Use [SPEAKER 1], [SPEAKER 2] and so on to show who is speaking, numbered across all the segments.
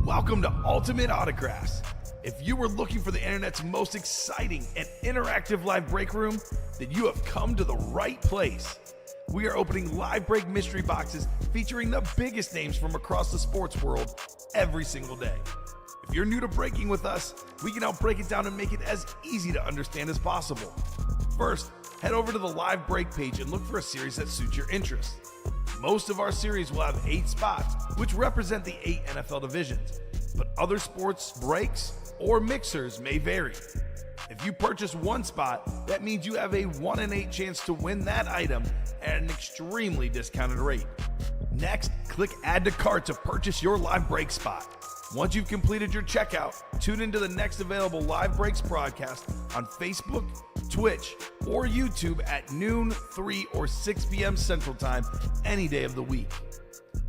[SPEAKER 1] Welcome to Ultimate Autographs. If you were looking for the internet's most exciting and interactive live break room, then you have come to the right place. We are opening live break mystery boxes featuring the biggest names from across the sports world every single day. If you're new to breaking with us, we can help break it down and make it as easy to understand as possible. First, head over to the live break page and look for a series that suits your interests. Most of our series will have 8 spots, which represent the 8 NFL divisions, but other sports breaks or mixers may vary. If you purchase one spot, that means you have a 1 in 8 chance to win that item at an extremely discounted rate. Next, click Add to Cart to purchase your live break spot. Once you've completed your checkout, tune into the next available Live Breaks broadcast on Facebook, Twitch, or YouTube at noon, 3, or 6 p.m. Central Time any day of the week.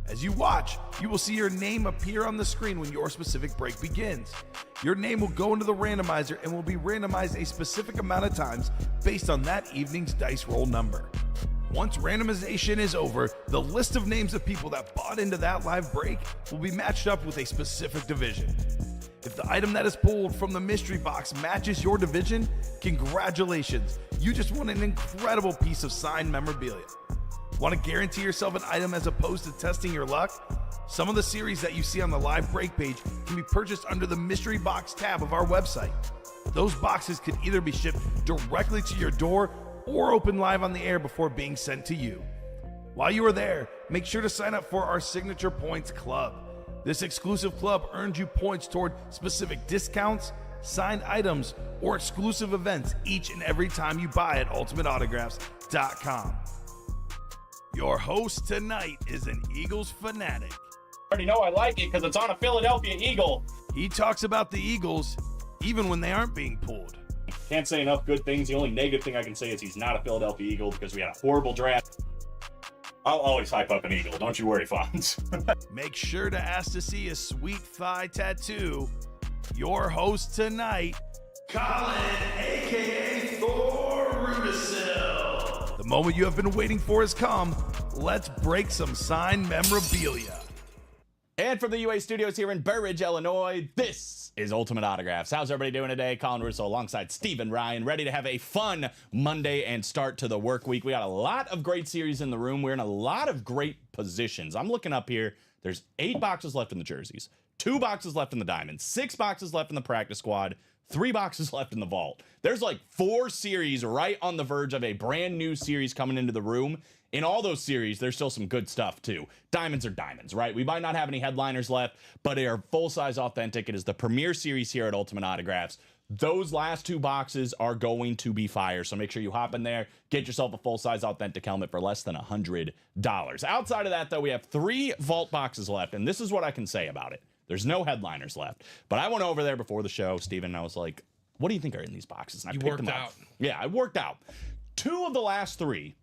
[SPEAKER 1] As you watch, you will see your name appear on the screen when your specific break begins. Your name will go into the randomizer and will be randomized a specific amount of times based on that evening's dice roll number. Once randomization is over, the list of names of people that bought into that live break will be matched up with a specific division. If the item that is pulled from the mystery box matches your division, congratulations, you just won an incredible piece of signed memorabilia. Want to guarantee yourself an item as opposed to testing your luck? Some of the series that you see on the live break page can be purchased under the mystery box tab of our website. Those boxes could either be shipped directly to your door or open live on the air before being sent to you. While you are there, make sure to sign up for our Signature Points Club. This exclusive club earns you points toward specific discounts, signed items, or exclusive events each and every time you buy at ultimateautographs.com. Your host tonight is an Eagles fanatic.
[SPEAKER 2] I already know I like it because it's on a Philadelphia Eagle.
[SPEAKER 1] He talks about the Eagles even when they aren't being pulled.
[SPEAKER 2] Can't say enough good things. The only negative thing I can say is he's not a Philadelphia Eagle because we had a horrible draft. I'll always hype up an Eagle. Don't you worry, Fonz.
[SPEAKER 1] Make sure to ask to see a sweet thigh tattoo. Your host tonight, Colin, a.k.a. Thor Rudisill. The moment you have been waiting for has come. Let's break some signed memorabilia.
[SPEAKER 3] And from the UA studios here in Burridge, Illinois, this is Ultimate Autographs. How's everybody doing today? Colin Russo alongside Stephen Ryan, ready to have a fun Monday and start to the work week. We got a lot of great series in the room. We're in a lot of great positions. I'm looking up here. There's 8 boxes left in the jerseys, 2 boxes left in the diamonds, 6 boxes left in the practice squad, 3 boxes left in the vault. There's like 4 series right on the verge of a brand new series coming into the room. In all those series, there's still some good stuff too. Diamonds are diamonds, right? We might not have any headliners left, but they are full-size authentic. It is the premier series here at Ultimate Autographs. Those last 2 boxes are going to be fire, so make sure you hop in there, get yourself a full-size authentic helmet for less than $100. Outside of that, though, we have 3 vault boxes left, and this is what I can say about it. There's no headliners left, but I went over there before the show, Steven, and I was like, what do you think are in these boxes? And I picked them up. Yeah, I worked out. 2 of the last 3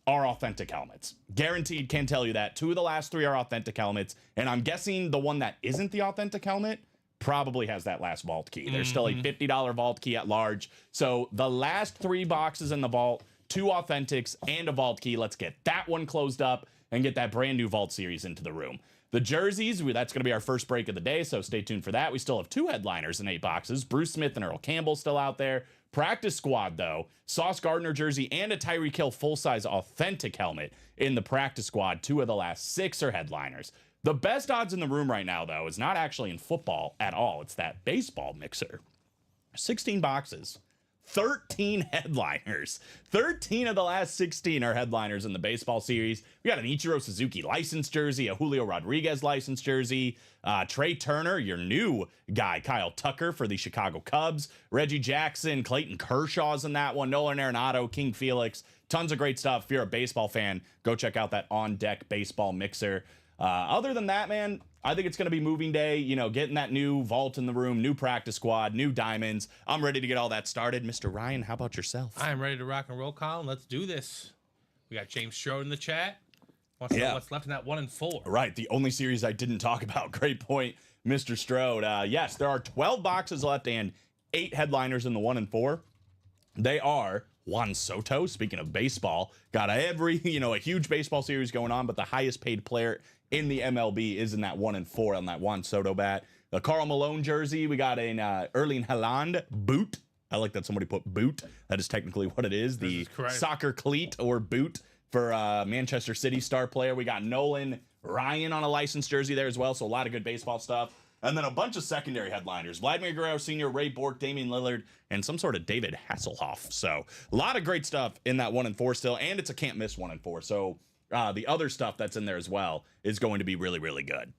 [SPEAKER 3] are authentic helmets. Guaranteed, can tell you that. 2 of the last 3 are authentic helmets, and I'm guessing the one that isn't the authentic helmet probably has that last vault key. There's still a $50 vault key at large. So the last 3 boxes in the vault, 2 authentics and a vault key. Let's get that one closed up and get that brand new vault series into the room. The jerseys, that's going to be our first break of the day, so stay tuned for that. We still have 2 headliners in 8 boxes. Bruce Smith and Earl Campbell still out there. Practice squad, though, Sauce Gardner jersey and a Tyreek Hill full-size authentic helmet in the practice squad. 2 of the last 6 are headliners. The best odds in the room right now, though, is not actually in football at all. It's that baseball mixer. 16 boxes. 13 headliners. 13 of the last 16 are headliners in the baseball series. We got an Ichiro Suzuki licensed jersey, a Julio Rodriguez licensed jersey, Trey Turner, your new guy, Kyle Tucker for the Chicago Cubs, Reggie Jackson, Clayton Kershaw's in that one, Nolan Arenado, King Felix, tons of great stuff. If you're a baseball fan, go check out that On Deck baseball mixer. Other than that, man, I think it's going to be moving day, you know, getting that new vault in the room, new practice squad, new diamonds. I'm ready to get all that started. Mr. Ryan, how about yourself?
[SPEAKER 4] I am ready to rock and roll, Colin. Let's do this. We got James Strode in the chat. Wants to know what's left in that 1 and 4.
[SPEAKER 3] Right, the only series I didn't talk about. Great point, Mr. Strode. Yes, there are 12 boxes left and 8 headliners in the 1 and 4. They are Juan Soto, speaking of baseball, got a huge baseball series going on, but the highest paid player in the MLB is in that 1 and 4 on that Juan Soto bat. a Karl Malone jersey. We got an Erling Haaland boot. I like that somebody put boot. That is technically what it is. The soccer cleat or boot for Manchester City star player. We got Nolan Ryan on a licensed jersey there as well. So a lot of good baseball stuff. And then a bunch of secondary headliners. Vladimir Guerrero Sr., Ray Bork, Damian Lillard, and some sort of David Hasselhoff. So a lot of great stuff in that 1 and 4 still. And it's a can't miss 1 and 4. So the other stuff that's in there as well is going to be really, really good.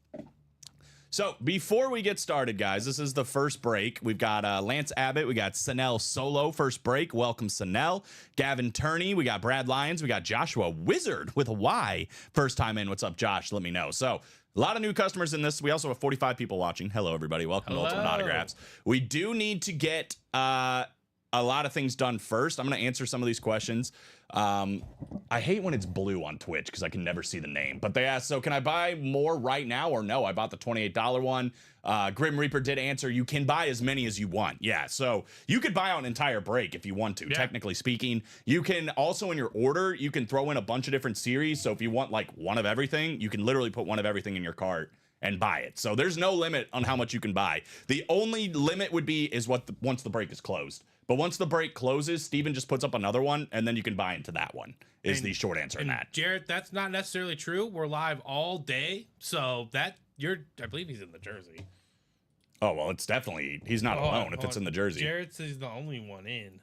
[SPEAKER 3] So before we get started, guys, this is the first break. We've got Lance Abbott. We got Sanel Solo, first break. Welcome, Sanel. Gavin Turney. We got Brad Lyons. We got Joshua Wizard with a Y. First time in. What's up, Josh? Let me know. So a lot of new customers in this. We also have 45 people watching. Hello, everybody. Welcome to Ultimate Autographs. We do need to get a lot of things done first. I'm going to answer some of these questions. I hate when it's blue on Twitch because I can never see the name. But they asked, so can I buy more right now or no? I bought the $28 one. Grim Reaper did answer, you can buy as many as you want. Yeah, so you could buy out an entire break if you want to, technically speaking. You can also, in your order, you can throw in a bunch of different series. So if you want like one of everything, you can literally put one of everything in your cart and buy it. So there's no limit on how much you can buy. The only limit would be is once the break is closed. But once the break closes, Steven just puts up another one, and then you can buy into that one, is the short answer in that.
[SPEAKER 4] Jarrett, that's not necessarily true. We're live all day, so I believe he's in the jersey.
[SPEAKER 3] Oh, well, it's definitely, he's not alone if it's in the jersey.
[SPEAKER 4] Jarrett says he's the only one in.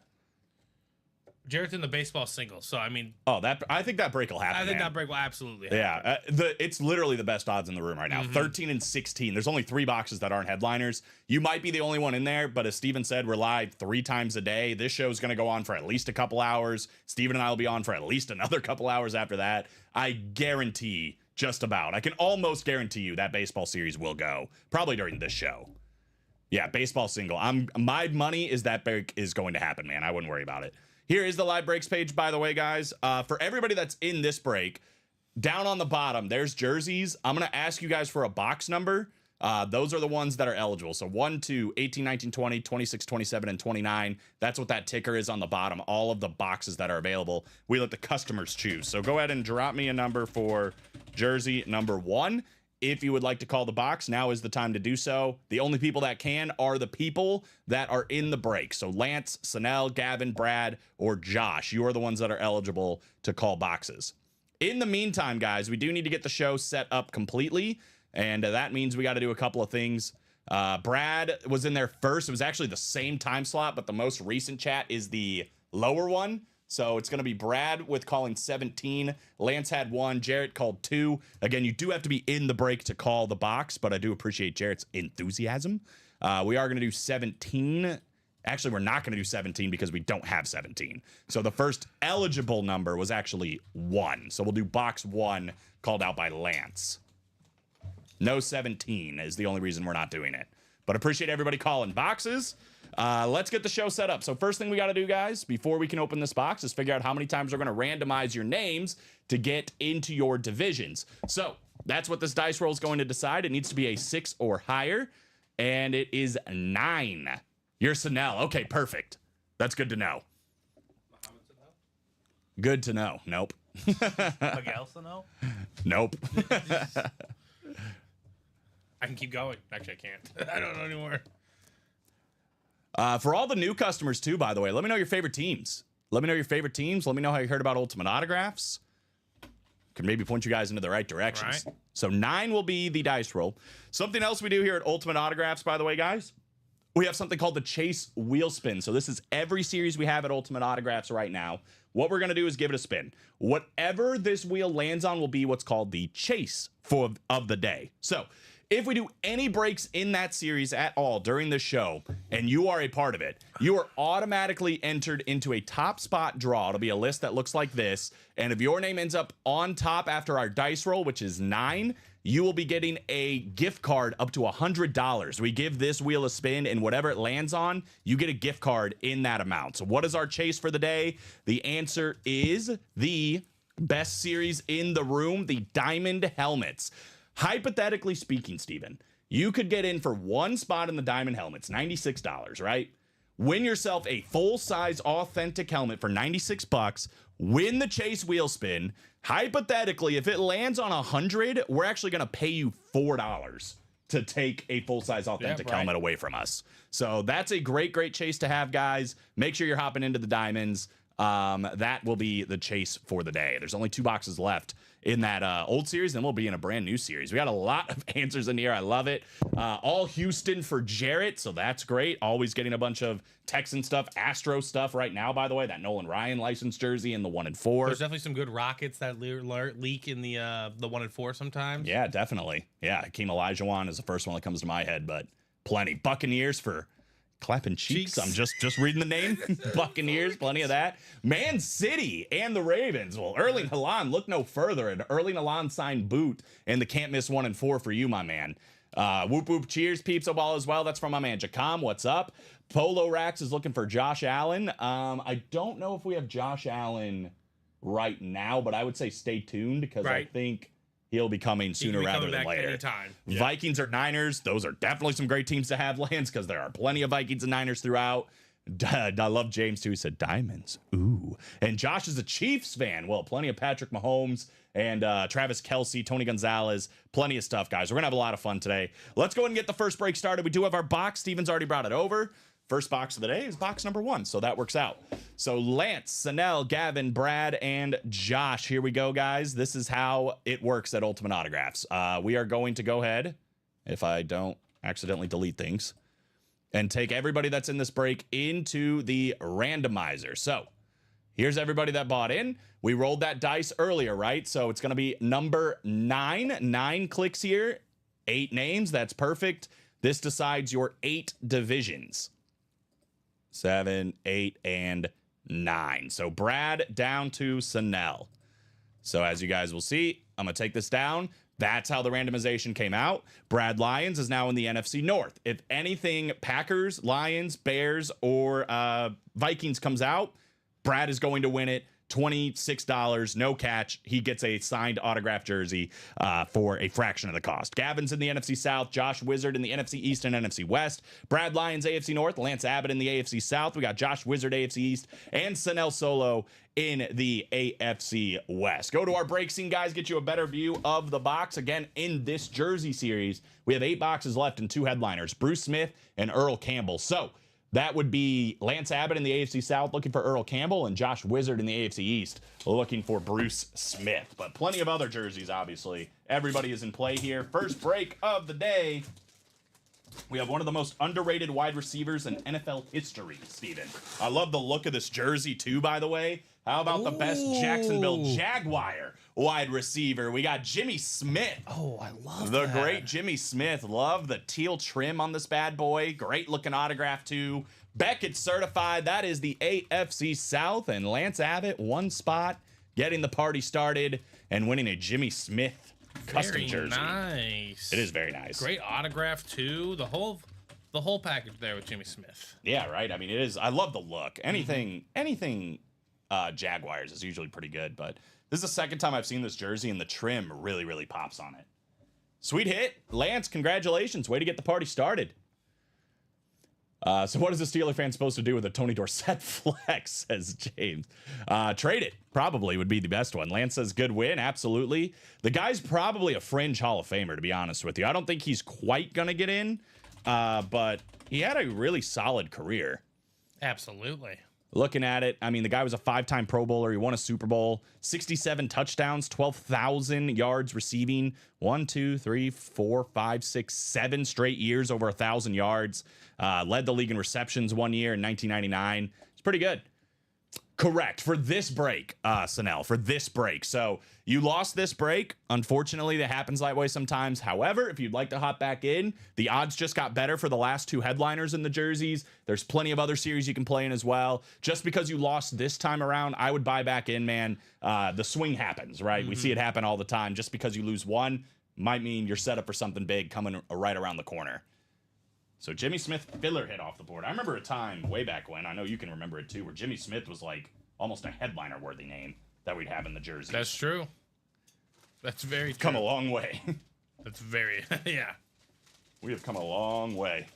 [SPEAKER 4] Jarrett's in the baseball single, so I mean.
[SPEAKER 3] Oh, I think that break will happen.
[SPEAKER 4] I think that break will absolutely happen.
[SPEAKER 3] Yeah, it's literally the best odds in the room right now. 13 and 16. There's only 3 boxes that aren't headliners. You might be the only one in there, but as Steven said, we're live 3 times a day. This show is going to go on for at least a couple hours. Steven and I will be on for at least another couple hours after that. I guarantee, just about, I can almost guarantee you that baseball series will go probably during this show. Yeah, baseball single. My money is that break is going to happen, man. I wouldn't worry about it. Here is the live breaks page, by the way, guys. For everybody that's in this break, down on the bottom, there's jerseys. I'm going to ask you guys for a box number. Those are the ones that are eligible. So 1, 2, 18, 19, 20, 26, 27, and 29. That's what that ticker is on the bottom. All of the boxes that are available, we let the customers choose. So go ahead and drop me a number for jersey number 1. If you would like to call the box, now is the time to do so. The only people that can are the people that are in the break. So Lance, Sanel, Gavin, Brad, or Josh, you are the ones that are eligible to call boxes. In the meantime, guys, we do need to get the show set up completely, and that means we got to do a couple of things. Brad was in there first. It was actually the same time slot, but the most recent chat is the lower one. So it's going to be Brad with calling 17. Lance had 1. Jarrett called 2. Again, you do have to be in the break to call the box, but I do appreciate Jarrett's enthusiasm. We are going to do 17. Actually, we're not going to do 17 because we don't have 17. So the first eligible number was actually 1. So we'll do box 1 called out by Lance. No 17 is the only reason we're not doing it. But appreciate everybody calling boxes. Let's get the show set up. So first thing we got to do, guys, before we can open this box is figure out how many times we're going to randomize your names to get into your divisions. So that's what this dice roll is going to decide. It needs to be a 6 or higher, and it is 9. You're Sanel. Okay, perfect. That's good to know. Good to know. Nope.
[SPEAKER 4] Miguel Sanel?
[SPEAKER 3] Nope.
[SPEAKER 4] I can keep going. Actually, I can't. I don't know anymore.
[SPEAKER 3] For all the new customers, too, by the way, let me know your favorite teams. Let me know your favorite teams. Let me know how you heard about Ultimate Autographs. Can maybe point you guys into the right directions. Right. So 9 will be the dice roll. Something else we do here at Ultimate Autographs, by the way, guys, we have something called the Chase Wheel Spin. So this is every series we have at Ultimate Autographs right now. What we're going to do is give it a spin. Whatever this wheel lands on will be what's called the chase of the day. So if we do any breaks in that series at all during the show, and you are a part of it, you are automatically entered into a top spot draw. It'll be a list that looks like this. And if your name ends up on top after our dice roll, which is 9, you will be getting a gift card up to $100. We give this wheel a spin, and whatever it lands on, you get a gift card in that amount. So what is our chase for the day? The answer is the best series in the room, the Diamond Helmets. Hypothetically speaking, Steven, you could get in for one spot in the Diamond Helmets, $96, right? Win yourself a full-size authentic helmet for $96, win the Chase Wheel Spin. Hypothetically, if it lands on 100, we're actually going to pay you $4. to take a full-size authentic
[SPEAKER 4] right.
[SPEAKER 3] helmet away from us. So that's a great chase to have, guys. Make sure you're hopping into the diamonds. That will be the chase for the day. There's only 2 boxes left in that old series, and we'll be in a brand new series. We got a lot of answers in here. I love it. All Houston for Jarrett, so that's great. Always getting a bunch of Texan stuff, Astro stuff right now, by the way. That Nolan Ryan licensed jersey in the 1 and 4.
[SPEAKER 4] There's definitely some good Rockets that leak in the 1 and 4 sometimes.
[SPEAKER 3] Yeah, definitely. Yeah, Hakeem Olajuwon is the first one that comes to my head, but plenty. Buccaneers for clapping cheeks. I'm just reading the name. Buccaneers, plenty of that. Man City and the Ravens. Well, Erling Haaland, look no further. An Erling Haaland signed boot and the can't miss 1 and 4 for you, my man. Whoop whoop cheers, peeps a ball as well. That's from my man Jacom. What's up? Polo Rax is looking for Josh Allen. I don't know if we have Josh Allen right now, but I would say stay tuned because I think he'll be coming sooner rather than later.
[SPEAKER 4] Anytime.
[SPEAKER 3] Yeah. Vikings or Niners. Those are definitely some great teams to have, Lance, because there are plenty of Vikings and Niners throughout. I love James, too. He said diamonds. Ooh. And Josh is a Chiefs fan. Well, plenty of Patrick Mahomes and Travis Kelce, Tony Gonzalez. Plenty of stuff, guys. We're going to have a lot of fun today. Let's go ahead and get the first break started. We do have our box. Steven's already brought it over. First box of the day is box number 1, so that works out. So Lance, Sanel, Gavin, Brad, and Josh. Here we go, guys. This is how it works at Ultimate Autographs. We are going to go ahead, if I don't accidentally delete things, and take everybody that's in this break into the randomizer. So here's everybody that bought in. We rolled that dice earlier, right? So it's going to be number 9. 9 clicks here. 8 names. That's perfect. This decides your 8 divisions. 7, 8, and 9. So Brad down to Sanel. So as you guys will see, I'm going to take this down. That's how the randomization came out. Brad Lyons is now in the NFC North. If anything, Packers, Lions, Bears, or Vikings comes out, Brad is going to win it. $26, no catch. He gets a signed autographed jersey for a fraction of the cost. Gavin's in the NFC South, Josh Wizard in the NFC East and NFC West, Brad Lyons AFC North, Lance Abbott in the AFC South. We got Josh Wizard AFC East and Sanel Solo in the AFC West. Go to our break scene, guys, get you a better view of the box. Again, in this jersey series, we have 8 boxes left and 2 headliners, Bruce Smith and Earl Campbell. So that would be Lance Abbott in the AFC South looking for Earl Campbell and Josh Wizard in the AFC East looking for Bruce Smith. But plenty of other jerseys, obviously. Everybody is in play here. First break of the day. We have one of the most underrated wide receivers in NFL history, Steven. I love the look of this jersey, too, by the way. How about the best Jacksonville Jaguar wide receiver? We got Jimmy Smith.
[SPEAKER 4] Oh, I love
[SPEAKER 3] the
[SPEAKER 4] that.
[SPEAKER 3] great Jimmy Smith. Love the teal trim on this bad boy. Great looking autograph, too. Beckett certified. That is the AFC South. And Lance Abbott, 1 spot, getting the party started and winning a Jimmy Smith custom jersey.
[SPEAKER 4] Nice.
[SPEAKER 3] It is very nice.
[SPEAKER 4] Great autograph, too. The whole package there with Jimmy Smith.
[SPEAKER 3] Yeah, right. I mean, it is. I love the look. Anything Jaguars is usually pretty good, but this is the second time I've seen this jersey, and the trim really, really pops on it. Sweet hit. Lance, congratulations. Way to get the party started. So what is a Steeler fan supposed to do with a Tony Dorsett flex, says James? Trade it. Probably would be the best one. Lance says good win. Absolutely. The guy's probably a fringe Hall of Famer, to be honest with you. I don't think he's quite going to get in, but he had a really solid career.
[SPEAKER 4] Absolutely.
[SPEAKER 3] Looking at it, I mean, the guy was a 5-time Pro Bowler. He won a Super Bowl, 67 touchdowns, 12,000 yards receiving, 1, 2, 3, 4, 5, 6, 7 straight years over 1,000 yards. Led the league in receptions 1 year in 1999. It's pretty good. Correct. For this break, Sanel, for this break. So you lost this break. Unfortunately, that happens that way sometimes. However, if you'd like to hop back in, the odds just got better for the last 2 headliners in the jerseys. There's plenty of other series you can play in as well. Just because you lost this time around, I would buy back in, man. The swing happens, right? We see it happen all the time. Just because you lose one might mean you're set up for something big coming right around the corner. So Jimmy Smith filler hit off the board. I remember a time way back when, I know you can remember it too, where Jimmy Smith was like almost a headliner-worthy name that we'd have in the jersey.
[SPEAKER 4] That's true. That's very true.
[SPEAKER 3] Come a long way.
[SPEAKER 4] That's very, yeah.
[SPEAKER 3] We have come a long way.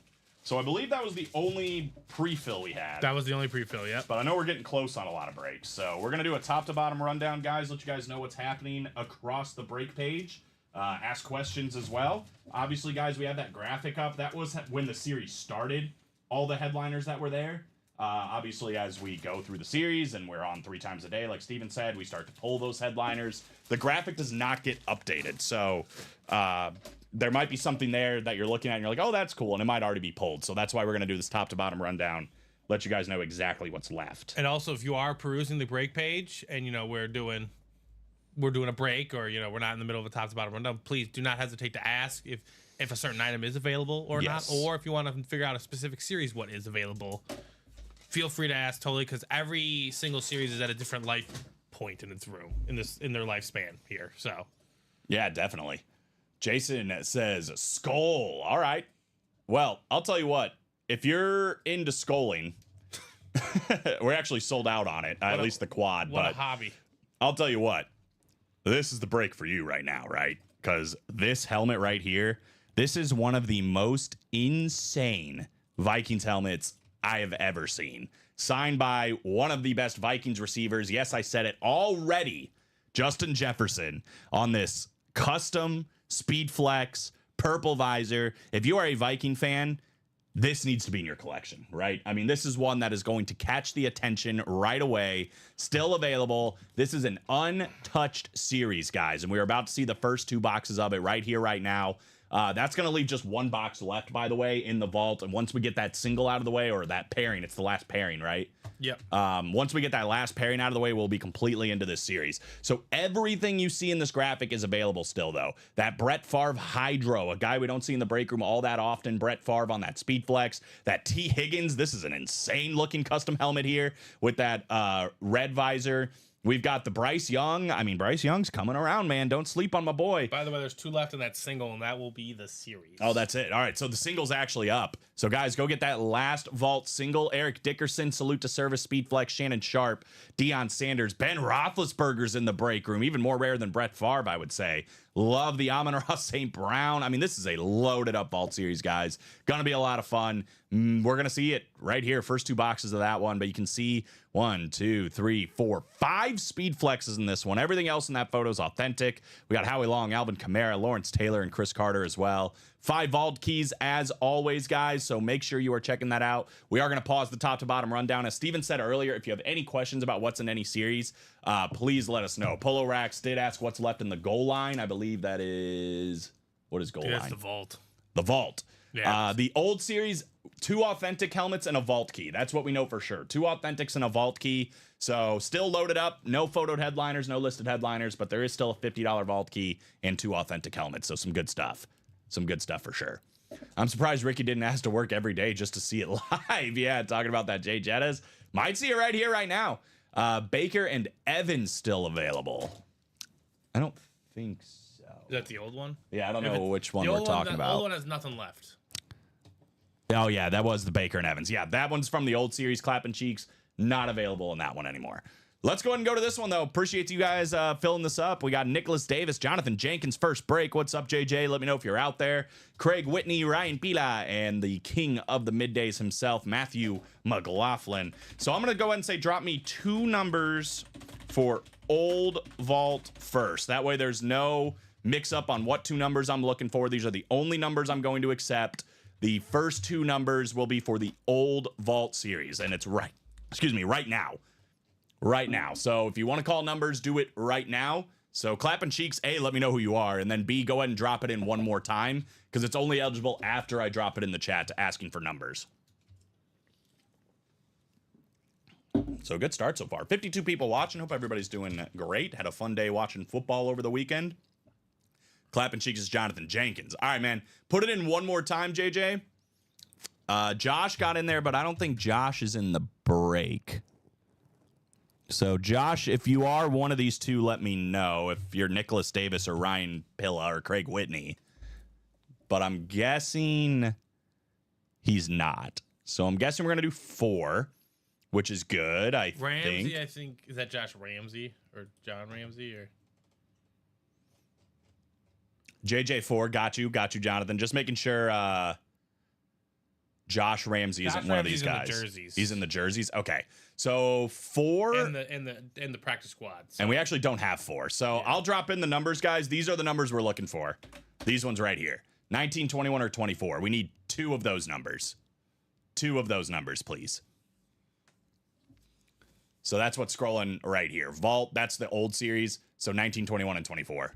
[SPEAKER 3] So I believe that was the only pre-fill we had.
[SPEAKER 4] That was the only pre-fill, yep.
[SPEAKER 3] But I know we're getting close on a lot of breaks. So we're going to do a top-to-bottom rundown, guys. Let you guys know what's happening across the break page. ask questions as well. Obviously, guys, we have that graphic up. That was when the series started, all the headliners that were there. Obviously, as we go through the series and we're on 3 times a day, like Steven said, we start to pull those headliners. The graphic does not get updated. So there might be something there that you're looking at and you're like, oh, that's cool. And it might already be pulled. So that's why we're going to do this top to bottom rundown. Let you guys know exactly what's left.
[SPEAKER 4] And also, if you are perusing the break page and, we're doing a break or, we're not in the middle of a top to bottom rundown, please do not hesitate to ask if a certain item is available or
[SPEAKER 3] Yes.
[SPEAKER 4] not. Or if you want to figure out a specific series, what is available. Feel free to ask totally, because every single series is at a different life point in its room in their lifespan here. So,
[SPEAKER 3] yeah, definitely. Jason says skull. All right. Well, I'll tell you what. If you're into sculling, we're actually sold out on it. At least the quad.
[SPEAKER 4] What
[SPEAKER 3] but
[SPEAKER 4] a hobby!
[SPEAKER 3] I'll tell you what. This is the break for you right now, right? Because this helmet right here, this is one of the most insane Vikings helmets I have ever seen. Signed by one of the best Vikings receivers. Yes, I said it already. Justin Jefferson on this custom Speed Flex purple visor. If you are a Viking fan, this needs to be in your collection, right? I mean, this is one that is going to catch the attention right away. Still available. This is an untouched series, guys, and we're about to see the first 2 boxes of it right here, right now. That's going to leave just 1 box left, by the way, in the vault. And once we get that single out of the way, or that pairing, it's the last pairing, right?
[SPEAKER 4] Yep.
[SPEAKER 3] Once we get that last pairing out of the way, we'll be completely into this series. So everything you see in this graphic is available still, though. That Brett Favre Hydro, a guy we don't see in the break room all that often. Brett Favre on that Speed Flex. That T. Higgins, this is an insane-looking custom helmet here with that red visor. We've got the Bryce Young. I mean, Bryce Young's coming around, man. Don't sleep on my boy.
[SPEAKER 4] By the way, there's 2 left in that single, and that will be the series.
[SPEAKER 3] Oh, that's it. All right, so the single's actually up. So, guys, go get that last vault single. Eric Dickerson, salute to service, Speed Flex, Shannon Sharp, Deion Sanders, Ben Roethlisberger's in the break room. Even more rare than Brett Favre, I would say. Love the Amon-Ra St. Brown. I mean, this is a loaded up vault series, guys. Gonna be a lot of fun. We're gonna see it right here. First 2 boxes of that one, but you can see 1, 2, 3, 4, 5 Speed Flexes in this one. Everything else in that photo is authentic. We got Howie Long, Alvin Kamara, Lawrence Taylor, and Chris Carter as well. 5 vault keys as always, guys, so make sure you are checking that out. We are going to pause the top to bottom rundown. As Steven said earlier, if you have any questions about what's in any series, please let us know. Polo Racks did ask what's left in the goal line. I believe that is... What is goal line?
[SPEAKER 4] That's the vault.
[SPEAKER 3] The vault.
[SPEAKER 4] Yeah.
[SPEAKER 3] The old series, 2 authentic helmets and a vault key. That's what we know for sure. 2 authentics and a vault key. So still loaded up. No photoed headliners, no listed headliners, but there is still a $50 vault key and 2 authentic helmets. So some good stuff. Some good stuff for sure. I'm surprised Ricky didn't ask to work every day just to see it live. Yeah, talking about that Jay Jettas. Might see it right here, right now. Baker and Evans still available. I don't think so.
[SPEAKER 4] Is that the old one?
[SPEAKER 3] Yeah, I don't know which one we're talking about.
[SPEAKER 4] The old one has nothing left.
[SPEAKER 3] Oh, yeah, that was the Baker and Evans. Yeah, that one's from the old series, Clapping Cheeks. Not available in that one anymore. Let's go ahead and go to this one, though. Appreciate you guys filling this up. We got Nicholas Davis, Jonathan Jenkins, first break. What's up, JJ? Let me know if you're out there. Craig Whitney, Ryan Pila, and the king of the middays himself, Matthew McLaughlin. So I'm going to go ahead and say drop me 2 numbers for Old Vault first. That way there's no mix-up on what 2 numbers I'm looking for. These are the only numbers I'm going to accept. The first 2 numbers will be for the Old Vault series, and it's right now. Right now. So if you want to call numbers, do it right now. So Clapping Cheeks, A, let me know who you are, and then B, go ahead and drop it in one more time, because it's only eligible after I drop it in the chat to asking for numbers. So good start so far. 52 people watching. Hope everybody's doing great. Had a fun day watching football over the weekend. Clapping Cheeks is Jonathan Jenkins. All right, man. Put it in one more time, JJ. Josh got in there, but I don't think Josh is in the break. So, Josh, if you are one of these 2, let me know. If you're Nicholas Davis or Ryan Pilla or Craig Whitney. But I'm guessing he's not. So, I'm guessing we're going to do 4, which is good, I
[SPEAKER 4] Ramsey, I think. Is that Josh Ramsey or John Ramsey? Or
[SPEAKER 3] JJ4, got you, Jonathan. Just making sure Josh Ramsey isn't one of these guys.
[SPEAKER 4] Ramsey's in the jerseys.
[SPEAKER 3] He's in the jerseys. Okay, so 4
[SPEAKER 4] and the practice squads.
[SPEAKER 3] and we actually don't have 4. So I'll drop in the numbers, guys. These are the numbers we're looking for. These ones right here: 19, 21, or 24. We need 2 of those numbers. 2 of those numbers, please. So that's what's scrolling right here. Vault. That's the old series. So 19, 21, and 24.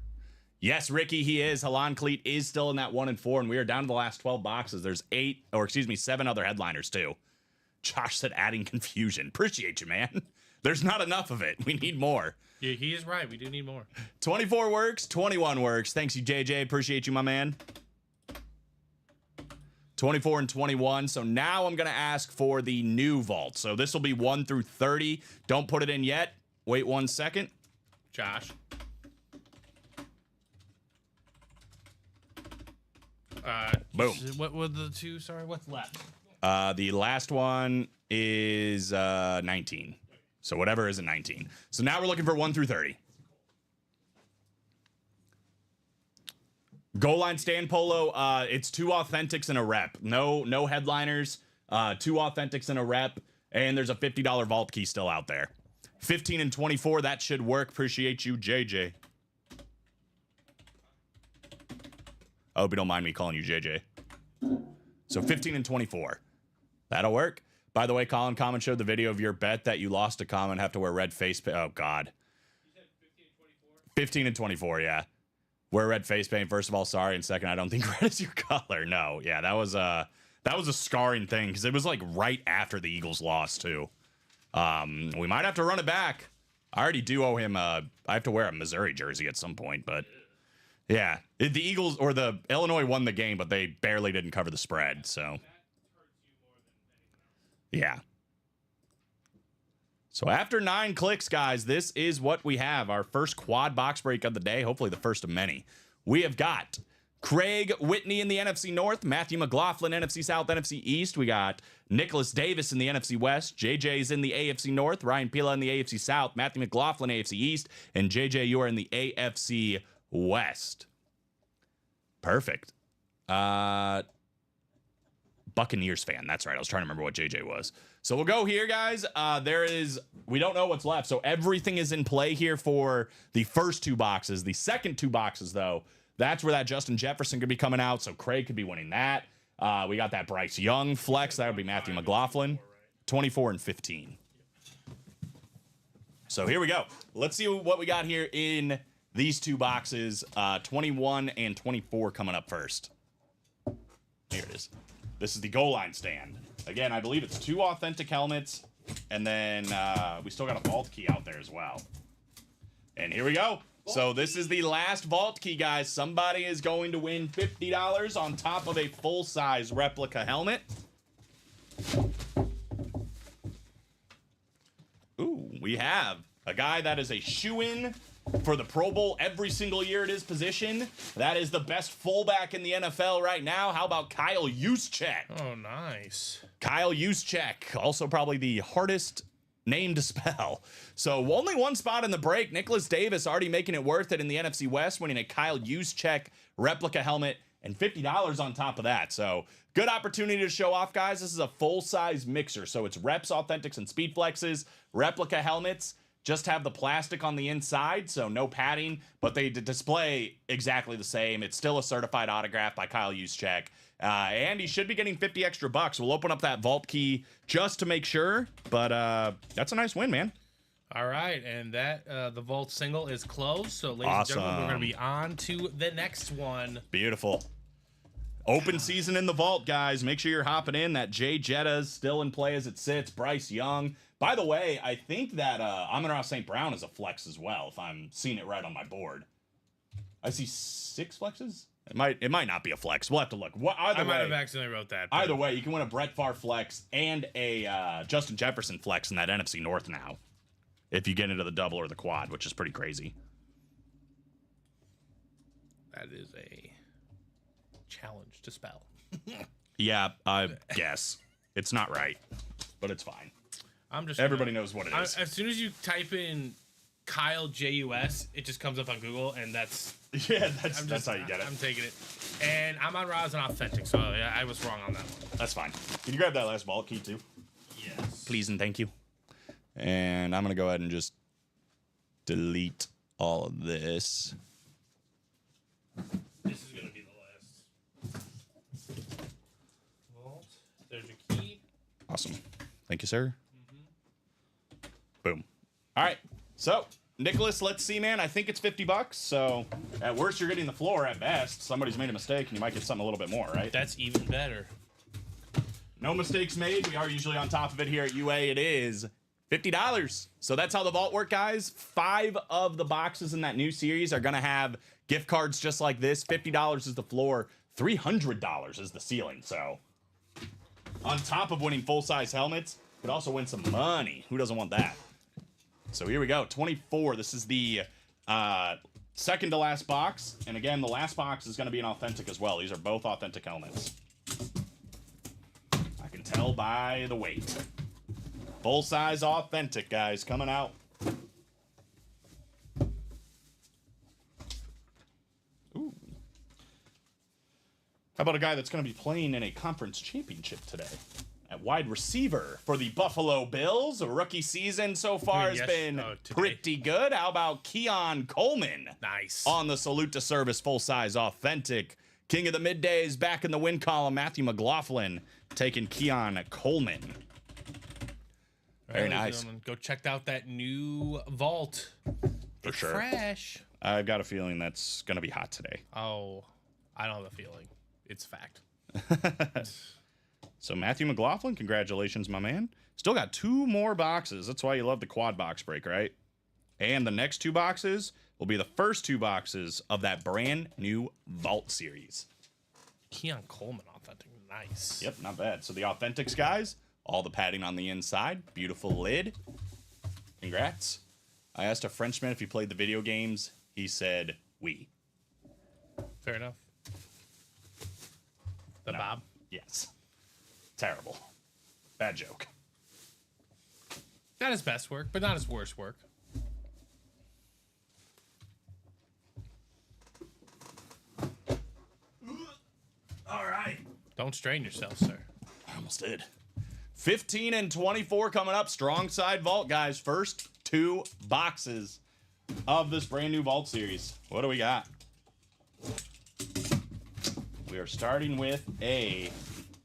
[SPEAKER 3] Yes, Ricky, he is. Halon Cleat is still in that 1 and 4, and we are down to the last 12 boxes. There's 7 other headliners, too. Josh said adding confusion. Appreciate you, man. There's not enough of it. We need more.
[SPEAKER 4] Yeah, he is right. We do need more.
[SPEAKER 3] 24 works. 21 works. Thanks, you, JJ. Appreciate you, my man. 24 and 21. So now I'm going to ask for the new vault. So this will be 1 through 30. Don't put it in yet. Wait 1 second.
[SPEAKER 4] Josh.
[SPEAKER 3] Boom.
[SPEAKER 4] What were the 2? Sorry, what's left?
[SPEAKER 3] The last one is 19. So whatever is a 19. So now we're looking for 1 through 30. Goal line stand polo. It's 2 authentics and a rep. No headliners. 2 authentics and a rep. And there's a $50 vault key still out there. 15 and 24. That should work. Appreciate you, JJ. I hope you don't mind me calling you JJ. So 15 and 24. That'll work. By the way, Colin Common showed the video of your bet that you lost to Common, have to wear red face paint. Oh, God. You said 15 and 24, yeah. Wear red face paint. First of all, sorry. And second, I don't think red is your color. No, yeah, that was a scarring thing because it was like right after the Eagles lost, too. We might have to run it back. I already do owe him I have to wear a Missouri jersey at some point, but... Yeah, the Eagles or the Illinois won the game, but they barely didn't cover the spread. So, yeah. So after 9 clicks, guys, this is what we have. Our first quad box break of the day. Hopefully the first of many. We have got Craig Whitney in the NFC North, Matthew McLaughlin, NFC South, NFC East. We got Nicholas Davis in the NFC West. JJ's in the AFC North. Ryan Pila in the AFC South. Matthew McLaughlin, AFC East. And JJ, you are in the AFC West. Perfect. Buccaneers fan. That's right. I was trying to remember what JJ was. So we'll go here, guys. We don't know what's left. So everything is in play here for the first 2 boxes. The second 2 boxes, though, that's where that Justin Jefferson could be coming out. So Craig could be winning that. We got that Bryce Young flex. That would be Matthew McLaughlin. 24 and 15. So here we go. Let's see what we got here in these 2 boxes. 21 and 24 coming up first. Here it is. This is the goal line stand. Again, I believe it's 2 authentic helmets. And then we still got a vault key out there as well. And here we go. So this is the last vault key, guys. Somebody is going to win $50 on top of a full-size replica helmet. Ooh, we have a guy that is a shoo-in for the Pro Bowl every single year at his position. That is the best fullback in the NFL right now. How about Kyle Juszczyk?
[SPEAKER 4] Oh, nice.
[SPEAKER 3] Kyle Juszczyk, also probably the hardest name to spell. So only 1 spot in the break. Nicholas Davis already making it worth it in the NFC West, winning a Kyle Juszczyk replica helmet and $50 on top of that. So good opportunity to show off, guys. This is a full-size mixer. So it's reps, authentics, and speed flexes, replica helmets. Just have the plastic on the inside, so no padding, but they display exactly the same. It's still a certified autograph by Kyle Juszczyk, and he should be getting 50 extra bucks. We'll open up that vault key just to make sure, but that's a nice win, man.
[SPEAKER 4] All right, and that the vault single is closed. So, ladies and gentlemen, we're going to be on to the next one.
[SPEAKER 3] Beautiful. Open season in the vault, guys. Make sure you're hopping in. That Jay Jetta's still in play as it sits. Bryce Young. By the way, I think that Amon-Ra St. Brown is a flex as well, if I'm seeing it right on my board. I see 6 flexes? It might not be a flex. We'll have to look.
[SPEAKER 4] I might have accidentally wrote that.
[SPEAKER 3] Either way, you can win a Brett Favre flex and a Justin Jefferson flex in that NFC North now, if you get into the double or the quad, which is pretty crazy.
[SPEAKER 4] That is a challenge to spell.
[SPEAKER 3] Yeah, I guess. It's not right, but it's fine.
[SPEAKER 4] I'm just
[SPEAKER 3] Everybody knows what it is.
[SPEAKER 4] As soon as you type in Kyle JUS. It just comes up on Google, and that's
[SPEAKER 3] Yeah, that's how you get it.
[SPEAKER 4] I'm taking it. And I'm on Rosin Authentic, so yeah, I was wrong on that one.
[SPEAKER 3] That's fine. Can you grab that last vault key too?
[SPEAKER 4] Yes.
[SPEAKER 3] Please and thank you. And I'm gonna go ahead and just delete all of this.
[SPEAKER 4] This is gonna be the last vault. There's your key.
[SPEAKER 3] Awesome. Thank you, sir. Boom. All right. So, Nicholas, let's see, man. I think it's $50. So, at worst, you're getting the floor. At best, somebody's made a mistake, and you might get something a little bit more, right?
[SPEAKER 4] That's even better.
[SPEAKER 3] No mistakes made. We are usually on top of it here at UA. It is $50. So that's how the vault work, guys. 5 of the boxes in that new series are going to have gift cards just like this. $50 is the floor. $300 is the ceiling. So on top of winning full-size helmets, you could also win some money. Who doesn't want that? So here we go. 24. This is the second to last box. And again, the last box is going to be an authentic as well. These are both authentic helmets. I can tell by the weight. Full-size authentic, guys, coming out. Ooh. How about a guy that's going to be playing in a conference championship today? At wide receiver for the Buffalo Bills. A rookie season so far has been pretty good. How about Keon Coleman?
[SPEAKER 4] Nice.
[SPEAKER 3] On the Salute to Service full-size authentic. King of the middays back in the win column, Matthew McLaughlin taking Keon Coleman. Very nice.
[SPEAKER 4] Go check out that new vault.
[SPEAKER 3] For sure.
[SPEAKER 4] Fresh.
[SPEAKER 3] I've got a feeling that's going to be hot today.
[SPEAKER 4] Oh, I don't have a feeling. It's fact.
[SPEAKER 3] So Matthew McLaughlin, congratulations, my man. Still got 2 more boxes. That's why you love the quad box break, right? And the next 2 boxes will be the first 2 boxes of that brand new Vault series.
[SPEAKER 4] Keon Coleman authentic. Nice.
[SPEAKER 3] Yep, not bad. So the Authentics, guys, all the padding on the inside. Beautiful lid. Congrats. I asked a Frenchman if he played the video games. He said, oui.
[SPEAKER 4] Fair enough. The
[SPEAKER 3] No.
[SPEAKER 4] Bob.
[SPEAKER 3] Yes. Terrible. Bad joke.
[SPEAKER 4] Not his best work, but not his worst work.
[SPEAKER 3] All right.
[SPEAKER 4] Don't strain yourself, sir.
[SPEAKER 3] I almost did. 15 and 24 coming up. Strong side vault, guys. First 2 boxes of this brand new vault series. What do we got? We are starting with a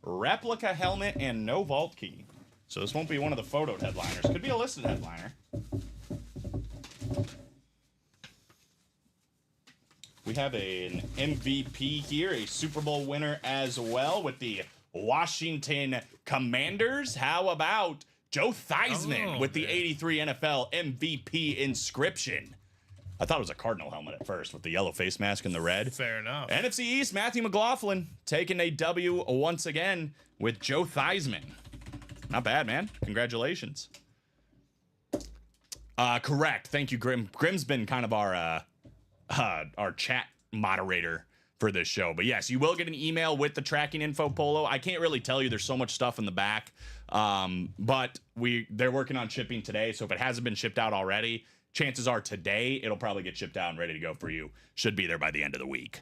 [SPEAKER 3] replica helmet and no vault key. So this won't be one of the photoed headliners. Could be a listed headliner. We have an MVP here, a Super Bowl winner as well with the Washington Commanders. How about Joe Theismann with the 83 NFL MVP inscription? I thought it was a Cardinal helmet at first with the yellow face mask and the red.
[SPEAKER 4] Fair enough.
[SPEAKER 3] NFC East, Matthew McLaughlin taking a W once again with Joe Theismann. Not bad, man. Congratulations. Correct. Thank you, Grim. Grim's been kind of our chat moderator for this show. But yes, you will get an email with the tracking info, Polo. I can't really tell you. There's so much stuff in the back. But they're working on shipping today. So if it hasn't been shipped out already, chances are today it'll probably get shipped out and ready to go for you. Should be there by the end of the week.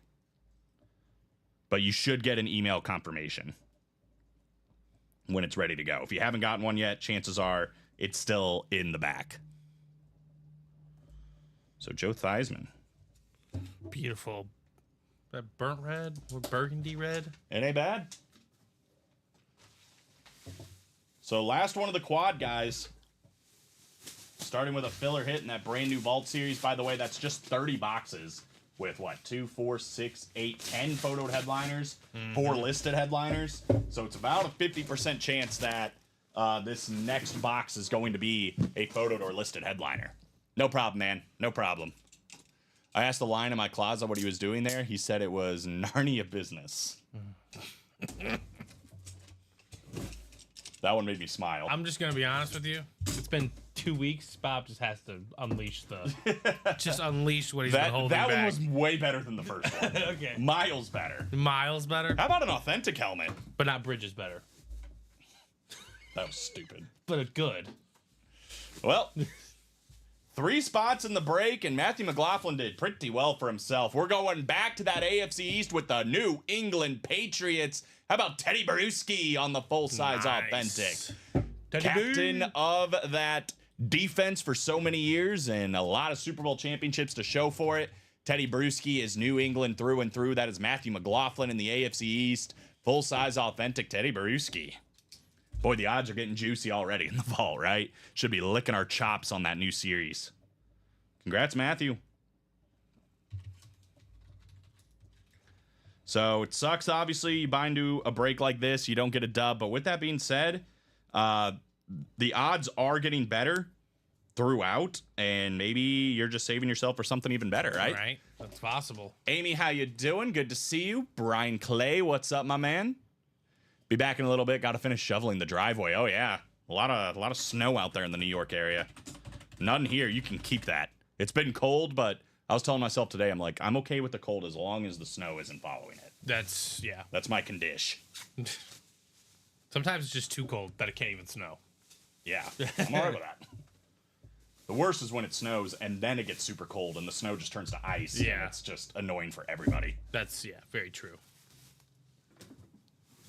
[SPEAKER 3] But you should get an email confirmation when it's ready to go. If you haven't gotten one yet, chances are it's still in the back. So Joe Theismann.
[SPEAKER 4] Beautiful. That burnt red or burgundy red.
[SPEAKER 3] It ain't bad. So last one of the quad, guys. Starting with a filler hit in that brand new Vault series. By the way, that's just 30 boxes with what? 2, 4, 6, 8, 10 photoed headliners, 4 listed headliners. So it's about a 50% chance that this next box is going to be a photoed or listed headliner. No problem, man. No problem. I asked the lion in my closet what he was doing there. He said it was Narnia business. That one made me smile.
[SPEAKER 4] I'm just gonna be honest with you. It's been 2 weeks. Bob just has to unleash unleash what he's been holding
[SPEAKER 3] that
[SPEAKER 4] back.
[SPEAKER 3] one was way better than the first one.
[SPEAKER 4] Okay.
[SPEAKER 3] Miles better.
[SPEAKER 4] Miles better,
[SPEAKER 3] How about an authentic helmet?
[SPEAKER 4] but not Bridges better.
[SPEAKER 3] That was stupid.
[SPEAKER 4] But a good.
[SPEAKER 3] Well, 3 spots in the break, and Matthew McLaughlin did pretty well for himself. We're going back to that AFC East with the New England Patriots. How about Teddy Bruschi on the full-size authentic?
[SPEAKER 4] Teddy
[SPEAKER 3] Captain
[SPEAKER 4] B.
[SPEAKER 3] of that defense for so many years and a lot of Super Bowl championships to show for it. Teddy Bruschi is New England through and through. That is Matthew McLaughlin in the AFC East. Full-size authentic Teddy Bruschi. Boy, the odds are getting juicy already in the vault, right? Should be licking our chops on that new series. Congrats, Matthew. So it sucks, obviously, you buy into a break like this, you don't get a dub. But with that being said, the odds are getting better throughout, and maybe you're just saving yourself for something even better, right?
[SPEAKER 4] Right. That's possible.
[SPEAKER 3] Amy, how you doing? Good to see you. Brian Clay, what's up, my man? Be back in a little bit. Got to finish shoveling the driveway. Oh yeah, a lot of snow out there in the New York area. None here. You can keep that. It's been cold, but I was telling myself today, I'm like, I'm okay with the cold as long as the snow isn't following it.
[SPEAKER 4] That's
[SPEAKER 3] That's my condition.
[SPEAKER 4] Sometimes it's just too cold that it can't even snow.
[SPEAKER 3] Yeah, I'm all right with that. The worst is when it snows and then it gets super cold and the snow just turns to ice.
[SPEAKER 4] Yeah.
[SPEAKER 3] And it's just annoying for everybody.
[SPEAKER 4] That's very true.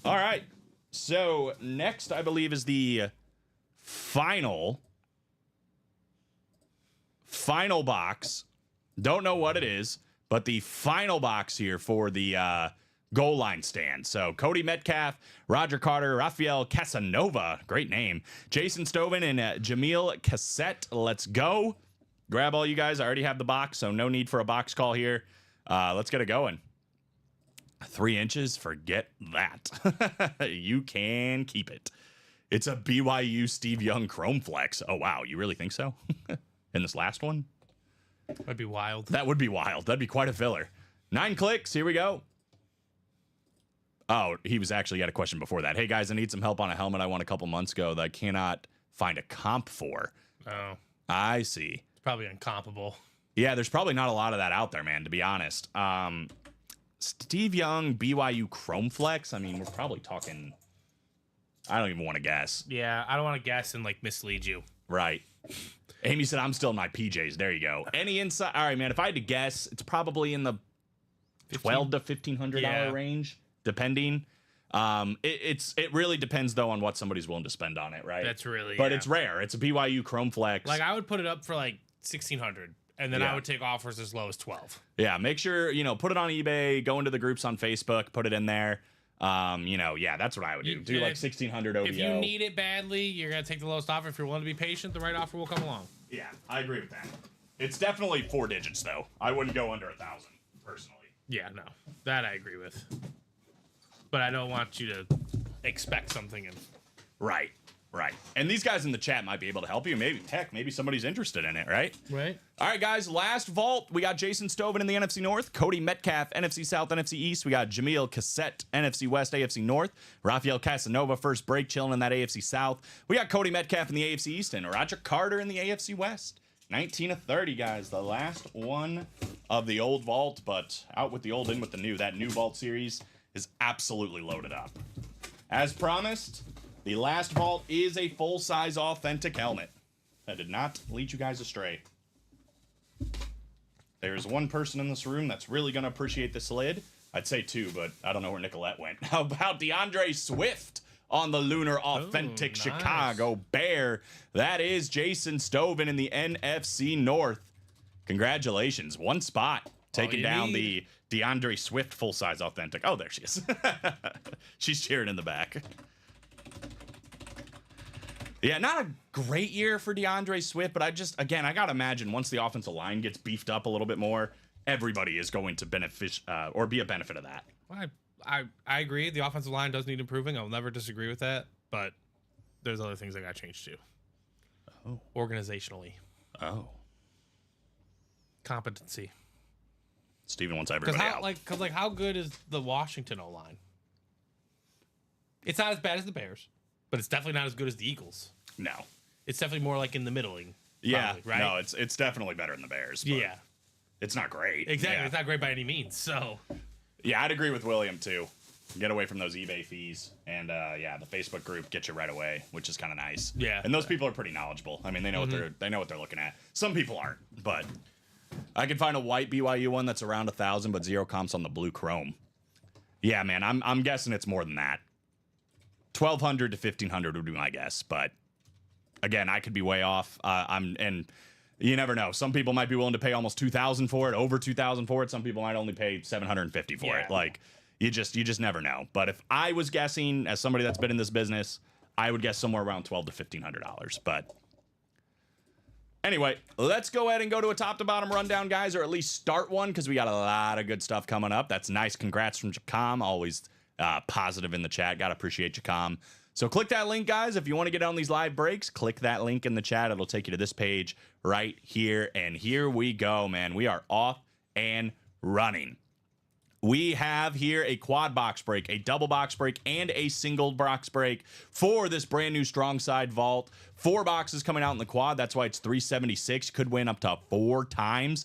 [SPEAKER 3] All right. So next, I believe, is the final box. Don't know what it is, but the final box here for the goal line stand. So Cody Metcalf, Roger Carter, Rafael Casanova, great name, Jason Stoven, and Jamil Cassette. Let's go. Grab all you guys. I already have the box, so no need for a box call here. Let's get it going. 3 inches, forget that. You can keep it. It's a BYU Steve Young Chrome Flex. Oh, wow. You really think so? In this last one?
[SPEAKER 4] That'd be wild.
[SPEAKER 3] That would be wild. That'd be quite a filler. 9 clicks. Here we go. Oh, he had a question before that. Hey, guys, I need some help on a helmet I won a couple months ago that I cannot find a comp for.
[SPEAKER 4] Oh,
[SPEAKER 3] I see.
[SPEAKER 4] it's probably uncomparable.
[SPEAKER 3] Yeah, there's probably not a lot of that out there, man, to be honest. Steve Young, BYU Chrome Flex. I mean, we're probably talking, I don't even want to guess.
[SPEAKER 4] Yeah, I don't want to guess and mislead you.
[SPEAKER 3] Right. Amy said, I'm still in my PJs. There you go. Any insight? All right, man. If I had to guess, it's probably in the $1,200 to $1,500 range, depending. It really depends, though, on what somebody's willing to spend on it, right?
[SPEAKER 4] That's really,
[SPEAKER 3] But it's rare. It's a BYU Chrome Flex.
[SPEAKER 4] I would put it up for $1,600, and then
[SPEAKER 3] Yeah.
[SPEAKER 4] I would take offers as low as 12.
[SPEAKER 3] Yeah, make sure, put it on eBay, go into the groups on Facebook, put it in there. Yeah, that's what I would do. Do
[SPEAKER 4] and
[SPEAKER 3] 1,600 ODO.
[SPEAKER 4] If you need it badly, you're gonna take the lowest offer. If you're willing to be patient, the right offer will come along.
[SPEAKER 3] Yeah, I agree with that. It's definitely 4 digits, though. I wouldn't go under 1,000, personally.
[SPEAKER 4] Yeah, no, that I agree with. But I don't want you to expect something.
[SPEAKER 3] Right. And these guys in the chat might be able to help you. Maybe somebody's interested in it, right?
[SPEAKER 4] Right.
[SPEAKER 3] All right, guys, last vault. We got Jason Stoven in the NFC North, Cody Metcalf, NFC South, NFC East. We got Jamil Cassette, NFC West, AFC North, Rafael Casanova, first break, chilling in that AFC South. We got Cody Metcalf in the AFC East and Roger Carter in the AFC West. 19 of 30, guys. The last one of the old vault, but out with the old, in with the new. That new vault series is absolutely loaded up. As promised, the last vault is a full-size authentic helmet. I did not lead you guys astray. There's one person in this room that's really going to appreciate this lid. I'd say 2, but I don't know where Nicolette went. How about DeAndre Swift on the Lunar Authentic
[SPEAKER 4] nice.
[SPEAKER 3] Chicago Bear? That is Jason Stoven in the NFC North. Congratulations. One spot. Taking
[SPEAKER 4] you
[SPEAKER 3] down
[SPEAKER 4] need.
[SPEAKER 3] the DeAndre Swift full-size authentic. Oh, there she is. She's cheering in the back. Yeah, not a great year for DeAndre Swift, but I got to imagine once the offensive line gets beefed up a little bit more, everybody is going to benefit or be a benefit of that.
[SPEAKER 4] I agree. The offensive line does need improving. I'll never disagree with that. But there's other things that got changed too.
[SPEAKER 3] Oh.
[SPEAKER 4] Organizationally.
[SPEAKER 3] Oh.
[SPEAKER 4] Competency.
[SPEAKER 3] Steven wants everybody out.
[SPEAKER 4] Because how good is the Washington O-line? It's not as bad as the Bears, but it's definitely not as good as the Eagles.
[SPEAKER 3] No.
[SPEAKER 4] It's definitely more in the middling.
[SPEAKER 3] Yeah.
[SPEAKER 4] Probably, right?
[SPEAKER 3] No, it's definitely better than the Bears. But it's not great.
[SPEAKER 4] Exactly.
[SPEAKER 3] Yeah.
[SPEAKER 4] It's not great by any means. So.
[SPEAKER 3] Yeah, I'd agree with William too. Get away from those eBay fees, and yeah, the Facebook group gets you right away, which is kind of nice.
[SPEAKER 4] Yeah.
[SPEAKER 3] and those people are pretty knowledgeable. I mean, they know what they're looking at. Some people aren't, but I can find a white BYU one that's around 1,000, but 0 comps on the blue chrome. Yeah, man, I'm guessing it's more than that. 1,200 to 1,500 would be my guess, but again, I could be way off. And you never know. Some people might be willing to pay almost 2,000 for it, over 2,000 for it. Some people might only pay 750 for it. Like, you just never know. But if I was guessing, as somebody that's been in this business, I would guess somewhere around $1,200 to $1,500. But anyway, let's go ahead and go to a top to bottom rundown, guys, or at least start one, because we got a lot of good stuff coming up. That's nice. Congrats from Jacom. Always positive in the chat. Gotta appreciate Jacom. So click that link, guys. If you want to get on these live breaks, click that link in the chat. It'll take you to this page right here. And here we go, man. We are off and running. We have here a quad box break, a double box break, and a single box break for this brand new strong side vault. 4 boxes coming out in the quad. That's why it's 376. Could win up to 4 times.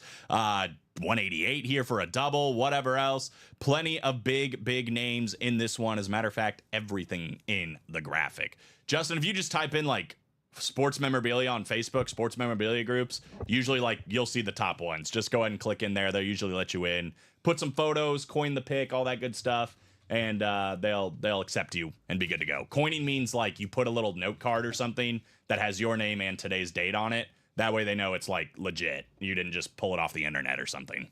[SPEAKER 3] 188 here for a double, whatever else. Plenty of big names in this one. As a matter of fact, everything in the graphic. Justin, if you just type in like sports memorabilia on Facebook, sports memorabilia groups, usually like you'll see the top ones. Just go ahead and click in there. They'll usually let you in. Put some photos, coin the pick, all that good stuff, and they'll accept you and be good to go. Coining means like you put a little note card or something that has your name and today's date on it. That way they know it's like legit. You didn't just pull it off the internet or something.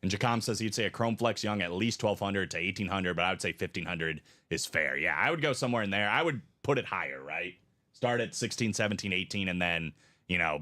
[SPEAKER 3] And Jacom says he'd say a Chrome Flex Young at least 1,200 to 1,800, but I would say 1,500 is fair. Yeah, I would go somewhere in there. I would put it higher, right? Start at 16, 17, 18, and then,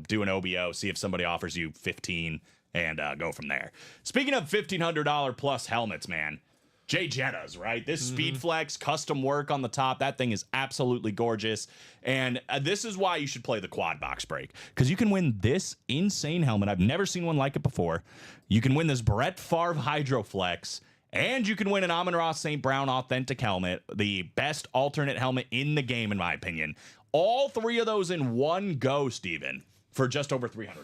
[SPEAKER 3] do an OBO, see if somebody offers you 15, and go from there. Speaking of $1,500 plus helmets, man, Jay Jetta's, right? This Speed Flex custom work on the top, that thing is absolutely gorgeous. And this is why you should play the quad box break, because you can win this insane helmet. I've never seen one like it before. You can win this Brett Favre Hydro Flex, and you can win an Amon-Ra St. Brown authentic helmet, the best alternate helmet in the game, in my opinion. All 3 of those in one go, Steven, for just over $300.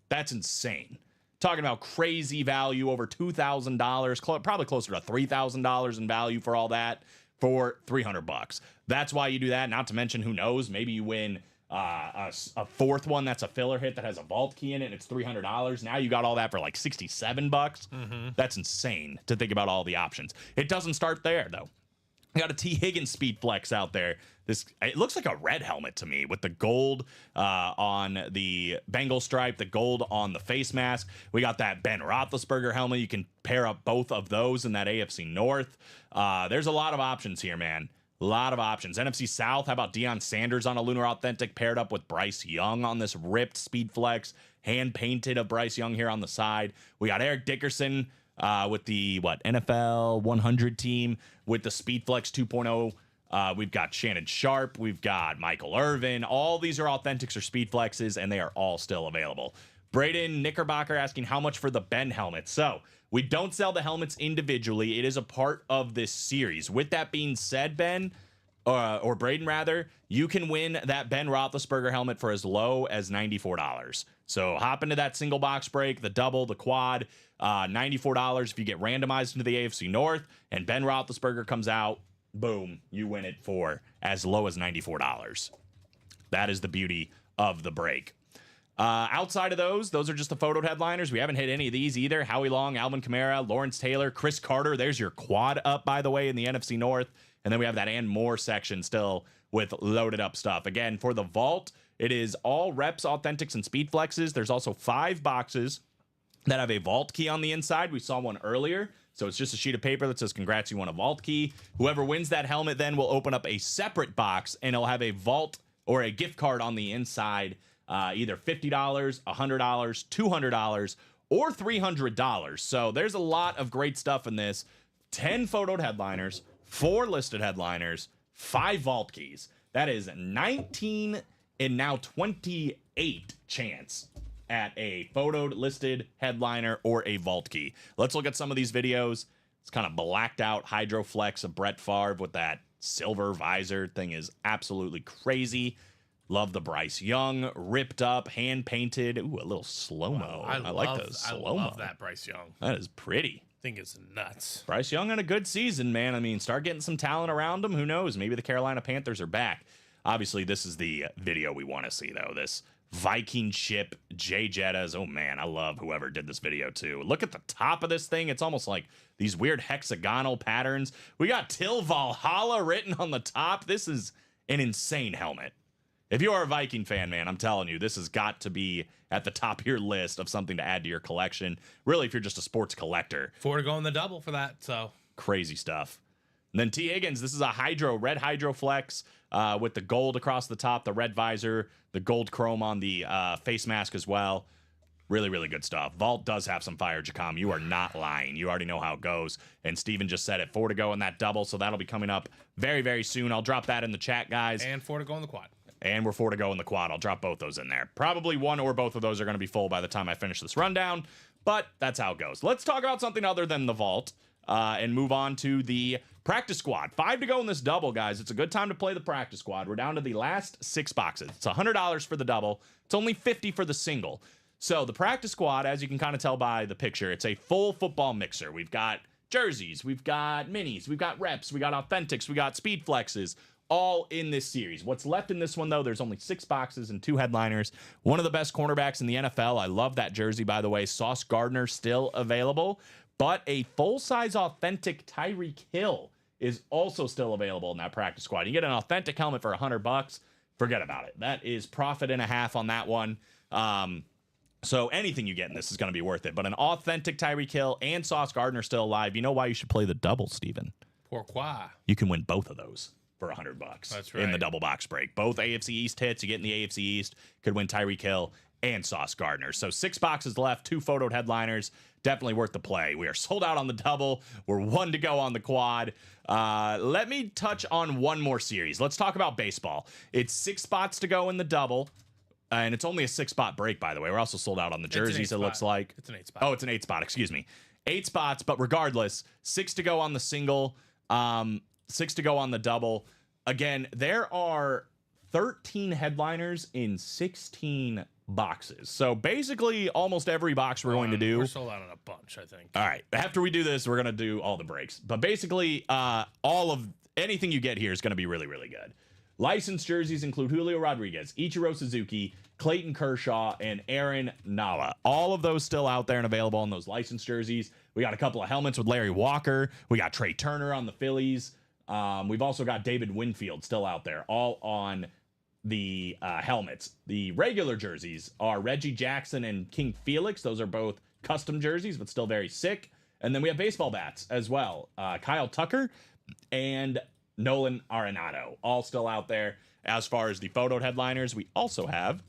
[SPEAKER 3] That's insane. Talking about crazy value, over $2,000, probably closer to $3,000 in value for all that, for $300. That's why you do that. Not to mention, who knows, maybe you win a 4th one that's a filler hit that has a vault key in it, and it's $300. Now you got all that for like $67. That's insane to think about all the options. It doesn't start there, though. We got a T. Higgins Speed Flex out there. It looks like a red helmet to me, with the gold on the Bengal stripe, the gold on the face mask. We got that Ben Roethlisberger helmet. You can pair up both of those in that AFC North. There's a lot of options here, man. A lot of options. NFC South, how about Deion Sanders on a Lunar Authentic paired up with Bryce Young on this ripped Speed Flex, hand painted of Bryce Young here on the side. We got Eric Dickerson with the NFL 100 team with the Speed Flex 2.0. We've got Shannon Sharp. We've got Michael Irvin. All these are Authentics or Speed Flexes, and they are all still available. Braden Knickerbocker asking how much for the Ben helmet. So we don't sell the helmets individually. It is a part of this series. With that being said, Ben, or Braden rather, you can win that Ben Roethlisberger helmet for as low as $94. So hop into that single box break, the double, the quad, $94 if you get randomized into the AFC North, and Ben Roethlisberger comes out, boom, you win it for as low as $94. That is the beauty of the break. Outside of those are just the photoed headliners. We haven't hit any of these either. Howie Long, Alvin Kamara, Lawrence Taylor, Chris Carter. There's your quad up, by the way, in the NFC North. And then we have that and more section still with loaded up stuff. Again, for the vault, it is all reps, authentics, and speed flexes. There's also 5 boxes that have a vault key on the inside. We saw one earlier. So it's just a sheet of paper that says, congrats, you won a vault key. Whoever wins that helmet then will open up a separate box, and it'll have a vault or a gift card on the inside, either $50, $100, $200, or $300. So there's a lot of great stuff in this. 10 photoed headliners, 4 listed headliners, 5 vault keys. That is 19 and now 28 chance at a photoed listed headliner or a vault key. Let's look at some of these videos. It's kind of blacked out Hydro Flex of Brett Favre with that silver visor. Thing is absolutely crazy. Love the Bryce Young, ripped up, hand painted. Ooh, a little slow-mo.
[SPEAKER 4] I
[SPEAKER 3] like the slow-mo.
[SPEAKER 4] I love that Bryce Young.
[SPEAKER 3] That is pretty.
[SPEAKER 4] Thing is nuts.
[SPEAKER 3] Bryce Young had a good season, man. I mean, start getting some talent around him. Who knows? Maybe the Carolina Panthers are back. Obviously, this is the video we want to see, though. This Viking ship, Jay Jettas. Oh, man, I love whoever did this video, too. Look at the top of this thing. It's almost like these weird hexagonal patterns. We got Till Valhalla written on the top. This is an insane helmet. If you are a Viking fan, man, I'm telling you, this has got to be at the top of your list of something to add to your collection. Really, if you're just a sports collector.
[SPEAKER 4] 4 to go in the double for that, so.
[SPEAKER 3] Crazy stuff. And then T. Higgins, this is a red Hydro Flex with the gold across the top, the red visor, the gold chrome on the face mask as well. Really, really good stuff. Vault does have some fire, Jacom. You are not lying. You already know how it goes. And Steven just said it, 4 to go in that double, so that'll be coming up very, very soon. I'll drop that in the chat, guys.
[SPEAKER 4] And 4 to go in the quad.
[SPEAKER 3] And we're 4 to go in the quad. I'll drop both those in there. Probably one or both of those are going to be full by the time I finish this rundown, but that's how it goes. Let's talk about something other than the vault and move on to the practice squad. 5 to go in this double, guys. It's a good time to play the practice squad. We're down to the last 6 boxes. It's $100 for the double. It's only $50 for the single. So the practice squad, as you can kind of tell by the picture, it's a full football mixer. We've got jerseys, we've got minis, we've got reps, we got authentics, we got speed flexes, all in this series. What's left in this one, though, there's only 6 boxes and 2 headliners. One of the best cornerbacks in the NFL. I love that jersey, by the way. Sauce Gardner still available, but a full-size authentic Tyreek Hill is also still available in that practice squad. You get an authentic helmet for $100. Forget about it. That is profit and a half on that one. So anything you get in this is going to be worth it. But an authentic Tyreek Hill and Sauce Gardner still alive. You know why you should play the double, Steven?
[SPEAKER 4] Pourquoi?
[SPEAKER 3] You can win both of those for $100.
[SPEAKER 4] That's right.
[SPEAKER 3] In the double box break. Both AFC East hits. You get in the AFC East. Could win Tyreek Hill and Sauce Gardner. So 6 boxes left. 2 photoed headliners. Definitely worth the play. We are sold out on the double. We're 1 to go on the quad. Let me touch on one more series. Let's talk about baseball. It's 6 spots to go in the double. And it's only a 6-spot break, by the way. We're also sold out on the jerseys, it looks like.
[SPEAKER 4] It's an 8-spot.
[SPEAKER 3] Oh, it's an 8-spot. Excuse me. 8 spots, but regardless, 6 to go on the single, 6 to go on the double. Again, there are 13 headliners in 16 boxes. So basically, almost every box we're going to do.
[SPEAKER 4] We're sold out on a bunch, I think.
[SPEAKER 3] All right. After we do this, we're going to do all the breaks. But basically, all of anything you get here is going to be really, really good. Licensed jerseys include Julio Rodriguez, Ichiro Suzuki, Clayton Kershaw, and Aaron Nala. All of those still out there and available on those licensed jerseys. We got a couple of helmets with Larry Walker. We got Trey Turner on the Phillies. We've also got David Winfield still out there, all on the helmets. The regular jerseys are Reggie Jackson and King Felix. Those are both custom jerseys, but still very sick. And then we have baseball bats as well. Kyle Tucker and Nolan Arenado, all still out there. As far as the photoed headliners, we also have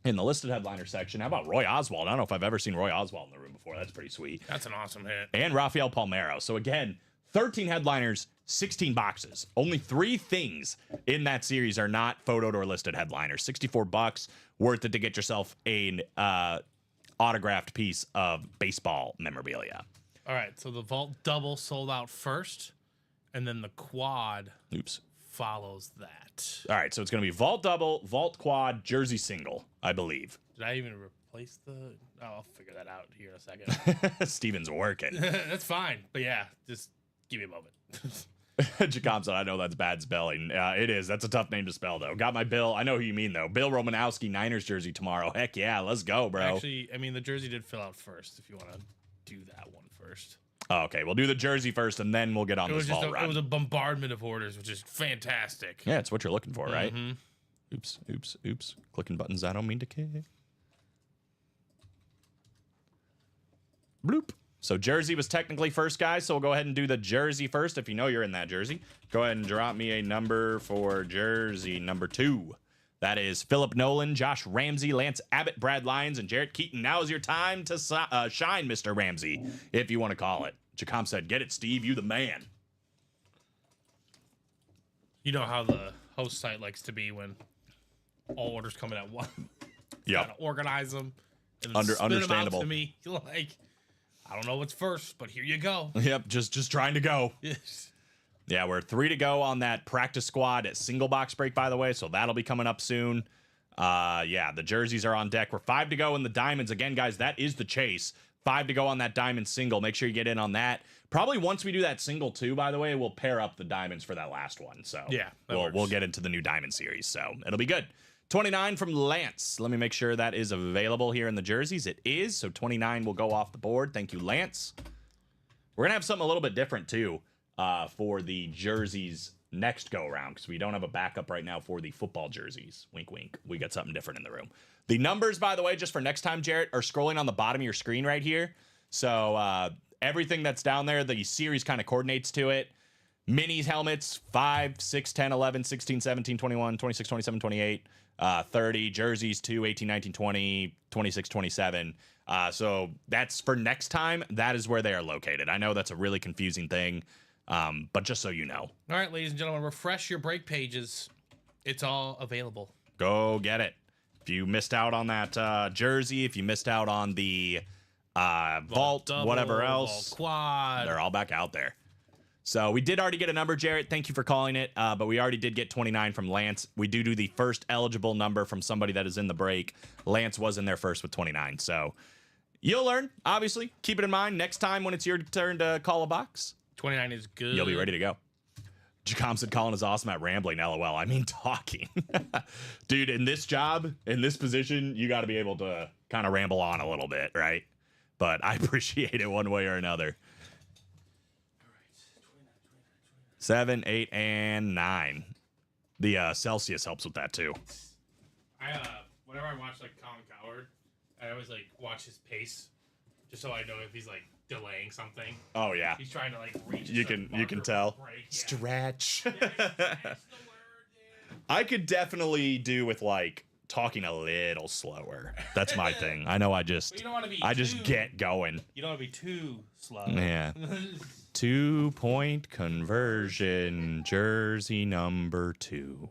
[SPEAKER 3] in the listed headliner section, how about Roy Oswald? I don't know if I've ever seen Roy Oswald in the room before. That's pretty sweet.
[SPEAKER 4] That's an awesome hit.
[SPEAKER 3] And Rafael Palmeiro. So again, 13 headliners, 16 boxes. Only 3 things in that series are not photoed or listed headliners. $64, worth it to get yourself an autographed piece of baseball memorabilia.
[SPEAKER 4] All right, so the vault double sold out first, and then the quad follows that.
[SPEAKER 3] All right, so it's going to be vault double, vault quad, jersey single, I believe.
[SPEAKER 4] Did I even replace the... Oh, I'll figure that out here in a second.
[SPEAKER 3] Steven's working.
[SPEAKER 4] That's fine. But yeah, just give me a moment.
[SPEAKER 3] Jacom said, I know that's bad spelling. It is. That's a tough name to spell, though. Got my Bill. I know who you mean, though. Bill Romanowski, Niners jersey tomorrow. Heck yeah, let's go, bro.
[SPEAKER 4] Actually, I mean, the jersey did fill out first, if you want to do that one first.
[SPEAKER 3] Oh, okay, we'll do the jersey first, and then we'll get on this vault run.
[SPEAKER 4] It was a bombardment of orders, which is fantastic.
[SPEAKER 3] Yeah, it's what you're looking for, right? Oops. Clicking buttons I don't mean to kick. Bloop. So jersey was technically first, guys, so we'll go ahead and do the jersey first. If you know you're in that jersey, go ahead and drop me a number for jersey number 2. That is Philip Nolan, Josh Ramsey, Lance Abbott, Brad Lyons, and Jarrett Keaton. Now is your time to shine, Mr. Ramsey, if you want to call it. Jacom said, get it, Steve. You the man.
[SPEAKER 4] You know how the host site likes to be when all orders come in at once.
[SPEAKER 3] Yeah.
[SPEAKER 4] Gotta organize them. And
[SPEAKER 3] Understandable.
[SPEAKER 4] Them out to me. You're like, I don't know what's first, but here you go.
[SPEAKER 3] Yep, just trying to go.
[SPEAKER 4] Yes.
[SPEAKER 3] Yeah, we're 3 to go on that practice squad at single box break, by the way, so that'll be coming up soon. Yeah, the jerseys are on deck. We're 5 to go in the diamonds. Again, guys, that is the chase. 5 to go on that diamond single. Make sure you get in on that. Probably once we do that single too, by the way, we'll pair up the diamonds for that last one. So
[SPEAKER 4] Yeah, that
[SPEAKER 3] we'll
[SPEAKER 4] works.
[SPEAKER 3] get into the new diamond series. So it'll be good. 29 from Lance. Let me make sure that is available here in the jerseys. It is. So 29 will go off the board. Thank you, Lance. We're going to have something a little bit different too for the jerseys next go around because we don't have a backup right now for the football jerseys. Wink, wink. We got something different in the room. The numbers, by the way, just for next time, Jarrett, are scrolling on the bottom of your screen right here. So everything that's down there, the series kind of coordinates to it. Minis helmets, 5, 6, 10, 11, 16, 17, 21, 26, 27, 28, 30. Jerseys, 2, 18, 19, 20, 26, 27. So that's for next time. That is where they are located. I know that's a really confusing thing, but just so you know.
[SPEAKER 4] All right, ladies and gentlemen, refresh your break pages. It's all available.
[SPEAKER 3] Go get it. If you missed out on that jersey, if you missed out on the vault,
[SPEAKER 4] Double,
[SPEAKER 3] whatever else,
[SPEAKER 4] Vault quad.
[SPEAKER 3] they're all back out there. So we did already get a number, Jarrett. Thank you for calling it. But we already did get 29 from Lance. We do the first eligible number from somebody that is in the break. Lance was in there first with 29. So you'll learn, obviously. Keep it in mind. Next time when it's your turn to call a box,
[SPEAKER 4] 29 is good.
[SPEAKER 3] you'll be ready to go. Jacom said Colin is awesome at rambling. LOL. I mean talking. Dude, in this job, in this position, you got to be able to kind of ramble on a little bit, right? But I appreciate it one way or another. 7, 8, and 9. The Celsius helps with that too.
[SPEAKER 4] Whenever I watch like Colin Coward, I always like watch his pace, just so I know if he's like delaying something.
[SPEAKER 3] Oh yeah,
[SPEAKER 4] He's trying to like reach.
[SPEAKER 3] you can tell. Stretch. I could definitely do with like talking a little slower. That's my thing. I know.
[SPEAKER 4] You don't want to be.
[SPEAKER 3] I just get going.
[SPEAKER 4] You don't want to be too slow.
[SPEAKER 3] Yeah. 2-point conversion, jersey number 2.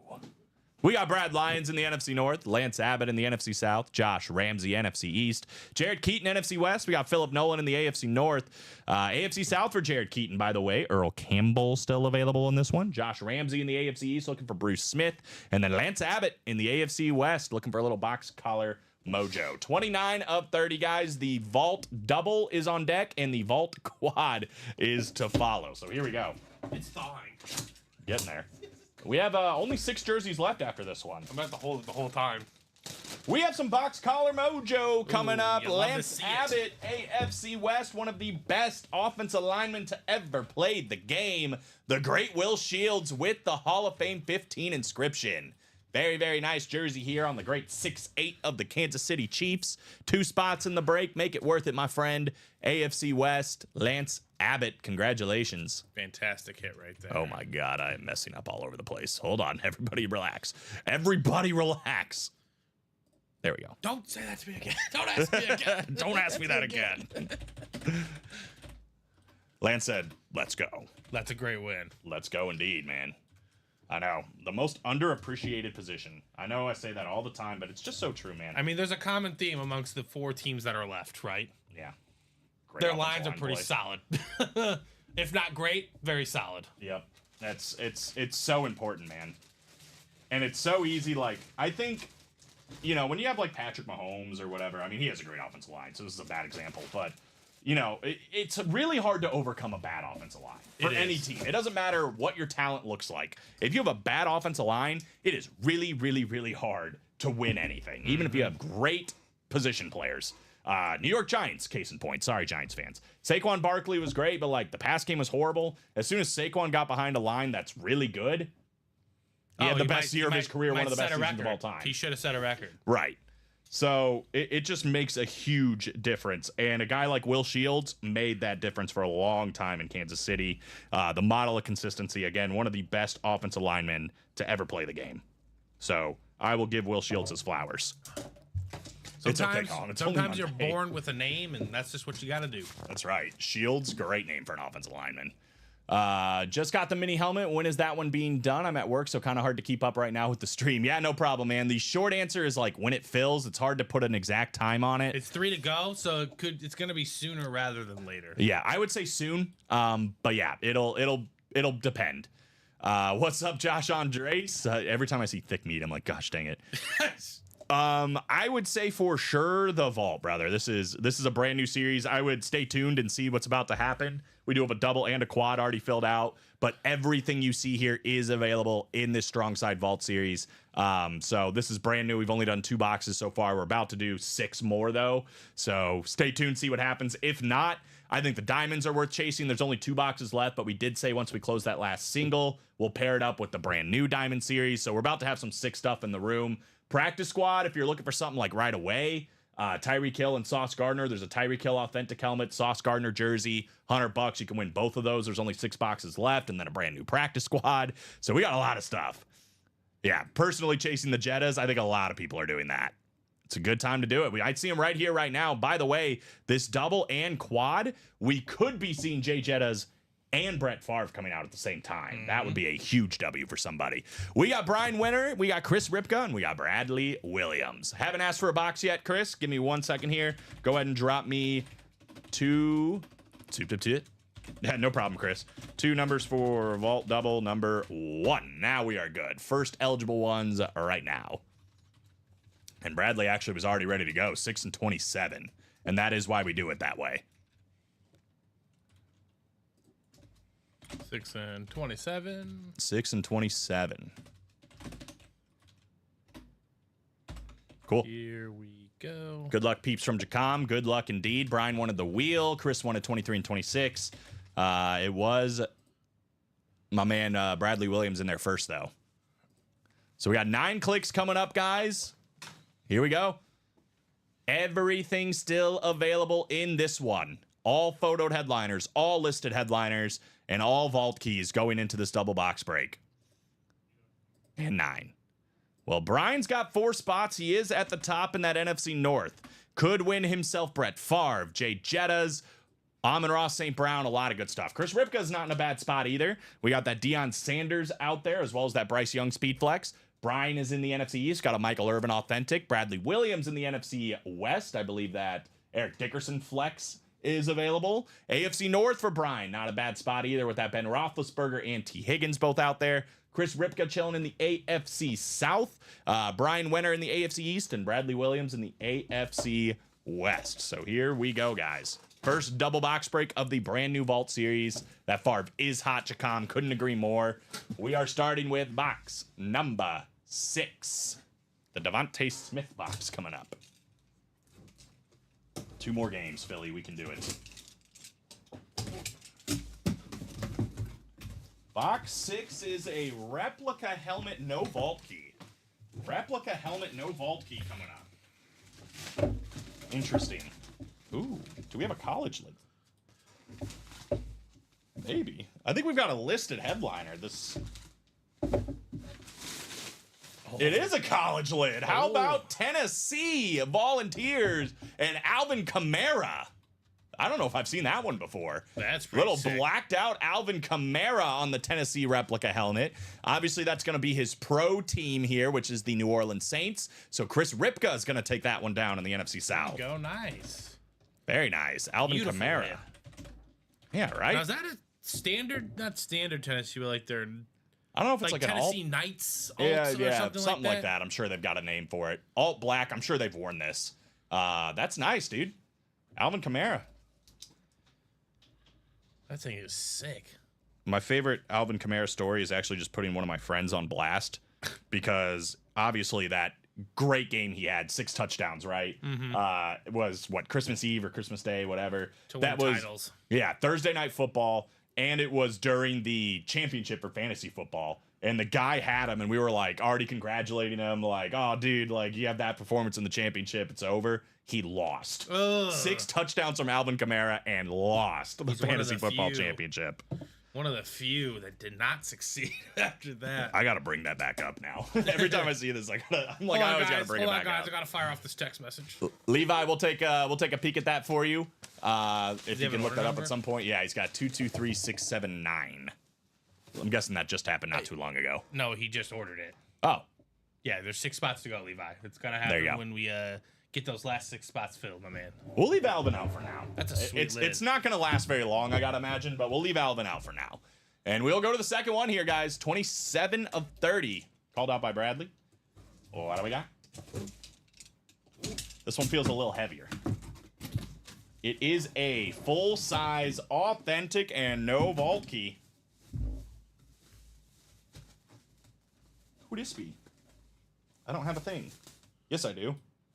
[SPEAKER 3] We got Brad Lyons in the NFC North, Lance Abbott in the NFC South, Josh Ramsey, NFC East, Jared Keaton, NFC West. We got Philip Nolan in the AFC North. AFC South for Jared Keaton, by the way. Earl Campbell still available in this one. Josh Ramsey in the AFC East looking for Bruce Smith. And then Lance Abbott in the AFC West looking for a little box collar mojo. 29 of 30, guys. The vault double is on deck, and the vault quad is to follow. So here we go.
[SPEAKER 4] It's thawing.
[SPEAKER 3] Getting there. We have only 6 jerseys left after this one.
[SPEAKER 4] I'm about to hold it the whole time.
[SPEAKER 3] We have some box collar mojo coming up.
[SPEAKER 4] you love to
[SPEAKER 3] Lance
[SPEAKER 4] see it.
[SPEAKER 3] Abbott, AFC West, one of the best offensive linemen to ever play the game. The great Will Shields with the Hall of Fame 15 inscription. Very, very nice jersey here on the great 6'8" of the Kansas City Chiefs. 2 spots in the break. Make it worth it, my friend. AFC West, Lance Abbott. Congratulations.
[SPEAKER 4] Fantastic hit right there.
[SPEAKER 3] Oh my God, I am messing up all over the place. Hold on, everybody relax. Everybody relax. There we go.
[SPEAKER 4] Don't say that to me again. Don't ask me again.
[SPEAKER 3] Don't ask me that again. Lance said, let's go.
[SPEAKER 4] That's a great win.
[SPEAKER 3] Let's go indeed, man. I know. The most underappreciated position. I know I say that all the time, but it's just so true, man.
[SPEAKER 4] I mean, there's a common theme amongst the 4 teams that are left, right?
[SPEAKER 3] Yeah. Great
[SPEAKER 4] Their
[SPEAKER 3] offensive
[SPEAKER 4] lines are
[SPEAKER 3] line
[SPEAKER 4] pretty
[SPEAKER 3] play.
[SPEAKER 4] solid. If not great, very solid.
[SPEAKER 3] Yep. It's so important, man. And it's so easy. Like, I think, you know, when you have like Patrick Mahomes or whatever, I mean, he has a great offensive line, so this is a bad example, but you know, it's really hard to overcome a bad offensive line for any team. It doesn't matter what your talent looks like. If you have a bad offensive line, it is really, really, really hard to win anything, even if you have great position players. New York Giants, case in point. Sorry, Giants fans. Saquon Barkley was great, but like the pass game was horrible. As soon as Saquon got behind a line that's really good, he had the best year of his career, one of the best seasons of all time.
[SPEAKER 4] He should have set a record.
[SPEAKER 3] Right. So it just makes a huge difference. And a guy like Will Shields made that difference for a long time in Kansas City. The model of consistency, again, one of the best offensive linemen to ever play the game. So I will give Will Shields his flowers. It's okay, Colin. It's only
[SPEAKER 4] Sometimes you're
[SPEAKER 3] Monday.
[SPEAKER 4] born with a name, and that's just what you got to do.
[SPEAKER 3] That's right. Shields, great name for an offensive lineman. Just got the mini helmet. When is that one being done? I'm at work, so kind of hard to keep up right now with the stream. Yeah, no problem, man. The short answer is like when it fills. It's hard to put an exact time on it.
[SPEAKER 4] It's 3 to go, so it's going to be sooner rather than later.
[SPEAKER 3] Yeah, I would say soon. But yeah, it'll depend. What's up, Josh Andres? Every time I see thick meat, I'm like, gosh dang it. I would say for sure the vault, brother. This is a brand new series. I would stay tuned and see what's about to happen. We do have a double and a quad already filled out, but everything you see here is available in this Strong Side Vault series. So this is brand new. We've only done 2 boxes so far. We're about to do 6 more though. So stay tuned, see what happens. If not, I think the diamonds are worth chasing. There's only 2 boxes left, but we did say once we close that last single, we'll pair it up with the brand new diamond series. So we're about to have some sick stuff in the room. Practice squad, if you're looking for something like right away, Tyreek Hill and Sauce Gardner. There's a Tyreek Hill authentic helmet, Sauce Gardner jersey, $100. You can win both of those. There's only 6 boxes left, and then a brand new practice squad. So we got a lot of stuff. Yeah, personally chasing the Jettas, I think a lot of people are doing that. It's a good time to do it. I'd see them right here, right now. By the way, this double and quad, we could be seeing Jay Jettas and Brett Favre coming out at the same time. That would be a huge W for somebody. We got Brian Winter, we got Chris Ripka, and we got Bradley Williams. Haven't asked for a box yet, Chris. Give me 1 second here. Go ahead and drop me 2. Yeah, no problem, Chris. 2 numbers for Vault Double number 1. Now we are good. First eligible ones right now. And Bradley actually was already ready to go, 6 and 27. And that is why we do it that way.
[SPEAKER 4] 6 and 27.
[SPEAKER 3] 6 and 27. Cool.
[SPEAKER 4] Here we go.
[SPEAKER 3] Good luck, peeps from Jacom. Good luck indeed. Brian wanted the wheel. Chris wanted 23 and 26. It was my man Bradley Williams in there first, though. So we got 9 clicks coming up, guys. Here we go. Everything still available in this one. All photoed headliners, all listed headliners, and all vault keys going into this double box break. And 9. Well, Brian's got 4 spots. He is at the top in that NFC North. Could win himself Brett Favre, Jay Jettas, Amon-Ra St. Brown, a lot of good stuff. Chris Ripka's not in a bad spot either. We got that Deion Sanders out there, as well as that Bryce Young speed flex. Brian is in the NFC East, got a Michael Irvin authentic. Bradley Williams in the NFC West. I believe that Eric Dickerson flex is available. AFC North for Brian, not a bad spot either with that Ben Roethlisberger and T. Higgins both out there. Chris Ripka chilling in the AFC South. Brian Winter in the AFC East, and Bradley Williams in the AFC West. So here we go, guys. First double box break of the brand new Vault series. That Favre is hot, Jacom. Couldn't agree more. We are starting with box number 6. The Devontae Smith box coming up. 2 more games, Philly. We can do it. Box 6 is a replica helmet, no vault key. Replica helmet, no vault key coming up. Interesting. Ooh, do we have a college lid? Maybe. I think we've got a listed headliner. It is a college lid. How about Tennessee Volunteers and Alvin Kamara? I don't know if I've seen that one before.
[SPEAKER 4] That's pretty
[SPEAKER 3] Little
[SPEAKER 4] sick.
[SPEAKER 3] blacked out Alvin Kamara on the Tennessee replica helmet. Obviously, that's going to be his pro team here, which is the New Orleans Saints. So Chris Ripka is going to take that one down in the NFC South.
[SPEAKER 4] Go nice.
[SPEAKER 3] Very nice. Alvin
[SPEAKER 4] Beautiful,
[SPEAKER 3] Kamara.
[SPEAKER 4] man.
[SPEAKER 3] Yeah, right?
[SPEAKER 4] Now, is that a standard, not standard Tennessee, but like they're
[SPEAKER 3] I don't know if it's
[SPEAKER 4] like
[SPEAKER 3] like an alt.
[SPEAKER 4] Tennessee Knights alts or something like that?
[SPEAKER 3] I'm sure they've got a name for it. Alt black. I'm sure they've worn this. That's nice, dude. Alvin Kamara.
[SPEAKER 4] That thing is sick.
[SPEAKER 3] My favorite Alvin Kamara story is actually just putting one of my friends on blast because obviously that great game he had, 6 touchdowns, right? It was what, Christmas Eve or Christmas Day, whatever.
[SPEAKER 4] To
[SPEAKER 3] that
[SPEAKER 4] win
[SPEAKER 3] was
[SPEAKER 4] titles.
[SPEAKER 3] Yeah, Thursday Night Football, and it was during the championship for fantasy football. And the guy had him, and we were like already congratulating him, like, "Oh, dude, like you have that performance in the championship, it's over." He lost.
[SPEAKER 4] Ugh.
[SPEAKER 3] 6 touchdowns from Alvin Kamara and lost the
[SPEAKER 4] He's one of
[SPEAKER 3] fantasy
[SPEAKER 4] the
[SPEAKER 3] football
[SPEAKER 4] few.
[SPEAKER 3] championship.
[SPEAKER 4] One of the few that did not succeed after that.
[SPEAKER 3] I gotta bring that back up now. Every time I see this, I always gotta bring it back
[SPEAKER 4] I
[SPEAKER 3] up.
[SPEAKER 4] gotta fire off this text message.
[SPEAKER 3] Levi, we'll take a peek at that for you. If
[SPEAKER 4] he
[SPEAKER 3] you
[SPEAKER 4] have
[SPEAKER 3] can
[SPEAKER 4] an
[SPEAKER 3] look
[SPEAKER 4] order
[SPEAKER 3] that up
[SPEAKER 4] number?
[SPEAKER 3] at some point. Yeah, he's got 223679. I'm guessing that just happened not too long ago.
[SPEAKER 4] No, he just ordered it.
[SPEAKER 3] Oh,
[SPEAKER 4] Yeah, there's 6 spots to go, Levi. It's gonna
[SPEAKER 3] There you
[SPEAKER 4] happen
[SPEAKER 3] go.
[SPEAKER 4] when we get those last 6 spots filled, my man.
[SPEAKER 3] we'll leave Alvin out for now.
[SPEAKER 4] That's a sweet lid.
[SPEAKER 3] It's not gonna last very long, I gotta imagine, but we'll leave Alvin out for now. And we'll go to the second one here, guys. 27 of 30. Called out by Bradley. What do we got? This one feels a little heavier. It is a full-size, authentic, and no vault key. Who this be? I don't have a thing. Yes, I do.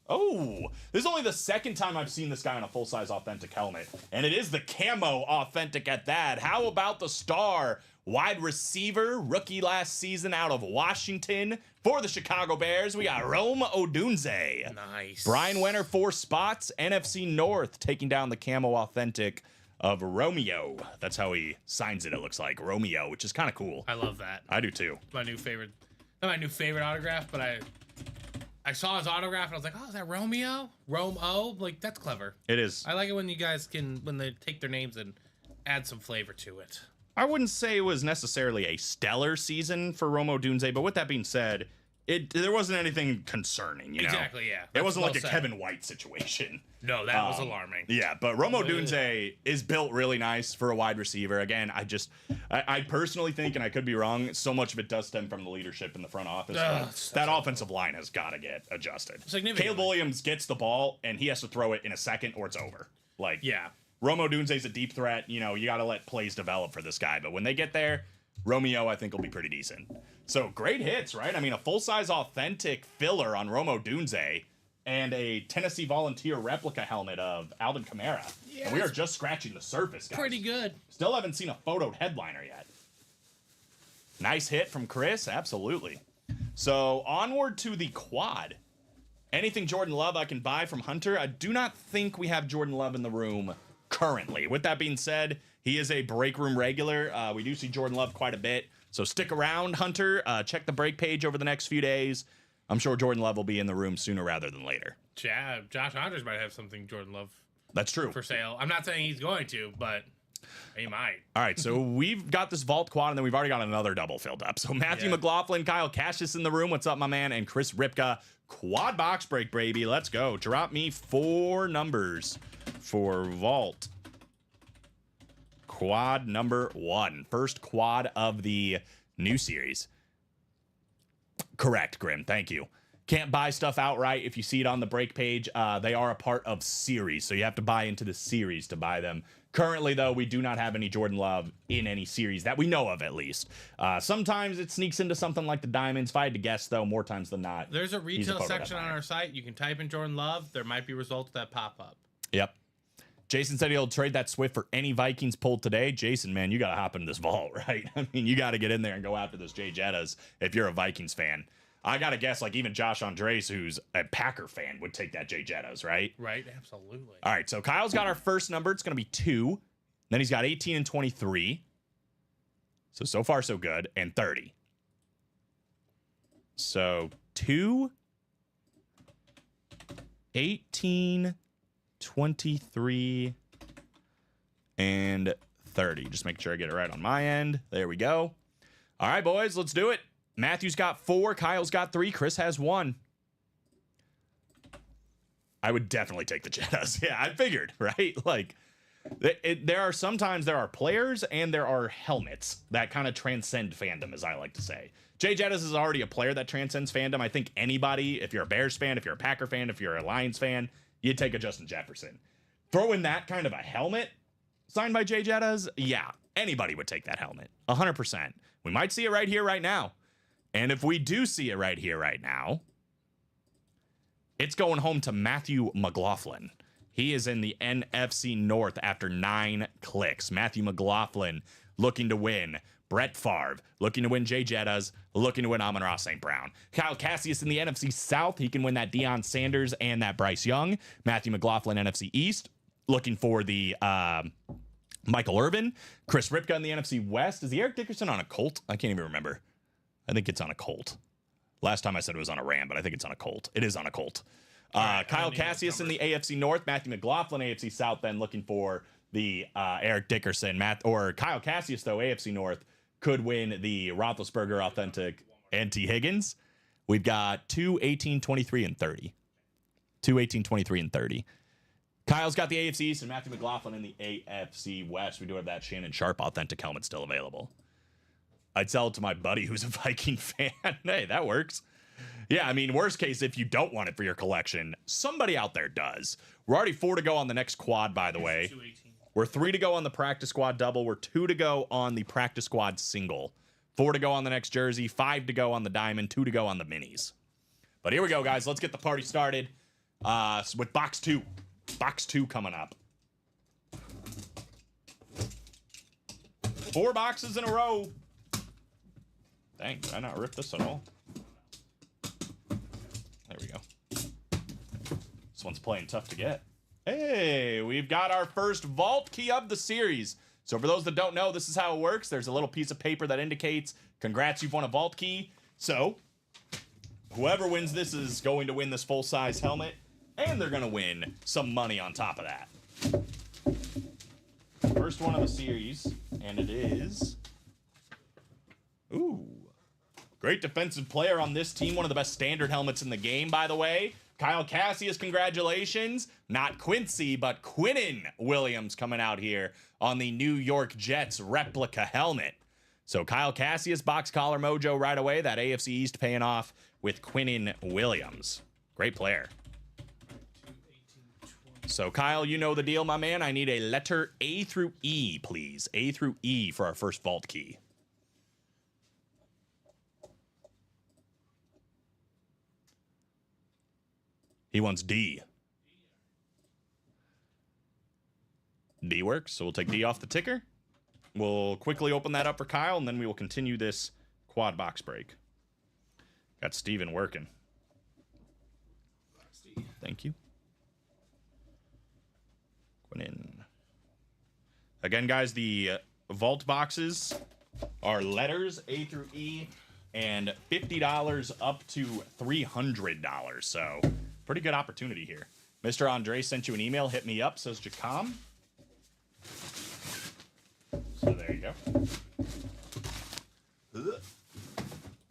[SPEAKER 3] Oh, this is only the second time I've seen this guy on a full-size authentic helmet. And it is the camo authentic at that. How about the star? Wide receiver, rookie last season out of Washington. For the Chicago Bears, we got Rome Odunze.
[SPEAKER 4] Nice.
[SPEAKER 3] Brian Wenner, 4 spots. NFC North taking down the camo authentic of Romeo. That's how he signs it, it looks like. Romeo, which is kind of cool.
[SPEAKER 4] I love that.
[SPEAKER 3] I do too.
[SPEAKER 4] My new favorite. Not my new favorite autograph, but I saw his autograph and I was like, oh, is that Romeo? Rome-O? Like, that's clever.
[SPEAKER 3] It is.
[SPEAKER 4] I like it when you guys when they take their names and add some flavor to it.
[SPEAKER 3] I wouldn't say it was necessarily a stellar season for Rome Odunze, but with that being said, there wasn't anything concerning, you know?
[SPEAKER 4] Exactly, yeah.
[SPEAKER 3] It
[SPEAKER 4] That's
[SPEAKER 3] wasn't
[SPEAKER 4] well
[SPEAKER 3] like a
[SPEAKER 4] said.
[SPEAKER 3] Kevin White situation.
[SPEAKER 4] No, that was alarming.
[SPEAKER 3] Yeah, but Rome Odunze is built really nice for a wide receiver. Again, I personally think, and I could be wrong, so much of it does stem from the leadership in the front office. That offensive line has got to get adjusted.
[SPEAKER 4] Significantly.
[SPEAKER 3] Caleb Williams gets the ball, and he has to throw it in a second or it's over. Like,
[SPEAKER 4] Yeah.
[SPEAKER 3] Rome Odunze's a deep threat. You know, you got to let plays develop for this guy. But when they get there, Romeo, I think, will be pretty decent. So great hits, right? I mean, a full-size authentic filler on Rome Odunze and a Tennessee Volunteer replica helmet of Alvin Kamara.
[SPEAKER 4] Yeah,
[SPEAKER 3] And we are
[SPEAKER 4] that's
[SPEAKER 3] just scratching the surface, guys.
[SPEAKER 4] Pretty good.
[SPEAKER 3] Still haven't seen a photoed headliner yet. Nice hit from Chris. Absolutely. So onward to the quad. Anything Jordan Love I can buy from Hunter. I do not think we have Jordan Love in the room currently. With that being said, he is a break room regular. We do see Jordan Love quite a bit. So stick around, Hunter. Check the break page over the next few days. I'm sure Jordan Love will be in the room sooner rather than later.
[SPEAKER 4] Yeah, Josh Andrews might have something Jordan Love
[SPEAKER 3] That's true.
[SPEAKER 4] for sale. I'm not saying he's going to, but he might.
[SPEAKER 3] All right, so we've got this vault quad, and then we've already got another double filled up. So Matthew
[SPEAKER 4] Yeah.
[SPEAKER 3] McLaughlin, Kyle Cassius in the room. What's up, my man? And Chris Ripka. Quad box break, baby. Let's go. Drop me 4 numbers for vault. Quad number 1. First quad of the new series. Correct, Grim. Thank you. Can't buy stuff outright if you see it on the break page. They are a part of series, so you have to buy into the series to buy them. Currently, though, we do not have any Jordan Love in any series that we know of, at least. Sometimes it sneaks into something like the Diamonds. If I had to guess, though, more times than not.
[SPEAKER 4] There's a retail
[SPEAKER 3] photo
[SPEAKER 4] section on
[SPEAKER 3] headliner.
[SPEAKER 4] our site. You can type in Jordan Love. There might be results that pop up.
[SPEAKER 3] Yep. Jason said he'll trade that Swift for any Vikings pulled today. Jason, man, you got to hop into this vault, right? I mean, you got to get in there and go after those Jay Jettas if you're a Vikings fan. I got to guess, like, even Josh Andres, who's a Packer fan, would take that Jay Jettas, right?
[SPEAKER 4] Right? Absolutely.
[SPEAKER 3] All right, so Kyle's got our first number. It's going to be 2. Then he's got 18 and 23. So far, so good. And 30. So 2, 18, 23, and 30. Just make sure I get it right on my end. There we go. All right, boys, let's do it. Matthew's got 4. Kyle's got 3. Chris has 1. I would definitely take the Jettas. Yeah, I figured, right? Like, there are players and there are helmets that kind of transcend fandom, as I like to say. Jay Jettas is already a player that transcends fandom. I think anybody, if you're a Bears fan, if you're a Packer fan, if you're a Lions fan, you'd take a Justin Jefferson. Throw in that kind of a helmet signed by Jay Jettas, yeah, anybody would take that helmet. 100%. We might see it right here, right now. And if we do see it right here, right now, it's going home to Matthew McLaughlin. He is in the NFC North after 9 clicks. Matthew McLaughlin looking to win. Brett Favre looking to win Jay Jettas, looking to win Amon-Ra St. Brown. Kyle Cassius in the NFC South. He can win that Deion Sanders and that Bryce Young. Matthew McLaughlin, NFC East, looking for the Michael Irvin. Chris Ripka in the NFC West. Is the Eric Dickerson on a Colt? I can't even remember. I think it's on a Colt. Last time I said it was on a Ram, but I think it's on a Colt. It is on a Colt. Kyle Cassius in the AFC North. Matthew McLaughlin, AFC South, then looking for the Eric Dickerson. Kyle Cassius, though, AFC North, could win the Roethlisberger Authentic and T. Higgins. We've got 2, 18, 23, and 30. 2, 18, 23, and 30. Kyle's got the AFC East and Matthew McLaughlin in the AFC West. We do have that Shannon Sharp Authentic helmet still available. I'd sell it to my buddy who's a Viking fan. Hey, that works. Yeah, I mean, worst case, if you don't want it for your collection, somebody out there does. We're already 4 to go on the next quad, by the way.
[SPEAKER 4] 218.
[SPEAKER 3] We're 3 to go on the practice squad double. We're 2 to go on the practice squad single. 4 to go on the next jersey. 5 to go on the diamond. 2 to go on the minis. But here we go, guys. Let's get the party started with box 2. Box 2 coming up. 4 boxes in a row. Dang, did I not rip this at all? There we go. This one's playing tough to get. Hey, we've got our first vault key of the series. So for those that don't know, this is how it works. There's a little piece of paper that indicates, congrats, you've won a vault key. So whoever wins this is going to win this full-size helmet, and they're going to win some money on top of that. First one of the series, and it is... Ooh. Great defensive player on this team. One of the best standard helmets in the game, by the way. Kyle Cassius, congratulations. Not Quincy, but Quinnen Williams coming out here on the New York Jets replica helmet. So Kyle Cassius, box collar mojo right away. That AFC East paying off with Quinnen Williams. Great player. So Kyle, you know the deal, my man. I need a letter A through E, please. A through E for our first vault key. He wants D. D works, so we'll take D off the ticker. We'll quickly open that up for Kyle, and then we will continue this quad box break. Got Steven working. Thank you. Quinnen. Again, guys, the vault boxes are letters A through E, and $50 up to $300. So pretty good opportunity here. Mr. Andre sent you an email. Hit me up, says Jacom. So there you go.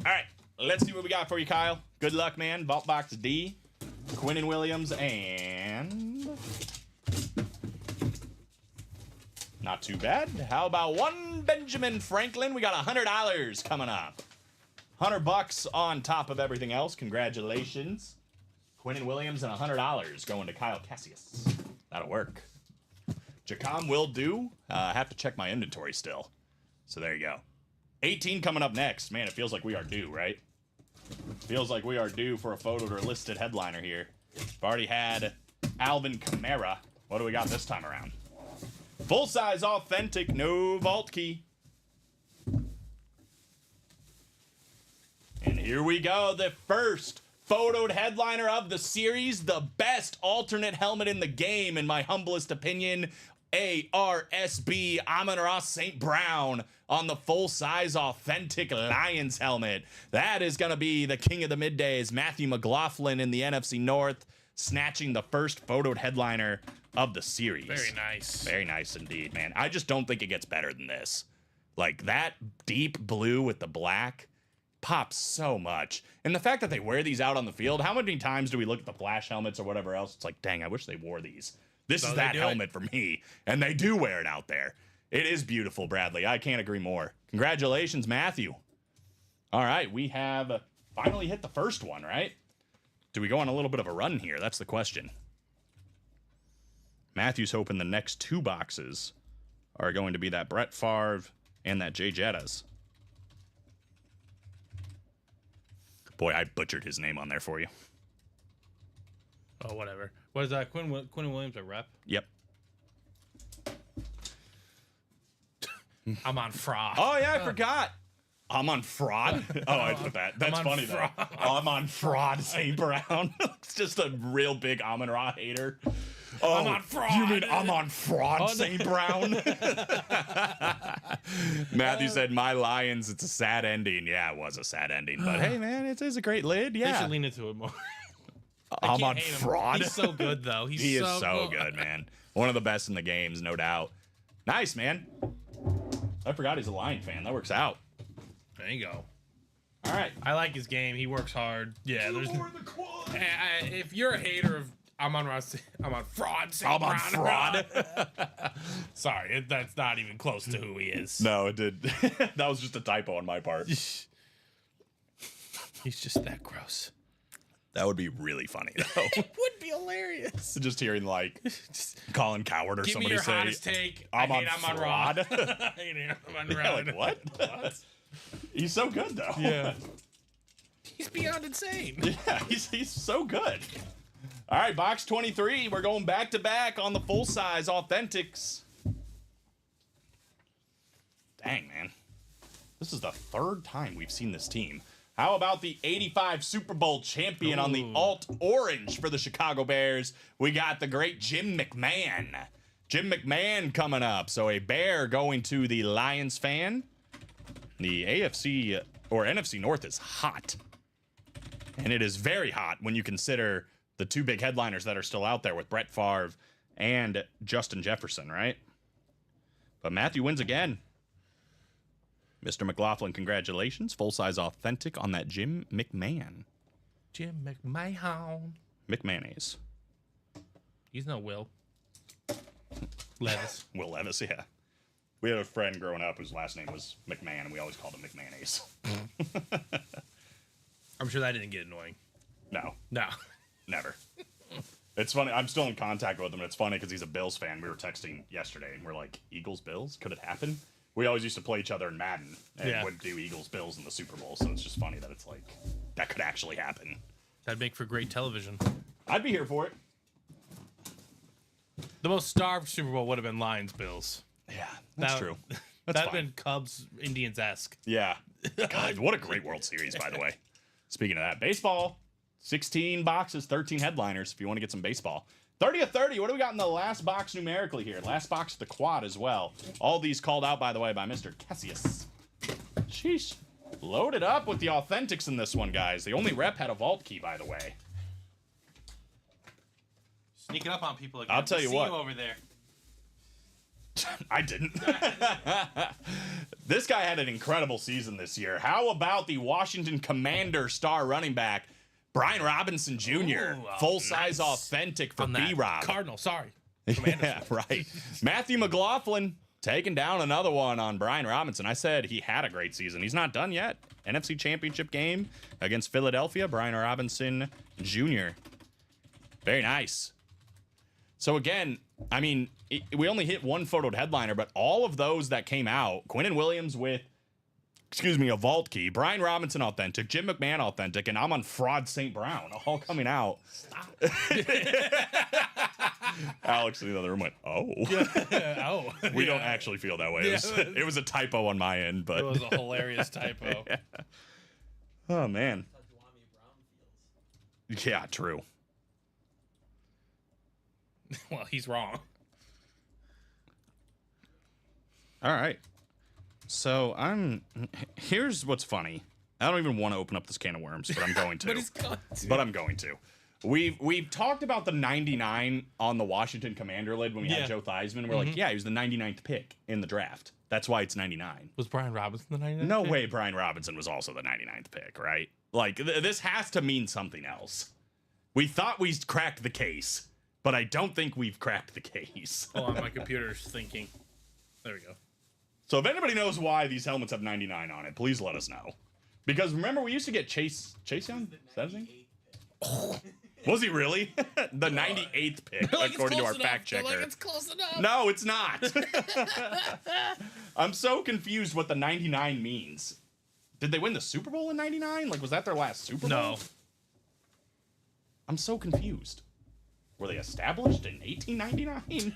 [SPEAKER 3] All right, let's see what we got for you, Kyle. Good luck, man. Vault box D, Quinnen Williams, and not too bad. How about one Benjamin Franklin? We got $100 coming up. $100 on top of everything else. Congratulations. Quinnen Williams and $100 going to Kyle Cassius. That'll work. Jacom will do. I have to check my inventory still. So there you go. 18 coming up next. Man, it feels like we are due, right? Feels like we are due for a photo or listed headliner here. We've already had Alvin Kamara. What do we got this time around? Full-size authentic, no vault key. And here we go, the first photoed headliner of the series, the best alternate helmet in the game, in my humblest opinion. ARSB Amon-Ra St. Brown on the full-size authentic Lions helmet. That is going to be the king of the middays, Matthew McLaughlin in the NFC North, snatching the first photoed headliner of the series.
[SPEAKER 4] Very nice.
[SPEAKER 3] Very nice indeed, man. I just don't think it gets better than this. Like, that deep blue with the black pops so much. And the fact that they wear these out on the field, how many times do we look at the flash helmets or whatever else? It's like, dang, I wish they wore these. This is that helmet for me. And they do wear it out there. It is beautiful, Bradley. I can't agree more. Congratulations, Matthew. All right, we have finally hit the first one, right? Do we go on a little bit of a run here? That's the question. Matthew's hoping the next 2 boxes are going to be that Brett Favre and that Jay Jettas. Boy, I butchered his name on there for you.
[SPEAKER 4] Oh, whatever. What is that? Quinnen Williams a rep?
[SPEAKER 3] Yep.
[SPEAKER 4] I'm on fraud.
[SPEAKER 3] Oh, yeah, I forgot. I'm on fraud. Oh, I put that. That's funny, though. Oh, I'm on fraud, St. Brown. It's just a real big Amon-Ra hater. Oh,
[SPEAKER 4] I'm on fraud.
[SPEAKER 3] You mean I'm on fraud, St. Brown? Matthew said, my Lions, it's a sad ending. Yeah, it was a sad ending. But hey, man, it is a great lid.
[SPEAKER 4] They
[SPEAKER 3] Yeah.
[SPEAKER 4] should lean into it more.
[SPEAKER 3] I'm on
[SPEAKER 4] hate him.
[SPEAKER 3] fraud.
[SPEAKER 4] He's so good, though.
[SPEAKER 3] He is so good, man. One of the best in the games, no doubt. Nice, man. I forgot he's a Lion fan. That works out.
[SPEAKER 4] There you go.
[SPEAKER 3] All right.
[SPEAKER 4] I like his game. He works hard. Yeah, there's. If you're a hater of I'm on fraud.
[SPEAKER 3] I'm on fraud.
[SPEAKER 4] Sorry, that's not even close to who he is.
[SPEAKER 3] No, it did. That was just a typo on my part.
[SPEAKER 4] He's just that gross.
[SPEAKER 3] That would be really funny, though.
[SPEAKER 4] It would be hilarious.
[SPEAKER 3] Just hearing, like, Colin Coward or
[SPEAKER 4] Give me
[SPEAKER 3] somebody
[SPEAKER 4] your
[SPEAKER 3] say,
[SPEAKER 4] hottest take.
[SPEAKER 3] I'm
[SPEAKER 4] I hate
[SPEAKER 3] on
[SPEAKER 4] I'm on Raw.
[SPEAKER 3] fraud.
[SPEAKER 4] I hate I'm on
[SPEAKER 3] Yeah,
[SPEAKER 4] Raw.
[SPEAKER 3] like, what? He's so good, though.
[SPEAKER 4] Yeah. He's beyond insane.
[SPEAKER 3] Yeah, he's so good. All right, box 23. We're going back to back on the full size authentics. Dang, man. This is the third time we've seen this team. How about the 85 Super Bowl champion on the alt orange for the Chicago Bears? We got the great Jim McMahon. Jim McMahon coming up. So a Bear going to the Lions fan. The AFC or NFC North is hot. And it is very hot when you consider the two big headliners that are still out there with Brett Favre and Justin Jefferson, right? But Matthew wins again. Mr. McLaughlin, congratulations. Full-size authentic on that Jim McMahon.
[SPEAKER 4] Jim McMahon.
[SPEAKER 3] McMahonese.
[SPEAKER 4] He's no Will. Levis.
[SPEAKER 3] Will Levis, yeah. We had a friend growing up whose last name was McMahon, and we always called him McMahonese.
[SPEAKER 4] I'm sure that didn't get annoying.
[SPEAKER 3] No,
[SPEAKER 4] No.
[SPEAKER 3] never. It's funny. I'm still in contact with him, and it's funny because he's a Bills fan. We were texting yesterday, and we're like, Eagles, Bills? Could it happen? We always used to play each other in Madden and would do Eagles, Bills in the Super Bowl, so it's just funny that it's like, that could actually happen.
[SPEAKER 4] That'd make for great television.
[SPEAKER 3] I'd be here for it.
[SPEAKER 4] The most starved Super Bowl would have been Lions Bills.
[SPEAKER 3] Yeah, that's true. That's
[SPEAKER 4] That'd
[SPEAKER 3] fine.
[SPEAKER 4] been Cubs Indians-esque.
[SPEAKER 3] Yeah. God, what a great World Series, by the way. Speaking of that, baseball, 16 boxes, 13 headliners if you want to get some baseball. 30 of 30, what do we got in the last box numerically here? Last box, the quad as well. All these called out, by the way, by Mr. Cassius. Sheesh. Loaded up with the authentics in this one, guys. The only rep had a vault key, by the way.
[SPEAKER 4] Sneaking up on people again.
[SPEAKER 3] I'll tell you
[SPEAKER 4] See
[SPEAKER 3] what.
[SPEAKER 4] you over there.
[SPEAKER 3] I didn't. This guy had an incredible season this year. How about the Washington Commander star running back, Brian Robinson Jr.,
[SPEAKER 4] Ooh,
[SPEAKER 3] full-size
[SPEAKER 4] nice.
[SPEAKER 3] authentic for
[SPEAKER 4] On that
[SPEAKER 3] B-Rob.
[SPEAKER 4] Cardinal, sorry.
[SPEAKER 3] Yeah, right. Matthew McLaughlin taking down another one on Brian Robinson. I said he had a great season. He's not done yet. NFC Championship game against Philadelphia, Brian Robinson Jr. Very nice. So again, I mean, we only hit one photoed headliner, but all of those that came out, Quinnen Williams with, a vault key, Brian Robinson authentic, Jim McMahon authentic, and I'm on Fraud St. Brown, all coming out. Alex in the other room went, oh.
[SPEAKER 4] Oh.
[SPEAKER 3] We don't actually feel that way. It was a typo on my end, but
[SPEAKER 4] It was a hilarious typo.
[SPEAKER 3] oh man. Yeah, true.
[SPEAKER 4] Well, he's wrong.
[SPEAKER 3] All right. So here's what's funny. I don't even want to open up this can of worms, but I'm going to.
[SPEAKER 4] But he's going to.
[SPEAKER 3] But I'm going to. We've talked about the 99 on the Washington Commander lid when we had Joe Theismann. We're like, yeah, he was the 99th pick in the draft. That's why it's 99.
[SPEAKER 4] Was Brian Robinson the 99th?
[SPEAKER 3] No way Brian Robinson was also the 99th pick, right? Like, this has to mean something else. We thought we cracked the case, but I don't think we've cracked the case.
[SPEAKER 4] Oh, my computer's thinking. There we go.
[SPEAKER 3] So if anybody knows why these helmets have 99 on it, please let us know. Because remember, we used to get Chase Young? Is that his name? Was he really? The 98th pick, according to our fact checker.
[SPEAKER 4] Like it's close enough.
[SPEAKER 3] No, it's not. I'm so confused what the 99 means. Did they win the Super Bowl in 99? Like, was that their last Super Bowl?
[SPEAKER 4] No.
[SPEAKER 3] I'm so confused. Were they established in 1899?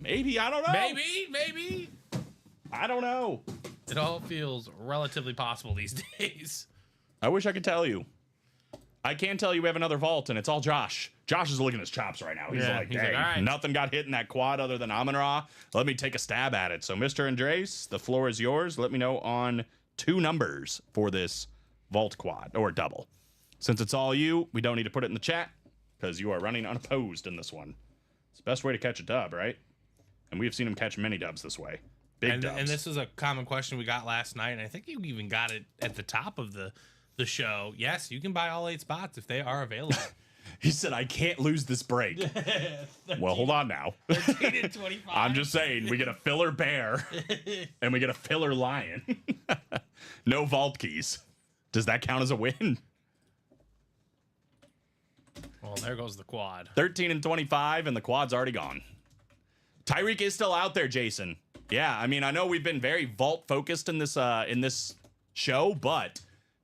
[SPEAKER 3] Maybe, I don't know.
[SPEAKER 4] Maybe.
[SPEAKER 3] I don't know.
[SPEAKER 4] It all feels relatively possible these days.
[SPEAKER 3] I wish I could tell you. I can tell you we have another vault, and it's all Josh. Josh is licking his chops right now. He's like,
[SPEAKER 4] he's
[SPEAKER 3] dang,
[SPEAKER 4] like, all right.
[SPEAKER 3] nothing got hit in that quad other than Amon-Ra. Let me take a stab at it. So, Mr. Andres, the floor is yours. Let me know on 2 numbers for this vault quad, or double. Since it's all you, we don't need to put it in the chat, because you are running unopposed in this one. It's the best way to catch a dub, right? And we've seen him catch many dubs this way. Big dubs.
[SPEAKER 4] And this is a common question we got last night, and I think you even got it at the top of the show. Yes, you can buy all 8 spots if they are available.
[SPEAKER 3] He said, I can't lose this break. Well, hold on now.
[SPEAKER 4] 13 and 25.
[SPEAKER 3] I'm just saying, we get a filler bear, and we get a filler lion. No vault keys. Does that count as a win?
[SPEAKER 4] Well, there goes the quad.
[SPEAKER 3] 13 and 25, and the quad's already gone. Tyreek is still out there, Jason. Yeah, I mean, I know we've been very vault focused in this show, but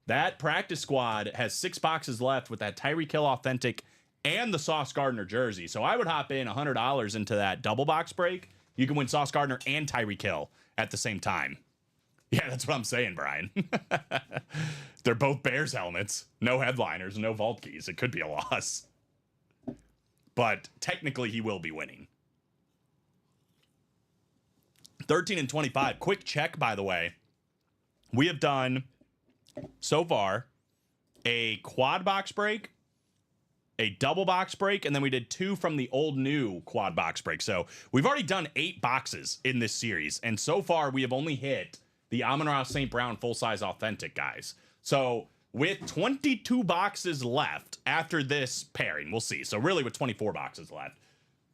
[SPEAKER 3] that practice squad has 6 boxes left with that Tyreek Hill authentic and the Sauce Gardner jersey. So I would hop in $100 into that double box break. You can win Sauce Gardner and Tyreek Hill at the same time. Yeah, that's what I'm saying, Brian. They're both Bears helmets. No headliners, no vault keys. It could be a loss. But technically, he will be winning. 13 and 25. Quick check, by the way. We have done, so far, a quad box break, a double box break, and then we did 2 from the old new quad box break. So we've already done 8 boxes in this series. And so far, we have only hit the Amon-Ra St. Brown full-size authentic, guys. So with 22 boxes left after this pairing, we'll see. So really with 24 boxes left,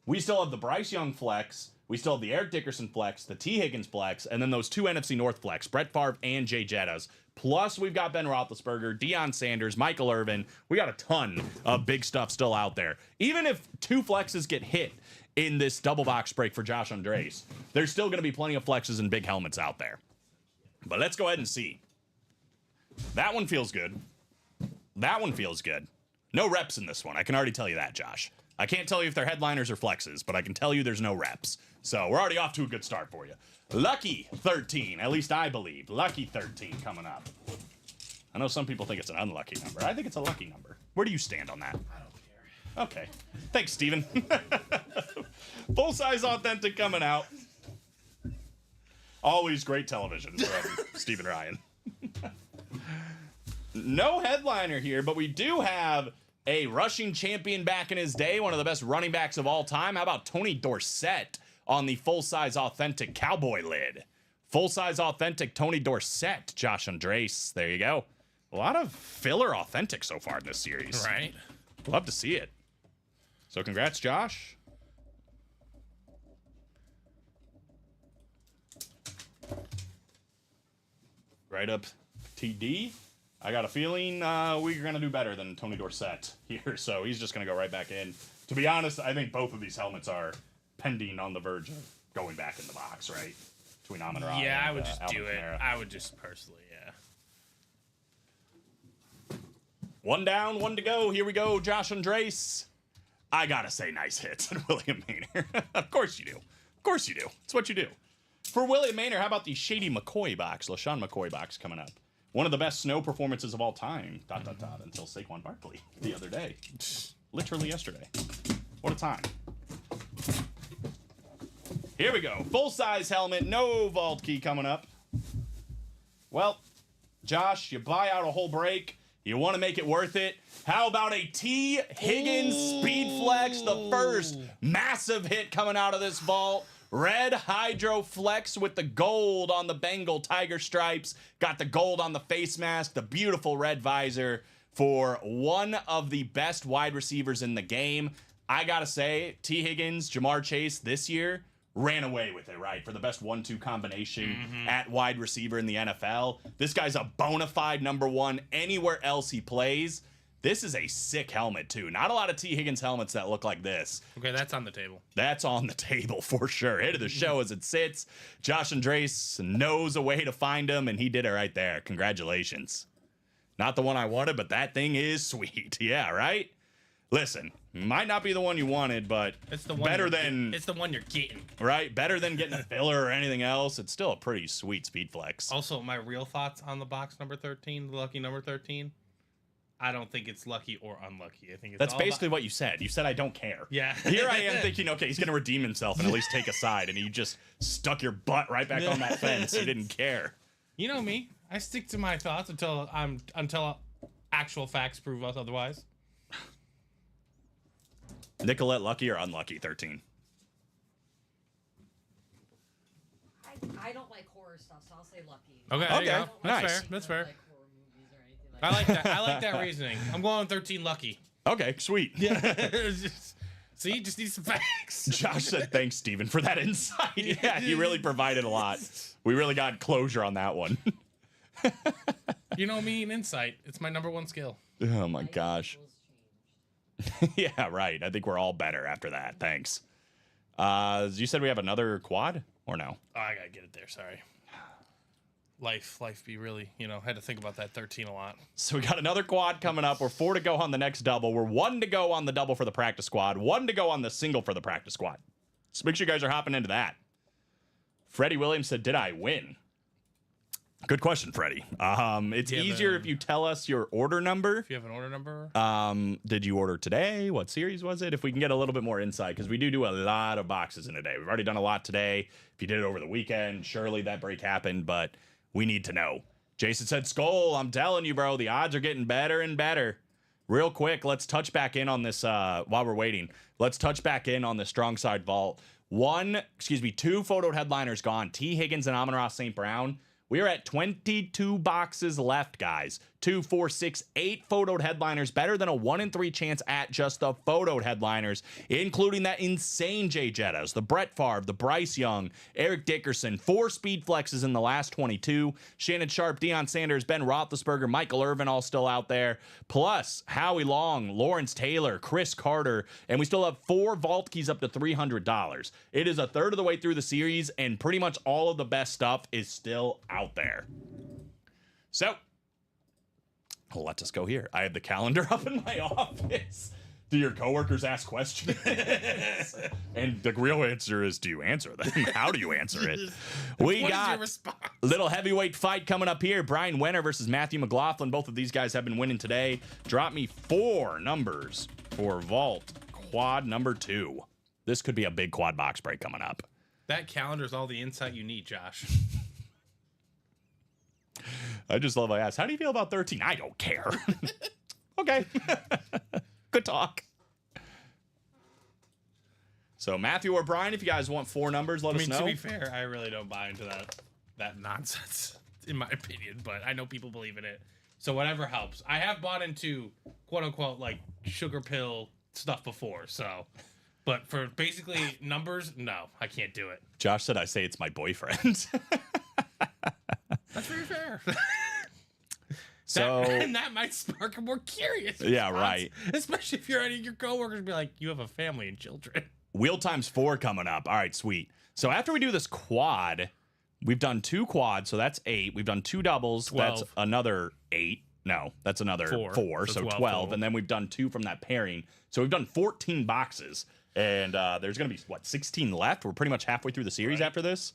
[SPEAKER 3] we still have the Bryce Young flex, we still have the Eric Dickerson flex, the T. Higgins flex, and then those 2 NFC North flex, Brett Favre and Jay Jettas. Plus, we've got Ben Roethlisberger, Deion Sanders, Michael Irvin. We got a ton of big stuff still out there. Even if 2 flexes get hit in this double box break for Josh Andres, there's still going to be plenty of flexes and big helmets out there. But let's go ahead and see. That one feels good. That one feels good. No reps in this one. I can already tell you that, Josh. I can't tell you if they're headliners or flexes, but I can tell you there's no reps. So we're already off to a good start for you. Lucky 13, at least I believe. Lucky 13 coming up. I know some people think it's an unlucky number. I think it's a lucky number. Where do you stand on that?
[SPEAKER 4] I don't care.
[SPEAKER 3] Okay. Thanks, Steven. Full-size authentic coming out. Always great television from Stephen Ryan. No headliner here, but we do have a rushing champion back in his day, one of the best running backs of all time. How about Tony Dorsett on the full-size authentic cowboy lid? Full-size authentic Tony Dorsett, Josh Andres. There you go. A lot of filler authentic so far in this series.
[SPEAKER 4] Right.
[SPEAKER 3] Love to see it. So congrats, Josh. Right up TD. I got a feeling we're going to do better than Tony Dorsett here, so he's just going to go right back in. To be honest, I think both of these helmets are pending on the verge of going back in the box, right? Between Amon-Ra
[SPEAKER 4] Yeah,
[SPEAKER 3] and,
[SPEAKER 4] I would just
[SPEAKER 3] Alvin
[SPEAKER 4] do it.
[SPEAKER 3] Kamara.
[SPEAKER 4] I would just personally, yeah.
[SPEAKER 3] One down, one to go. Here we go, Josh Andres. I got to say nice hits at William Maynard. Of course you do. Of course you do. It's what you do. For William Maynard, how about the Shady McCoy box, LaShawn McCoy box coming up? One of the best snow performances of all time, ... until Saquon Barkley the other day. Literally yesterday. What a time. Here we go. Full-size helmet, no vault key coming up. Well, Josh, you buy out a whole break. You want to make it worth it. How about a T. Higgins Speed Flex, the first massive hit coming out of this vault. Red Hydro Flex with the gold on the Bengal Tiger stripes. Got the gold on the face mask, the beautiful red visor for one of the best wide receivers in the game. I gotta say, T. Higgins, Jamar Chase this year ran away with it, right? For the best 1-2 combination at wide receiver in the NFL. This guy's a bona fide number 1 anywhere else he plays. This is a sick helmet, too. Not a lot of T. Higgins helmets that look like this.
[SPEAKER 4] Okay, that's on the table.
[SPEAKER 3] That's on the table for sure. Hit of the show as it sits. Josh Andres knows a way to find him, and he did it right there. Congratulations. Not the one I wanted, but that thing is sweet. Yeah, right? Listen, might not be the one you wanted, but
[SPEAKER 4] It's the one
[SPEAKER 3] better than,
[SPEAKER 4] it's the one you're getting.
[SPEAKER 3] right? Better than getting a filler or anything else. It's still a pretty sweet speed flex.
[SPEAKER 4] Also, my real thoughts on the box number 13, the lucky number 13. I don't think it's lucky or unlucky. I think it's
[SPEAKER 3] That's
[SPEAKER 4] all
[SPEAKER 3] basically
[SPEAKER 4] about,
[SPEAKER 3] what you said. You said, I don't care.
[SPEAKER 4] Yeah.
[SPEAKER 3] Here I am thinking, okay, he's going to redeem himself and at least take a side, and you just stuck your butt right back on that fence. You didn't care.
[SPEAKER 4] You know me. I stick to my thoughts until actual facts prove us otherwise.
[SPEAKER 3] Nicolette, lucky or unlucky, 13?
[SPEAKER 5] I don't like horror stuff, so I'll say lucky.
[SPEAKER 4] Okay, there you
[SPEAKER 3] Okay,
[SPEAKER 4] go. That's
[SPEAKER 3] nice.
[SPEAKER 4] fair. That's
[SPEAKER 5] I don't
[SPEAKER 4] fair.
[SPEAKER 5] like horror movies or anything like
[SPEAKER 4] I like that. I like that reasoning. I'm going 13 lucky.
[SPEAKER 3] Okay, sweet.
[SPEAKER 4] See, just need some facts.
[SPEAKER 3] Josh said, thanks, Steven, for that insight. Yeah, he really provided a lot. We really got closure on that one.
[SPEAKER 4] You know me and insight. It's my number one skill.
[SPEAKER 3] Oh my gosh.
[SPEAKER 5] Equals change.
[SPEAKER 3] Yeah, right. I think we're all better after that. Thanks. You said we have another quad or no?
[SPEAKER 4] Oh, I gotta get it there. Sorry. Life be really, had to think about that 13 a lot.
[SPEAKER 3] So we got another quad coming up. We're 4 to go on the next double. We're 1 to go on the double for the practice squad. 1 to go on the single for the practice squad. So make sure you guys are hopping into that. Freddie Williams said, "Did I win?" Good question, Freddie. It's
[SPEAKER 4] Yeah,
[SPEAKER 3] easier
[SPEAKER 4] man.
[SPEAKER 3] if you tell us your order number.
[SPEAKER 4] If you have an order number,
[SPEAKER 3] Did you order today? What series was it? If we can get a little bit more insight, because we do a lot of boxes in a day. We've already done a lot today. If you did it over the weekend, surely that break happened, but we need to know. Jason said, "Skull, I'm telling you, bro, the odds are getting better and better." Real quick, let's touch back in on this while we're waiting. Let's touch back in on the strong side vault. 2 photoed headliners gone. T. Higgins and Amon-Ra St. Brown. We are at 22 boxes left, guys. 2, 4, 6, 8 photoed headliners. Better than a 1 in 3 chance at just the photoed headliners, including that insane Jay Jettas, the Brett Favre, the Bryce Young, Eric Dickerson, 4 speed flexes in the last 22. Shannon Sharp, Deion Sanders, Ben Roethlisberger, Michael Irvin all still out there. Plus Howie Long, Lawrence Taylor, Chris Carter, and we still have 4 vault keys up to $300. It is a third of the way through the series, and pretty much all of the best stuff is still out there. So let us go here. I have the calendar up in my office. Do your coworkers ask questions? And the real answer is, do you answer them? How do you answer it? We
[SPEAKER 4] what is
[SPEAKER 3] got
[SPEAKER 4] your response?
[SPEAKER 3] little heavyweight fight coming up here. Brian Wenner versus Matthew McLaughlin. Both of these guys have been winning today. Drop me 4 numbers for vault quad number 2. This could be a big quad box break coming up.
[SPEAKER 4] That calendar is all the insight you need, Josh.
[SPEAKER 3] I just love I asked, how do you feel about 13? I don't care. Okay. Good talk. So Matthew or Brian, if you guys want 4 numbers, let us know.
[SPEAKER 4] To be fair, I really don't buy into that nonsense, in my opinion, but I know people believe in it. So whatever helps. I have bought into quote unquote like sugar pill stuff before, so but for basically numbers, no, I can't do it.
[SPEAKER 3] Josh said I say it's my boyfriend.
[SPEAKER 4] That's very fair.
[SPEAKER 3] So
[SPEAKER 4] and that might spark a more curious response,
[SPEAKER 3] Yeah, right.
[SPEAKER 4] Especially if your coworkers be like, you have a family and children.
[SPEAKER 3] Wheel times 4 coming up. All right, sweet. So after we do this quad, we've done 2 quads, so that's 8. We've done 2 doubles,
[SPEAKER 4] 12.
[SPEAKER 3] that's another 8. No, that's another 4, so 12.
[SPEAKER 4] total.
[SPEAKER 3] And then we've done 2 from that pairing. So we've done 14 boxes. And there's going to be, 16 left? We're pretty much halfway through the series after this.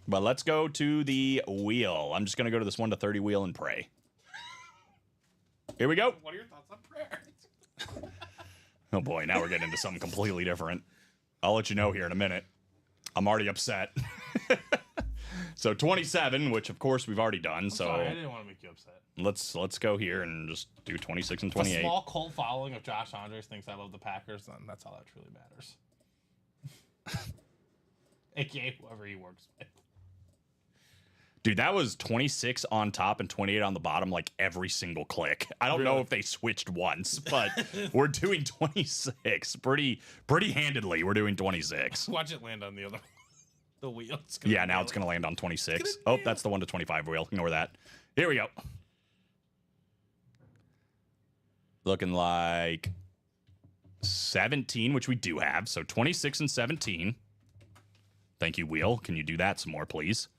[SPEAKER 3] But let's go to the wheel. I'm just going to go to this 1 to 30 wheel and pray. Here we go.
[SPEAKER 4] What are your thoughts on prayer?
[SPEAKER 3] Oh boy, now we're getting into something completely different. I'll let you know here in a minute. I'm already upset. So 27, which of course we've already done. So
[SPEAKER 4] Sorry, I didn't want to make you upset.
[SPEAKER 3] let's go here and just do 26 and
[SPEAKER 4] A
[SPEAKER 3] 28.
[SPEAKER 4] small cult following of Josh Andres thinks I love the Packers, then that's all that truly matters. AKA whoever he works with.
[SPEAKER 3] Dude, that was 26 on top and 28 on the bottom, like every single click. I don't know
[SPEAKER 4] Really?
[SPEAKER 3] if they switched once, but we're doing 26 pretty handedly. We're doing 26.
[SPEAKER 4] Watch it land on the other the wheel.
[SPEAKER 3] Yeah, now it's going to land on 26. Oh, that's the 1 to 25 wheel. Ignore that. Here we go. Looking like 17, which we do have. So 26 and 17. Thank you, wheel. Can you do that some more, please?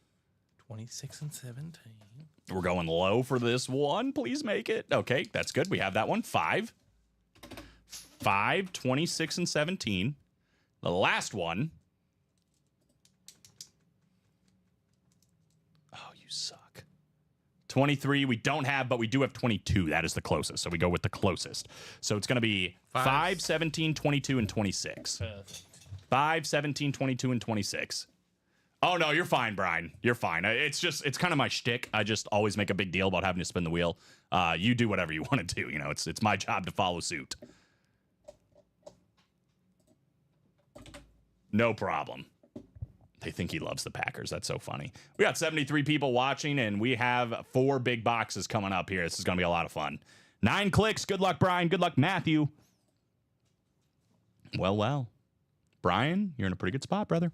[SPEAKER 4] 26 and 17.
[SPEAKER 3] We're going low for this one. Please make it. Okay, that's good. We have that one. 5, 26, and 17. The last one. Oh, you suck. 23, we don't have, but we do have 22. That is the closest. So we go with the closest. So it's going to be 5, 17, 22, and 26. 5, 17, 22, and 26. Oh, no, you're fine, Brian. You're fine. It's kind of my shtick. I just always make a big deal about having to spin the wheel. You do whatever you want to do. You know, it's my job to follow suit. No problem. They think he loves the Packers. That's so funny. We got 73 people watching, and we have 4 big boxes coming up here. This is going to be a lot of fun. 9 clicks. Good luck, Brian. Good luck, Matthew. Well. Brian, you're in a pretty good spot, brother.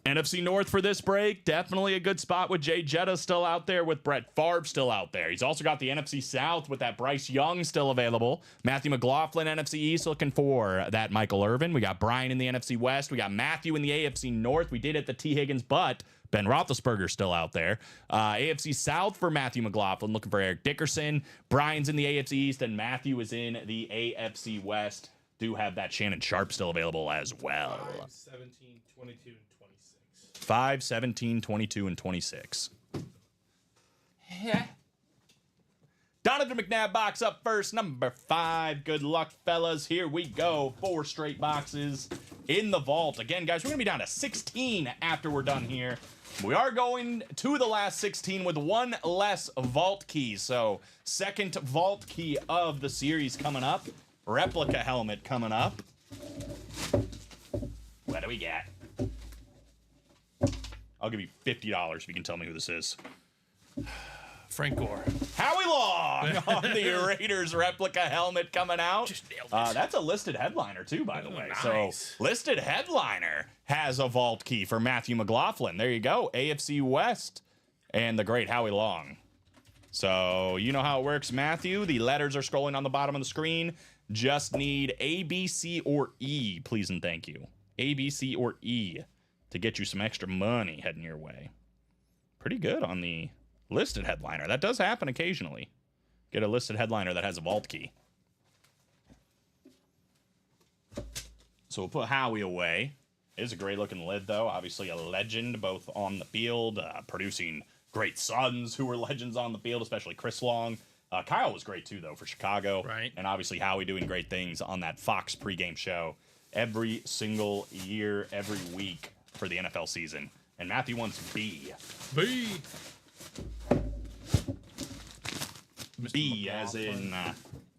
[SPEAKER 3] NFC North for this break, definitely a good spot with Jay Jetta still out there, with Brett Favre still out there. He's also got the NFC South with that Bryce Young still available. Matthew McLaughlin, NFC East, looking for that Michael Irvin. We got Brian in the NFC West. We got Matthew in the AFC North. We did it the T. Higgins, but Ben Roethlisberger still out there. AFC South for Matthew McLaughlin, looking for Eric Dickerson. Brian's in the AFC East, and Matthew is in the AFC West. Do have that Shannon Sharp still available as well.
[SPEAKER 4] 5, 17, 22, and 26.
[SPEAKER 3] 5, 17, 22, and 26. Donovan McNabb box up first, number 5. Good luck, fellas. Here we go. 4 straight boxes in the vault. Again, guys, we're going to be down to 16 after we're done here. We are going to the last 16 with 1 less vault key. So, second vault key of the series coming up. Replica helmet coming up. What do we got? I'll give you $50 if you can tell me who this is.
[SPEAKER 4] Frank Gore.
[SPEAKER 3] Howie Long on the Raiders replica helmet coming out.
[SPEAKER 4] Just nailed it.
[SPEAKER 3] That's a listed headliner too, by the way.
[SPEAKER 4] Nice.
[SPEAKER 3] So listed headliner has a vault key for Matthew McLaughlin. There you go. AFC West and the great Howie Long. So you know how it works, Matthew. The letters are scrolling on the bottom of the screen. Just need A, B, C, or E, please and thank you. A, B, C, or E to get you some extra money heading your way. Pretty good on the listed headliner. That does happen occasionally. Get a listed headliner that has a vault key. So we'll put Howie away. It is a great looking lid, though. Obviously a legend both on the field, producing great sons who were legends on the field, especially Chris Long. Kyle was great too, though, for Chicago.
[SPEAKER 4] Right.
[SPEAKER 3] And obviously Howie doing great things on that Fox pregame show every single year, every week for the NFL season. And Matthew wants B.
[SPEAKER 4] B.
[SPEAKER 3] B as in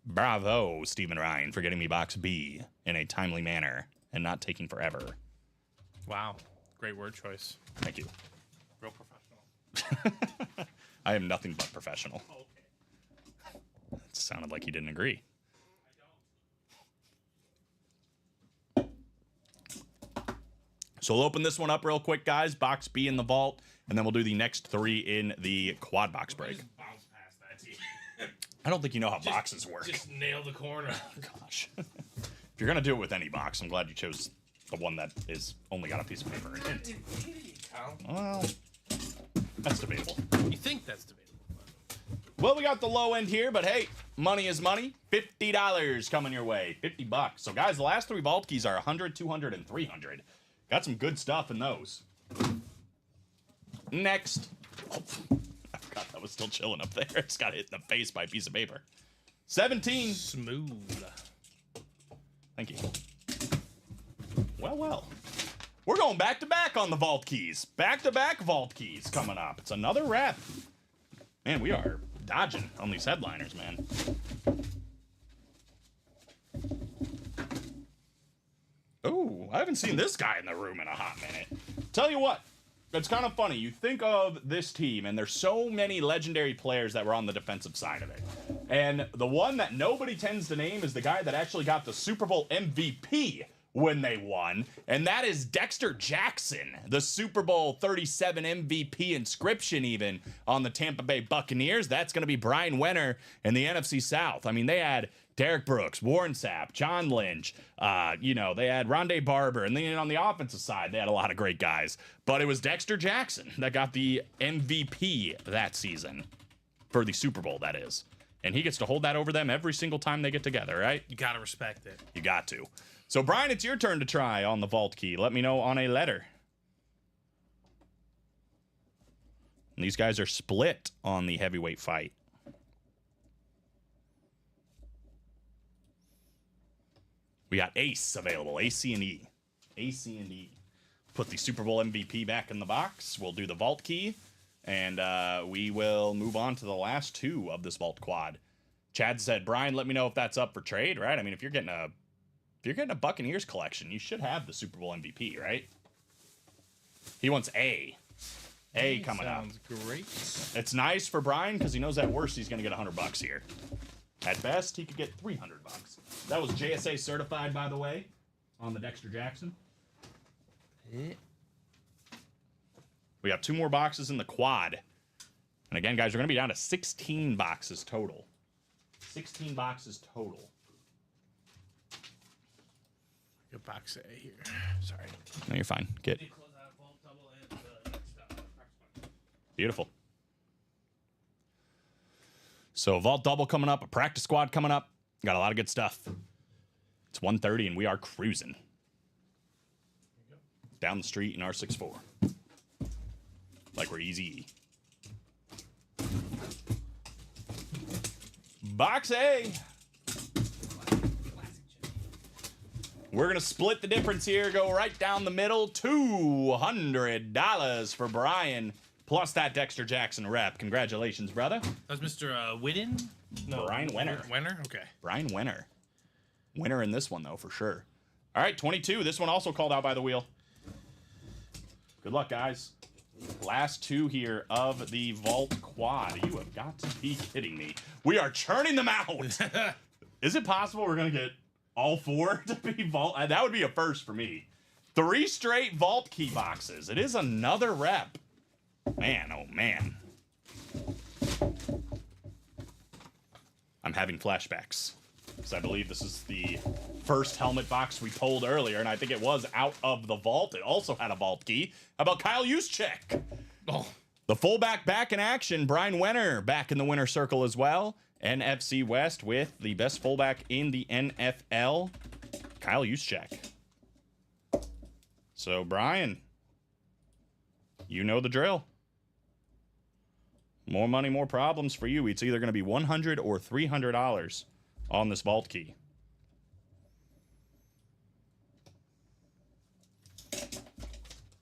[SPEAKER 3] bravo, Stephen Ryan, for getting me box B in a timely manner and not taking forever.
[SPEAKER 4] Wow. Great word choice.
[SPEAKER 3] Thank you.
[SPEAKER 4] Real professional.
[SPEAKER 3] I am nothing but professional.
[SPEAKER 4] Okay.
[SPEAKER 3] It sounded like you didn't agree. So we'll open this one up real quick, guys. Box B in the vault, and then we'll do the next 3 in the quad box break.
[SPEAKER 4] Just bounce past that team.
[SPEAKER 3] I don't think you know how boxes work.
[SPEAKER 4] Just nail the corner.
[SPEAKER 3] Gosh. If you're going to do it with any box, I'm glad you chose the one that is only got a piece of paper in it. Well, that's debatable.
[SPEAKER 4] You think that's debatable?
[SPEAKER 3] Well, we got the low end here, but hey, money is money. $50 coming your way. $50. So, guys, the last 3 vault keys are 100, 200, and 300. Got some good stuff in those. Next. Oh, I forgot that was still chilling up there. It's got hit in the face by a piece of paper. 17.
[SPEAKER 4] Smooth.
[SPEAKER 3] Thank you. Well. We're going back-to-back on the vault keys. Back-to-back vault keys coming up. It's another rep. Man, we are dodging on these headliners, man. Oh, I haven't seen this guy in the room in a hot minute. Tell you what, it's kind of funny. You think of this team, and there's so many legendary players that were on the defensive side of it. And the one that nobody tends to name is the guy that actually got the Super Bowl MVP when they won, and that is Dexter Jackson, the Super Bowl 37 MVP inscription even on the Tampa Bay Buccaneers. That's going to be Brian Wenner in the NFC South. I mean, they had Derek Brooks, Warren Sapp, John Lynch, they had Rondé Barber, and then on the offensive side, they had a lot of great guys. But it was Dexter Jackson that got the MVP that season for the Super Bowl, that is. And he gets to hold that over them every single time they get together, right?
[SPEAKER 4] You gotta respect it.
[SPEAKER 3] You got to. So, Brian, it's your turn to try on the vault key. Let me know on a letter. And these guys are split on the heavyweight fight. We got Ace available. A, C, and E. A, C, and E. Put the Super Bowl MVP back in the box. We'll do the vault key. And we will move on to the last 2 of this vault quad. Chad said, Brian, let me know if that's up for trade, right? I mean, if you're getting a Buccaneers collection, you should have the Super Bowl MVP, right? He wants A. A coming up.
[SPEAKER 4] Sounds great.
[SPEAKER 3] It's nice for Brian because he knows at worst he's going to get $100 here. At best, he could get $300. That was JSA certified, by the way, on the Dexter Jackson. We got 2 more boxes in the quad. And again, guys, we're going to be down to 16 boxes total. 16 boxes total.
[SPEAKER 4] Good box A here. Sorry.
[SPEAKER 3] No, you're fine. Get
[SPEAKER 4] Close out vault double and the next
[SPEAKER 3] beautiful. So vault double coming up, a practice squad coming up. Got a lot of good stuff. It's 1:30 and we are cruising down the street in R64 like we're easy. Box A. We're going to split the difference here, go right down the middle. $200 for Brian, plus that Dexter Jackson rep. Congratulations, brother.
[SPEAKER 4] That's Mr. Whitten? No,
[SPEAKER 3] Brian Winner.
[SPEAKER 4] Winner? Okay.
[SPEAKER 3] Brian Winner. Winner in this one, though, for sure. All right, 22. This one also called out by the wheel. Good luck, guys. Last 2 here of the Vault Quad. You have got to be kidding me. We are churning them out. Is it possible we're going to get all 4 to be Vault? That would be a first for me. 3 straight Vault key boxes. It is another rep. Man, oh man. I'm having flashbacks. Because I believe this is the first helmet box we pulled earlier, and I think it was out of the vault. It also had a vault key. How about Kyle Juszczyk?
[SPEAKER 4] Oh.
[SPEAKER 3] The fullback back in action. Brian Wenner back in the winner circle as well. NFC West with the best fullback in the NFL, Kyle Juszczyk. So, Brian, you know the drill. More money, more problems for you. It's either going to be $100 or $300 on this vault key.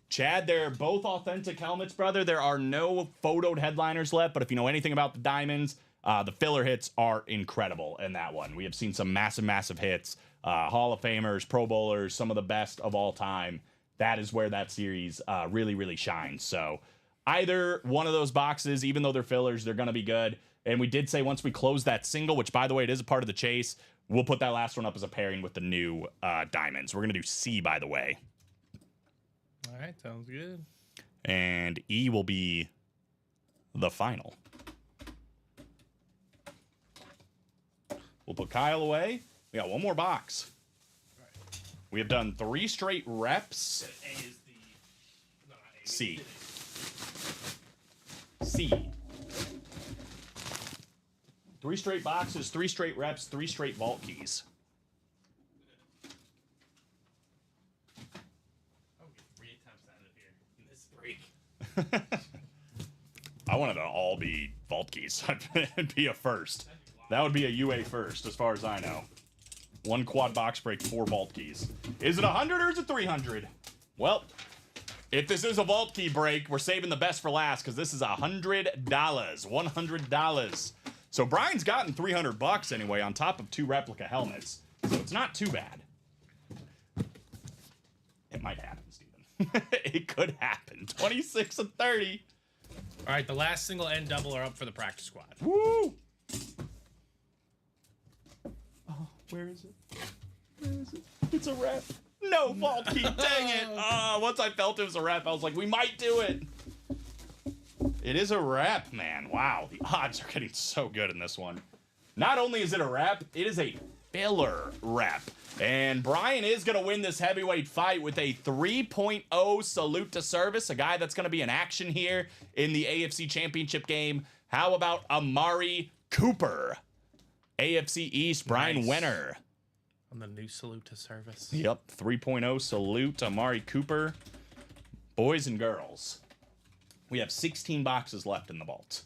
[SPEAKER 3] Chad, they're both authentic helmets, brother. There are no photoed headliners left, but if you know anything about the diamonds, the filler hits are incredible in that one. We have seen some massive, massive hits. Hall of Famers, Pro Bowlers, some of the best of all time. That is where that series really, really shines. So either one of those boxes, even though they're fillers, they're going to be good. And we did say once we close that single, which, by the way, it is a part of the chase, we'll put that last one up as a pairing with the new diamonds. We're going to do C, by the way.
[SPEAKER 4] All right, sounds good.
[SPEAKER 3] And E will be the final. We'll put Kyle away. We got one more box. We have done 3 straight reps.
[SPEAKER 4] A is the... No, not A.
[SPEAKER 3] C. C. 3 straight boxes, 3 straight reps, 3 straight vault keys.
[SPEAKER 4] I would get 3 attempts out of here in this break.
[SPEAKER 3] I wanted to all be vault keys. It'd be a first. That would be a UA first, as far as I know. 1 quad box break, 4 vault keys. Is it 100 or is it 300? Well, if this is a vault key break, we're saving the best for last because this is $100. $100. So Brian's gotten $300 anyway on top of 2 replica helmets. So it's not too bad. It might happen, Steven. It could happen. 26 and 30.
[SPEAKER 4] All right, the last single and double are up for the practice squad.
[SPEAKER 3] Woo! Oh, where is it? Where is it? It's a rep. No vault key, dang it. Once I felt it was a rep, I was like, we might do it. It is a rep, man. Wow, the odds are getting so good in this one. Not only is it a rep, it is a filler rep. And Brian is going to win this heavyweight fight with a 3.0 salute to service, a guy that's going to be in action here in the AFC Championship game. How about Amari Cooper? AFC East, Brian
[SPEAKER 4] Nice.
[SPEAKER 3] Wenner.
[SPEAKER 4] On the new salute to service.
[SPEAKER 3] Yep, 3.0 salute to Amari Cooper. Boys and girls, we have 16 boxes left in the vault.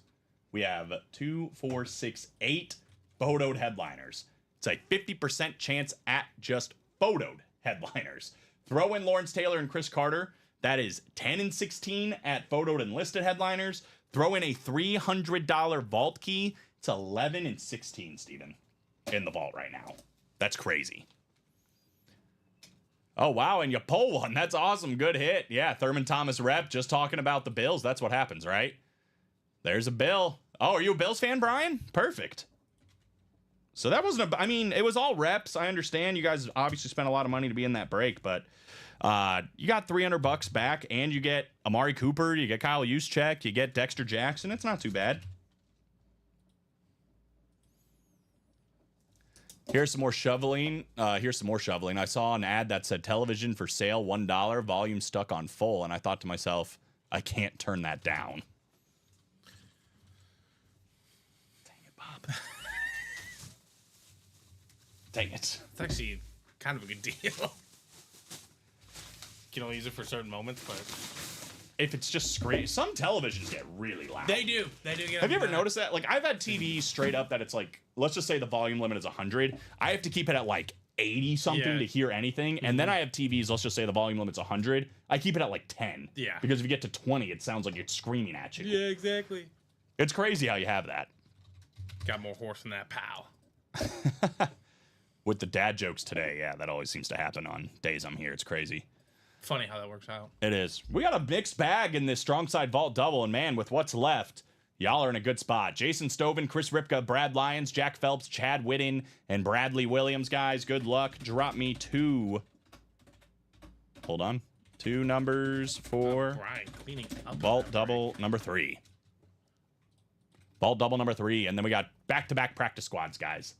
[SPEAKER 3] We have 2, 4, 6, 8 photoed headliners. It's a 50% chance at just photoed headliners. Throw in Lawrence Taylor and Chris Carter. That is 10 and 16 at photoed and listed headliners. Throw in a $300 vault key. It's 11 and 16, Steven, in the vault right now. That's crazy. Oh, wow, and you pull one. That's awesome. Good hit. Yeah, Thurman Thomas rep, just talking about the Bills. That's what happens, right? There's a Bill. Oh, are you a Bills fan, Brian? Perfect. So that wasn't a... I mean, it was all reps. I understand you guys obviously spent a lot of money to be in that break, but You got $300 back, and you get Amari Cooper, you get Kyle Juszczyk, you get Dexter Jackson. It's not too bad. Here's some more shoveling. I saw an ad that said television for sale, $1, volume stuck on full, and I thought to myself, I can't turn that down. Dang it, Bob. Dang it.
[SPEAKER 4] It's actually kind of a good deal. You can only use it for certain moments, but
[SPEAKER 3] If it's just screen, some televisions get really loud.
[SPEAKER 4] they do. They do get.
[SPEAKER 3] Have you ever noticed that? Like, I've had TVs straight up that it's like, let's just say the volume limit is 100. I have to keep it at like 80 something
[SPEAKER 4] Yeah.
[SPEAKER 3] to hear anything. And then I have TVs, let's just say the volume limit's 100. I keep it at like 10.
[SPEAKER 4] Yeah.
[SPEAKER 3] Because if you get to 20, it sounds like it's screaming at you.
[SPEAKER 4] Yeah, exactly.
[SPEAKER 3] It's crazy how you have that.
[SPEAKER 4] Got more horse than that, pal.
[SPEAKER 3] With the dad jokes today, yeah, that always seems to happen on days I'm here. It's crazy.
[SPEAKER 4] Funny how that works out.
[SPEAKER 3] It is. We got a mixed bag in this strong side vault double, and man, with what's left, y'all are in a good spot. Jason Stoven, Chris Ripka, Brad Lyons, Jack Phelps, Chad Whitten, and Bradley Williams, guys. Good luck. Drop me two. Hold on. 2 numbers for
[SPEAKER 4] Brian cleaning up.
[SPEAKER 3] vault double number 3. Vault double number 3, and then we got back-to-back practice squads, guys.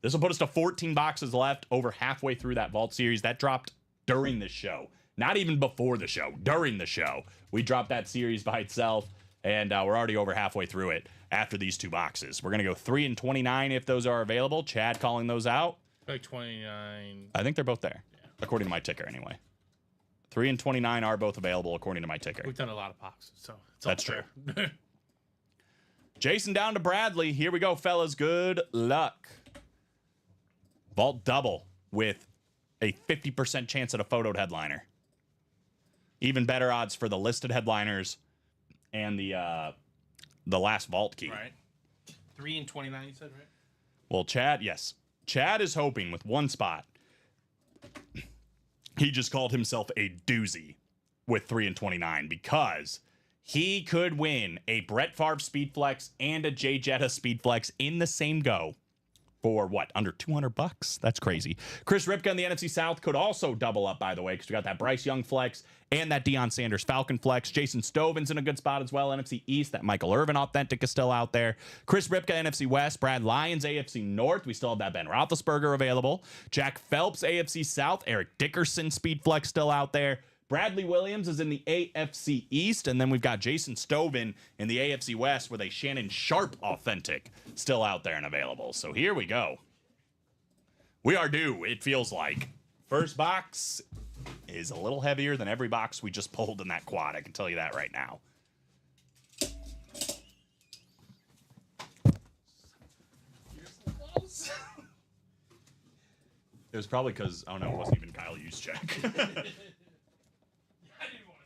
[SPEAKER 3] This will put us to 14 boxes left, over halfway through that vault series. That dropped during the show. Not even before the show, during the show. We dropped that series by itself, and we're already over halfway through it after these 2 boxes. We're going to go 3 and 29 if those are available. Chad calling those out.
[SPEAKER 4] Like 29.
[SPEAKER 3] I think they're both there, according to my ticker anyway. 3 and 29 are both available according to my ticker.
[SPEAKER 4] We've done a lot of boxes, so it's
[SPEAKER 3] That's
[SPEAKER 4] all true.
[SPEAKER 3] Jason down to Bradley. Here we go, fellas. Good luck. Vault double with a 50% chance at a photoed headliner. Even better odds for the listed headliners and the last vault key.
[SPEAKER 4] Right. 3 and 29, you said, right?
[SPEAKER 3] Well, Chad, yes. Chad is hoping with 1 spot. He just called himself a doozy with 3 and 29 because he could win a Brett Favre Speedflex and a Jay Jetta Speedflex in the same go for what? Under $200? That's crazy. Chris Ripka in the NFC South could also double up, by the way, because we got that Bryce Young flex and that Deion Sanders Falcon flex. Jason Stoven's in a good spot as well. NFC East, that Michael Irvin authentic is still out there. Chris Ripka, NFC West. Brad Lyons, AFC North. We still have that Ben Roethlisberger available. Jack Phelps, AFC South. Eric Dickerson Speed Flex still out there. Bradley Williams is in the AFC East, and then we've got Jason Stoven in the AFC West with a Shannon Sharp authentic still out there and available. So here we go. We are due, it feels like. First box is a little heavier than every box we just pulled in that quad. I can tell you that right now. It was probably because, oh no, it wasn't even Kyle Juszczyk.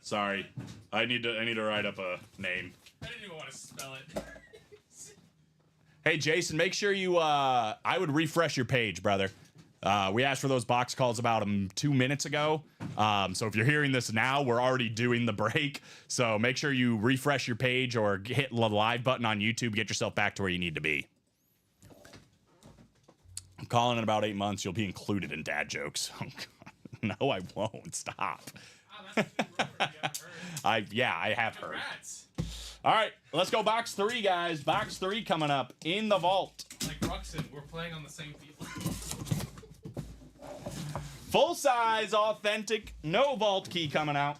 [SPEAKER 3] Sorry, I need to write up a name.
[SPEAKER 4] I didn't even want to spell it.
[SPEAKER 3] Hey Jason, make sure you I would refresh your page, brother. We asked for those box calls about 2 minutes ago. So if you're hearing this now, we're already doing the break. So make sure you refresh your page or hit the live button on YouTube. Get yourself back to where you need to be. I'm calling in about 8 months. You'll be included in dad jokes. Oh, God. No, I won't. Stop. I have heard.
[SPEAKER 4] Congrats.
[SPEAKER 3] All right, let's go box 3, guys. Box 3 coming up in the vault.
[SPEAKER 4] Like Ruxin, we're playing on the same field.
[SPEAKER 3] Full size, authentic, no vault key coming out.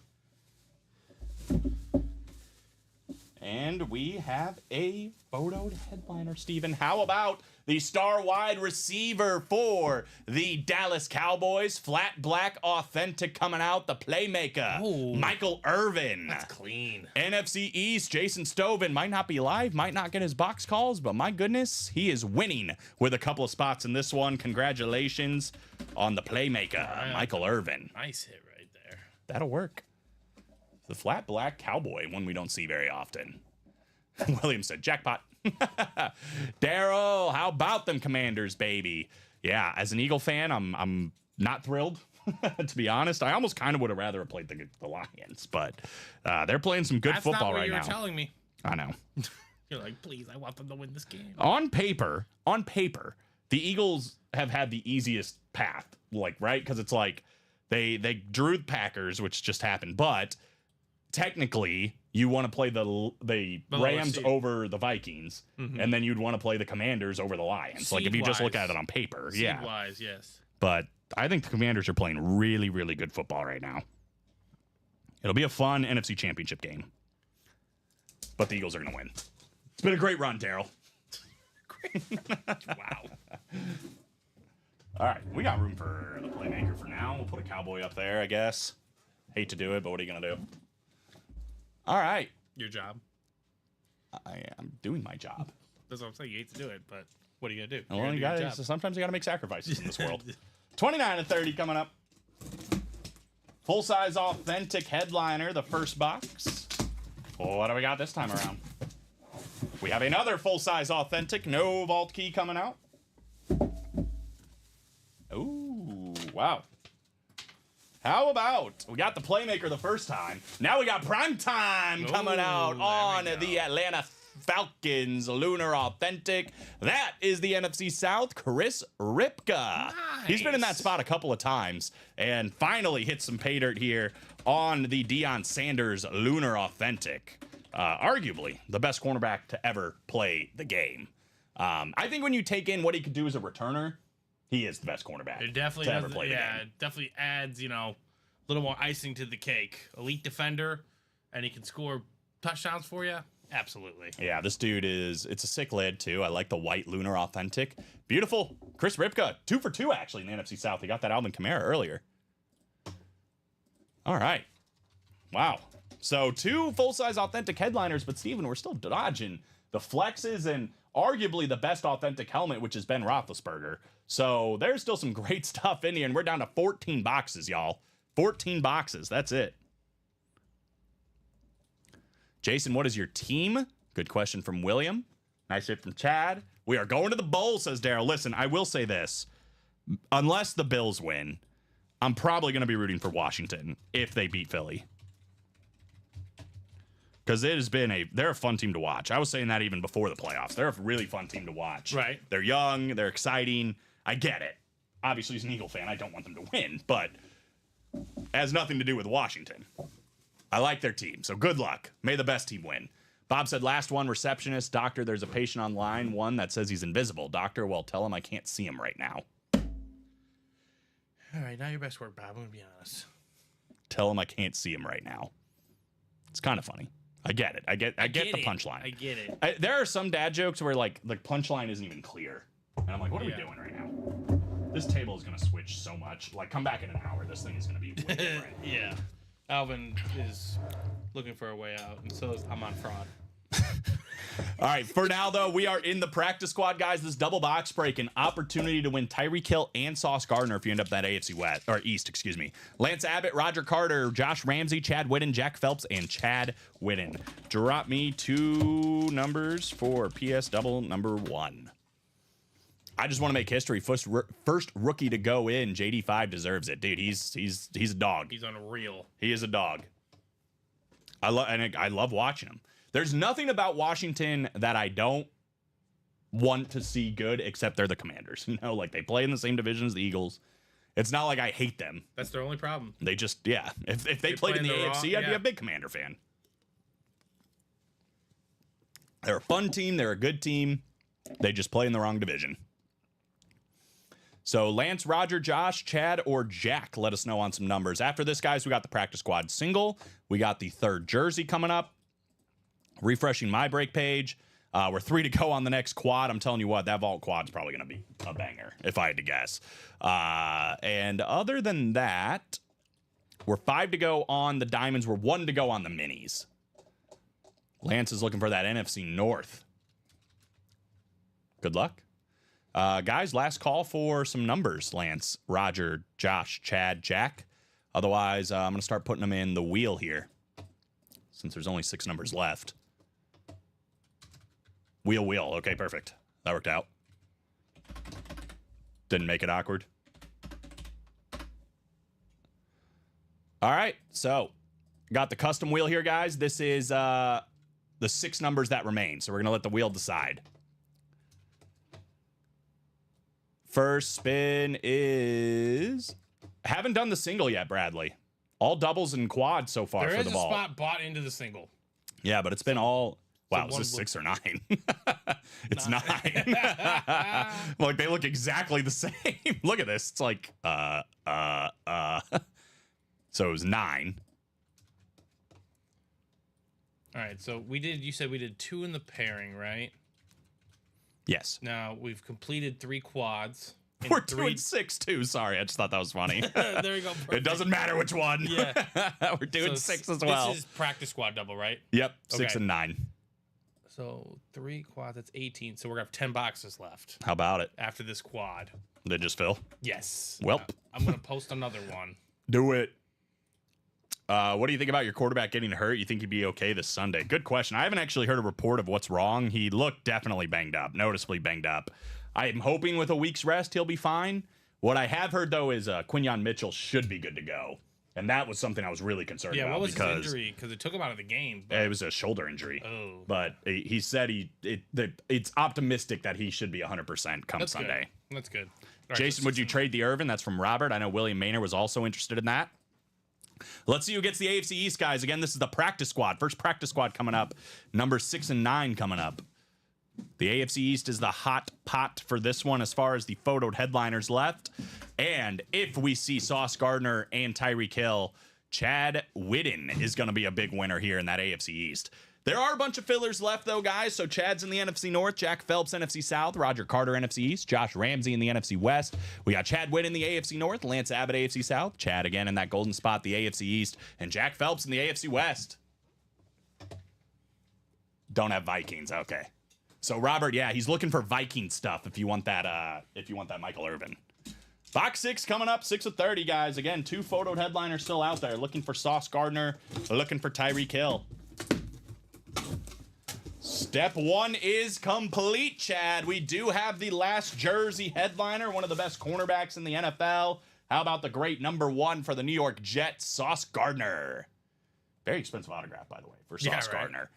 [SPEAKER 3] And we have a photoed headliner, Steven. How about the star wide receiver for the Dallas Cowboys? Flat black authentic coming out. The playmaker,
[SPEAKER 4] Oh.
[SPEAKER 3] Michael Irvin.
[SPEAKER 4] That's clean.
[SPEAKER 3] NFC East, Jason Stoven might not be live, might not get his box calls, but my goodness, he is winning with a couple of spots in this one. Congratulations on the playmaker, Michael Irvin.
[SPEAKER 4] Nice hit right there.
[SPEAKER 3] That'll work. The flat black cowboy, one we don't see very often. William said, jackpot. Daryl, how about them Commanders, baby? Yeah, as an Eagle fan, I'm not thrilled, to be honest. I almost kind of would have rather have played the Lions, but they're playing some good
[SPEAKER 4] That's
[SPEAKER 3] football
[SPEAKER 4] not what
[SPEAKER 3] right
[SPEAKER 4] you were
[SPEAKER 3] now.
[SPEAKER 4] telling me.
[SPEAKER 3] I know.
[SPEAKER 4] You're like, please, I want them to win this game.
[SPEAKER 3] On paper, the Eagles have had the easiest path, like, right? Because it's like They drew the Packers, which just happened, but technically you want to play the
[SPEAKER 4] lower
[SPEAKER 3] Rams
[SPEAKER 4] seed.
[SPEAKER 3] over the Vikings, and then you'd want to play the Commanders over the Lions. Like if you just look
[SPEAKER 4] Seed-wise.
[SPEAKER 3] at it on paper, yeah.
[SPEAKER 4] Seed-wise, yes.
[SPEAKER 3] But I think the Commanders are playing really, really good football right now. It'll be a fun NFC Championship game. But the Eagles are going to win. It's been a great run, Daryl.
[SPEAKER 4] Wow.
[SPEAKER 3] All right, we got room for the playmaker for now. We'll put a cowboy up there, I guess. Hate to do it, but what are you going to do? All right.
[SPEAKER 4] Your job.
[SPEAKER 3] I am doing my job.
[SPEAKER 4] That's what I'm saying. You hate to do it, but what are you gonna do?
[SPEAKER 3] Well,
[SPEAKER 4] You're
[SPEAKER 3] you
[SPEAKER 4] gonna do
[SPEAKER 3] gotta,
[SPEAKER 4] your job.
[SPEAKER 3] sometimes you got to make sacrifices in this world. 29 and 30 coming up. Full-size authentic headliner, the first box. Well, what do we got this time around? We have another full-size authentic, no vault key coming out. Ooh, wow. How about we got the playmaker the first time? Now we got prime time coming
[SPEAKER 4] Ooh,
[SPEAKER 3] out
[SPEAKER 4] there
[SPEAKER 3] on
[SPEAKER 4] we go.
[SPEAKER 3] the Atlanta Falcons Lunar Authentic. That is the NFC South, Chris Ripka. He's been in that
[SPEAKER 4] Nice.
[SPEAKER 3] spot a couple of times and finally hit some pay dirt here on the Deion Sanders Lunar Authentic. Arguably the best cornerback to ever play the game. I think when you take in what he could do as a returner, he is the best cornerback
[SPEAKER 4] It definitely
[SPEAKER 3] to ever
[SPEAKER 4] does.
[SPEAKER 3] play the
[SPEAKER 4] Yeah,
[SPEAKER 3] game.
[SPEAKER 4] it definitely adds, a little more icing to the cake. Elite defender, and he can score touchdowns for you. Absolutely.
[SPEAKER 3] Yeah, this dude it's a sick lid too. I like the white Lunar Authentic. Beautiful. Chris Ripka, 2 for 2 actually in the NFC South. He got that Alvin Kamara earlier. All right. Wow. So 2 full-size authentic headliners, but Steven, we're still dodging the flexes and arguably the best authentic helmet, which is Ben Roethlisberger. So there's still some great stuff in here, and we're down to 14 boxes, y'all. 14 boxes. That's it. Jason, what is your team? Good question from William. Nice hit from Chad. We are going to the bowl, says Daryl. Listen, I will say this. Unless the Bills win, I'm probably going to be rooting for Washington if they beat Philly. Because they're a fun team to watch. I was saying that even before the playoffs. They're a really fun team to watch.
[SPEAKER 4] Right.
[SPEAKER 3] They're young. They're exciting. I get it. Obviously, as an Eagle fan, I don't want them to win, but it has nothing to do with Washington. I like their team, so good luck. May the best team win. Bob said, last one, receptionist. Doctor, there's a patient on line 1 that says he's invisible. Doctor, well, tell him I can't see him right now.
[SPEAKER 4] All right, now your best work, Bob. I'm going to be honest.
[SPEAKER 3] Tell him I can't see him right now. It's kind of funny. I get it. I get the punchline.
[SPEAKER 4] I get it.
[SPEAKER 3] There are some dad jokes where like the punchline isn't even clear, and I'm like, what are we
[SPEAKER 4] Yeah.
[SPEAKER 3] doing right now? This table is gonna switch so much. Like, come back in an hour. This thing is gonna be way different.
[SPEAKER 4] Yeah. Alvin is looking for a way out, and so is I'm on fraud.
[SPEAKER 3] All right, for now, though, we are in the practice squad, guys. This double box break, an opportunity to win Tyreek Hill and Sauce Gardner if you end up that AFC West, or East, excuse me. Lance Abbott, Roger Carter, Josh Ramsey, Chad Whitten, Jack Phelps, and Chad Whitten. Drop me 2 numbers for PS double number 1. I just want to make history. First rookie to go in. JD5 deserves it, dude. He's a dog.
[SPEAKER 4] He's unreal.
[SPEAKER 3] He is a dog. I love watching him. There's nothing about Washington that I don't want to see good, except they're the Commanders. You know, like they play in the same division as the Eagles. It's not like I hate them.
[SPEAKER 4] That's their only problem.
[SPEAKER 3] They just, yeah. If they played in the
[SPEAKER 4] playing the
[SPEAKER 3] AFC,
[SPEAKER 4] wrong-
[SPEAKER 3] I'd be
[SPEAKER 4] yeah.
[SPEAKER 3] a big Commander fan. They're a fun team. They're a good team. They just play in the wrong division. So Lance, Roger, Josh, Chad, or Jack, let us know on some numbers. After this, guys, we got the practice squad single. We got the 3rd jersey coming up. Refreshing my break page. We're 3 to go on the next quad. I'm telling you what, that vault quad is probably going to be a banger, if I had to guess. And other than that, we're 5 to go on the diamonds. We're 1 to go on the minis. Lance is looking for that NFC North. Good luck. Guys, last call for some numbers. Lance, Roger, Josh, Chad, Jack. Otherwise, I'm going to start putting them in the wheel here, since there's only 6 numbers left. Wheel. Okay, perfect. That worked out. Didn't make it awkward. All right, so got the custom wheel here, guys. This is the 6 numbers that remain, so we're going to let the wheel decide. First spin is Haven't done the single yet, Bradley. All doubles and quads so far
[SPEAKER 4] There
[SPEAKER 3] for
[SPEAKER 4] is
[SPEAKER 3] the
[SPEAKER 4] a
[SPEAKER 3] ball.
[SPEAKER 4] spot bought into the single.
[SPEAKER 3] Yeah, but it's been all. Wow,
[SPEAKER 4] so
[SPEAKER 3] is
[SPEAKER 4] one
[SPEAKER 3] this
[SPEAKER 4] would-
[SPEAKER 3] 6 or 9? It's 9. Look, they look exactly the same. Look at this. It's like So it was 9.
[SPEAKER 4] All right, so you said we did 2 in the pairing, right?
[SPEAKER 3] Yes.
[SPEAKER 4] Now we've completed 3 quads. and
[SPEAKER 3] We're
[SPEAKER 4] 3
[SPEAKER 3] doing 6 too. Sorry, I just thought that was funny.
[SPEAKER 4] There you go.
[SPEAKER 3] It
[SPEAKER 4] perfect.
[SPEAKER 3] doesn't matter which one.
[SPEAKER 4] Yeah.
[SPEAKER 3] We're doing
[SPEAKER 4] So
[SPEAKER 3] 6 as well.
[SPEAKER 4] This is practice squad double, right?
[SPEAKER 3] Yep, 6
[SPEAKER 4] Okay.
[SPEAKER 3] and 9.
[SPEAKER 4] So 3 quads, that's 18. So we're gonna have 10 boxes left
[SPEAKER 3] How about it?
[SPEAKER 4] after this quad.
[SPEAKER 3] They just fill.
[SPEAKER 4] Yes.
[SPEAKER 3] Welp.
[SPEAKER 4] I'm gonna post another one.
[SPEAKER 3] Do it. What do you think about your quarterback getting hurt? You think he'd be okay this Sunday? Good question. I haven't actually heard a report of what's wrong. He looked definitely banged up, noticeably banged up. I'm hoping with a week's rest he'll be fine. What I have heard though is Quinyon Mitchell should be good to go, and that was something I was really concerned
[SPEAKER 4] Yeah.
[SPEAKER 3] about
[SPEAKER 4] What was his
[SPEAKER 3] because
[SPEAKER 4] injury? Because it took him out of the game. But,
[SPEAKER 3] it was a shoulder injury.
[SPEAKER 4] oh.
[SPEAKER 3] But he said it's optimistic that he should be 100% come
[SPEAKER 4] That's
[SPEAKER 3] Sunday.
[SPEAKER 4] good. That's good. All right,
[SPEAKER 3] Jason,
[SPEAKER 4] so
[SPEAKER 3] would you trade the Irvin? That's from Robert. I know William Maynard was also interested in that. Let's see who gets the AFC East, guys. Again, this is the practice squad. First practice squad coming up. Number 6 and 9 coming up. The AFC East is the hot pot for this one as far as the photoed headliners left. And if we see Sauce Gardner and Tyreek Hill, Chad Whitten is going to be a big winner here in that AFC East. There are a bunch of fillers left, though, guys. So Chad's in the NFC North, Jack Phelps, NFC South, Roger Carter, NFC East, Josh Ramsey in the NFC West. We got Chad Whitten in the AFC North, Lance Abbott, AFC South, Chad again in that golden spot, the AFC East, and Jack Phelps in the AFC West. Don't have Vikings, okay. So Robert, yeah, he's looking for Viking stuff if you want that Michael Irvin. Box 6 coming up, 6 of 30, guys. Again, 2 photoed headliners still out there. Looking for Sauce Gardner, looking for Tyreek Hill. Step 1 is complete, Chad. We do have the last jersey headliner, one of the best cornerbacks in the NFL. How about the great number 1 for the New York Jets, Sauce Gardner? Very expensive autograph, by the way, for
[SPEAKER 4] Yeah,
[SPEAKER 3] Sauce
[SPEAKER 4] right.
[SPEAKER 3] Gardner.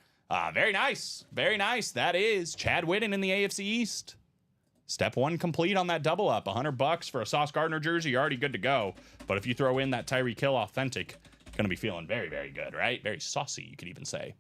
[SPEAKER 3] Very nice. Very nice. That is Chad Whitten in the AFC East. Step 1 complete on that double up. $100 for a Sauce Gardner jersey. You're already good to go. But if you throw in that Tyreek Hill authentic, going to be feeling very, very good, right? Very saucy, you could even say.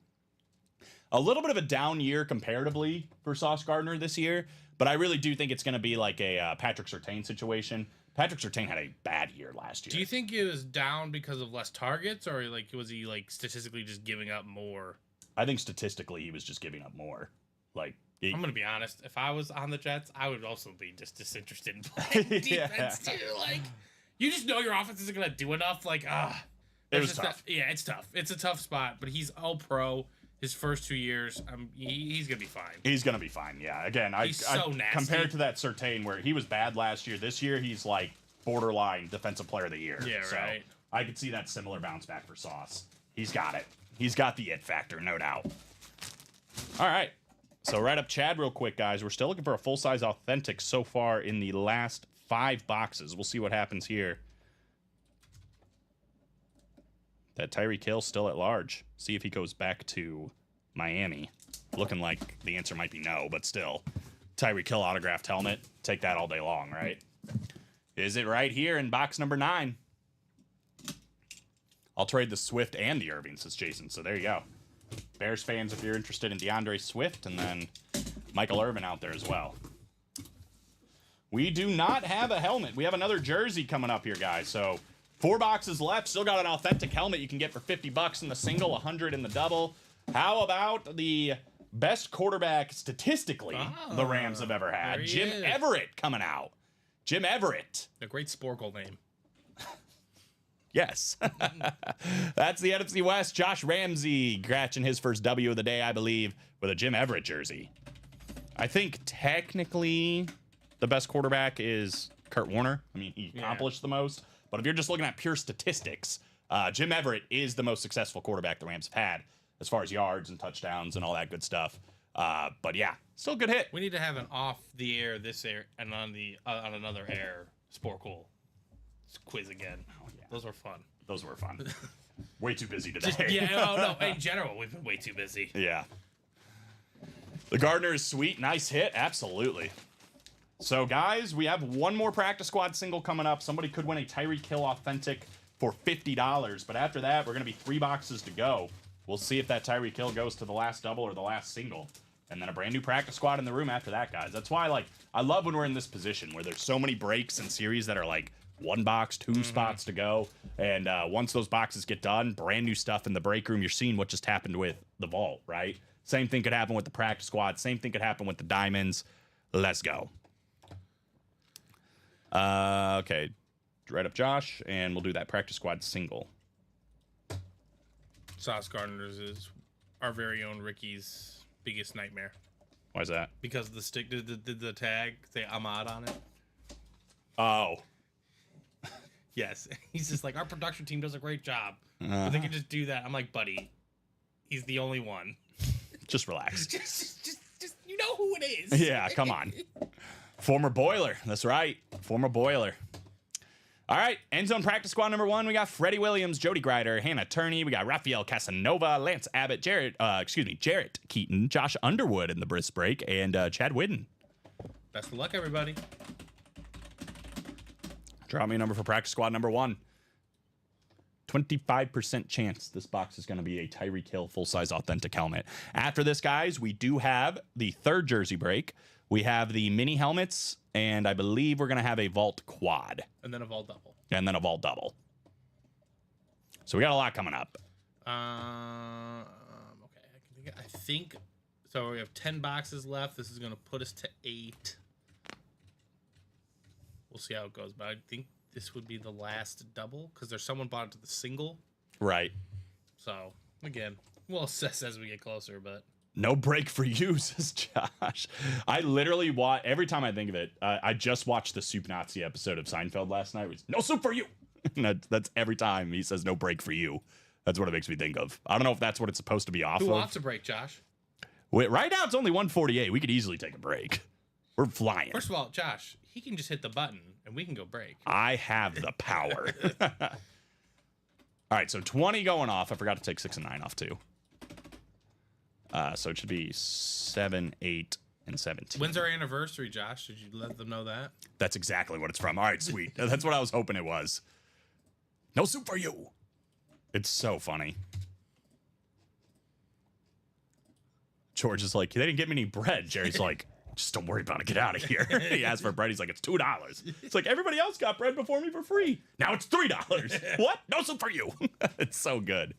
[SPEAKER 3] A little bit of a down year comparatively for Sauce Gardner this year, but I really do think it's going to be like a Patrick Surtain situation. Patrick Surtain had a bad year last year.
[SPEAKER 4] Do you think it was down because of less targets, or like was he like statistically just giving up more?
[SPEAKER 3] I think statistically he was just giving up more. Like
[SPEAKER 4] I'm gonna be honest. If I was on the Jets, I would also be just disinterested in playing defense too. Like, you just know your offense isn't gonna do enough. Like,
[SPEAKER 3] It
[SPEAKER 4] that's
[SPEAKER 3] was
[SPEAKER 4] just
[SPEAKER 3] tough.
[SPEAKER 4] yeah, it's tough. It's a tough spot, but he's all pro. His first 2 years, he's gonna be fine.
[SPEAKER 3] He's going to be fine. Yeah. Again,
[SPEAKER 4] He's so nasty.
[SPEAKER 3] compared to that Surtain where he was bad last year, this year he's like borderline defensive player of the year.
[SPEAKER 4] Yeah,
[SPEAKER 3] so
[SPEAKER 4] right.
[SPEAKER 3] I could see that similar bounce back for Sauce. He's got it. He's got the it factor, no doubt. All right. So right up Chad real quick, guys. We're still looking for a full-size authentic so far in the last 5 boxes. We'll see what happens here. That Tyreek Hill still at large. See if he goes back to Miami. Looking like the answer might be no, but still. Tyreek Hill autographed helmet. Take that all day long, right? Is it right here in box number 9? I'll trade the Swift and the Irving, says Jason. So there you go. Bears fans, if you're interested in DeAndre Swift, and then Michael Irvin out there as well. We do not have a helmet. We have another jersey coming up here, guys. So 4 boxes left. Still got an authentic helmet you can get for $50 in the single, $100 in the double. How about the best quarterback statistically the Rams have ever
[SPEAKER 4] there
[SPEAKER 3] had?
[SPEAKER 4] he
[SPEAKER 3] Jim
[SPEAKER 4] is.
[SPEAKER 3] Everett coming out. Jim Everett.
[SPEAKER 4] A great Sporkle name.
[SPEAKER 3] Yes. That's the NFC West. Josh Ramsey scratching his first W of the day, I believe, with a Jim Everett jersey. I think technically the best quarterback is Kurt Warner. I mean, he accomplished the most. But if you're just looking at pure statistics, Jim Everett is the most successful quarterback the Rams have had as far as yards and touchdowns and all that good stuff. But yeah, still a good hit.
[SPEAKER 4] We need to have an off the air, this air, and on the on another air Sporkle quiz again.
[SPEAKER 3] Oh, yeah.
[SPEAKER 4] Those were fun.
[SPEAKER 3] Those were fun. Way too busy today.
[SPEAKER 4] Yeah, oh no, in general, we've been way too busy.
[SPEAKER 3] Yeah. The Gardner is sweet. Nice hit. Absolutely. So, guys, we have one more practice squad single coming up. Somebody could win a Tyreek Hill Authentic for $50. But after that, we're going to be 3 boxes to go. We'll see if that Tyreek Hill goes to the last double or the last single. And then a brand new practice squad in the room after that, guys. That's why, like, I love when we're in this position where there's so many breaks and series that are like 1 box, 2 spots to go. And once those boxes get done, brand new stuff in the break room. You're seeing what just happened with the vault, right? Same thing could happen with the practice squad. Same thing could happen with the diamonds. Let's go. Okay. Right up Josh, and we'll do that practice squad single.
[SPEAKER 4] Sauce Gardner's is our very own Ricky's biggest nightmare.
[SPEAKER 3] Why is that?
[SPEAKER 4] Because the stick did the tag say Ahmad on it.
[SPEAKER 3] Oh.
[SPEAKER 4] Yes. He's just like, our production team does a great job. But they can just do that. I'm like, buddy, he's the only one.
[SPEAKER 3] Just relax.
[SPEAKER 4] just you know who it is.
[SPEAKER 3] Yeah, come on. Former Boiler. That's right. Former Boiler. All right, end zone practice squad number 1. We got Freddie Williams, Jody Grider, Hannah Turney. We got Rafael Casanova, Lance Abbott, Jarrett Keaton, Josh Underwood in the brisk break, and Chad Whidden.
[SPEAKER 4] Best of luck, everybody.
[SPEAKER 3] Draw me a number for practice squad number 1. 25% chance this box is going to be a Tyreek Hill full-size authentic helmet. After this, guys, we do have the 3rd jersey break. We have the mini helmets, and I believe we're going to have a vault quad.
[SPEAKER 4] And then a vault double.
[SPEAKER 3] And then a vault double. So we got a lot coming up.
[SPEAKER 4] Okay, I think so. We have 10 boxes left. This is going to put us to 8. We'll see how it goes, but I think this would be the last double because there's someone bought into the single.
[SPEAKER 3] Right.
[SPEAKER 4] So again, we'll assess as we get closer, but.
[SPEAKER 3] No break for you, says Josh. I literally watch every time I think of it. I just watched the Soup Nazi episode of Seinfeld last night. It was no soup for you. That's every time he says no break for you. That's what it makes me think of. I don't know if that's what it's supposed to be off
[SPEAKER 4] Who
[SPEAKER 3] of.
[SPEAKER 4] wants a break, Josh?
[SPEAKER 3] Wait, right now it's only 1:48. We could easily take a break. We're flying.
[SPEAKER 4] First of all, Josh, he can just hit the button and we can go break.
[SPEAKER 3] I have the power. All right, so 20 going off. I forgot to take 6 and 9 off too. So it should be 7, 8, and 17.
[SPEAKER 4] When's our anniversary, Josh? Did you let them know that?
[SPEAKER 3] That's exactly what it's from. All right, sweet. That's what I was hoping it was. No soup for you. It's so funny. George is like, they didn't get me any bread. Jerry's like, just don't worry about it. Get out of here. He asked for bread. He's like, it's $2. It's like, everybody else got bread before me for free. Now it's $3. What? No soup for you. It's so good.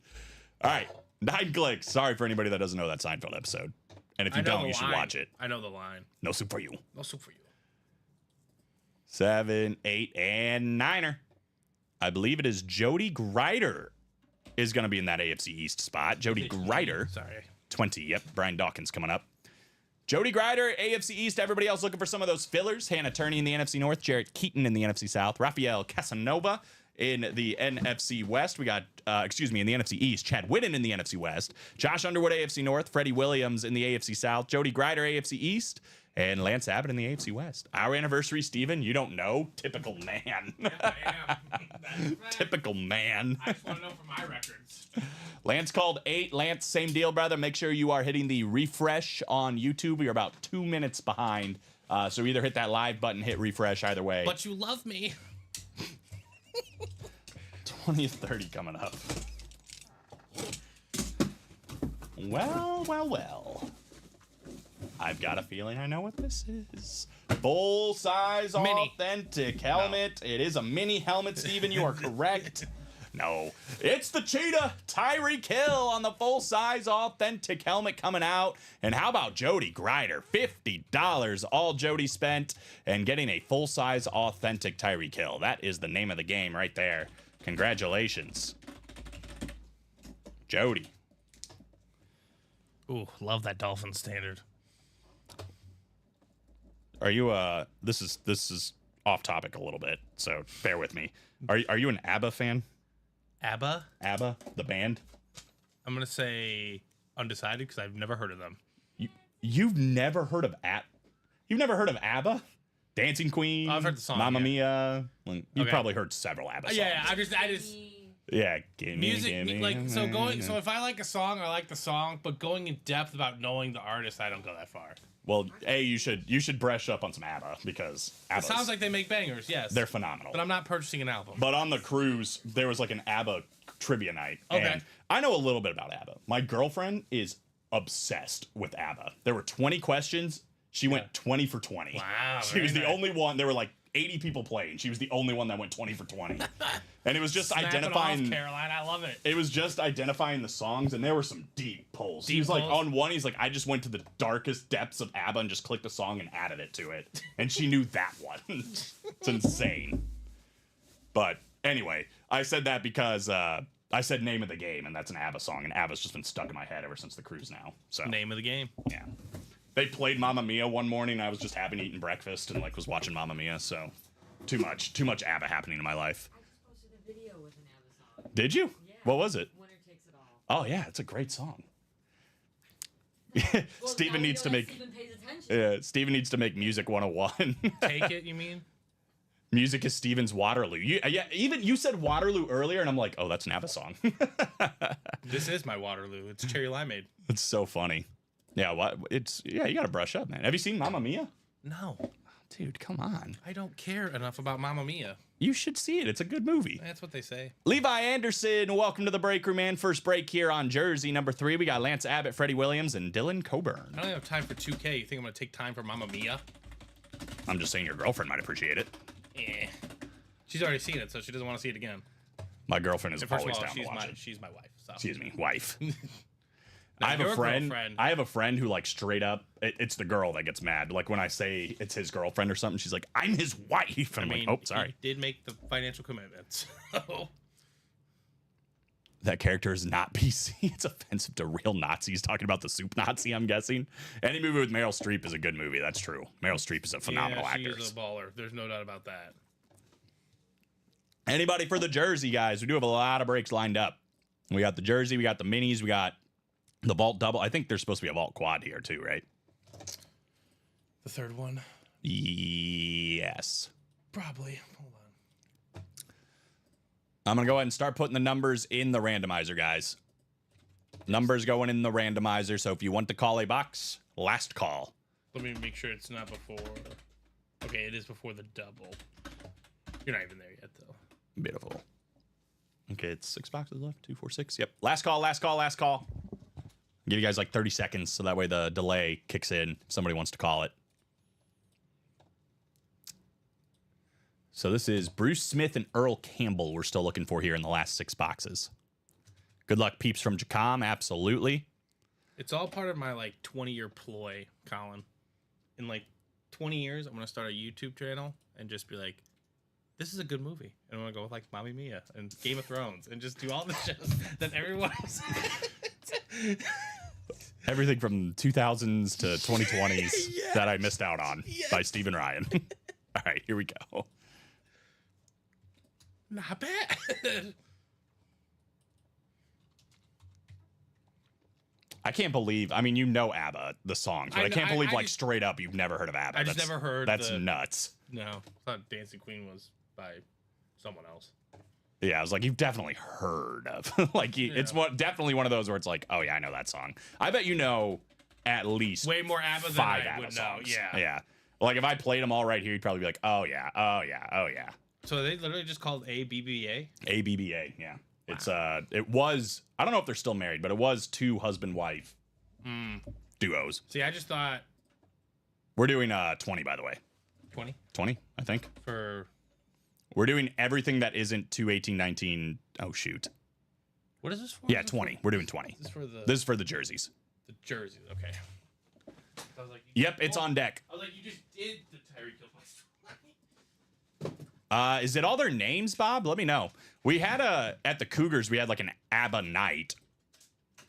[SPEAKER 3] All right. 9 clicks. Sorry for anybody that doesn't know that Seinfeld episode. And if you don't, you should watch it.
[SPEAKER 4] I know the line.
[SPEAKER 3] No soup for you.
[SPEAKER 4] No soup for you.
[SPEAKER 3] 7, 8, and 9er. I believe it is Jody Grider is going to be in that AFC East spot. Jody Grider.
[SPEAKER 4] Sorry.
[SPEAKER 3] 20. Yep. Brian Dawkins coming up. Jody Grider, AFC East. Everybody else looking for some of those fillers. Hannah Turney in the NFC North. Jarrett Keaton in the NFC South. Rafael Casanova in the NFC West. We got, in the NFC East. Chad Whidden in the NFC West. Josh Underwood, AFC North. Freddie Williams in the AFC South. Jody Grider, AFC East. And Lance Abbott in the AFC West. Our anniversary, Steven, you don't know? Typical man.
[SPEAKER 4] Yeah, I am. That's right.
[SPEAKER 3] Typical man.
[SPEAKER 4] I just want to know for my records.
[SPEAKER 3] Lance called 8. Lance, same deal, brother. Make sure you are hitting the refresh on YouTube. We are about 2 minutes behind. So either hit that live button, hit refresh, either way.
[SPEAKER 4] But you love me.
[SPEAKER 3] 20 of 30 coming up. Well. I've got a feeling I know what this is. Full-size
[SPEAKER 4] Mini.
[SPEAKER 3] authentic helmet. No. It is a mini helmet, Steven. You are correct. No. It's the Cheetah Tyreek Hill on the full-size authentic helmet coming out. And how about Jody Grider? $50 all Jody spent and getting a full-size authentic Tyreek Hill. That is the name of the game right there. Congratulations. Jody.
[SPEAKER 4] Ooh, love that Dolphin standard.
[SPEAKER 3] Are you this is off topic a little bit, so bear with me. Are you an ABBA fan?
[SPEAKER 4] ABBA?
[SPEAKER 3] ABBA, the band?
[SPEAKER 4] I'm gonna say undecided because I've never heard of them.
[SPEAKER 3] You've never heard of You've never heard of ABBA? Dancing Queen?
[SPEAKER 4] I've heard the song.
[SPEAKER 3] Mamma
[SPEAKER 4] yeah.
[SPEAKER 3] Mia. You've probably heard several ABBA songs.
[SPEAKER 4] Yeah, I just
[SPEAKER 3] Yeah, give me,
[SPEAKER 4] Music,
[SPEAKER 3] give me,
[SPEAKER 4] like, so if I like a song, I like the song, but going in depth about knowing the artist, I don't go that far.
[SPEAKER 3] Well, you should brush up on some ABBA because
[SPEAKER 4] It
[SPEAKER 3] ABBA's,
[SPEAKER 4] sounds like they make bangers, yes.
[SPEAKER 3] they're phenomenal.
[SPEAKER 4] But I'm not purchasing an album.
[SPEAKER 3] But on the cruise, there was like an ABBA trivia night.
[SPEAKER 4] Okay.
[SPEAKER 3] And I know a little bit about ABBA. My girlfriend is obsessed with ABBA. There were 20 questions. She went 20 for 20.
[SPEAKER 4] Wow,
[SPEAKER 3] She
[SPEAKER 4] very
[SPEAKER 3] was the
[SPEAKER 4] nice.
[SPEAKER 3] only one. There were like 80 people playing. She was the only one that went 20 for 20. And it was just
[SPEAKER 4] Snap it
[SPEAKER 3] identifying.
[SPEAKER 4] off, Caroline, I love it.
[SPEAKER 3] It was just identifying the songs, and there were some deep pulls. He
[SPEAKER 4] Deep
[SPEAKER 3] was like,
[SPEAKER 4] pulls?
[SPEAKER 3] on one, he's like, I just went to the darkest depths of ABBA and just clicked a song and added it to it. And she knew that one. It's insane. But anyway, I said that because I said Name of the Game, and that's an ABBA song, and ABBA's just been stuck in my head ever since the cruise now. So,
[SPEAKER 4] Name of the game.
[SPEAKER 3] yeah. They played Mamma Mia one morning, and I was just having eaten breakfast and like was watching Mamma Mia, so too much ABBA happening in my life.
[SPEAKER 5] I just posted a video with an ABBA song.
[SPEAKER 3] Did you?
[SPEAKER 5] Yeah.
[SPEAKER 3] What was it?
[SPEAKER 5] Winner Takes It All.
[SPEAKER 3] Oh yeah, it's a great song.
[SPEAKER 5] Well,
[SPEAKER 3] Steven
[SPEAKER 5] now we
[SPEAKER 3] needs
[SPEAKER 5] know
[SPEAKER 3] to
[SPEAKER 5] that
[SPEAKER 3] make
[SPEAKER 5] Steven pays attention.
[SPEAKER 3] Steven needs to make Music 101.
[SPEAKER 4] Take it, you mean?
[SPEAKER 3] Music is Steven's Waterloo. Yeah, even you said Waterloo earlier, and I'm like, oh, that's an ABBA song.
[SPEAKER 4] This is my Waterloo. It's cherry limeade.
[SPEAKER 3] It's so funny. Yeah, you gotta brush up, man. Have you seen Mamma Mia?
[SPEAKER 4] No,
[SPEAKER 3] Dude, come on.
[SPEAKER 4] I don't care enough about Mamma Mia.
[SPEAKER 3] You should see it. It's a good movie.
[SPEAKER 4] That's what they say.
[SPEAKER 3] Levi Anderson, welcome to the break room, man. First break here on Jersey number 3. We got Lance Abbott, Freddie Williams, and Dylan Coburn.
[SPEAKER 4] I don't have time for 2K. You think I'm gonna take time for Mamma Mia?
[SPEAKER 3] I'm just saying your girlfriend might appreciate it.
[SPEAKER 4] Eh. She's already seen it, so she doesn't want to see it again.
[SPEAKER 3] My girlfriend is
[SPEAKER 4] And first
[SPEAKER 3] always
[SPEAKER 4] of all,
[SPEAKER 3] down to watch it.
[SPEAKER 4] she's my wife. So.
[SPEAKER 3] Excuse me, wife.
[SPEAKER 4] Now,
[SPEAKER 3] I have
[SPEAKER 4] your
[SPEAKER 3] a friend.
[SPEAKER 4] girlfriend-
[SPEAKER 3] I have a friend who like straight up. It's the girl that gets mad. Like when I say it's his girlfriend or something, she's like, "I'm his wife." And I'm like, "Oh, sorry."
[SPEAKER 4] He did make the financial commitments. So.
[SPEAKER 3] That character is not PC. It's offensive to real Nazis. Talking about the soup Nazi, I'm guessing. Any movie with Meryl Streep is a good movie. That's true. Meryl Streep is a phenomenal
[SPEAKER 4] yeah,
[SPEAKER 3] actor.
[SPEAKER 4] she's a baller. There's no doubt about that.
[SPEAKER 3] Anybody for the Jersey, guys? We do have a lot of breaks lined up. We got the Jersey, we got the minis, we got the vault double. I think there's supposed to be a vault quad here too, right?
[SPEAKER 4] The third one?
[SPEAKER 3] Yes.
[SPEAKER 4] Probably. Hold on.
[SPEAKER 3] I'm going to go ahead and start putting the numbers in the randomizer, guys. Numbers going in the randomizer. So if you want to call a box, last call.
[SPEAKER 4] Let me make sure it's not before. Okay, it is before the double. You're not even there yet, though.
[SPEAKER 3] Beautiful. Okay, it's 6 boxes left. 2, 4, 6. Yep. Last call, last call, last call. Give you guys like 30 seconds so that way the delay kicks in if somebody wants to call it. So this is Bruce Smith and Earl Campbell we're still looking for here in the last 6 boxes. Good luck, peeps from Jacom. Absolutely.
[SPEAKER 4] It's all part of my like 20-year ploy, Colin. In like 20 years, I'm gonna start a YouTube channel and just be like, "This is a good movie," and I'm gonna go with like Mamma Mia and Game of Thrones and just do all the shows that everyone else.
[SPEAKER 3] Everything from 2000s to 2020s that I missed out on by Stephen Ryan. All right, here we go.
[SPEAKER 4] Not bad.
[SPEAKER 3] I can't believe, I mean, you know ABBA, the songs, but I can't believe,
[SPEAKER 4] I
[SPEAKER 3] like, straight up, you've never heard of ABBA.
[SPEAKER 4] I just never heard
[SPEAKER 3] That's
[SPEAKER 4] the-
[SPEAKER 3] nuts.
[SPEAKER 4] No, I thought Dancing Queen was by someone else.
[SPEAKER 3] Yeah, I was like, you've definitely heard of. Like, it's definitely one of those where it's like, oh, yeah, I know that song. I bet you know at least
[SPEAKER 4] Way more ABBA than
[SPEAKER 3] 5
[SPEAKER 4] I
[SPEAKER 3] ABBA
[SPEAKER 4] would
[SPEAKER 3] songs.
[SPEAKER 4] know. Yeah.
[SPEAKER 3] Yeah. Like, if I played them all right here, you'd probably be like, oh, yeah, oh, yeah, oh, yeah.
[SPEAKER 4] So they literally just called ABBA.
[SPEAKER 3] ABBA, yeah. It's, it was, I don't know if they're still married, but it was 2 husband-wife duos.
[SPEAKER 4] See, I just thought
[SPEAKER 3] We're doing 20, by the way.
[SPEAKER 4] 20
[SPEAKER 3] 20, I think.
[SPEAKER 4] for
[SPEAKER 3] We're doing everything that isn't 2/18/19. Oh, shoot.
[SPEAKER 4] what is this for?
[SPEAKER 3] Yeah,
[SPEAKER 4] Is this
[SPEAKER 3] 20. We're doing 20.
[SPEAKER 4] This is for the
[SPEAKER 3] This is for the jerseys.
[SPEAKER 4] the jersey. Okay. I was like, you
[SPEAKER 3] Yep, it's on deck.
[SPEAKER 4] I was like, you just did the Tyreek Hill.
[SPEAKER 3] Is it all their names, Bob? Let me know. We had at the Cougars, we had like an ABBA night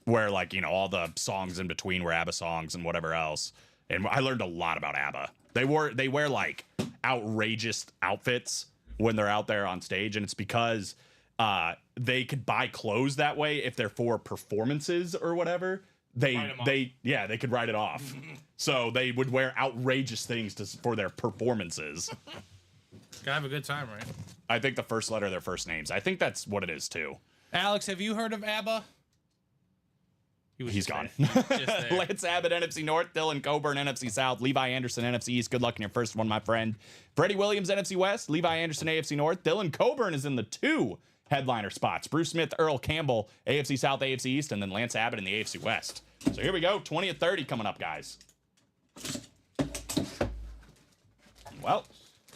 [SPEAKER 3] where like, you know, all the songs in between were ABBA songs and whatever else. And I learned a lot about ABBA. They wear like outrageous outfits when they're out there on stage. And it's because they could buy clothes that way if they're for performances or whatever. They could write it off. So they would wear outrageous things for their performances.
[SPEAKER 4] Gotta have a good time, right?
[SPEAKER 3] I think the first letter of their first names. I think that's what it is too.
[SPEAKER 4] Alex, have you heard of ABBA?
[SPEAKER 3] He's gone.
[SPEAKER 4] Just there.
[SPEAKER 3] Lance Abbott, NFC North. Dylan Coburn, NFC South. Levi Anderson, NFC East. Good luck in your first one, my friend. Freddie Williams, NFC West. Levi Anderson, AFC North. Dylan Coburn is in the 2 headliner spots. Bruce Smith, Earl Campbell, AFC South, AFC East, and then Lance Abbott in the AFC West. So here we go. 20 of 30 coming up, guys. Well,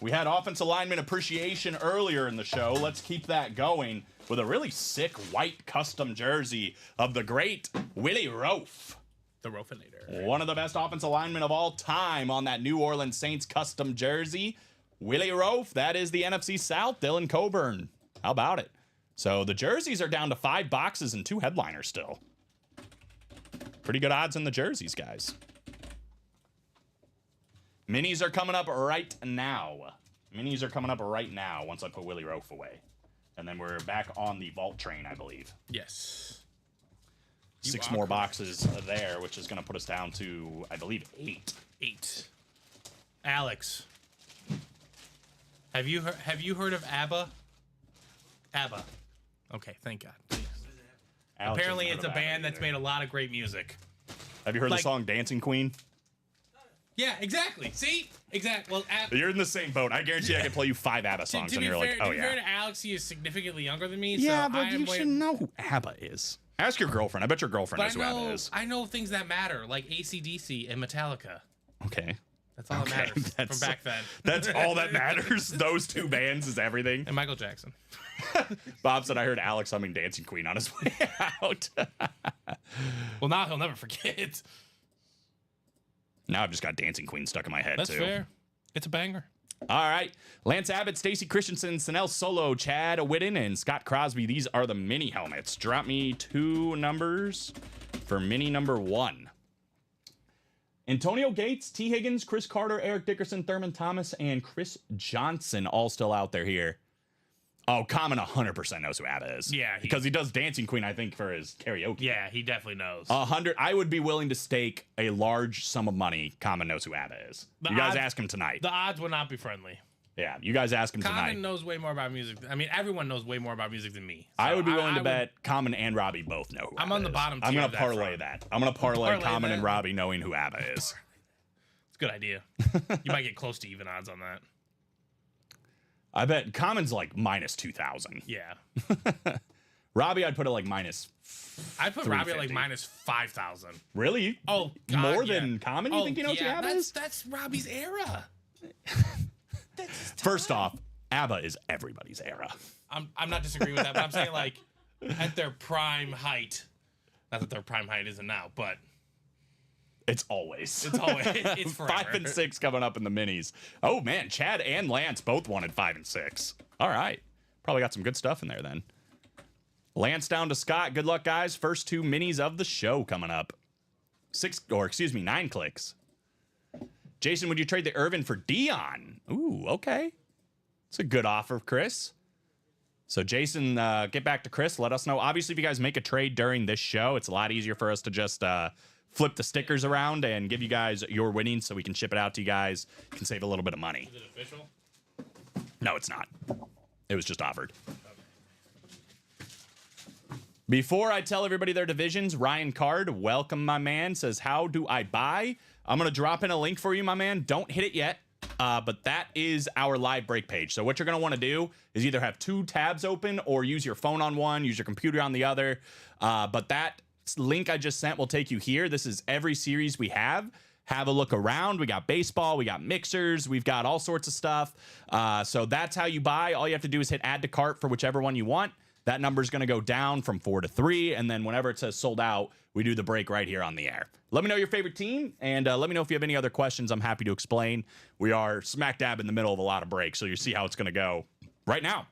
[SPEAKER 3] we had offensive lineman appreciation earlier in the show. Let's keep that going with a really sick white custom jersey of the great Willie Roaf.
[SPEAKER 4] The Rofinator.
[SPEAKER 3] One of the best offensive linemen of all time on that New Orleans Saints custom jersey. Willie Roaf, that is the NFC South. Dylan Coburn. How about it? So the jerseys are down to 5 boxes and 2 headliners still. Pretty good odds in the jerseys, guys. Minis are coming up right now. Minis are coming up right now once I put Willie Roaf away. And then we're back on the vault train, I believe.
[SPEAKER 4] Yes.
[SPEAKER 3] 6 more boxes there, which is going to put us down to, I believe, 8.
[SPEAKER 4] 8. Alex, have you heard of ABBA? ABBA. Okay, thank God.
[SPEAKER 3] Alex
[SPEAKER 4] Apparently,
[SPEAKER 3] hasn't
[SPEAKER 4] it's a
[SPEAKER 3] heard of
[SPEAKER 4] band
[SPEAKER 3] that
[SPEAKER 4] that's
[SPEAKER 3] either.
[SPEAKER 4] made a lot of great music.
[SPEAKER 3] Have you heard the
[SPEAKER 4] like-
[SPEAKER 3] song Dancing Queen?
[SPEAKER 4] Yeah, exactly. See, exactly. Well,
[SPEAKER 3] You're in the same boat. I guarantee I can play you 5 ABBA songs,
[SPEAKER 4] to
[SPEAKER 3] and
[SPEAKER 4] be
[SPEAKER 3] you're
[SPEAKER 4] fair,
[SPEAKER 3] like,
[SPEAKER 4] to
[SPEAKER 3] oh
[SPEAKER 4] be fair
[SPEAKER 3] yeah.
[SPEAKER 4] to Alex, he is significantly younger than me.
[SPEAKER 3] Yeah,
[SPEAKER 4] so
[SPEAKER 3] but
[SPEAKER 4] I am
[SPEAKER 3] you should know who ABBA is. Ask your girlfriend. I bet your girlfriend knows
[SPEAKER 4] But
[SPEAKER 3] who ABBA is.
[SPEAKER 4] I know things that matter, like AC/DC and Metallica.
[SPEAKER 3] Okay.
[SPEAKER 4] That's all that matters
[SPEAKER 3] that's-
[SPEAKER 4] from back then.
[SPEAKER 3] That's all that matters. Those 2 bands is everything.
[SPEAKER 4] And Michael Jackson.
[SPEAKER 3] Bob said I heard Alex humming Dancing Queen on his way out.
[SPEAKER 4] Well, now he'll never forget.
[SPEAKER 3] Now I've just got Dancing Queen stuck in my head,
[SPEAKER 4] That's
[SPEAKER 3] too.
[SPEAKER 4] fair. It's a banger.
[SPEAKER 3] All right. Lance Abbott, Stacy Christensen, Sanel Solo, Chad Whitten, and Scott Crosby. These are the mini helmets. Drop me 2 numbers for mini number 1. Antonio Gates, T. Higgins, Chris Carter, Eric Dickerson, Thurman Thomas, and Chris Johnson all still out there here. Oh, Common 100% knows who ABBA is.
[SPEAKER 4] Yeah,
[SPEAKER 3] because he does Dancing Queen, I think, for his karaoke.
[SPEAKER 4] Yeah, he definitely knows.
[SPEAKER 3] 100. I would be willing to stake a large sum of money. Common knows who ABBA is.
[SPEAKER 4] The
[SPEAKER 3] You guys
[SPEAKER 4] odds-
[SPEAKER 3] ask him tonight.
[SPEAKER 4] The odds would not be friendly.
[SPEAKER 3] Yeah, you guys ask him
[SPEAKER 4] Common
[SPEAKER 3] tonight.
[SPEAKER 4] knows way more about music. I mean, everyone knows way more about music than me.
[SPEAKER 3] I
[SPEAKER 4] So
[SPEAKER 3] would be willing to
[SPEAKER 4] would-
[SPEAKER 3] bet Common and Robbie both know who
[SPEAKER 4] I'm
[SPEAKER 3] ABBA
[SPEAKER 4] on the
[SPEAKER 3] is.
[SPEAKER 4] bottom
[SPEAKER 3] I'm
[SPEAKER 4] tier
[SPEAKER 3] gonna
[SPEAKER 4] of that
[SPEAKER 3] parlay
[SPEAKER 4] front.
[SPEAKER 3] that. I'm gonna parlay
[SPEAKER 4] Parlay
[SPEAKER 3] Common
[SPEAKER 4] that.
[SPEAKER 3] and Robbie knowing who ABBA is.
[SPEAKER 4] It's a good idea. You might get close to even odds on that.
[SPEAKER 3] I bet Common's like minus 2,000.
[SPEAKER 4] Yeah.
[SPEAKER 3] Robbie, I'd put it like minus.
[SPEAKER 4] I put Robbie at like
[SPEAKER 3] 350.
[SPEAKER 4] minus 5,000.
[SPEAKER 3] Really?
[SPEAKER 4] Oh, God,
[SPEAKER 3] more
[SPEAKER 4] yeah.
[SPEAKER 3] than Common? You think he knows who ABBA is?
[SPEAKER 4] That's Robbie's era.
[SPEAKER 3] First off, ABBA is everybody's era.
[SPEAKER 4] I'm not disagreeing with that, but I'm saying like at their prime height. Not that their prime height isn't now, but
[SPEAKER 3] It's always.
[SPEAKER 4] it's always it's forever.
[SPEAKER 3] 5 and 6 coming up in the minis. Oh man, Chad and Lance both wanted 5 and 6. All right, probably got some good stuff in there then. Lance down to Scott. Good luck, guys. First 2 minis of the show coming up. 9 clicks. Jason, would you trade the Irvin for Dion? Ooh, okay. It's a good offer, Chris. So Jason, get back to Chris. Let us know. Obviously, if you guys make a trade during this show, it's a lot easier for us to just flip the stickers around and give you guys your winnings so we can ship it out to you guys. You can save a little bit of money.
[SPEAKER 4] Is it official?
[SPEAKER 3] No, it's not. It was just offered. Before I tell everybody their divisions, Ryan Card, welcome, my man, says, how do I buy? I'm going to drop in a link for you, my man. Don't hit it yet. But that is our live break page. So what you're going to want to do is either have 2 tabs open or use your phone on one, use your computer on the other. But that link I just sent will take you here. This is every series we have. Have a look around. We got baseball. We got mixers. We've got all sorts of stuff. So that's how you buy. All you have to do is hit add to cart for whichever one you want. That number is going to go down from 4 to 3. And then whenever it says sold out, we do the break right here on the air. Let me know your favorite team. And let me know if you have any other questions. I'm happy to explain. We are smack dab in the middle of a lot of breaks. So you see how it's going to go right now.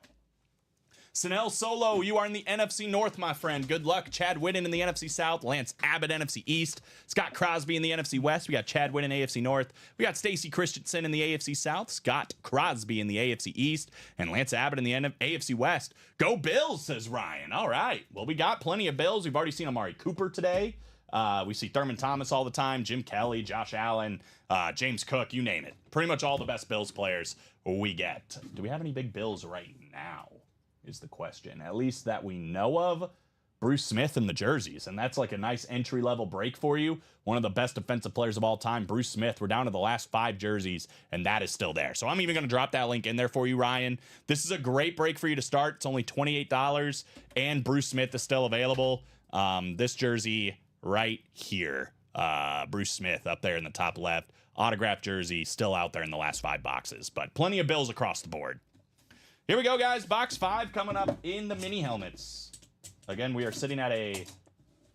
[SPEAKER 3] Sanel Solo, you are in the NFC North, my friend. Good luck. Chad Whitten in the NFC South. Lance Abbott, NFC East. Scott Crosby in the NFC West. We got Chad Whitten, AFC North. We got Stacy Christensen in the AFC South. Scott Crosby in the AFC East. And Lance Abbott in the AFC West. Go Bills, says Ryan. All right. Well, we got plenty of Bills. We've already seen Amari Cooper today. We see Thurman Thomas all the time. Jim Kelly, Josh Allen, James Cook, you name it. Pretty much all the best Bills players we get. Do we have any big Bills right now? is the question. At least that we know of. Bruce Smith in the jerseys, and that's like a nice entry-level break for you. One of the best defensive players of all time, Bruce Smith. We're down to the last 5 jerseys, and that is still there. So I'm even going to drop that link in there for you, Ryan. This is a great break for you to start. It's only $28, and Bruce Smith is still available. This jersey right here, Bruce Smith up there in the top left. Autographed jersey still out there in the last 5 boxes, but plenty of bills across the board. Here we go, guys. Box 5 coming up in the mini helmets. Again, we are sitting at a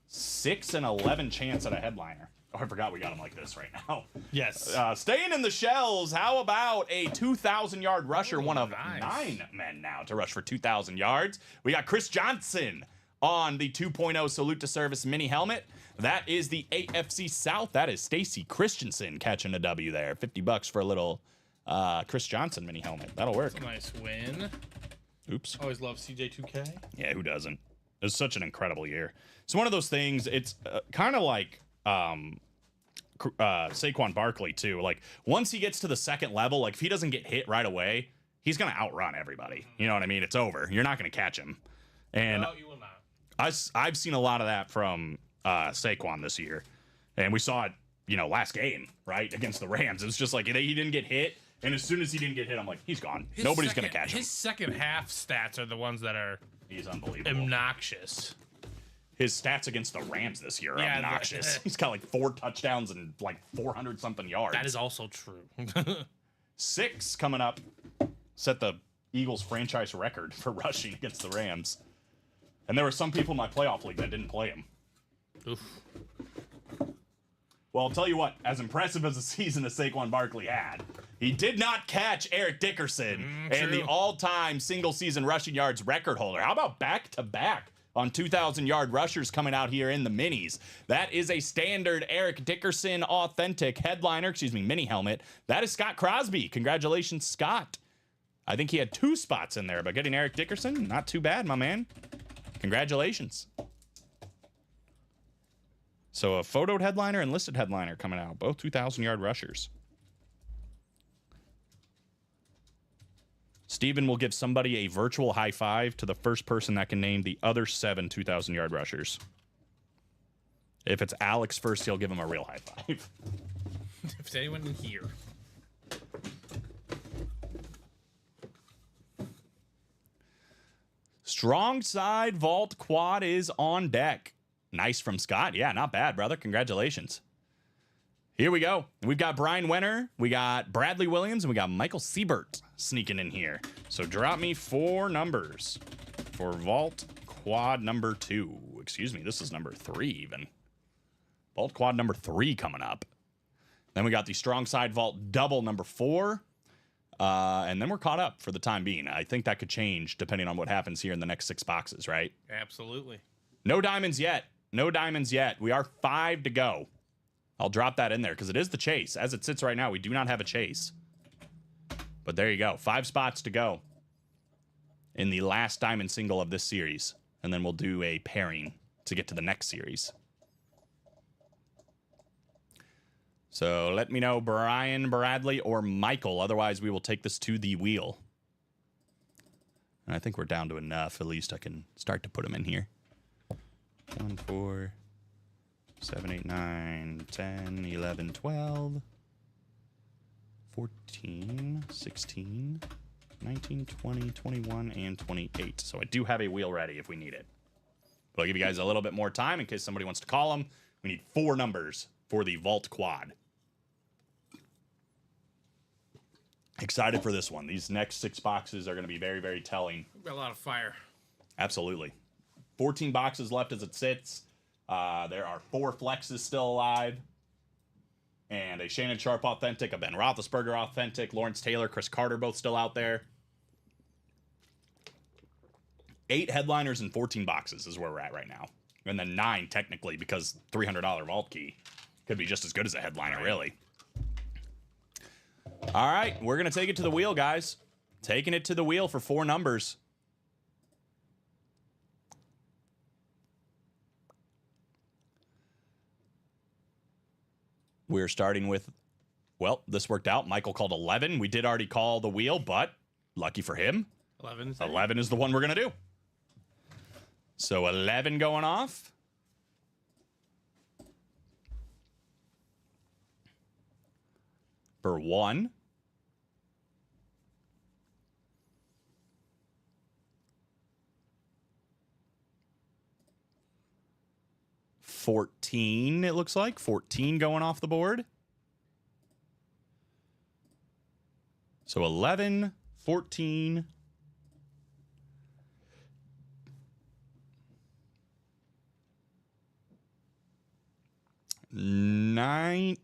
[SPEAKER 3] 6 and 11 chance at a headliner. Oh, I forgot we got them like this right now.
[SPEAKER 4] Yes.
[SPEAKER 3] Staying in the shells, how about a 2,000-yard rusher, one of
[SPEAKER 4] nice.
[SPEAKER 3] 9 men now to rush for 2,000 yards. We got Chris Johnson on the 2.0 Salute to Service mini helmet. That is the AFC South. That is Stacy Christensen catching a W there. $50 for a little Chris Johnson mini helmet. That'll work.
[SPEAKER 4] That's a nice win.
[SPEAKER 3] Oops.
[SPEAKER 4] Always love CJ2K.
[SPEAKER 3] Yeah, who doesn't? It was such an incredible year. It's one of those things. It's kind of like Saquon Barkley too. Like once he gets to the second level, like if he doesn't get hit right away, he's gonna outrun everybody. You know what I mean? It's over. You're not gonna catch him. And
[SPEAKER 4] No, you will not.
[SPEAKER 3] I've seen a lot of that from Saquon this year, and we saw it, last game right against the Rams. It was just like he didn't get hit, and as soon as he didn't get hit, I'm like, he's gone. Nobody's gonna catch him.
[SPEAKER 4] His second half stats are the ones that are
[SPEAKER 3] He's unbelievable.
[SPEAKER 4] obnoxious.
[SPEAKER 3] His stats against the Rams this year are
[SPEAKER 4] Yeah,
[SPEAKER 3] obnoxious. He's got like 4 touchdowns and like 400 something yards.
[SPEAKER 4] That is also true.
[SPEAKER 3] 6 coming up. Set the Eagles franchise record for rushing against the Rams. And there were some people in my playoff league that didn't play him.
[SPEAKER 4] Oof.
[SPEAKER 3] Well, I'll tell you what, as impressive as a season as Saquon Barkley had, he did not catch Eric Dickerson and the
[SPEAKER 4] true.
[SPEAKER 3] all-time single-season rushing yards record holder. How about back-to-back on 2,000-yard rushers coming out here in the minis? That is a standard Eric Dickerson authentic mini helmet. That is Scott Crosby. Congratulations, Scott. I think he had 2 spots in there, but getting Eric Dickerson, not too bad, my man. Congratulations. So a photoed headliner and listed headliner coming out, both 2,000-yard rushers. Steven will give somebody a virtual high five to the first person that can name the other 7 2,000-yard rushers. If it's Alex first, he'll give him a real high five.
[SPEAKER 4] If it's anyone in here.
[SPEAKER 3] Strong side vault quad is on deck. Nice from Scott. Yeah, not bad, brother. Congratulations. Here we go. We've got Brian Wenner, we got Bradley Williams, and we got Michael Siebert sneaking in here. So drop me 4 numbers for vault quad number 2. Excuse me, this is number 3 even. Vault quad number 3 coming up. Then we got the strong side vault double number 4. And then we're caught up for the time being. I think that could change depending on what happens here in the next 6 boxes, right?
[SPEAKER 4] Absolutely.
[SPEAKER 3] No diamonds yet. No diamonds yet. We are 5 to go. I'll drop that in there because it is the chase. As it sits right now, we do not have a chase. But there you go. 5 spots to go in the last diamond single of this series. And then we'll do a pairing to get to the next series. So let me know, Brian, Bradley, or Michael. Otherwise, we will take this to the wheel. And I think we're down to enough. At least I can start to put them in here. 1, 4, 7, 8, 9, 10, 11, 12, 14, 16, 19, 20, 21, and 28. So I do have a wheel ready if we need it. But I'll give you guys a little bit more time in case somebody wants to call them. We need 4 numbers for the vault quad. Excited for this one. These next 6 boxes are going to be very, very telling.
[SPEAKER 4] Got a lot of fire.
[SPEAKER 3] Absolutely. 14 boxes left as it sits. There are 4 flexes still alive. And a Shannon Sharp authentic, a Ben Roethlisberger authentic, Lawrence Taylor, Chris Carter both still out there. 8 headliners and 14 boxes is where we're at right now. And then 9 technically because $300 vault key could be just as good as a headliner, really. All right, we're going to take it to the wheel, guys. Taking it to the wheel for 4 numbers. We're starting with, well, this worked out. Michael called 11. We did already call the wheel, but lucky for him,
[SPEAKER 4] 11.
[SPEAKER 3] 11 is the one we're going to do. So 11 going off. For 1. $14, it looks like. 14 going off the board. So 11, 14. $19,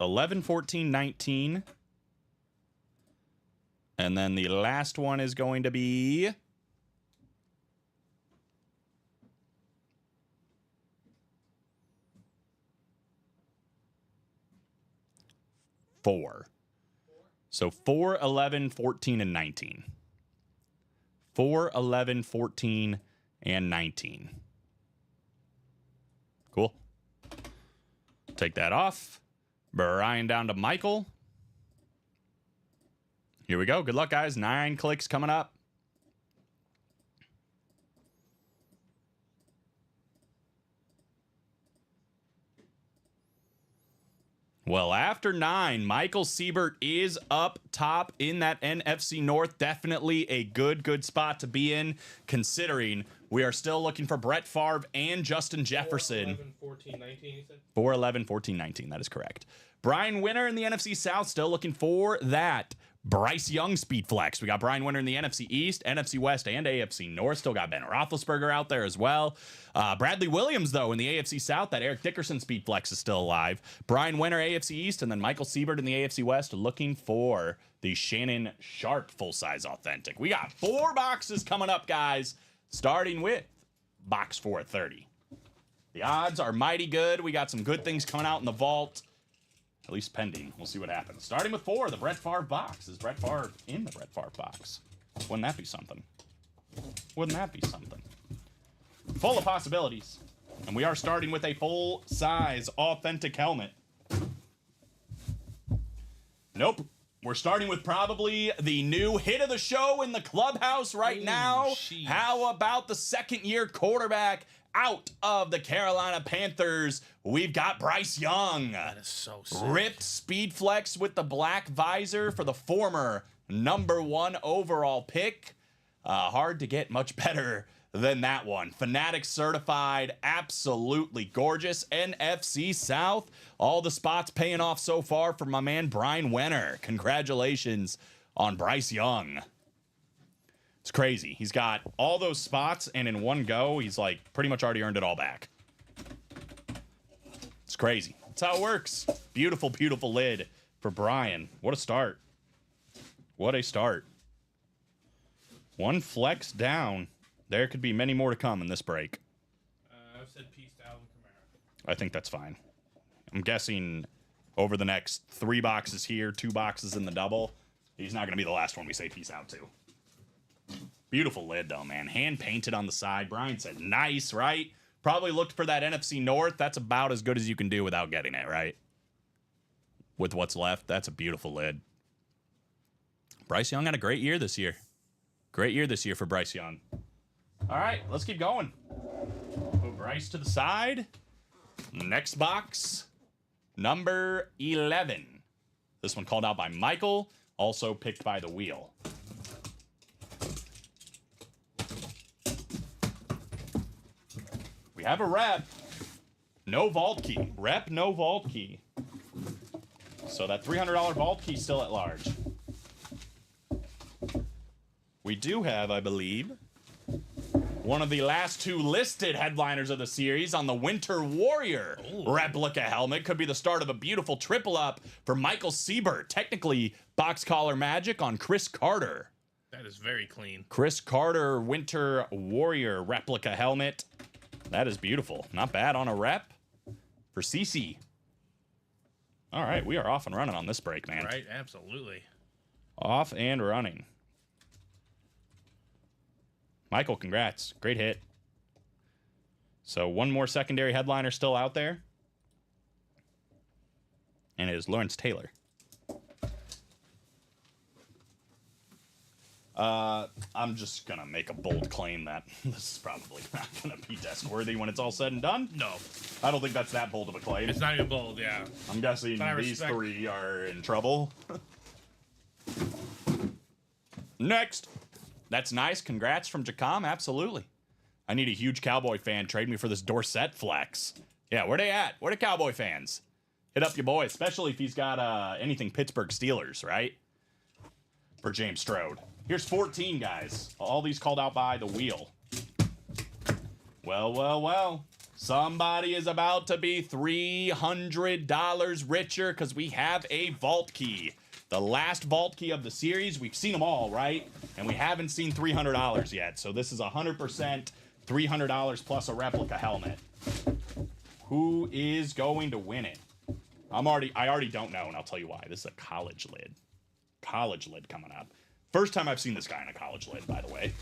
[SPEAKER 3] 11, 14, 19. And then the last one is going to be four. So 4, 11, 14, and 19. 4, 11, 14, and 19. Cool. Take that off. Brian down to Michael. Here we go. Good luck, guys. 9 clicks coming up. Well, after 9, Michael Siebert is up top in that NFC North. Definitely a good spot to be in, considering we are still looking for Brett Favre and Justin Jefferson.
[SPEAKER 4] 11, 14, 19, you said?
[SPEAKER 3] 4, 11, 14, 19. That is correct. Brian Winner in the NFC South, still looking for that Bryce Young speed flex. We got Brian Winner in the NFC East, NFC West, and AFC North. Still got Ben Roethlisberger out there as well. Bradley Williams, though, in the AFC South. That Eric Dickerson speed flex is still alive. Brian Winner, AFC East, and then Michael Siebert in the AFC West, looking for the Shannon Sharp full-size authentic. We got 4 boxes coming up, guys, starting with box 430. The odds are mighty good. We got some good things coming out in the vault. At least pending. We'll see what happens. Starting with 4, the Brett Favre box. Is Brett Favre in the Brett Favre box? Wouldn't that be something? Wouldn't that be something? Full of possibilities. And we are starting with a full-size authentic helmet. Nope. We're starting with probably the new hit of the show in the clubhouse right now.
[SPEAKER 4] Sheesh.
[SPEAKER 3] How about the second-year quarterback out of the Carolina Panthers? We've got Bryce Young.
[SPEAKER 4] That is so sick.
[SPEAKER 3] Ripped speed flex with the black visor for the former #1 overall pick. Hard to get much better than that one. Fanatic certified, absolutely gorgeous. NFC South, all the spots paying off so far for my man Brian Winner. Congratulations on Bryce Young. It's crazy. He's got all those spots, and in one go, he's like pretty much already earned it all back. It's crazy. That's how it works. Beautiful, beautiful lid for Brian. What a start. What a start. One flex down. There could be many more to come in this break.
[SPEAKER 4] I've said peace to Alvin Kamara.
[SPEAKER 3] I think that's fine. I'm guessing over the next 3 boxes here, 2 boxes in the double, he's not going to be the last one we say peace out to. Beautiful lid, though, man. Hand painted on the side. Brian said nice, right? Probably looked for that NFC North. That's about as good as you can do without getting it, right? With what's left, that's a beautiful lid. Bryce Young had a great year this year. Great year this year for Bryce Young. All right, let's keep going. Put Bryce to the side. Next box, number 11. This one called out by Michael, also picked by the wheel. We have a rep. No vault key. Rep, no vault key. So that $300 vault key still at large. We do have, I believe, one of the last 2 listed headliners of the series on the Winter Warrior replica helmet. Could be the start of a beautiful triple up for Michael Siebert. Technically, box collar magic on Chris Carter.
[SPEAKER 4] That is very clean.
[SPEAKER 3] Chris Carter Winter Warrior replica helmet. That is beautiful. Not bad on a rep for CC. All right, we are off and running on this break, man.
[SPEAKER 4] Right, absolutely.
[SPEAKER 3] Off and running. Michael, congrats. Great hit. So one more secondary headliner still out there. And it is Lawrence Taylor. I'm just gonna make a bold claim that this is probably not gonna be desk worthy when it's all said and done.
[SPEAKER 4] No,
[SPEAKER 3] I don't think that's that bold of a claim.
[SPEAKER 4] it's not even bold. Yeah.
[SPEAKER 3] I'm guessing
[SPEAKER 4] But I
[SPEAKER 3] these
[SPEAKER 4] respect-
[SPEAKER 3] three are in trouble. Next. That's nice. Congrats from Jacom. Absolutely. I need a huge Cowboy fan. Trade me for this Dorsett flex. Yeah, where they at? Where the Cowboy fans? Hit up your boy, especially if he's got anything Pittsburgh Steelers, right? For James Strode. Here's 14, guys. All these called out by the wheel. Well, well, well. Somebody is about to be $300 richer because we have a vault key. The last vault key of the series. We've seen them all, right? And we haven't seen $300 yet. So this is 100% $300 plus a replica helmet. Who is going to win it? I already don't know, and I'll tell you why. This is a college lid. College lid coming up. First time I've seen this guy in a college lid, by the way.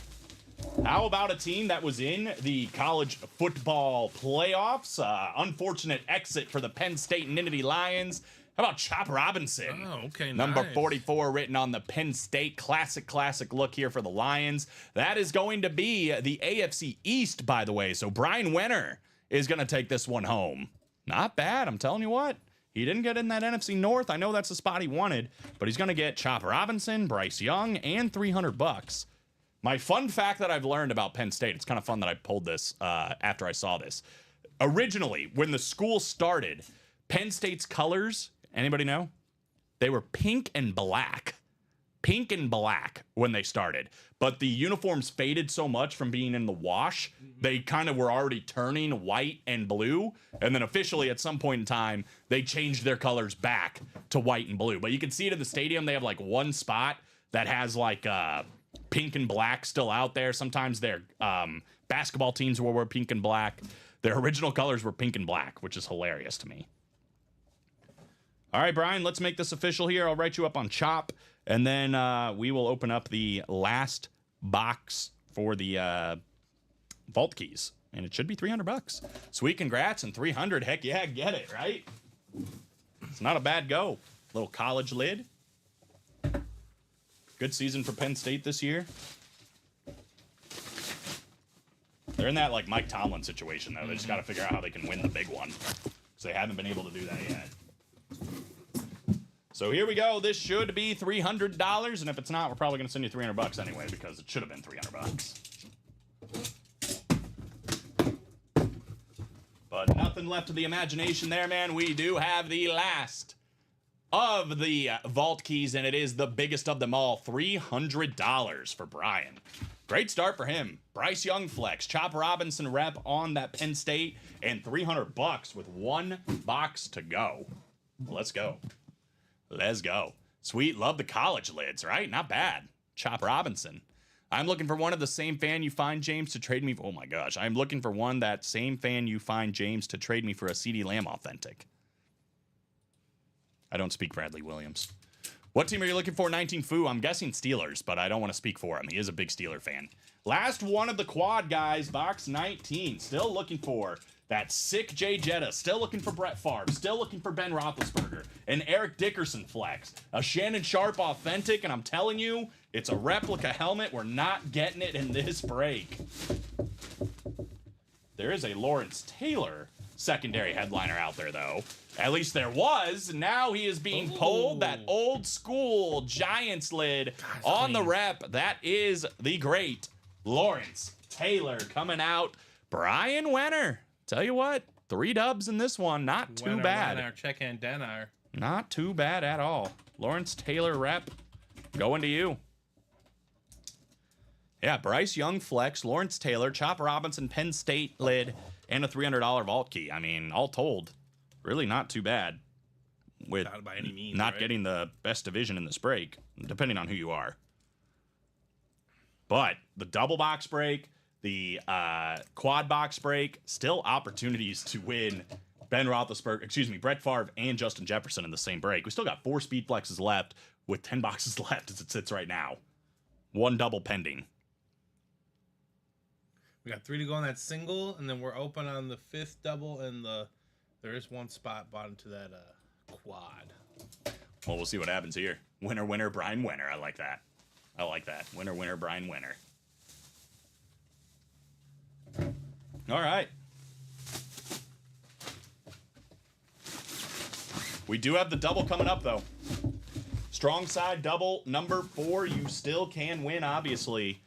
[SPEAKER 3] How about a team that was in the college football playoffs? Unfortunate exit for the Penn State Nittany Lions. How about Chop Robinson?
[SPEAKER 4] Oh, okay,
[SPEAKER 3] Number
[SPEAKER 4] nice.
[SPEAKER 3] 44 written on the Penn State. Classic look here for the Lions. That is going to be the AFC East, by the way. So Brian Wenner is going to take this one home. Not bad, I'm telling you what. He didn't get in that NFC North. I know that's the spot he wanted, but he's going to get Chop Robinson, Bryce Young, and $300. My fun fact that I've learned about Penn State, it's kind of fun that I pulled this after I saw this. Originally, when the school started, Penn State's colors, anybody know? They were pink and black. Pink and black when they started. But the uniforms faded so much from being in the wash, they kind of were already turning white and blue. And then officially at some point in time, they changed their colors back to white and blue. But you can see it in the stadium, they have like one spot that has like pink and black still out there. Sometimes their basketball teams will wear pink and black. Their original colors were pink and black, which is hilarious to me. All right, Brian, let's make this official here. I'll write you up on Chop, and then we will open up the last box for the vault keys, and it should be $300. Sweet, congrats, and 300. Heck yeah, get it, right? It's not a bad go. Little college lid. Good season for Penn State this year. They're in that like Mike Tomlin situation, though. They just got to figure out how they can win the big one, because they haven't been able to do that yet. So here we go. This should be $300, and if it's not, we're probably going to send you $300 anyway, because it should have been $300. But nothing left to the imagination there, man. We do have the last of the vault keys, and it is the biggest of them all, $300 for Brian. Great start for him. Bryce Young flex, Chop Robinson rep on that Penn State, and $300 with one box to go. Let's go. Let's go. Sweet. Love the college lids, right? Not bad. Chop Robinson. I'm looking for one of the same fan you find, James, to trade me. Oh my gosh. I'm looking for one that same fan you find, James, to trade me for a CeeDee Lamb authentic. I don't speak Bradley Williams. What team are you looking for? 19 Foo. I'm guessing Steelers, but I don't want to speak for him. He is a big Steeler fan. Last one of the quad, guys. Box 19. Still looking for that sick Jay Jetta. Still looking for Brett Favre. Still looking for Ben Roethlisberger. An Eric Dickerson flex. A Shannon Sharp authentic, and I'm telling you, it's a replica helmet. We're not getting it in this break. There is a Lawrence Taylor secondary headliner out there, though. At least there was. Now he is being pulled. That old school Giants lid on the rep. That is the great Lawrence Taylor coming out. Brian Wenner. Tell you what, 3 dubs in this one. Not too bad.
[SPEAKER 4] Our check and Denar.
[SPEAKER 3] Not too bad at all. Lawrence Taylor rep going to you. Yeah, Bryce Young flex, Lawrence Taylor, Chop Robinson, Penn State lid, and a $300 vault key. I mean, all told, really not too bad. With
[SPEAKER 4] Not by any means.
[SPEAKER 3] not
[SPEAKER 4] right?
[SPEAKER 3] getting the best division in this break, depending on who you are. But the double box break, the quad box break, still opportunities to win Brett Favre and Justin Jefferson in the same break. We still got 4 speed flexes left with 10 boxes left as it sits right now. 1 double pending.
[SPEAKER 4] We got 3 to go on that single, and then we're open on the 5th double, and there is 1 spot bottom to that quad.
[SPEAKER 3] Well, we'll see what happens here. Winner, Brian Wenner. I like that. I like that. Winner, winner, Brian, winner. All right. We do have the double coming up, though. Strong side double number 4. You still can win, obviously.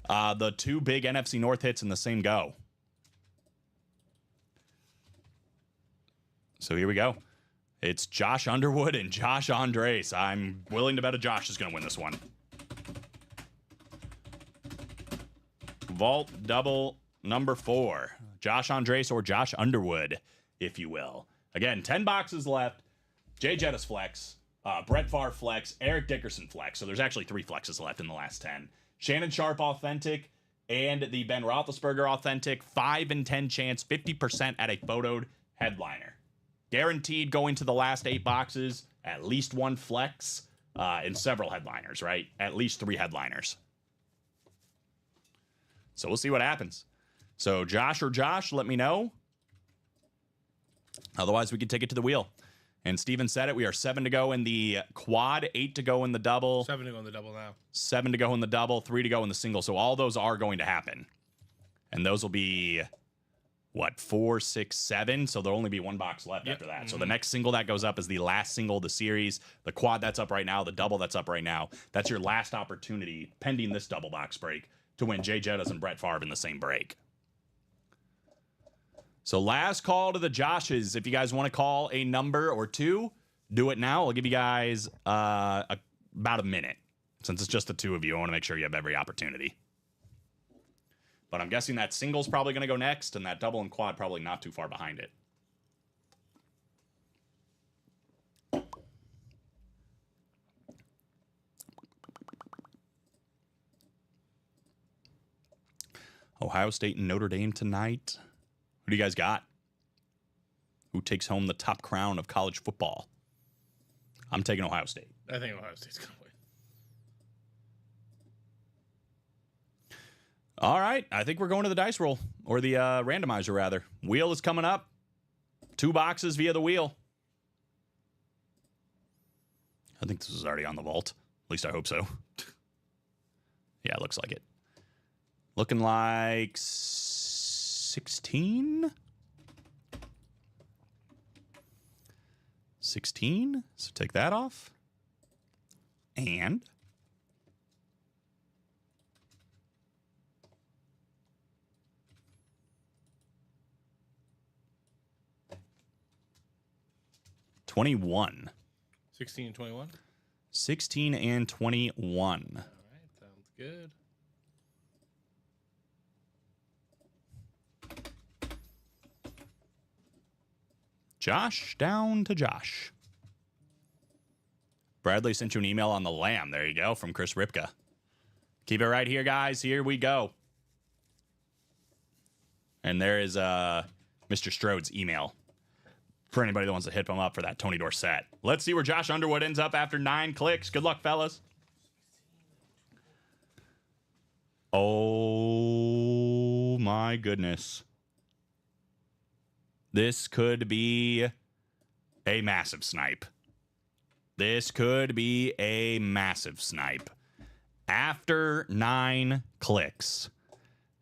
[SPEAKER 3] The 2 big NFC North hits in the same go. So here we go. It's Josh Underwood and Josh Andres. I'm willing to bet a Josh is going to win this one. Vault double number 4. Josh Andres or Josh Underwood, if you will. Again, 10 boxes left. Jay Jettis flex. Brett Favre flex. Eric Dickerson flex. So there's actually 3 flexes left in the last 10. Shannon Sharp authentic and the Ben Roethlisberger authentic. 5 in 10 chance, 50% at a photoed headliner. Guaranteed going to the last 8 boxes, at least 1 flex, and several headliners, right? At least 3 headliners. So we'll see what happens. So Josh or Josh, let me know. Otherwise, we can take it to the wheel. And Steven said it. We are 7 to go in the quad, 8 to go in the double.
[SPEAKER 4] 7 to go in the double now.
[SPEAKER 3] 7 to go in the double, 3 to go in the single. So all those are going to happen. And those will be, what, 4, 6, 7? So there'll only be 1 box left after that. So the next single that goes up is the last single of the series. The quad that's up right now, the double that's up right now. That's your last opportunity, pending this double box break, to win Jay Jettis and Brett Favre in the same break. So last call to the Joshes. If you guys want to call a number or 2, do it now. I'll give you guys about a minute. Since it's just the 2 of you, I want to make sure you have every opportunity. But I'm guessing that single's probably going to go next, and that double and quad probably not too far behind it. Ohio State and Notre Dame tonight. Who do you guys got? Who takes home the top crown of college football? I'm taking Ohio State.
[SPEAKER 4] I think Ohio State's going to win.
[SPEAKER 3] All right. I think we're going to the dice roll, or the randomizer, rather. Wheel is coming up. 2 boxes via the wheel. I think this is already on the vault. At least I hope so. Yeah, it looks like it. Looking like 16? 16? So take that off. And 21.
[SPEAKER 4] 16 and 21.
[SPEAKER 3] 16 and 21.
[SPEAKER 4] All right, sounds good.
[SPEAKER 3] Josh, down to Josh. Bradley sent you an email on the lamb. There you go, from Chris Ripka. Keep it right here, guys. Here we go. And there is Mr. Strode's email for anybody that wants to hit him up for that Tony Dorsett. Let's see where Josh Underwood ends up after 9 clicks. Good luck, fellas. Oh, my goodness. This could be a massive snipe. This could be a massive snipe. After 9 clicks,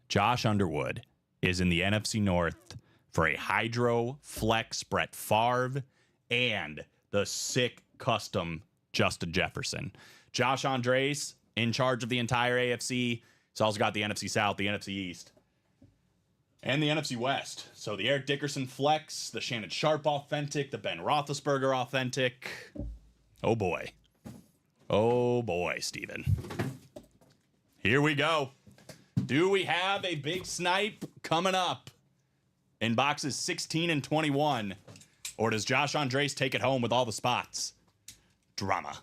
[SPEAKER 3] Josh Underwood is in the NFC North for a Hydro Flex Brett Favre and the sick custom Justin Jefferson. Josh Andres in charge of the entire AFC. He's also got the NFC South, the NFC East, and the NFC West. So the Eric Dickerson Flex, the Shannon Sharp Authentic, the Ben Roethlisberger Authentic. Oh boy. Oh boy, Steven. Here we go. Do we have a big snipe coming up in boxes 16 and 21? Or does Josh Andres take it home with all the spots? Drama.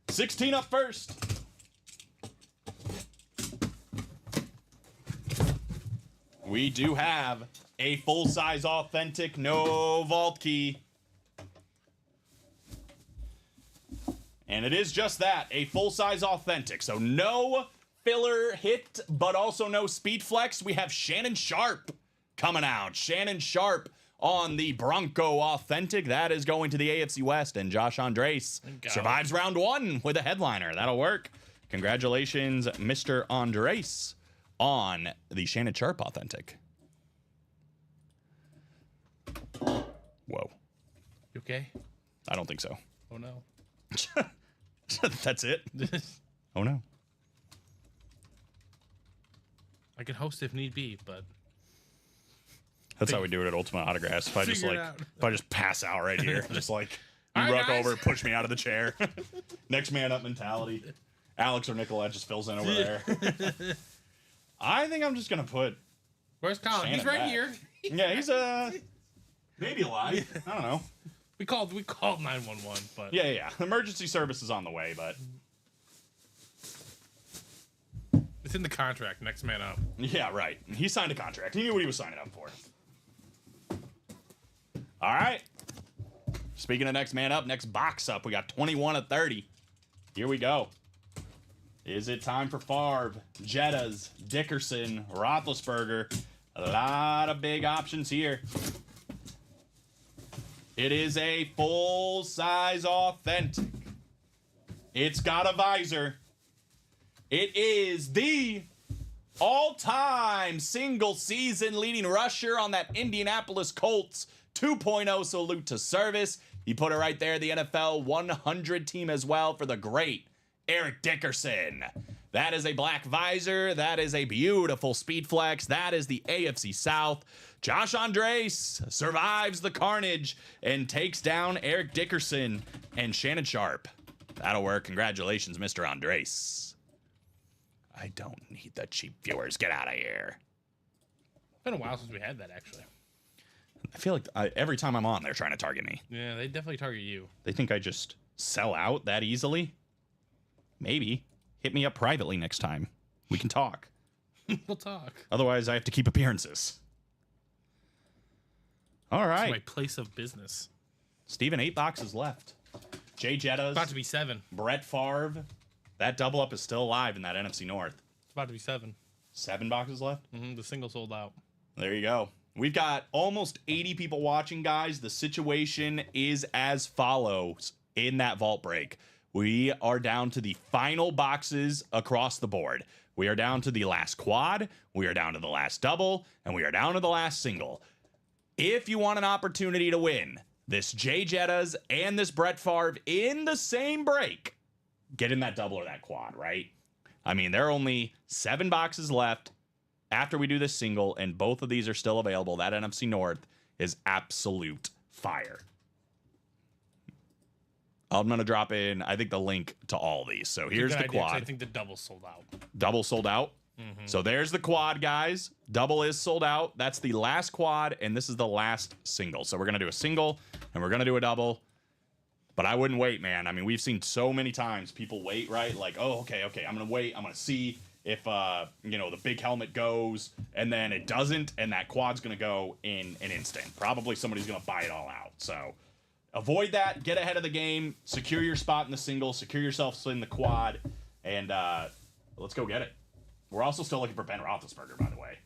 [SPEAKER 3] 16 up first. We do have a full-size authentic, no vault key. And it is just that, a full-size authentic. So no filler hit, but also no speed flex. We have Shannon Sharp coming out. Shannon Sharp on the Bronco Authentic. That is going to the AFC West, and Josh Andres
[SPEAKER 4] Thank God.
[SPEAKER 3] survives round 1 with a headliner. That'll work. Congratulations, Mr. Andres, on the Shannon Sharp Authentic. Whoa.
[SPEAKER 4] You okay?
[SPEAKER 3] I don't think so.
[SPEAKER 4] Oh no.
[SPEAKER 3] That's it? Oh, no.
[SPEAKER 4] I can host if need be, but
[SPEAKER 3] That's how we do it at Ultimate Autographs. If I just
[SPEAKER 4] Figure
[SPEAKER 3] like,
[SPEAKER 4] it out.
[SPEAKER 3] if I just pass out right here, just like you
[SPEAKER 4] All right,
[SPEAKER 3] ruck
[SPEAKER 4] guys.
[SPEAKER 3] over, push me out of the chair. Next man up mentality. Alex or Nicolette just fills in over there. I think I'm just gonna put.
[SPEAKER 4] where's Colin?
[SPEAKER 3] Shannon
[SPEAKER 4] He's right
[SPEAKER 3] back.
[SPEAKER 4] here.
[SPEAKER 3] Yeah, he's maybe alive. I don't know.
[SPEAKER 4] We called 911, but
[SPEAKER 3] Yeah. Emergency service is on the way, but
[SPEAKER 4] it's in the contract. Next man up.
[SPEAKER 3] yeah, right. He signed a contract. He knew what he was signing up for. All right. Speaking of next man up, next box up, we got 21 of 30. Here we go. Is it time for Favre, Jettas, Dickerson, Roethlisberger? A lot of big options here. It is a full-size authentic. It's got a visor. It is the all-time single-season leading rusher on that Indianapolis Colts 2.0 salute to service. He put it right there, the NFL 100 team as well for the great Eric Dickerson. That is a black visor. That is a beautiful speed flex. That is the AFC South. Josh Andres survives the carnage and takes down Eric Dickerson and Shannon Sharp. That'll work. Congratulations, Mr. Andres. I don't need the cheap viewers. Get out of here.
[SPEAKER 4] It's been a while since we had that, actually.
[SPEAKER 3] I feel like every time I'm on, they're trying to target me.
[SPEAKER 4] Yeah, they definitely target you.
[SPEAKER 3] They think I just sell out that easily? Maybe. Hit me up privately next time. We can talk.
[SPEAKER 4] We'll talk.
[SPEAKER 3] Otherwise, I have to keep appearances. All
[SPEAKER 4] It's
[SPEAKER 3] right.
[SPEAKER 4] my place of business.
[SPEAKER 3] Steven, 8 boxes left. Jay Jettas,
[SPEAKER 4] About to be 7.
[SPEAKER 3] Brett Favre. That double up is still alive in that NFC North.
[SPEAKER 4] It's about to be 7.
[SPEAKER 3] 7 boxes left.
[SPEAKER 4] The single sold out.
[SPEAKER 3] There you go. We've got almost 80 people watching, guys. The situation is as follows in that vault break. We are down to the final boxes across the board. We are down to the last quad, we are down to the last double, and we are down to the last single. If you want an opportunity to win this Jay Jettas and this Brett Favre in the same break, get in that double or that quad, right? I mean, there are only 7 boxes left after we do this single, and both of these are still available. That NFC North is absolute fire. I'm going to drop in, I think, the link to all these. So here's
[SPEAKER 4] Good
[SPEAKER 3] the
[SPEAKER 4] idea, 'cause
[SPEAKER 3] quad.
[SPEAKER 4] I think the double sold out.
[SPEAKER 3] Double sold out. So there's the quad, guys. Double is sold out. That's the last quad, and this is the last single. So we're going to do a single, and we're going to do a double. But I wouldn't wait, man. I mean, we've seen so many times people wait, right? Like, oh, okay, I'm going to wait. I'm going to see if, the big helmet goes, and then it doesn't, and that quad's going to go in an instant. Probably somebody's going to buy it all out. So avoid that. Get ahead of the game. Secure your spot in the single. Secure yourself in the quad. And let's go get it. We're also still looking for Ben Roethlisberger, by the way.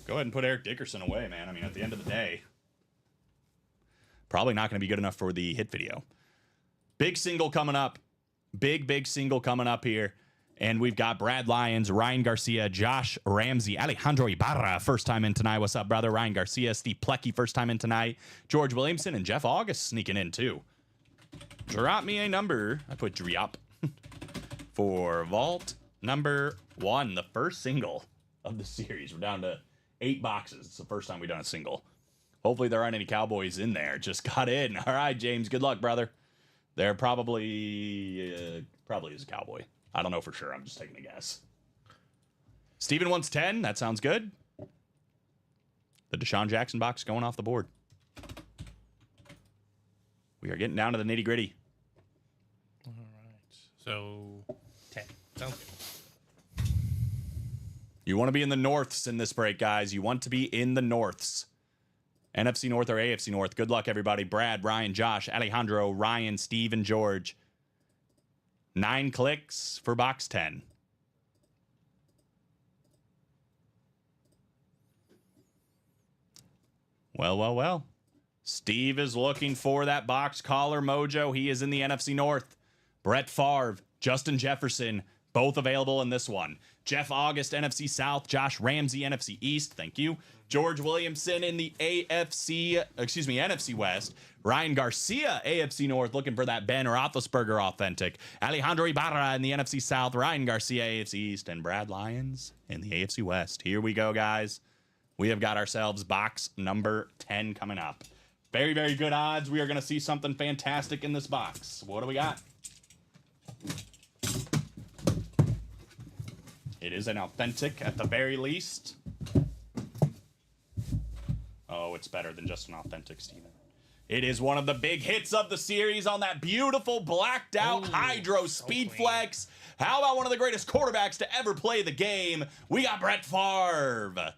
[SPEAKER 3] Go ahead and put Eric Dickerson away, man. I mean, at the end of the day, probably not going to be good enough for the hit video. Big single coming up. Big single coming up here. And we've got Brad Lyons, Ryan Garcia, Josh Ramsey, Alejandro Ibarra, first time in tonight. What's up, brother? Ryan Garcia, Steve Plecky, first time in tonight. George Williamson and Jeff August sneaking in, too. Drop me a number. I put drop for vault number 1, the first single of the series. We're down to 8 boxes. It's the first time we've done a single. Hopefully there aren't any Cowboys in there. Just got in. All right, James. Good luck, brother. There probably is a Cowboy. I don't know for sure. I'm just taking a guess. Steven wants 10. That sounds good. The Deshaun Jackson box going off the board. We are getting down to the nitty gritty.
[SPEAKER 4] All right. So 10. Sounds good.
[SPEAKER 3] You want to be in the Norths in this break, guys. You want to be in the Norths. NFC North or AFC North. Good luck, everybody. Brad, Ryan, Josh, Alejandro, Ryan, Steve, and George. 9 clicks for box 10. Well. Steve is looking for that box collar mojo. He is in the NFC North. Brett Favre, Justin Jefferson, both available in this one. Jeff August, NFC South. Josh Ramsey, NFC East. Thank you. George Williamson in the NFC West. Ryan Garcia, AFC North, looking for that Ben Roethlisberger authentic. Alejandro Ibarra in the NFC South. Ryan Garcia, AFC East. And Brad Lyons in the AFC West. Here we go, guys. We have got ourselves box number 10 coming up. Very, very good odds. We are going to see something fantastic in this box. What do we got? It is an authentic at the very least. Oh, it's better than just an authentic, Steven. It is one of the big hits of the series on that beautiful blacked out Hydro Speed Flex. How about one of the greatest quarterbacks to ever play the game? We got Brett Favre.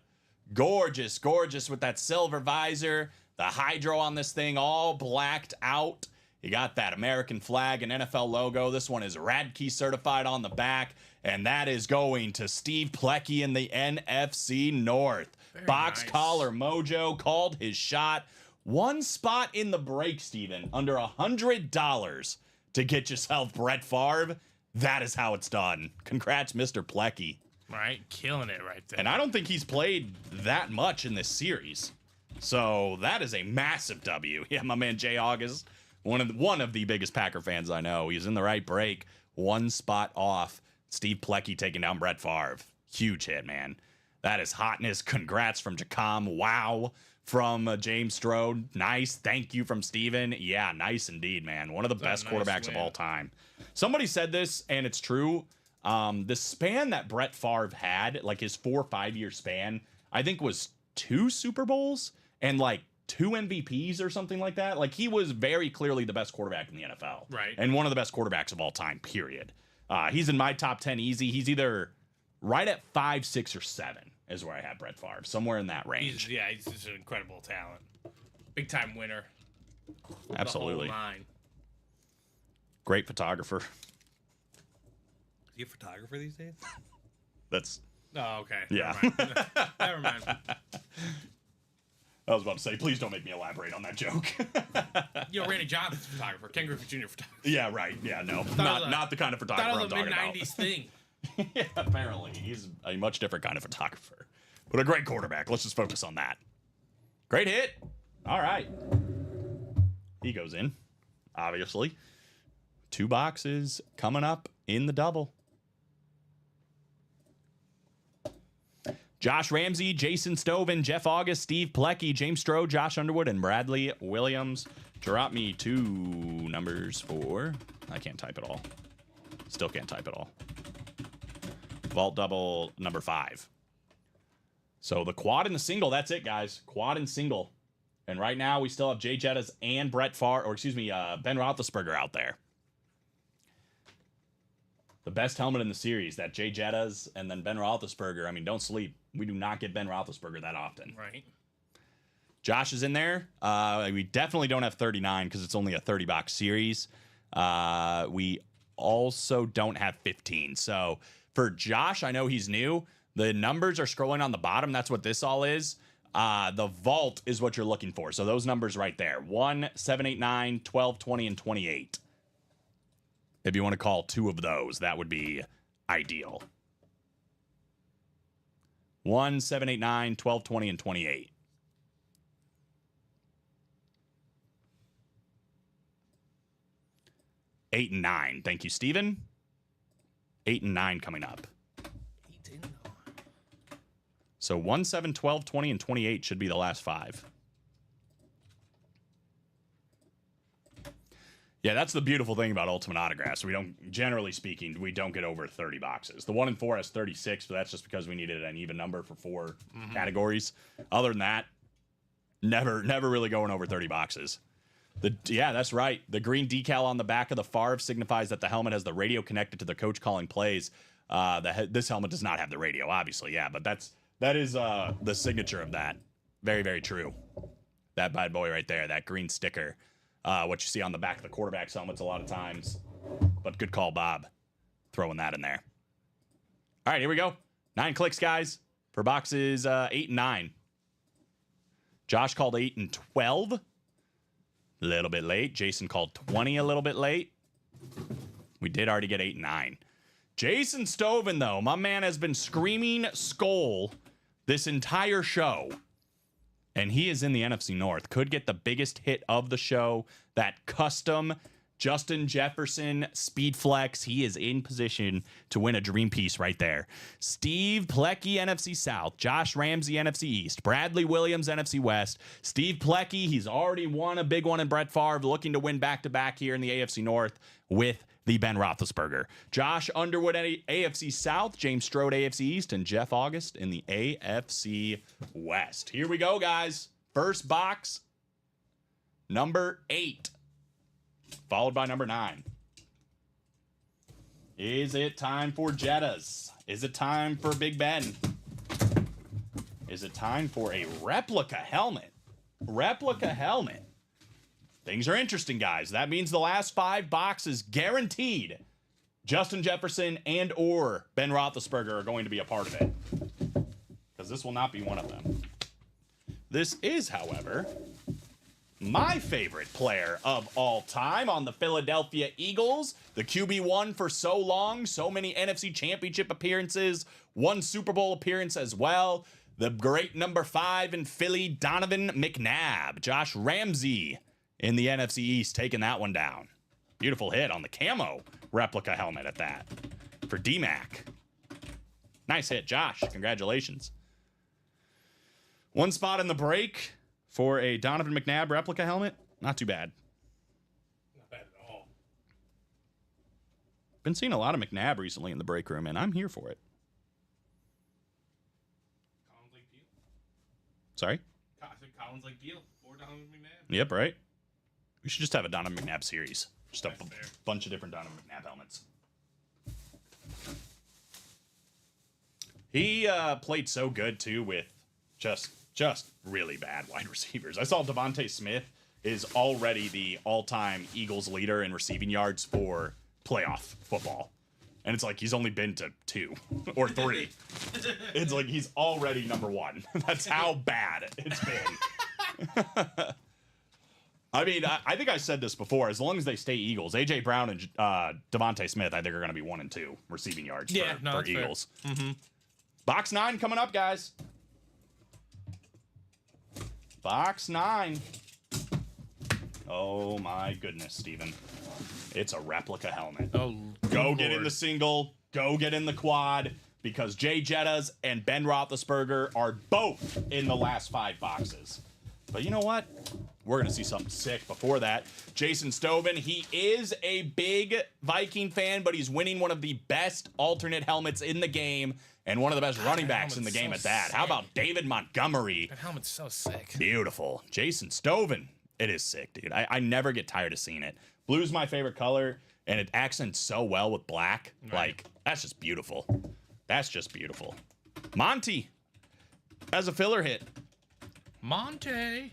[SPEAKER 3] Gorgeous with that silver visor. The Hydro on this thing all blacked out. You got that American flag and NFL logo. This one is Radkey certified on the back. And that is going to Steve Plecky in the NFC North.
[SPEAKER 4] Very
[SPEAKER 3] Box
[SPEAKER 4] nice.
[SPEAKER 3] collar mojo called his shot. One spot in the break, Steven, under $100 to get yourself Brett Favre. That is how it's done. Congrats, Mr. Plecky.
[SPEAKER 4] Right, killing it right there.
[SPEAKER 3] And I don't think he's played that much in this series. So that is a massive W. Yeah, my man Jay August, one of the biggest Packer fans I know. He's in the right break, one spot off. Steve Plecky taking down Brett Favre. Huge hit, man. That is hotness. Congrats from Jacom. Wow. From James Strode. Nice. Thank you from Steven. Yeah, nice indeed, man. One of the best
[SPEAKER 4] nice
[SPEAKER 3] quarterbacks of
[SPEAKER 4] win.
[SPEAKER 3] all time. Somebody said this, and it's true. The span that Brett Favre had, like his 4 or 5 year span, I think was 2 Super Bowls and like 2 MVPs or something like that. Like he was very clearly the best quarterback in the NFL.
[SPEAKER 4] Right.
[SPEAKER 3] And one of the best quarterbacks of all time, period. He's in my top 10 easy. He's either right at 5, 6, or 7 is where I have Brett Favre. Somewhere in that range.
[SPEAKER 4] He's just an incredible talent. Big time winner.
[SPEAKER 3] Absolutely.
[SPEAKER 4] The whole line.
[SPEAKER 3] Great photographer.
[SPEAKER 4] Is he a photographer these days?
[SPEAKER 3] That's,
[SPEAKER 4] Oh, okay.
[SPEAKER 3] Yeah.
[SPEAKER 4] Never mind.
[SPEAKER 3] I was about to say, please don't make me elaborate on that joke.
[SPEAKER 4] Yo, Randy Johnson's a photographer. Ken Griffey Jr. photographer.
[SPEAKER 3] Yeah, right. Yeah, no.
[SPEAKER 4] was a-
[SPEAKER 3] Not the kind of photographer
[SPEAKER 4] That
[SPEAKER 3] I'm
[SPEAKER 4] was a
[SPEAKER 3] talking about.
[SPEAKER 4] mid-90s thing.
[SPEAKER 3] Yeah, apparently. He's a much different kind of photographer. But a great quarterback. Let's just focus on that. Great hit. All right. He goes in, obviously. 2 boxes coming up in the double. Josh Ramsey, Jason Stoven, Jeff August, Steve Plecky, James Strode, Josh Underwood, and Bradley Williams. Drop me 2 numbers for... I can't type it all. Still can't type it all. Vault double number 5. So the quad and the single, that's it, guys. Quad and single. And right now we still have Jay Jettas and Ben Roethlisberger out there. The best helmet in the series, that Jay Jettas and then Ben Roethlisberger. I mean, don't sleep. We do not get Ben Roethlisberger that often.
[SPEAKER 4] Right.
[SPEAKER 3] Josh is in there. We definitely don't have 39 because it's only a 30-box series. We also don't have 15. So for Josh, I know he's new. The numbers are scrolling on the bottom. That's what this all is. The vault is what you're looking for. So those numbers right there. 1, 7, 8, 9, 12, 20, and 28. If you want to call 2 of those, that would be ideal. 1, 7, 8, 9, 12, 20, and 28. Eight and 9. Thank you, Steven. 8 and 9 coming up. So 1, 7, 12, 20, and 28 should be the last 5. Yeah, that's the beautiful thing about Ultimate Autographs. We don't, generally speaking, we don't get over 30 boxes. The 1 in 4 has 36, but that's just because we needed an even number for 4 categories. Other than that, never really going over 30 boxes. Yeah, that's right. The green decal on the back of the Favre signifies that the helmet has the radio connected to the coach calling plays. This helmet does not have the radio, obviously. Yeah, but that is the signature of that. Very, very true. That bad boy right there, that green sticker. What you see on the back of the quarterback's helmets a lot of times. But good call, Bob, throwing that in there. All right, here we go. 9 clicks, guys, for boxes 8 and 9. Josh called 8 and 12. A little bit late. Jason called 20 a little bit late. We did already get 8 and 9. Jason Stoven, though, my man has been screaming Skull this entire show. And he is in the NFC North. Could get the biggest hit of the show. That custom Justin Jefferson Speed Flex. He is in position to win a dream piece right there. Steve Plecky, NFC South. Josh Ramsey, NFC East. Bradley Williams, NFC West. Steve Plecky, he's already won a big one in Brett Favre, looking to win back-to-back here in the AFC North with the Ben Roethlisberger. Josh Underwood, AFC South. James Strode, AFC East. And Jeff August in the AFC West. Here we go, guys. First box, number 8. Followed by number 9. Is it time for Jettas? Is it time for Big Ben? Is it time for a replica helmet? Replica helmet. Things are interesting, guys. That means the last 5 boxes guaranteed Justin Jefferson and or Ben Roethlisberger are going to be a part of it. Because this will not be one of them. This is, however, my favorite player of all time on the Philadelphia Eagles, the QB1 for so long, so many NFC Championship appearances, 1 Super Bowl appearance as well. The great number 5 in Philly, Donovan McNabb. Josh Ramsey in the NFC East taking that one down. Beautiful hit on the camo replica helmet at that for D-Mac. Nice hit, Josh. Congratulations. 1 spot in the break for a Donovan McNabb replica helmet. Not too bad.
[SPEAKER 4] Not bad at all.
[SPEAKER 3] Been seeing a lot of McNabb recently in the break room, and I'm here for it.
[SPEAKER 4] Collins like Beal.
[SPEAKER 3] Sorry?
[SPEAKER 4] I said Collins like Beal or Donovan McNabb.
[SPEAKER 3] Yep, right? We should just have a Donovan McNabb series. Just a
[SPEAKER 4] That's fair.
[SPEAKER 3] bunch of different Donovan McNabb helmets. He played so good, too, with just really bad wide receivers. I saw Devontae Smith is already the all-time Eagles leader in receiving yards for playoff football. And it's like he's only been to 2 or 3. It's like he's already number 1. That's how bad it's been. I mean, I think I said this before. As long as they stay Eagles, A.J. Brown and Devontae Smith, I think are going to be 1 and 2 receiving yards for
[SPEAKER 4] that's
[SPEAKER 3] Eagles.
[SPEAKER 4] Mm-hmm.
[SPEAKER 3] Box 9 coming up, guys. Box 9. Oh my goodness, Steven. It's a replica helmet.
[SPEAKER 4] Oh,
[SPEAKER 3] Go get in the single. Go get in the quad. Because Jay Jettas and Ben Roethlisberger are both in the last 5 boxes. But you know what? We're going to see something sick before that. Jason Stoven, he is a big Viking fan, but he's winning one of the best alternate helmets in the game and one of the best running backs in the game at that. How about David Montgomery?
[SPEAKER 4] that helmet's so sick.
[SPEAKER 3] Beautiful. Jason Stoven. It is sick, dude. I never get tired of seeing it. Blue's my favorite color, and it accents so well with black.
[SPEAKER 4] Right.
[SPEAKER 3] Like, that's just beautiful. That's just beautiful. Monty as a filler hit.
[SPEAKER 4] Monte.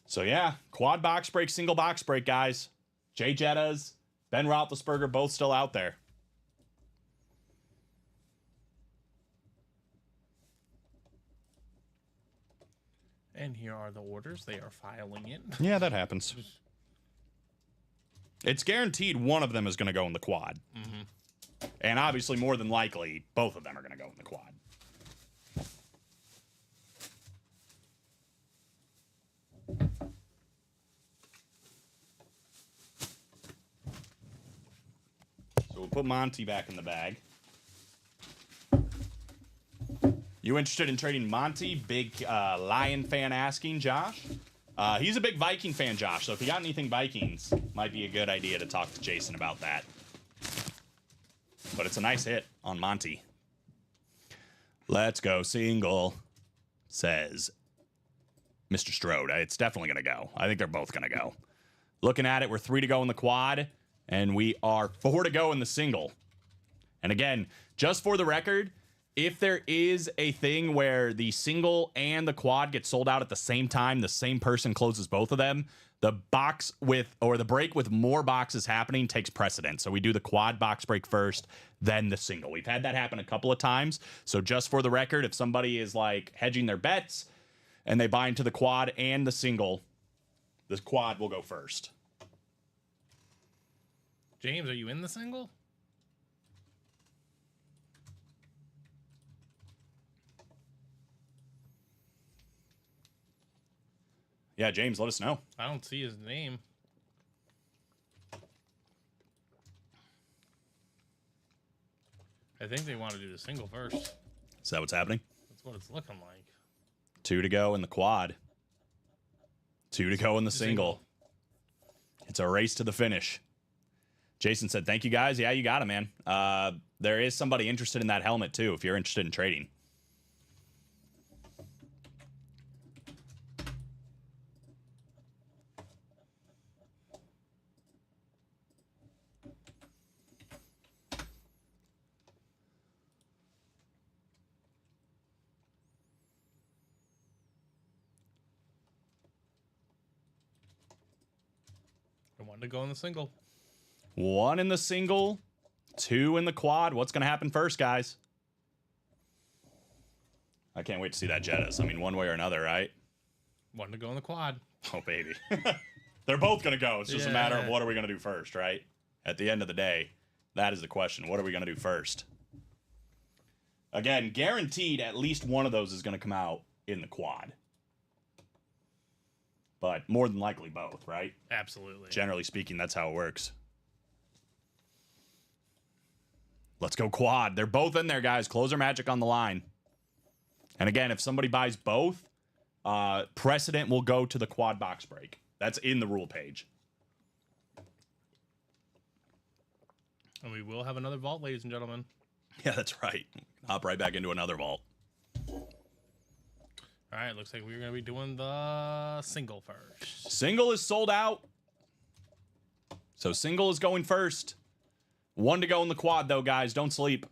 [SPEAKER 3] So, yeah, quad box break, single box break, guys. Jay Jettas, Ben Roethlisberger, both still out there.
[SPEAKER 4] And here are the orders. They are filing in.
[SPEAKER 3] Yeah, that happens. It's guaranteed one of them is going to go in the quad.
[SPEAKER 4] Mm-hmm.
[SPEAKER 3] And obviously, more than likely, both of them are going to go in the quad. So we'll put Monty back in the bag. You interested in trading Monty? Big Lion fan asking, Josh. He's a big Viking fan, Josh. So if you got anything Vikings, might be a good idea to talk to Jason about that. But it's a nice hit on Monty. Let's go single, says Mr. Strode. It's definitely going to go. I think they're both going to go. Looking at it, we're 3 to go in the quad, and we are 4 to go in the single. And again, just for the record, if there is a thing where the single and the quad get sold out at the same time, the same person closes both of them, the break with more boxes happening takes precedence. So we do the quad box break first, then the single. We've had that happen a couple of times. So just for the record, if somebody is like hedging their bets and they buy into the quad and the single, the quad will go first.
[SPEAKER 4] James, are you in the single?
[SPEAKER 3] Yeah, James, let us know.
[SPEAKER 4] I don't see his name. I think they want to do the single first.
[SPEAKER 3] Is that what's happening?
[SPEAKER 4] That's what it's looking like.
[SPEAKER 3] 2 to go in the quad. 2 to go in the single. It's a race to the finish. Jason said, thank you, guys. Yeah, you got it, man. There is somebody interested in that helmet, too, if you're interested in trading.
[SPEAKER 4] I wanted to go in the single.
[SPEAKER 3] 1 in the single, 2 in the quad. What's going to happen first, guys? I can't wait to see that Jettas. I mean, one way or another, right?
[SPEAKER 4] Wanted to go in the quad.
[SPEAKER 3] Oh, baby. They're both going to go. It's just a matter of
[SPEAKER 4] Yeah.
[SPEAKER 3] what are we going to do first, right? At the end of the day, that is the question. What are we going to do first? Again, guaranteed at least one of those is going to come out in the quad. But more than likely both, right?
[SPEAKER 4] Absolutely.
[SPEAKER 3] Generally speaking, that's how it works. Let's go quad. They're both in there, guys. Closer magic on the line. And again, if somebody buys both, precedent will go to the quad box break. That's in the rule page.
[SPEAKER 4] And we will have another vault, ladies and gentlemen.
[SPEAKER 3] Yeah, that's right. Hop right back into another vault.
[SPEAKER 4] All right, looks like we're going to be doing the single first.
[SPEAKER 3] Single is sold out. So single is going first. 1 to go in the quad, though, guys. Don't sleep.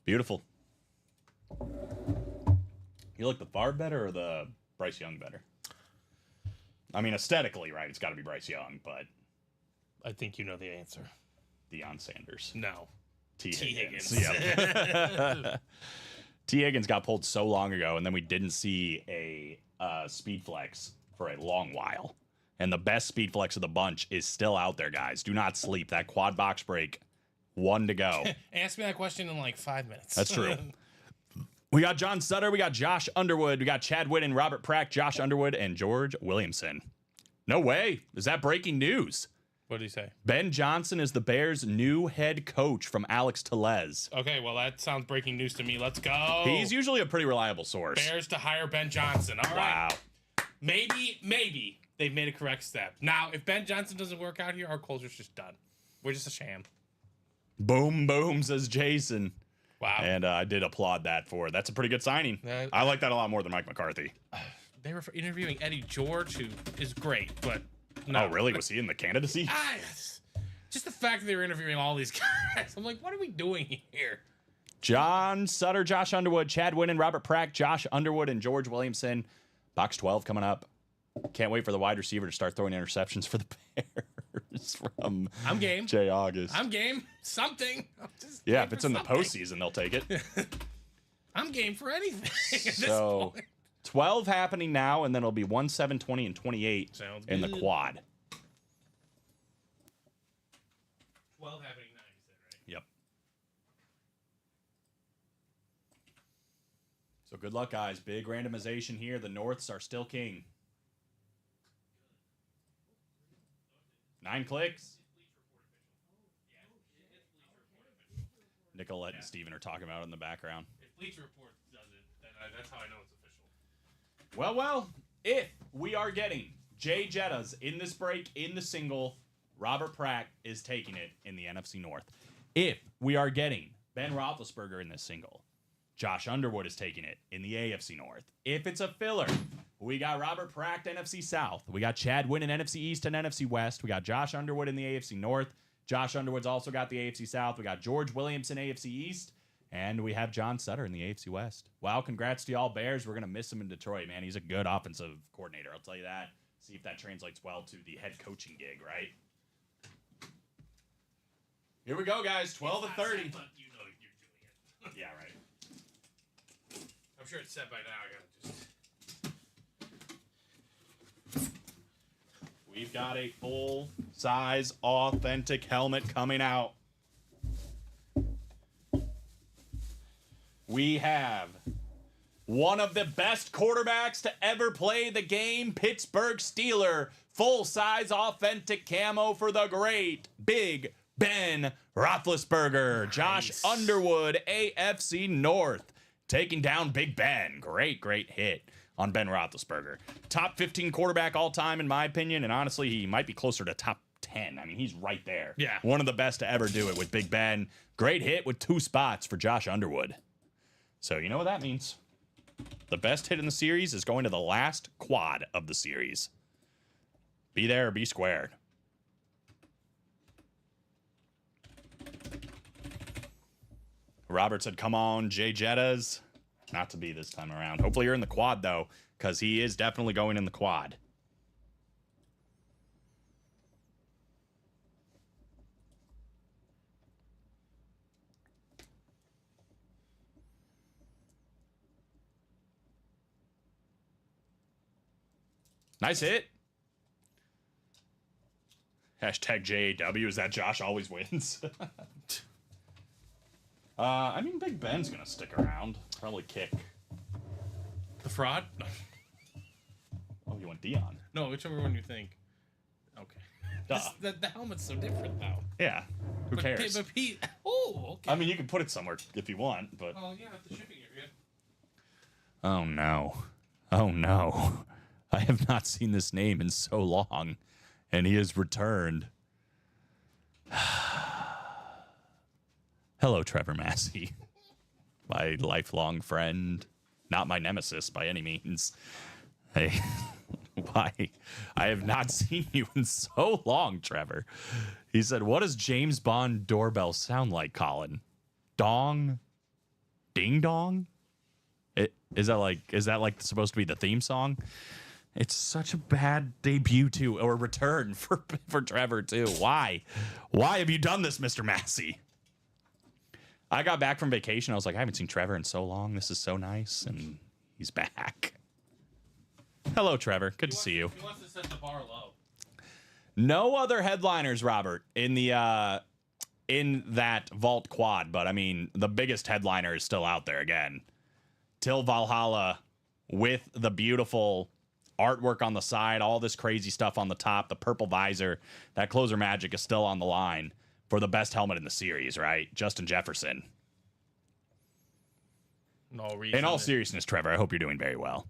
[SPEAKER 3] Beautiful. You like the Favre better or the Bryce Young better? I mean, aesthetically, right? It's got to be Bryce Young, but
[SPEAKER 4] I think you know the answer.
[SPEAKER 3] Deion Sanders.
[SPEAKER 4] No.
[SPEAKER 3] T.
[SPEAKER 4] T.
[SPEAKER 3] Higgins.
[SPEAKER 4] Higgins.
[SPEAKER 3] Yep. T. Higgins got pulled so long ago, and then we didn't see a speed flex for a long while. And the best speed flex of the bunch is still out there, guys. Do not sleep. That quad box break, 1 to go.
[SPEAKER 4] Ask me that question in like 5 minutes.
[SPEAKER 3] That's true. We got John Sutter. We got Josh Underwood. We got Chad Whitten, Robert Prack, Josh Underwood, and George Williamson. No way. Is that breaking news?
[SPEAKER 4] What did he say?
[SPEAKER 3] Ben Johnson is the Bears' new head coach from Alex Tellez.
[SPEAKER 4] Okay, well, that sounds breaking news to me. Let's go.
[SPEAKER 3] He's usually a pretty reliable source.
[SPEAKER 4] Bears to hire Ben Johnson. All right.
[SPEAKER 3] Wow.
[SPEAKER 4] Maybe they've made a correct step. Now, if Ben Johnson doesn't work out here, our culture's just done. We're just a sham.
[SPEAKER 3] Boom, boom, says Jason.
[SPEAKER 4] Wow.
[SPEAKER 3] And I did applaud that for that's a pretty good signing. I like that a lot more than Mike McCarthy.
[SPEAKER 4] They were interviewing Eddie George, who is great, but no.
[SPEAKER 3] Oh, really? Was he in the candidacy?
[SPEAKER 4] Just the fact that they were interviewing all these guys. I'm like, what are we doing here?
[SPEAKER 3] John Sutter, Josh Underwood, Chad Whitten, Robert Prack, Josh Underwood, and George Williamson. Box 12 coming up. Can't wait for the wide receiver to start throwing interceptions for the Bears from
[SPEAKER 4] I'm game.
[SPEAKER 3] Jay August.
[SPEAKER 4] I'm game. Something.
[SPEAKER 3] Yeah, if it's in the postseason, they'll take it.
[SPEAKER 4] I'm game for anything. At this
[SPEAKER 3] So
[SPEAKER 4] point.
[SPEAKER 3] 12 happening now, and then it'll be 1, 7, 20, and 28
[SPEAKER 4] Sounds
[SPEAKER 3] in the
[SPEAKER 4] good.
[SPEAKER 3] quad.
[SPEAKER 4] 12 happening now, you said, right?
[SPEAKER 3] Yep. So good luck, guys. Big randomization here. The Norths are still king. 9 clicks. Nicolette and Steven are talking about it in the background.
[SPEAKER 4] If Bleacher Report does it, then that's how I know it's official.
[SPEAKER 3] Well, if we are getting Jay Jettas in this break in the single, Robert Pratt is taking it in the NFC North. If we are getting Ben Roethlisberger in this single, Josh Underwood is taking it in the AFC North. If it's a filler, we got Robert Pratt, NFC South. We got Chad Whitten in NFC East and NFC West. We got Josh Underwood in the AFC North. Josh Underwood's also got the AFC South. We got George Williamson, AFC East. And we have John Sutter in the AFC West. Wow, congrats to y'all Bears. We're going to miss him in Detroit, man. He's a good offensive coordinator. I'll tell you that. See if that translates well to the head coaching gig, right? Here we go, guys. 12 to 30.
[SPEAKER 4] But you know you're doing it.
[SPEAKER 3] Yeah, right.
[SPEAKER 4] I'm sure it's set by now. I gotta just.
[SPEAKER 3] We've got a full-size, authentic helmet coming out. We have one of the best quarterbacks to ever play the game, Pittsburgh Steeler, full-size authentic camo for the great Big Ben Roethlisberger. Josh Underwood, AFC North, taking down Big Ben. Great hit on Ben Roethlisberger. Top 15 quarterback all time, in my opinion, and honestly, he might be closer to top 10. I mean, he's right there.
[SPEAKER 4] Yeah.
[SPEAKER 3] One of the best to ever do it with Big Ben. Great hit with 2 spots for Josh Underwood. So you know what that means. The best hit in the series is going to the last quad of the series. Be there or be squared. Robert said, come on, Jay Jettas. Not to be this time around. Hopefully you're in the quad, though, because he is definitely going in the quad. Nice hit. Hashtag JAW. Is that Josh always wins? I mean, Big Ben's going to stick around. Probably kick.
[SPEAKER 4] The fraud? No.
[SPEAKER 3] Oh, you want Dion?
[SPEAKER 4] No, whichever one you think. Okay.
[SPEAKER 3] Duh.
[SPEAKER 4] The helmet's so different now.
[SPEAKER 3] Yeah. Who cares?
[SPEAKER 4] But Pete. Oh, okay.
[SPEAKER 3] I mean, you can put it somewhere if you want, but...
[SPEAKER 4] Oh, yeah, the shipping area.
[SPEAKER 3] Oh, no. Oh, no. I have not seen this name in so long, and he has returned. Hello, Trevor Massey. My lifelong friend. Not my nemesis by any means. Hey, why? I have not seen you in so long, Trevor. He said, what does James Bond doorbell sound like, Colin? Dong? Ding dong? Is that like supposed to be the theme song? It's such a bad debut too, or return for Trevor too. Why have you done this, Mr. Massey? I got back from vacation. I was like, I haven't seen Trevor in so long. This is so nice, and he's back. Hello, Trevor. Good to see you.
[SPEAKER 4] He wants to set the bar low.
[SPEAKER 3] No other headliners, Robert, in the in that Vault quad, but I mean, the biggest headliner is still out there again. Till Valhalla with the beautiful artwork on the side, all this crazy stuff on the top, the purple visor. That closer magic is still on the line for the best helmet in the series, right? Justin Jefferson.
[SPEAKER 4] No reason.
[SPEAKER 3] In all seriousness, Trevor, I hope you're doing very well.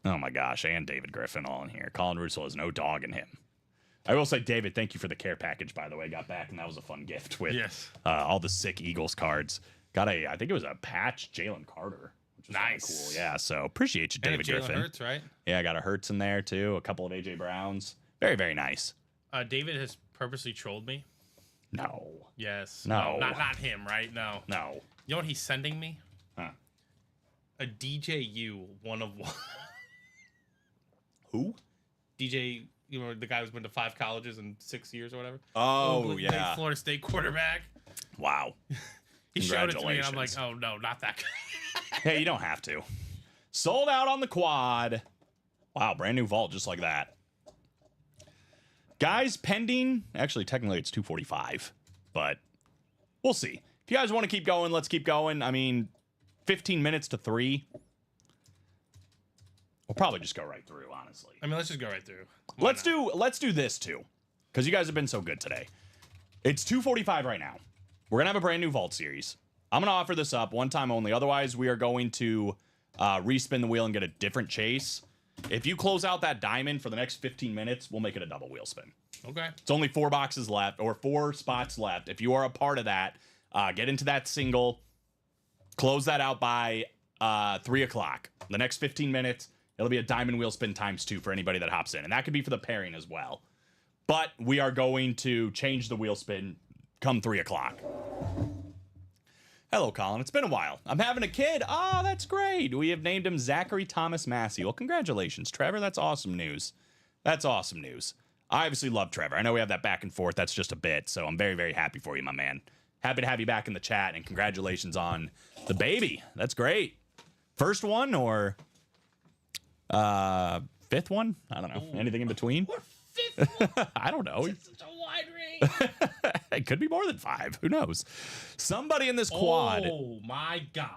[SPEAKER 3] Oh my gosh, and David Griffin all in here. Colin Russell has no dog in him. I will say, David, thank you for the care package, by the way. Got back, and that was a fun gift with all the sick Eagles cards. Got I think it was a patch Jalen Carter. Nice. Cool. Yeah, so appreciate you, David Griffin.
[SPEAKER 4] Hurts, right?
[SPEAKER 3] Yeah, I got a Hurts in there, too. A couple of A.J. Browns. Very, very nice.
[SPEAKER 4] David has purposely trolled me.
[SPEAKER 3] No.
[SPEAKER 4] Yes.
[SPEAKER 3] No.
[SPEAKER 4] Not him, right? No.
[SPEAKER 3] No.
[SPEAKER 4] You know what he's sending me?
[SPEAKER 3] Huh.
[SPEAKER 4] A DJU 1-of-1.
[SPEAKER 3] Who?
[SPEAKER 4] DJ, you know, the guy who's been to 5 colleges in 6 years or whatever.
[SPEAKER 3] Oh, yeah.
[SPEAKER 4] Florida State quarterback.
[SPEAKER 3] Wow.
[SPEAKER 4] He showed it to me, and I'm like, oh, no, not that guy.
[SPEAKER 3] Hey, you don't have to. Sold out on the quad. Wow, brand new vault just like that. Guys, pending. Actually, technically, it's 245, but we'll see. If you guys want to keep going, let's keep going. I mean, 15 minutes to 3. We'll probably just go right through, honestly.
[SPEAKER 4] I mean, let's just go right through.
[SPEAKER 3] Let's do this too, because you guys have been so good today. It's 245 right now. We're gonna have a brand new vault series. I'm gonna offer this up one time only. Otherwise, we are going to respin the wheel and get a different chase. If you close out that diamond for the next 15 minutes, we'll make it a double wheel spin.
[SPEAKER 4] Okay.
[SPEAKER 3] It's only 4 boxes left, or 4 spots left. If you are a part of that, get into that single. Close that out by 3 o'clock. The next 15 minutes, it'll be a diamond wheel spin ×2 for anybody that hops in. And that could be for the pairing as well. But we are going to change the wheel spin come 3 o'clock. Hello, Colin. It's been a while. I'm having a kid. Oh, that's great. We have named him Zachary Thomas Massey. Well, congratulations, Trevor. That's awesome news. That's awesome news. I obviously love Trevor. I know we have that back and forth. That's just a bit. So I'm very, very happy for you, my man. Happy to have you back in the chat, and congratulations on the baby. That's great. First one or fifth one? I don't know. Anything in between?
[SPEAKER 4] What fifth one?
[SPEAKER 3] I don't know.
[SPEAKER 4] It's such a wide range.
[SPEAKER 3] It could be more than 5. Who knows? Somebody in this quad
[SPEAKER 4] Oh my God.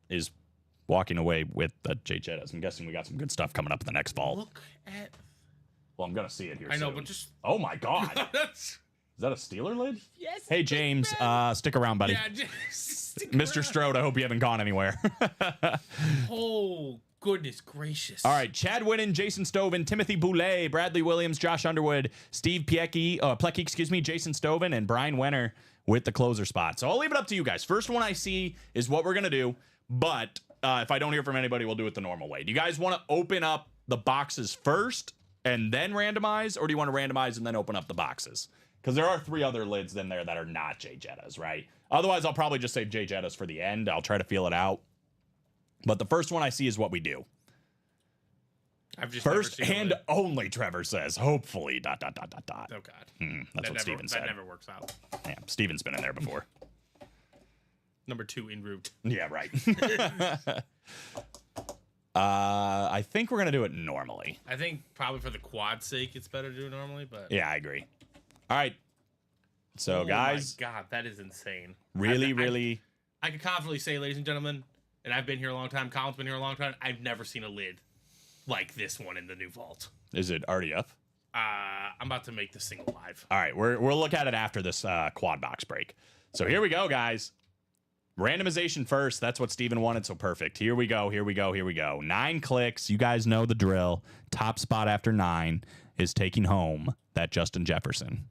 [SPEAKER 3] is walking away with the Jay Jettas. I'm guessing we got some good stuff coming up in the next vault.
[SPEAKER 4] Look at.
[SPEAKER 3] Well, I'm gonna see it here.
[SPEAKER 4] I know,
[SPEAKER 3] soon.
[SPEAKER 4] but just.
[SPEAKER 3] Oh my God!
[SPEAKER 4] That's.
[SPEAKER 3] Is that a Steeler lid?
[SPEAKER 4] Yes.
[SPEAKER 3] Hey James, stick around, buddy.
[SPEAKER 4] Yeah, just stick
[SPEAKER 3] Mr.
[SPEAKER 4] around.
[SPEAKER 3] Strode, I hope you haven't gone anywhere.
[SPEAKER 4] Oh goodness gracious!
[SPEAKER 3] All right, Chad Winnan, Jason Stoven, Timothy Boulay, Bradley Williams, Josh Underwood, Steve Plecky, Jason Stoven, and Brian Wenner with the closer spot. So I'll leave it up to you guys. First one I see is what we're gonna do, but if I don't hear from anybody, we'll do it the normal way. Do you guys want to open up the boxes first and then randomize, or do you want to randomize and then open up the boxes? Because there are 3 other lids in there that are not Jay Jettas, right? Otherwise, I'll probably just save Jay Jettas for the end. I'll try to feel it out. But the first one I see is what we do.
[SPEAKER 4] I've just
[SPEAKER 3] First
[SPEAKER 4] never seen
[SPEAKER 3] and
[SPEAKER 4] it.
[SPEAKER 3] only, Trevor says. Hopefully, ...
[SPEAKER 4] Oh God.
[SPEAKER 3] That's what Steven said.
[SPEAKER 4] That never works out.
[SPEAKER 3] Yeah, Steven's been in there before.
[SPEAKER 4] Number 2 en route.
[SPEAKER 3] Yeah, right. I think we're going to do it normally.
[SPEAKER 4] I think probably for the quad's sake, it's better to do it normally, but.
[SPEAKER 3] Yeah, I agree. All right. So,
[SPEAKER 4] Oh
[SPEAKER 3] guys,
[SPEAKER 4] my God, that is insane.
[SPEAKER 3] really...
[SPEAKER 4] I can confidently say, ladies and gentlemen, and I've been here a long time, Colin's been here a long time, I've never seen a lid like this one in the new vault.
[SPEAKER 3] Is it already up?
[SPEAKER 4] I'm about to make this thing alive.
[SPEAKER 3] All right, we'll look at it after this quad box break. So here we go, guys. Randomization first. That's what Steven wanted, so perfect. Here we go. 9 clicks. You guys know the drill. Top spot after 9 is taking home that Justin Jefferson.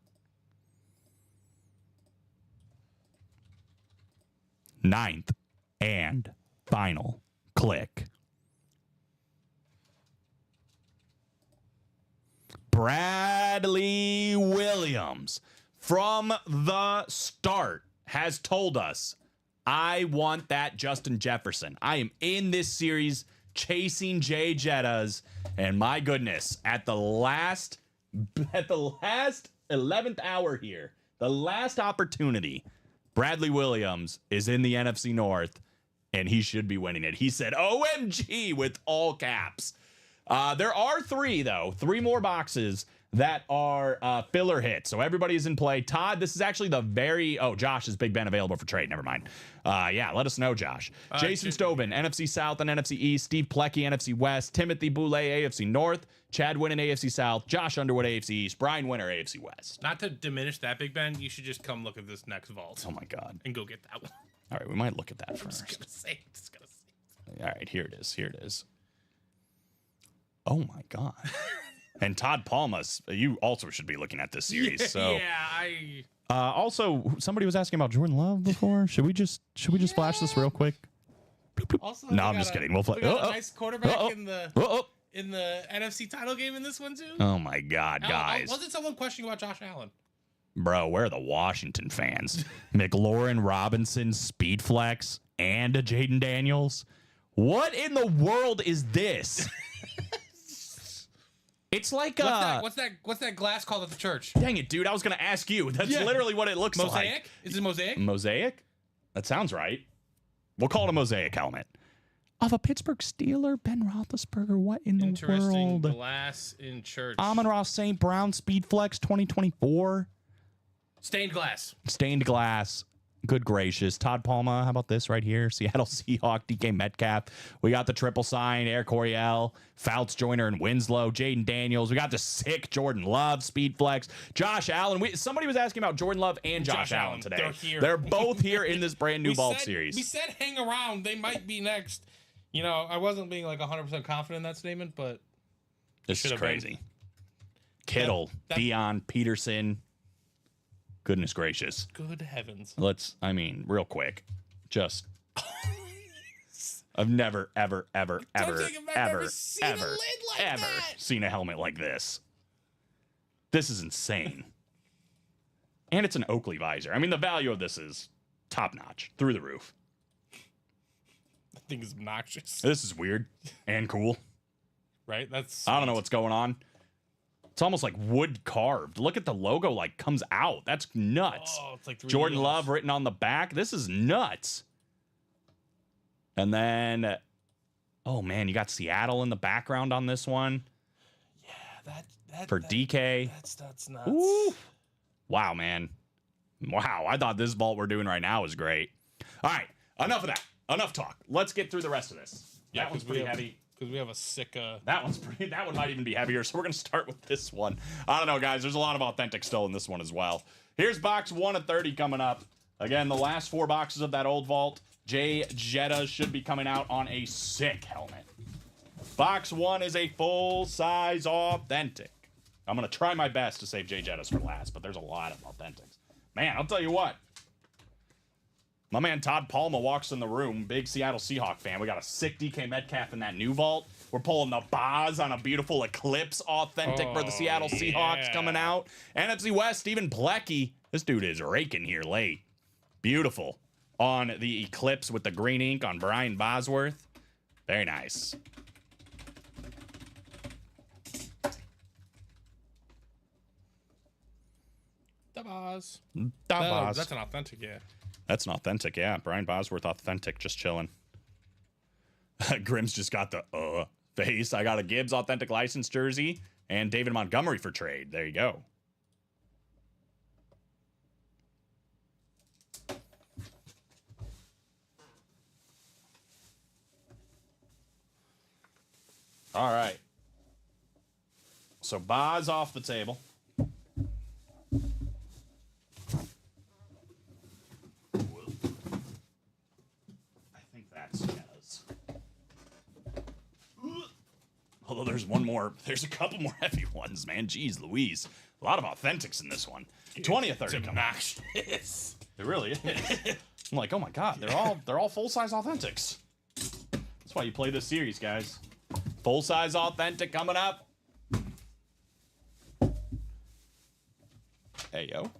[SPEAKER 3] 9th and final click. Bradley Williams, from the start, has told us, I want that Justin Jefferson. I am in this series chasing Jay Jettas, and my goodness, at the last 11th hour here, the last opportunity, Bradley Williams is in the NFC North, and he should be winning it. He said, OMG, with all caps. There are 3 more boxes that are filler hits. So everybody's in play. Todd, this is actually the very... Oh, Josh is Big Ben available for trade. Never mind. Yeah, let us know, Josh. Jason Stoven, NFC South and NFC East. Steve Plecky, NFC West. Timothy Boulay, AFC North. Chad Winnan, AFC South. Josh Underwood, AFC East. Brian Winner, AFC West.
[SPEAKER 4] Not to diminish that, Big Ben, you should just come look at this next vault.
[SPEAKER 3] Oh, my God.
[SPEAKER 4] And go get that one.
[SPEAKER 3] All right, we might look at that
[SPEAKER 4] I'm
[SPEAKER 3] first.
[SPEAKER 4] just gonna say.
[SPEAKER 3] All right, here it is. Oh, my God. And Todd Palmas, you also should be looking at this series. So also, somebody was asking about Jordan Love before. Should we just flash this real quick? Bloop, bloop.
[SPEAKER 4] Also,
[SPEAKER 3] No, I'm just kidding. We'll
[SPEAKER 4] we got a nice quarterback in the NFC title game in this one too.
[SPEAKER 3] Oh my God, guys!
[SPEAKER 4] Wasn't someone questioning about Josh Allen?
[SPEAKER 3] Bro, where are the Washington fans? McLaurin, Robinson, Speedflex, and a Jaden Daniels. What in the world is this? It's like
[SPEAKER 4] what's that glass called at the church?
[SPEAKER 3] Dang it, dude! I was gonna ask you. That's literally what it looks like.
[SPEAKER 4] Mosaic? Is it mosaic?
[SPEAKER 3] Mosaic? That sounds right. We'll call it a mosaic helmet. Of a Pittsburgh Steeler, Ben Roethlisberger. What in the
[SPEAKER 4] Interesting
[SPEAKER 3] world?
[SPEAKER 4] glass in church.
[SPEAKER 3] Amon-Ra St. Brown Speedflex 2024.
[SPEAKER 4] Stained glass.
[SPEAKER 3] Stained glass. Good gracious. Todd Palma, how about this right here? Seattle Seahawk, DK Metcalf. We got the triple sign, Air Coryell, Fouts, Joyner, and Winslow, Jaden Daniels. We got the sick Jordan Love, Speedflex, Josh Allen. Somebody was asking about Jordan Love and Josh Allen today.
[SPEAKER 4] They're here.
[SPEAKER 3] They're both here in this brand new Vault series.
[SPEAKER 4] We said hang around. They might be next. You know, I wasn't being like 100% confident in that statement, but
[SPEAKER 3] This is
[SPEAKER 4] Should've been.
[SPEAKER 3] crazy. Kittle,
[SPEAKER 4] That-
[SPEAKER 3] Dion, Peterson. Goodness gracious.
[SPEAKER 4] good heavens.
[SPEAKER 3] Real quick. Just. I've never, ever, ever, ever,
[SPEAKER 4] take it back.
[SPEAKER 3] ever,
[SPEAKER 4] Never seen a
[SPEAKER 3] ever,
[SPEAKER 4] lid like
[SPEAKER 3] ever
[SPEAKER 4] that.
[SPEAKER 3] seen a helmet like this. This is insane. And it's an Oakley visor. I mean, the value of this is top notch, through the roof.
[SPEAKER 4] I think it's obnoxious,
[SPEAKER 3] This is weird and cool.
[SPEAKER 4] right? That's
[SPEAKER 3] I don't know what's going on. It's almost like wood carved. Look at the logo, like comes out. That's nuts.
[SPEAKER 4] Oh, it's like 3D
[SPEAKER 3] Jordan
[SPEAKER 4] almost.
[SPEAKER 3] Love written on the back. This is nuts. And then, oh man, you got Seattle in the background on this one
[SPEAKER 4] that
[SPEAKER 3] for DK.
[SPEAKER 4] That's nuts.
[SPEAKER 3] Ooh. Wow, man. Wow, I thought this vault we're doing right now was great. All right, enough of that. Enough talk. Let's get through the rest of this.
[SPEAKER 4] Yeah,
[SPEAKER 3] That one's
[SPEAKER 4] 'cause we
[SPEAKER 3] pretty
[SPEAKER 4] have-
[SPEAKER 3] heavy.
[SPEAKER 4] Because we have a sick.
[SPEAKER 3] That one's pretty. That one might even be heavier. So we're gonna start with this one. I don't know, guys. There's a lot of authentic still in this one as well. Here's box 1 of 30 coming up. Again, the last 4 boxes of that old vault. Jay Jetta should be coming out on a sick helmet. Box 1 is a full-size authentic. I'm gonna try my best to save Jay Jettas for last, but there's a lot of authentics. Man, I'll tell you what. My man Todd Palma walks in the room, big Seattle Seahawk fan. We got a sick DK Metcalf in that new vault. We're pulling the Boz on a beautiful Eclipse authentic for the Seattle Seahawks coming out. NFC West, Stephen Plecky. This dude is raking here late. Beautiful. On the Eclipse with the green ink on Brian Bosworth. Very nice.
[SPEAKER 4] The Boz.
[SPEAKER 3] Boz.
[SPEAKER 4] That's an authentic, yeah.
[SPEAKER 3] That's an authentic, yeah. Brian Bosworth authentic, just chilling. Grimm's just got the face. I got a Gibbs authentic license jersey and David Montgomery for trade. There you go. All right. So Boz off the table. I think that's Jettas. Although there's one more, there's a couple more heavy ones, man. Jeez Louise. A lot of authentics in this one. 20 of 30
[SPEAKER 4] It's
[SPEAKER 3] coming out.
[SPEAKER 4] obnoxious.
[SPEAKER 3] It really is. I'm like, oh my god, they're all full-size authentics. That's why you play this series, guys. Full-size authentic coming up. Hey yo.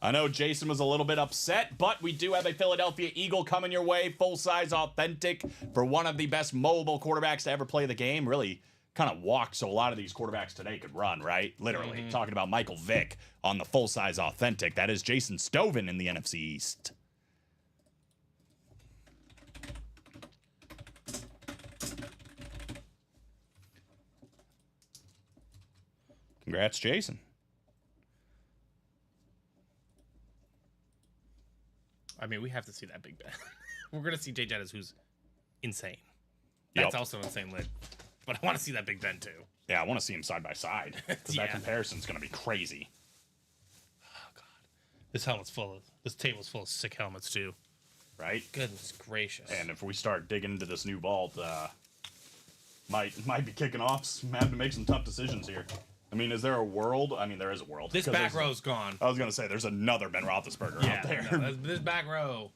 [SPEAKER 3] I know Jason was a little bit upset, but we do have a Philadelphia Eagle coming your way. Full-size authentic for one of the best mobile quarterbacks to ever play the game. Really kind of walked so a lot of these quarterbacks today could run, right? Literally. Talking about Michael Vick on the full-size authentic. That is Jason Stovin in the NFC East. Congrats, Jason.
[SPEAKER 4] I mean, we have to see that Big Ben. We're gonna see Jay Jettas, who's insane. That's
[SPEAKER 3] Yep.
[SPEAKER 4] also insane lit. But I want to see that Big Ben too.
[SPEAKER 3] Yeah, I want to see him side by side. Because that
[SPEAKER 4] Yeah.
[SPEAKER 3] comparison's going to be crazy.
[SPEAKER 4] Oh god, this table's full of sick helmets too.
[SPEAKER 3] Right?
[SPEAKER 4] Goodness gracious.
[SPEAKER 3] And if we start digging into this new vault, might be kicking off. Having to make some tough decisions here. I mean, is there a world? I mean, there is a world.
[SPEAKER 4] this
[SPEAKER 3] 'Cause
[SPEAKER 4] back
[SPEAKER 3] there's-
[SPEAKER 4] row's gone.
[SPEAKER 3] I was gonna say there's another Ben Roethlisberger
[SPEAKER 4] Yeah,
[SPEAKER 3] out there.
[SPEAKER 4] no, this back row.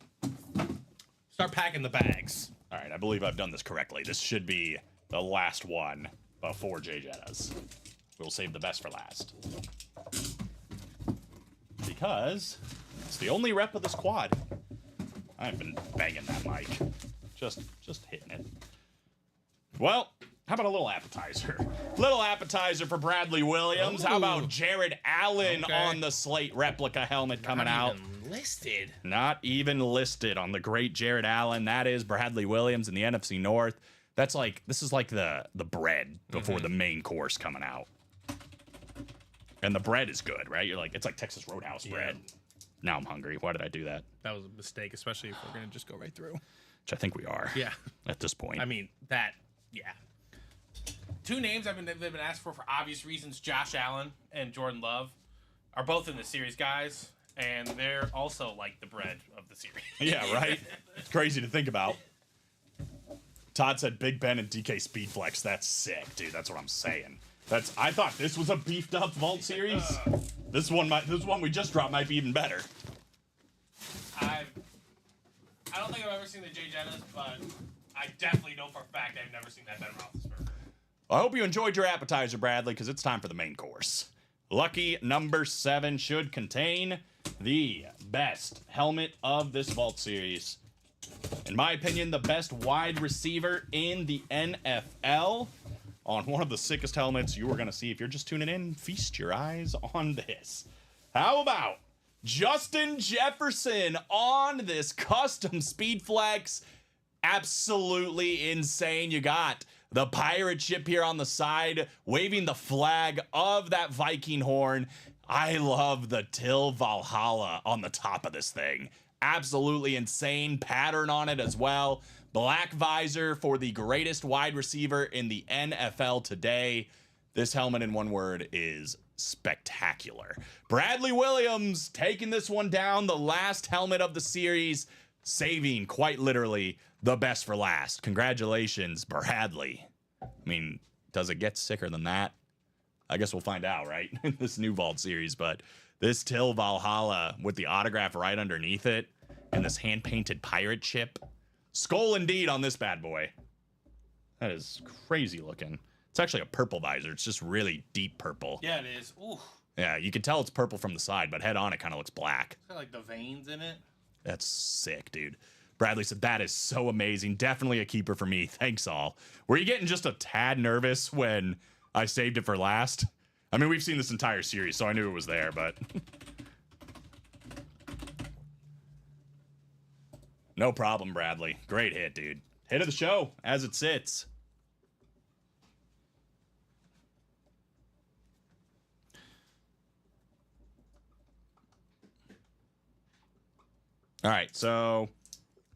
[SPEAKER 4] Start packing the bags.
[SPEAKER 3] All right, I believe I've done this correctly. This should be the last one before Jay Jettas. We'll save the best for last. Because it's the only rep of this quad. I've been banging that mic. Just hitting it. Well, how about a little appetizer? Little appetizer for Bradley Williams. How about
[SPEAKER 4] Ooh.
[SPEAKER 3] Jared Allen
[SPEAKER 4] Okay.
[SPEAKER 3] on the Slate replica helmet coming out?
[SPEAKER 4] Not even listed.
[SPEAKER 3] Not even listed on the great Jared Allen. That is Bradley Williams in the NFC North. That's like, this is like the bread before the main course coming out. And the bread is good, right? You're like, it's like Texas Roadhouse bread. Now I'm hungry. Why did I do that?
[SPEAKER 4] That was a mistake, especially if we're gonna just go right through.
[SPEAKER 3] Which I think we are.
[SPEAKER 4] Yeah.
[SPEAKER 3] At this point.
[SPEAKER 4] I mean yeah. Two names they've been asked for obvious reasons. Josh Allen and Jordan Love are both in the series, guys, and they're also like the bread of the series.
[SPEAKER 3] yeah, right? It's crazy to think about. Todd said Big Ben and DK Speedflex. That's sick, dude. That's what I'm saying. I thought this was a beefed up vault series. This one we just dropped might be even better.
[SPEAKER 4] I don't think I've ever seen the Jay Jettas, but I definitely know for a fact I've never seen that Ben Roethlisberger.
[SPEAKER 3] I hope you enjoyed your appetizer, Bradley, because it's time for the main course. Lucky number 7 should contain the best helmet of this Vault Series. In my opinion, the best wide receiver in the NFL. On one of the sickest helmets you are going to see. If you're just tuning in, feast your eyes on this. How about Justin Jefferson on this custom Speedflex? Absolutely insane. You got the pirate ship here on the side, waving the flag of that Viking horn. I love the Till Valhalla on the top of this thing. Absolutely insane pattern on it as well. Black visor for the greatest wide receiver in the NFL today. This helmet, in one word, is spectacular. Bradley Williams taking this one down, the last helmet of the series, saving, quite literally, the best for last. Congratulations, Bradley. I mean, does it get sicker than that? I guess we'll find out, right? In this new Vault Series, but this Till Valhalla with the autograph right underneath it and this hand-painted pirate ship. Skull indeed on this bad boy. That is crazy looking. It's actually a purple visor. It's just really deep purple.
[SPEAKER 4] Yeah, it is. Ooh.
[SPEAKER 3] Yeah, you can tell it's purple from the side, but head on it kind of looks black.
[SPEAKER 4] It's got like the veins in it.
[SPEAKER 3] That's sick, dude. Bradley said, that is so amazing. Definitely a keeper for me. Thanks all. Were you getting just a tad nervous when I saved it for last? I mean, we've seen this entire series, so I knew it was there, but... No problem, Bradley. Great hit, dude. Hit of the show, as it sits. All right, so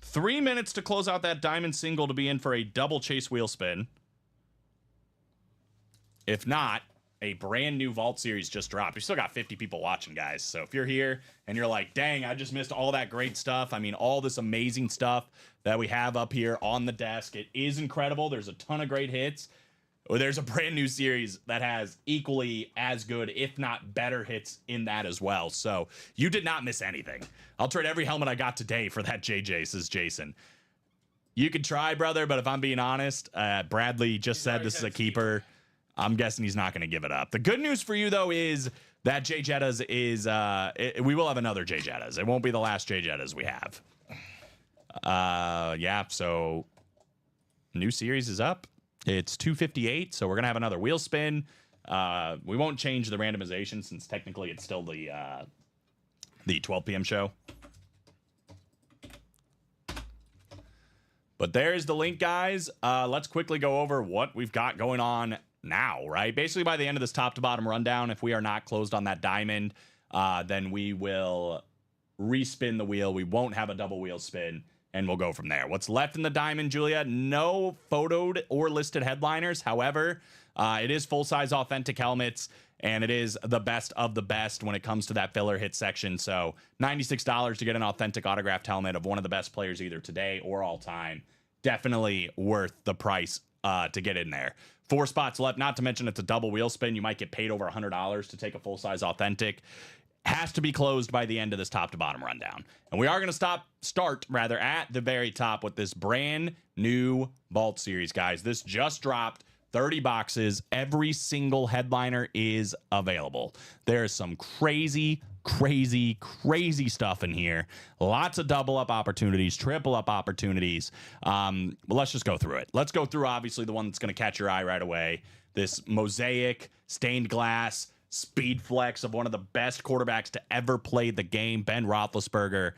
[SPEAKER 3] 3 minutes to close out that diamond single to be in for a double chase wheel spin. If not, a brand new Vault Series just dropped. We still got 50 people watching, guys. So if you're here and you're like, dang, I just missed all that great stuff. I mean, all this amazing stuff that we have up here on the desk. It is incredible. There's a ton of great hits. There's a brand new series that has equally as good, if not better hits in that as well. So you did not miss anything. I'll trade every helmet I got today for that JJ, says Jason. You could try, brother, but if I'm being honest, Bradley just said this is a keeper. I'm guessing he's not going to give it up. The good news for you, though, is that Jay Jettas is... we will have another Jay Jettas. It won't be the last Jay Jettas we have. Yeah, so new series is up. It's 2:58, so we're going to have another wheel spin. We won't change the randomization since technically it's still the 12 p.m. show. But there's the link, guys. Let's quickly go over what we've got going on now, right? Basically, by the end of this top to bottom rundown, if we are not closed on that diamond, then we will respin the wheel. We won't have a double wheel spin, and we'll go from there. What's left in the diamond, Julia? No photoed or listed headliners. However, it is full-size authentic helmets, and it is the best of the best when it comes to that filler hit section. So $96 to get an authentic autographed helmet of one of the best players either today or all time. Definitely worth the price to get in there. 4 spots left, not to mention it's a double wheel spin. You might get paid over $100 to take a full-size authentic. Has to be closed by the end of this top to bottom rundown. And we are going to start at the very top with this brand new Vault Series, guys. This just dropped. 30 boxes. Every single headliner is available. There's some crazy stuff in here. Lots of double up opportunities, triple up opportunities. But let's just go through it. Let's go through, obviously, the one that's going to catch your eye right away. This mosaic stained glass speed flex of one of the best quarterbacks to ever play the game, Ben Roethlisberger.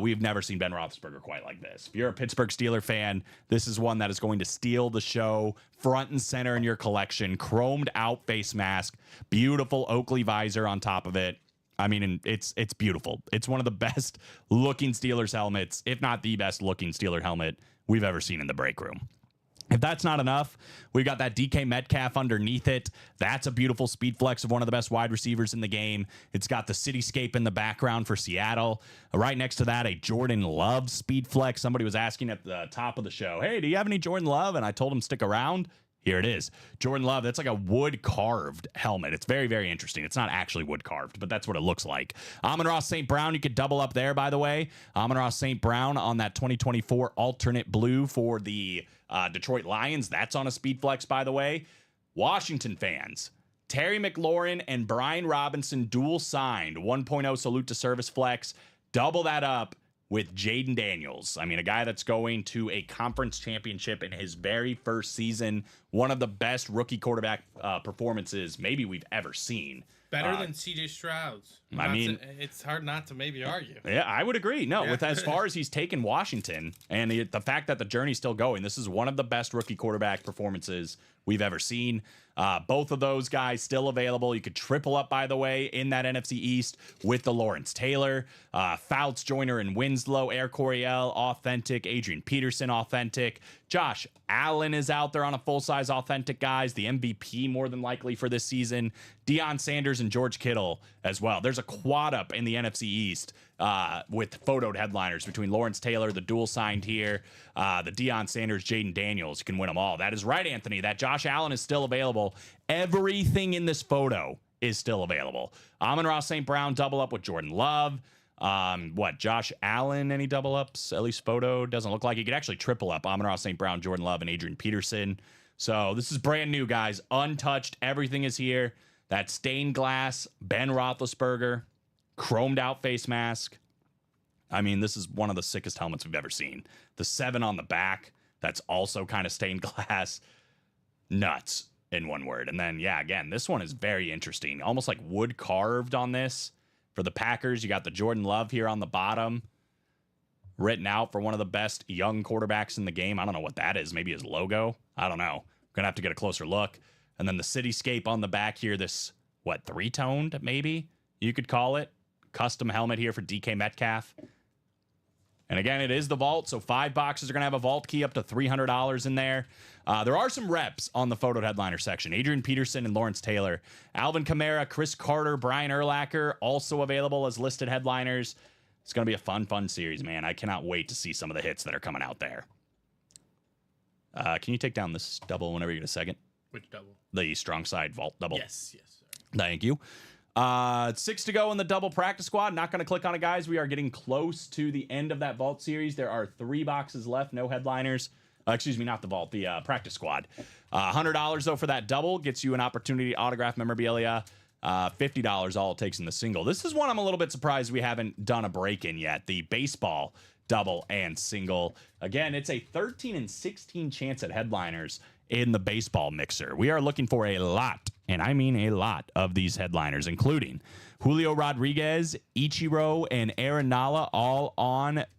[SPEAKER 3] We've never seen Ben Roethlisberger quite like this. If you're a Pittsburgh Steelers fan, this is one that is going to steal the show front and center in your collection. Chromed out face mask, beautiful Oakley visor on top of it. I mean, it's beautiful. It's one of the best looking Steelers helmets, if not the best looking Steeler helmet we've ever seen in the break room. If that's not enough, we've got that DK Metcalf underneath it. That's a beautiful speed flex of one of the best wide receivers in the game. It's got the cityscape in the background for Seattle. Right next to that, a Jordan Love speed flex. Somebody was asking at the top of the show, hey, do you have any Jordan Love? And I told him stick around. Here it is. Jordan Love, that's like a wood-carved helmet. It's very, very interesting. It's not actually wood-carved, but that's what it looks like. Amon-Ra St. Brown, you could double up there, by the way. Amon-Ra St. Brown on that 2024 alternate blue for the Detroit Lions. That's on a speed flex, by the way. Washington fans, Terry McLaurin and Brian Robinson dual signed 1.0 salute to service flex. Double that up with Jaden Daniels. I mean, a guy that's going to a conference championship in his very first season. One of the best rookie quarterback performances maybe we've ever seen.
[SPEAKER 4] Better than CJ Stroud's.
[SPEAKER 3] I mean,
[SPEAKER 4] it's hard not to maybe argue.
[SPEAKER 3] Yeah, I would agree. No,
[SPEAKER 4] Yeah.
[SPEAKER 3] with as far as he's taken Washington and the fact that the journey's still going, this is one of the best rookie quarterback performances we've ever seen. Both of those guys still available. You could triple up, by the way, in that NFC East with the Lawrence Taylor, Fouts, Joyner, and Winslow, Air Coryell, authentic, Adrian Peterson, authentic. Josh Allen is out there on a full-size authentic, guys. The MVP more than likely for this season. Deion Sanders and George Kittle as well. There's a quad up in the NFC East with photoed headliners between Lawrence Taylor, the dual signed here, the Deion Sanders, Jaden Daniels. You can win them all. That is right, Anthony. That Josh Allen is still available. Everything in this photo is still available. Amon-Ra St. Brown double up with Jordan Love. Josh Allen, any double ups? At least photo doesn't look like. You could actually triple up Amon-Ra St. Brown, Jordan Love, and Adrian Peterson. So this is brand new, guys. Untouched. Everything is here. That stained glass Ben Roethlisberger chromed out face mask. I mean, this is one of the sickest helmets we've ever seen. The 7 on the back, that's also kind of stained glass. Nuts, in one word. And then, yeah, again, this one is very interesting. Almost like wood carved on this. For the Packers, you got the Jordan Love here on the bottom, written out for one of the best young quarterbacks in the game. I don't know what that is. Maybe his logo. I don't know. Gonna have to get a closer look. And then the cityscape on the back here, this, 3-toned, maybe you could call it. Custom helmet here for DK Metcalf. And again, it is the vault, so 5 boxes are going to have a vault key up to $300 in there. There are some reps on the photo headliner section. Adrian Peterson and Lawrence Taylor. Alvin Kamara, Chris Carter, Brian Urlacher, also available as listed headliners. It's going to be a fun series, man. I cannot wait to see some of the hits that are coming out there. Can you take down this double whenever you get a second?
[SPEAKER 4] Which double?
[SPEAKER 3] The strong side vault double.
[SPEAKER 4] Yes. Sir.
[SPEAKER 3] Thank you. 6 to go in the double practice squad. Not going to click on it, guys. We are getting close to the end of that vault series. There are 3 boxes left, no headliners. Excuse me, not the vault, the practice squad. $100 though for that double gets you an opportunity to autograph memorabilia. $50 all it takes in the single. This is one I'm a little bit surprised we haven't done a break in yet. The baseball double and single. Again, it's a 13 and 16 chance at headliners in the baseball mixer. We are looking for a lot, and I mean a lot, of these headliners, including Julio Rodriguez, Ichiro, and Aaron Nala,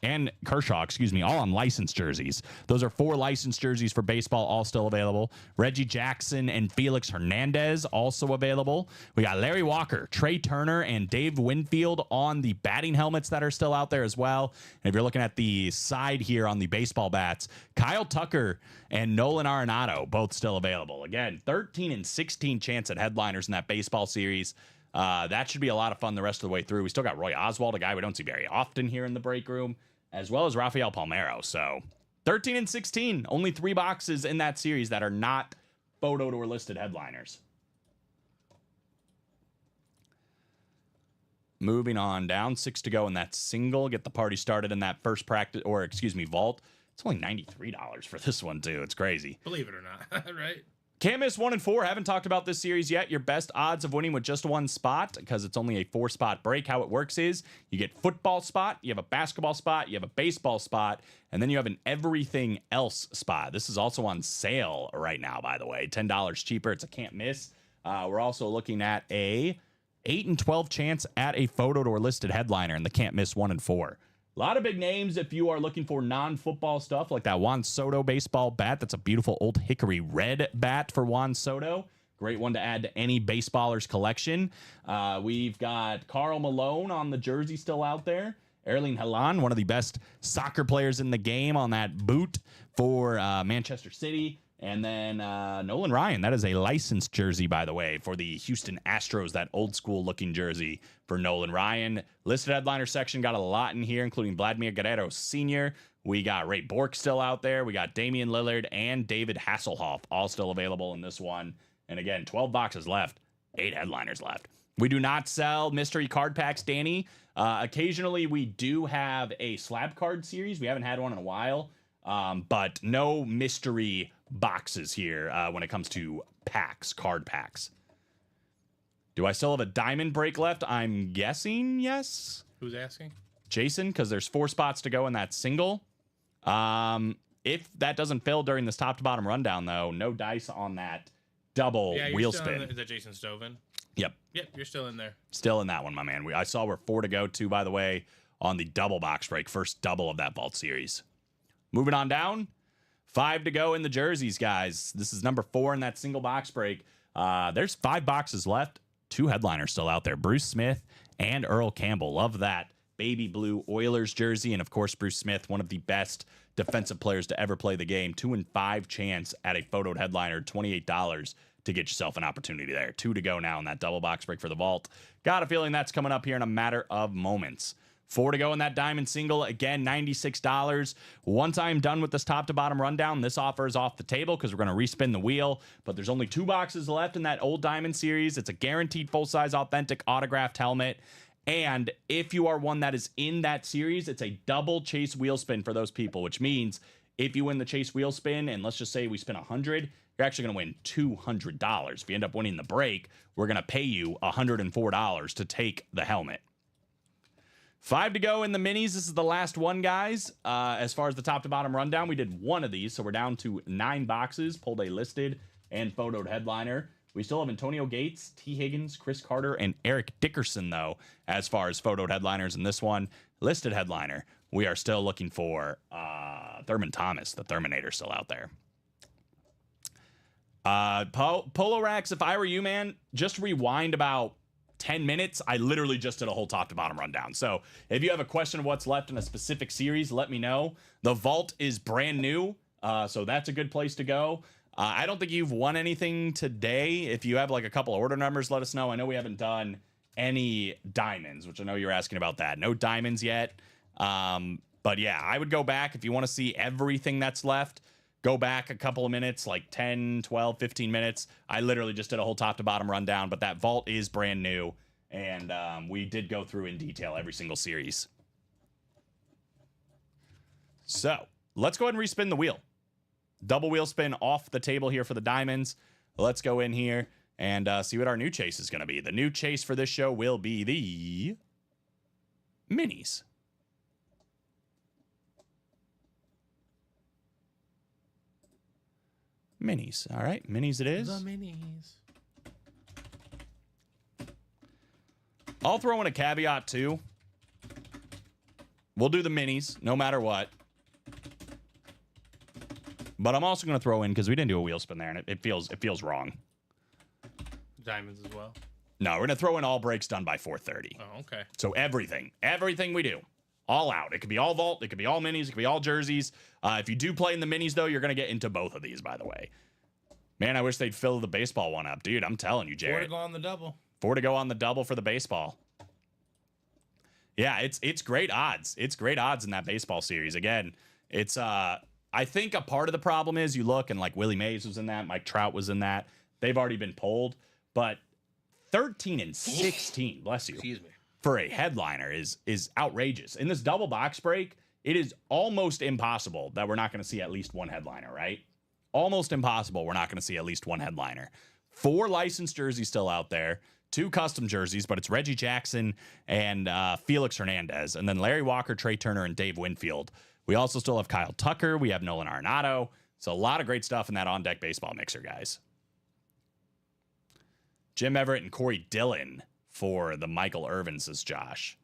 [SPEAKER 3] and Kershaw, all on licensed jerseys. Those are 4 licensed jerseys for baseball, all still available. Reggie Jackson and Felix Hernandez, also available. We got Larry Walker, Trey Turner, and Dave Winfield on the batting helmets that are still out there as well. And if you're looking at the side here on the baseball bats, Kyle Tucker and Nolan Arenado, both still available. Again, 13 and 16 chance at headliners in that baseball series. That should be a lot of fun the rest of the way through. We still got Roy Oswald, a guy we don't see very often here in the break room, as well as Rafael Palmeiro. So 13 and 16, only 3 boxes in that series that are not photoed or listed headliners. Moving on down, 6 to go in that single. Get the party started in that first vault. It's only $93 for this one too. It's crazy.
[SPEAKER 4] Believe it or not, right?
[SPEAKER 3] Can't miss 1 and 4. Haven't talked about this series yet. Your best odds of winning with just 1 spot, because it's only a 4-spot break. How it works is you get football spot, you have a basketball spot, you have a baseball spot, and then you have an everything else spot. This is also on sale right now, by the way. $10 cheaper. It's a can't miss. We're also looking at a 8 and 12 chance at a photoed or listed headliner in the can't miss 1 and 4. A lot of big names if you are looking for non-football stuff, like that Juan Soto baseball bat. That's a beautiful old hickory red bat for Juan Soto. Great one to add to any baseballer's collection. We've got Karl Malone on the jersey still out there. Erling Haaland, one of the best soccer players in the game, on that boot for Manchester City. And then Nolan Ryan, that is a licensed jersey, by the way, for the Houston Astros, that old school looking jersey for Nolan Ryan. Listed headliner section got a lot in here, including Vladimir Guerrero Sr. We got Ray Bork still out there. We got Damian Lillard and David Hasselhoff all still available in this one. And again, 12 boxes left, 8 headliners left. We do not sell mystery card packs, Danny. Occasionally, we do have a slab card series. We haven't had one in a while, but no mystery boxes here when it comes to packs, card packs. Do I still have a diamond break left? I'm guessing yes.
[SPEAKER 4] Who's asking?
[SPEAKER 3] Jason, because there's 4 spots to go in that single. If that doesn't fill during this top to bottom rundown, though, no dice on that double
[SPEAKER 4] Yeah,
[SPEAKER 3] wheel
[SPEAKER 4] still
[SPEAKER 3] spin.
[SPEAKER 4] is that Jason Stoven?
[SPEAKER 3] Yep,
[SPEAKER 4] Yep, you're still in there.
[SPEAKER 3] still in that one, my man. I saw we're 4 to go, too, by the way, on the double box break, first double of that vault series. Moving on down, 5 to go in the jerseys, guys. This is number 4 in that single box break. There's 5 boxes left. 2 headliners still out there, Bruce Smith and Earl Campbell. Love that baby blue Oilers jersey. And, of course, Bruce Smith, one of the best defensive players to ever play the game. 2 and 5 chance at a photoed headliner, $28 to get yourself an opportunity there. 2 to go now in that double box break for the vault. Got a feeling that's coming up here in a matter of moments. 4 to go in that diamond single. Again, $96. Once I'm done with this top to bottom rundown, this offer is off the table because we're going to respin the wheel. But there's only 2 boxes left in that old diamond series. It's a guaranteed full-size authentic autographed helmet. And if you are one that is in that series, it's a double chase wheel spin for those people, which means if you win the chase wheel spin, and let's just say we spin 100, you're actually going to win $200. If you end up winning the break, we're going to pay you $104 to take the helmet. 5 to go in the minis. This is the last one, guys. As far as the top to bottom rundown, we did 1 of these, so we're down to 9 boxes. Pulled a listed and photoed headliner. We still have Antonio Gates, T. Higgins, Chris Carter, and Eric Dickerson, though, as far as photoed headliners in this one. Listed headliner, we are still looking for Thurman Thomas, the Terminator, still out there. Polo Racks, if I were you, man, just rewind about 10 minutes. I literally just did a whole top to bottom rundown. So if you have a question of what's left in a specific series, let me know. The vault is brand new, so that's a good place to go. I don't think you've won anything today. If you have like a couple of order numbers, let us know. I know we haven't done any diamonds, which I know you're asking about that. No diamonds yet. But yeah, I would go back if you want to see everything that's left. Go back a couple of minutes, like 10, 12, 15 minutes. I literally just did a whole top to bottom rundown, but that vault is brand new. And we did go through in detail every single series. So let's go ahead and respin the wheel. Double wheel spin off the table here for the diamonds. Let's go in here and see what our new chase is going to be. The new chase for this show will be the minis. Minis. All right, minis it is.
[SPEAKER 4] The minis.
[SPEAKER 3] I'll throw in a caveat too. We'll do the minis no matter what. But I'm also going to throw in, because we didn't do a wheel spin there, and it feels wrong.
[SPEAKER 4] Diamonds as well.
[SPEAKER 3] No, we're going to throw in all breaks done by 4:30.
[SPEAKER 4] Oh, okay.
[SPEAKER 3] So everything we do, all out. It could be all vault, it could be all minis, it could be all jerseys. If you do play in the minis, though, you're going to get into both of these, by the way. Man, I wish they'd fill the baseball one up. Dude, I'm telling you,
[SPEAKER 4] 4
[SPEAKER 3] Jared.
[SPEAKER 4] to go on the double.
[SPEAKER 3] 4 to go on the double for the baseball. Yeah, it's great odds. It's great odds in that baseball series. Again, it's I think a part of the problem is you look and like Willie Mays was in that, Mike Trout was in that. They've already been pulled, but 13 and 16, bless you,
[SPEAKER 4] Excuse me.
[SPEAKER 3] for a headliner is outrageous. In this double box break, it is almost impossible that we're not going to see at least one headliner, right? Almost impossible we're not going to see at least one headliner. 4 licensed jerseys still out there, 2 custom jerseys, but it's Reggie Jackson and Felix Hernandez, and then Larry Walker, Trey Turner, and Dave Winfield. We also still have Kyle Tucker. We have Nolan Arenado. So a lot of great stuff in that on-deck baseball mixer, guys. Jim Everett and Corey Dillon for the Michael Irvin, says Josh.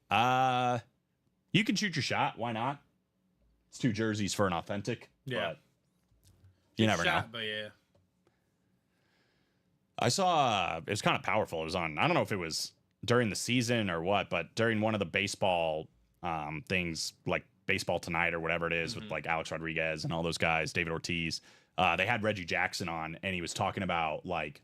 [SPEAKER 3] You can shoot your shot. Why not? It's 2 jerseys for an authentic.
[SPEAKER 4] Yeah.
[SPEAKER 3] But you never know.
[SPEAKER 4] But yeah.
[SPEAKER 3] I saw it was kind of powerful. It was on, I don't know if it was during the season or what, but during one of the baseball things like Baseball Tonight or whatever it is with like Alex Rodriguez and all those guys, David Ortiz, they had Reggie Jackson on, and he was talking about like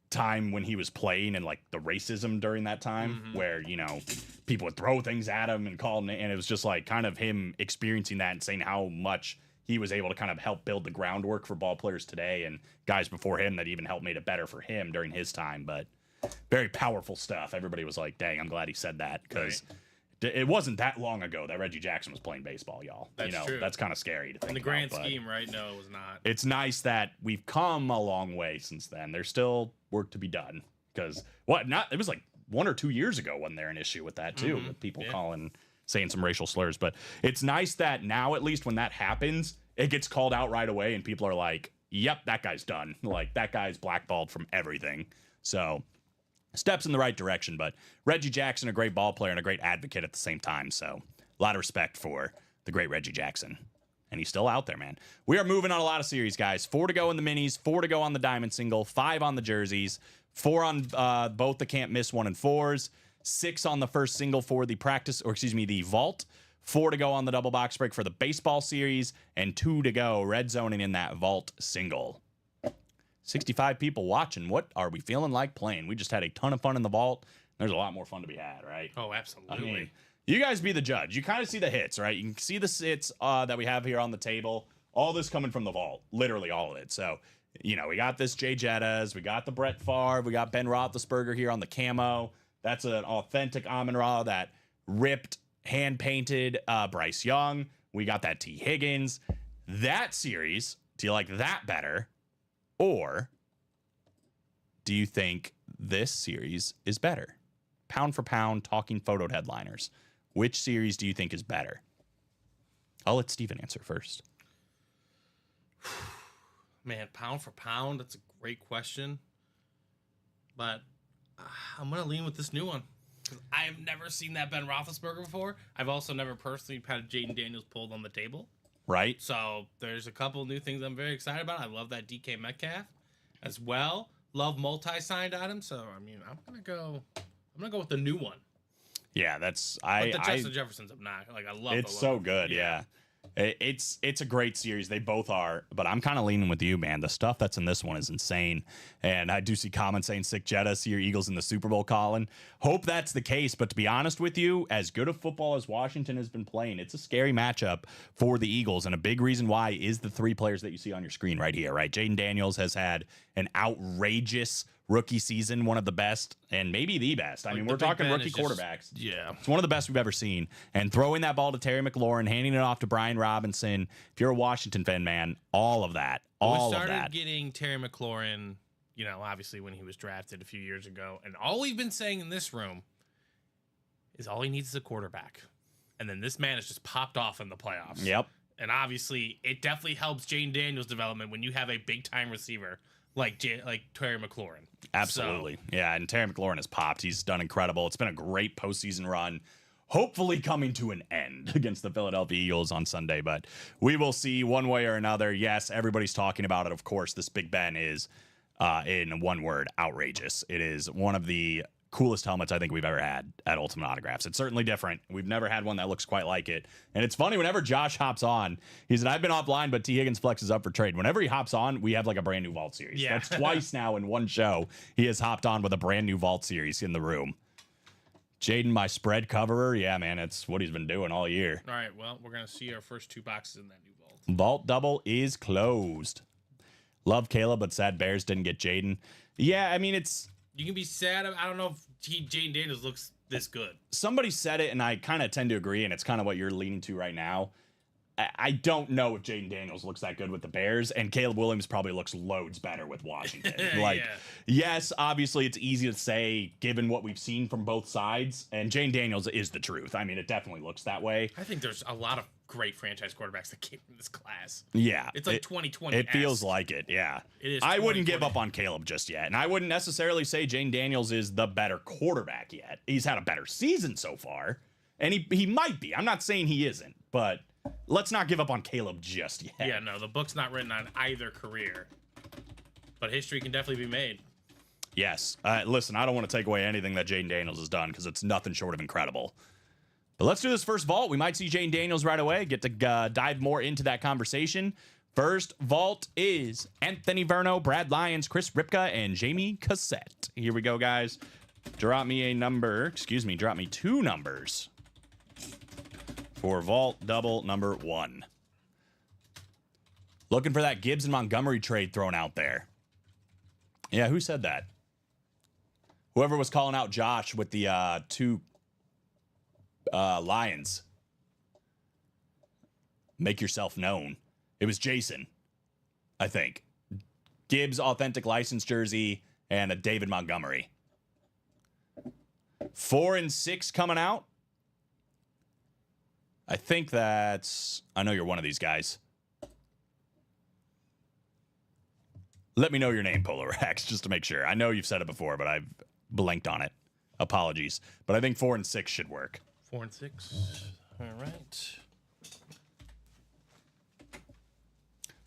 [SPEAKER 3] time when he was playing and like the racism during that time where, you know, people would throw things at him and call him, and it was just like kind of him experiencing that and saying how much he was able to kind of help build the groundwork for ball players today and guys before him that even helped made it better for him during his time. But very powerful stuff. Everybody was like, dang, I'm glad he said that, because it wasn't that long ago that Reggie Jackson was playing baseball, y'all.
[SPEAKER 4] That's
[SPEAKER 3] true. That's kind of scary to think
[SPEAKER 4] In the
[SPEAKER 3] about,
[SPEAKER 4] grand
[SPEAKER 3] but
[SPEAKER 4] scheme, right? No, it was not.
[SPEAKER 3] it's nice that we've come a long way since then. There's still work to be done. because it was like 1 or 2 years ago wasn't there an issue with that too, with people saying some racial slurs. But it's nice that now, at least when that happens, it gets called out right away and people are like, yep, that guy's done. Like, that guy's blackballed from everything. So steps in the right direction. But Reggie Jackson, a great ball player and a great advocate at the same time. So a lot of respect for the great Reggie Jackson. And he's still out there, man. We are moving on a lot of series, guys. 4 to go in the minis, 4 to go on the diamond single, 5 on the jerseys, 4 on both the can't miss 1 and 4s, 6 on the first single for the the vault, 4 to go on the double box break for the baseball series, and 2 to go red zoning in that vault single. 65 people watching. What are we feeling like playing? We just had a ton of fun in the vault. There's a lot more fun to be had, right?
[SPEAKER 4] Oh, absolutely.
[SPEAKER 3] I mean, you guys be the judge. You kind of see the hits, right? You can see the hits that we have here on the table. All this coming from the vault. Literally all of it. So, we got this Jay Jettas. We got the Brett Favre. We got Ben Roethlisberger here on the camo. That's an authentic Amon-Ra, that ripped, hand-painted Bryce Young. We got that T. Higgins. That series, do you like that better? Or do you think this series is better? Pound for pound, talking photoed headliners. Which series do you think is better? I'll let Steven answer first.
[SPEAKER 4] Man, pound for pound, that's a great question. But I'm going to lean with this new one. I have never seen that Ben Roethlisberger before. I've also never personally had Jaden Daniels pulled on the table.
[SPEAKER 3] Right?
[SPEAKER 4] So there's a couple new things I'm very excited about. I love that DK Metcalf as well. Love multi-signed items. So, I'm going to go with the new one.
[SPEAKER 3] Yeah, that's
[SPEAKER 4] But the Justin Jeffersons, I'm not. Like, I love
[SPEAKER 3] it's so good, yeah. It's a great series. They both are, but I'm kind of leaning with you, man. The stuff that's in this one is insane. And I do see comments saying sick Jetta, see your Eagles in the Super Bowl, Colin. Hope that's the case, but to be honest with you, as good of football as Washington has been playing, it's a scary matchup for the Eagles. And a big reason why is the 3 players that you see on your screen right here, right? Jaden Daniels has had an outrageous rookie season, one of the best, and maybe the best. I mean, we're talking rookie quarterbacks.
[SPEAKER 4] Yeah.
[SPEAKER 3] It's one of the best we've ever seen. And throwing that ball to Terry McLaurin, handing it off to Brian Robinson. If you're a Washington fan, man, all of that.
[SPEAKER 4] We started getting Terry McLaurin, obviously when he was drafted a few years ago. And all we've been saying in this room is all he needs is a quarterback. And then this man has just popped off in the playoffs.
[SPEAKER 3] Yep.
[SPEAKER 4] And obviously, it definitely helps Jane Daniels' development when you have a big-time receiver like Terry McLaurin.
[SPEAKER 3] Absolutely. Yeah, and Terry McLaurin has popped. He's done incredible. It's been a great postseason run, hopefully coming to an end against the Philadelphia Eagles on Sunday, but we will see one way or another. Yes, everybody's talking about it. Of course, this Big Ben is, in one word, outrageous. It is one of the coolest helmets I think we've ever had at Ultimate Autographs. It's certainly different. We've never had one that looks quite like it. And it's funny, whenever Josh hops on, he said, I've been offline, but T. Higgins Flex is up for trade. Whenever he hops on, we have like a brand new Vault series.
[SPEAKER 4] Yeah.
[SPEAKER 3] That's twice now in one show. He has hopped on with a brand new Vault series in the room. Jaden, my spread coverer. Yeah, man, it's what he's been doing all year.
[SPEAKER 4] All right, well, we're going to see our first 2 boxes in that new Vault.
[SPEAKER 3] Vault double is closed. Love Caleb, but sad Bears didn't get Jaden. Yeah, I mean, it's...
[SPEAKER 4] You can be sad. I don't know if Jane Daniels looks this good.
[SPEAKER 3] Somebody said it, and I kind of tend to agree, and it's kind of what you're leaning to right now. I don't know if Jaden Daniels looks that good with the Bears, and Caleb Williams probably looks loads better with Washington. Yes, obviously it's easy to say given what we've seen from both sides, and Jaden Daniels is the truth. I mean, it definitely looks that way.
[SPEAKER 4] I think there's a lot of great franchise quarterbacks that came from this class.
[SPEAKER 3] Yeah.
[SPEAKER 4] It's like 2020.
[SPEAKER 3] It feels like it, yeah.
[SPEAKER 4] It is.
[SPEAKER 3] I wouldn't give up on Caleb just yet, and I wouldn't necessarily say Jaden Daniels is the better quarterback yet. He's had a better season so far, and he might be. I'm not saying he isn't, but let's not give up on Caleb just yet.
[SPEAKER 4] Yeah, no, the book's not written on either career, but history can definitely be made.
[SPEAKER 3] Yes. Listen, I don't want to take away anything that Jaden Daniels has done because it's nothing short of incredible. But let's do this first vault. We might see Jaden Daniels right away. Get to dive more into that conversation. First vault is Anthony Verno, Brad Lyons, Chris Ripka, and Jamie Cassette. Here we go, guys. Drop me 2 numbers for vault double number 1. Looking for that Gibbs and Montgomery trade thrown out there. Yeah, who said that? Whoever was calling out Josh with the 2 Lions. Make yourself known. It was Jason, I think. Gibbs authentic license jersey and a David Montgomery. 4 and 6 coming out. I think that's... I know you're one of these guys. Let me know your name, Polar Rex, just to make sure. I know you've said it before, but I've blanked on it. Apologies. But I think 4 and 6 should work.
[SPEAKER 4] 4 and 6. All right.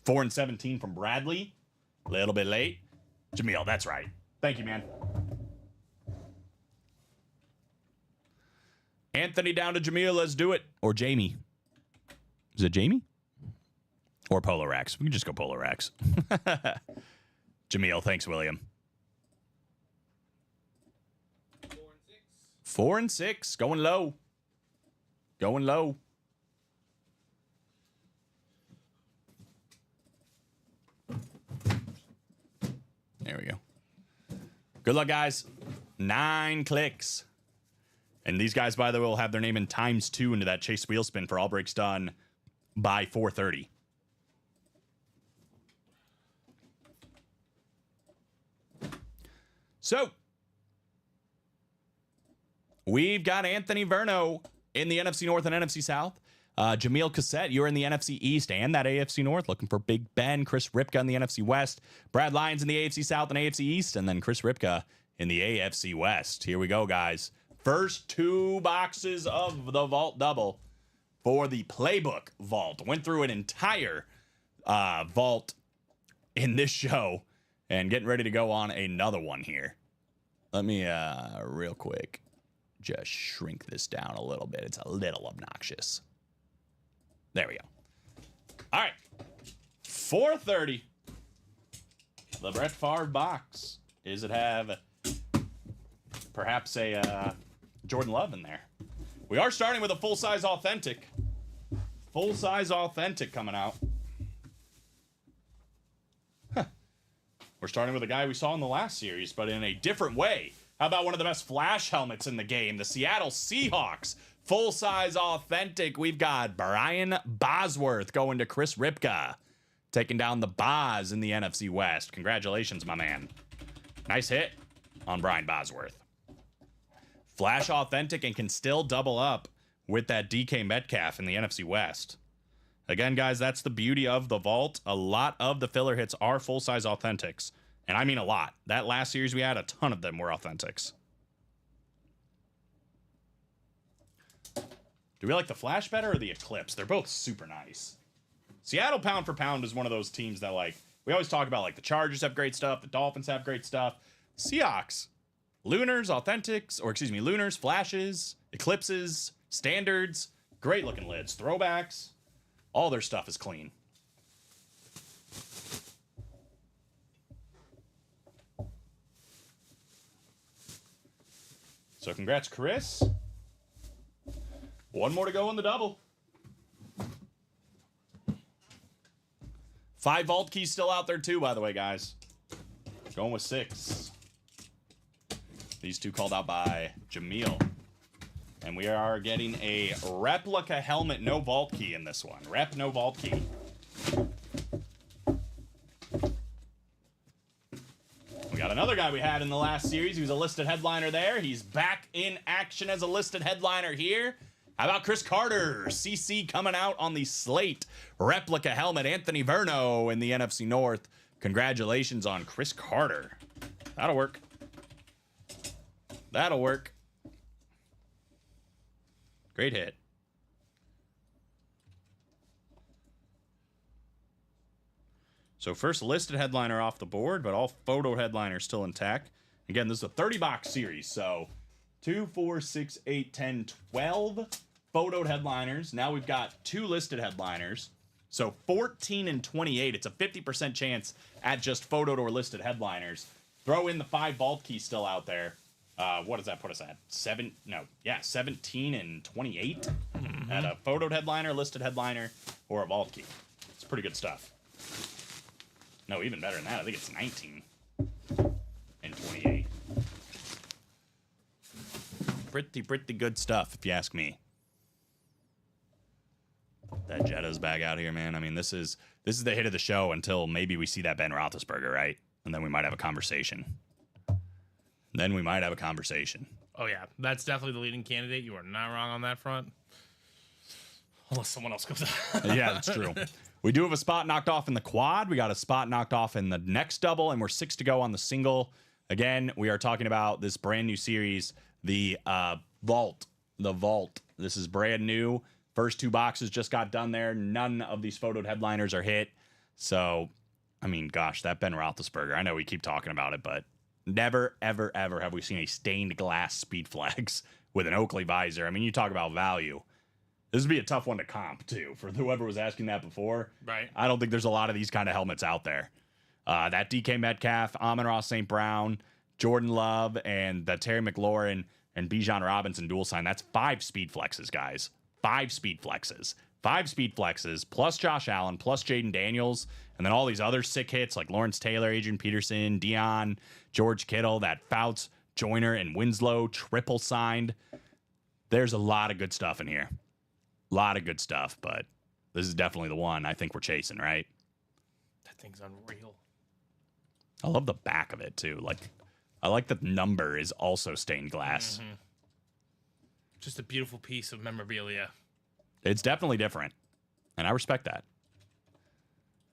[SPEAKER 3] 4 and 17 from Bradley. A little bit late. Jameel, that's right. Thank you, man. Anthony down to Jameel. Let's do it. Or Jamie. Is it Jamie? Or Polar Rex. We can just go Polar Rex. Jameel, thanks, William. 4 and 6. Going low. Going low. There we go. Good luck, guys. 9 clicks. And these guys, by the way, will have their name in ×2 into that Chase wheel spin for all breaks done by 4:30. So, we've got Anthony Verno in the NFC North and NFC South. Jameel Cassette, you're in the NFC East and that AFC North, looking for Big Ben. Chris Ripka in the NFC West. Brad Lyons in the AFC South and AFC East. And then Chris Ripka in the AFC West. Here we go, guys. First 2 boxes of the Vault Double for the Playbook Vault. Went through an entire vault in this show and getting ready to go on another one here. Let me, real quick, just shrink this down a little bit. It's a little obnoxious. There we go. All right. 4:30. The Brett Favre box. Does it have perhaps a Jordan Love in there? We are starting with a full-size authentic. Full-size authentic coming out. We're starting with a guy we saw in the last series, but in a different way. How about one of the best flash helmets in the game? The Seattle Seahawks. Full-size authentic. We've got Brian Bosworth going to Chris Ripka. Taking down the Boz in the NFC West. Congratulations, my man. Nice hit on Brian Bosworth. Flash authentic and can still double up with that DK Metcalf in the NFC West. Again, guys, that's the beauty of the vault. A lot of the filler hits are full-size authentics. And I mean a lot. That last series we had, a ton of them were authentics. Do we like the Flash better or the Eclipse? They're both super nice. Seattle, pound for pound, is one of those teams that, like, we always talk about, like, the Chargers have great stuff, the Dolphins have great stuff. Seahawks, Lunars, Authentics, or excuse me, Lunars, Flashes, Eclipses, Standards, great looking lids, throwbacks. All their stuff is clean. So congrats, Chris. One more to go in the double. 5 vault keys still out there too, by the way, guys. Going with 6. These 2 called out by Jameel. And we are getting a replica helmet, no vault key in this one. Rep, no vault key. We got another guy we had in the last series. He was a listed headliner there. He's back in action as a listed headliner here. How about Chris Carter? CC coming out on the slate. Replica helmet, Anthony Verno in the NFC North. Congratulations on Chris Carter. That'll work. That'll work. Great hit. So first listed headliner off the board, but all photo headliners still intact. Again, this is a 30-box series, so 2, 4, 6, 8, 10, 12 photoed headliners. Now we've got 2 listed headliners. So 14 and 28. It's a 50% chance at just photoed or listed headliners. Throw in the 5 vault keys still out there. What does that put us at? 17 and 28 at a photoed headliner, listed headliner, or a vault key. It's pretty good stuff. No, even better than that. I think it's 19 and 28. Pretty good stuff, if you ask me. That Jetta's back out here, man. I mean, this is the hit of the show until maybe we see that Ben Roethlisberger, right? And then we might have a conversation.
[SPEAKER 4] Oh yeah, that's definitely the leading candidate. You are not wrong on that front. Unless someone else comes out.
[SPEAKER 3] Yeah, that's true. We do have a spot knocked off in the quad. We got a spot knocked off in the next double, and we're 6 to go on the single. Again, we are talking about this brand new series, the Vault. The Vault. This is brand new. First 2 boxes just got done there. None of these photoed headliners are hit. So, I mean, gosh, that Ben Roethlisberger. I know we keep talking about it, but never, ever, ever have we seen a stained glass Speed Flex with an Oakley visor. I mean, you talk about value. This would be a tough one to comp, too, for whoever was asking that before.
[SPEAKER 4] Right.
[SPEAKER 3] I don't think there's a lot of these kind of helmets out there. That DK Metcalf, Amon-Ra St. Brown, Jordan Love, and the Terry McLaurin and Bijan Robinson dual sign. That's 5 Speed Flexes, guys. 5 Speed Flexes. 5 Speed Flexes, plus Josh Allen, plus Jaden Daniels, and then all these other sick hits like Lawrence Taylor, Adrian Peterson, Dion, George Kittle, that Fouts, Joyner, and Winslow triple signed. There's a lot of good stuff in here. A lot of good stuff, but this is definitely the one I think we're chasing, right?
[SPEAKER 4] That thing's unreal.
[SPEAKER 3] I love the back of it, too. Like, I like that the number is also stained glass.
[SPEAKER 4] Mm-hmm. Just a beautiful piece of memorabilia.
[SPEAKER 3] It's definitely different, and I respect that.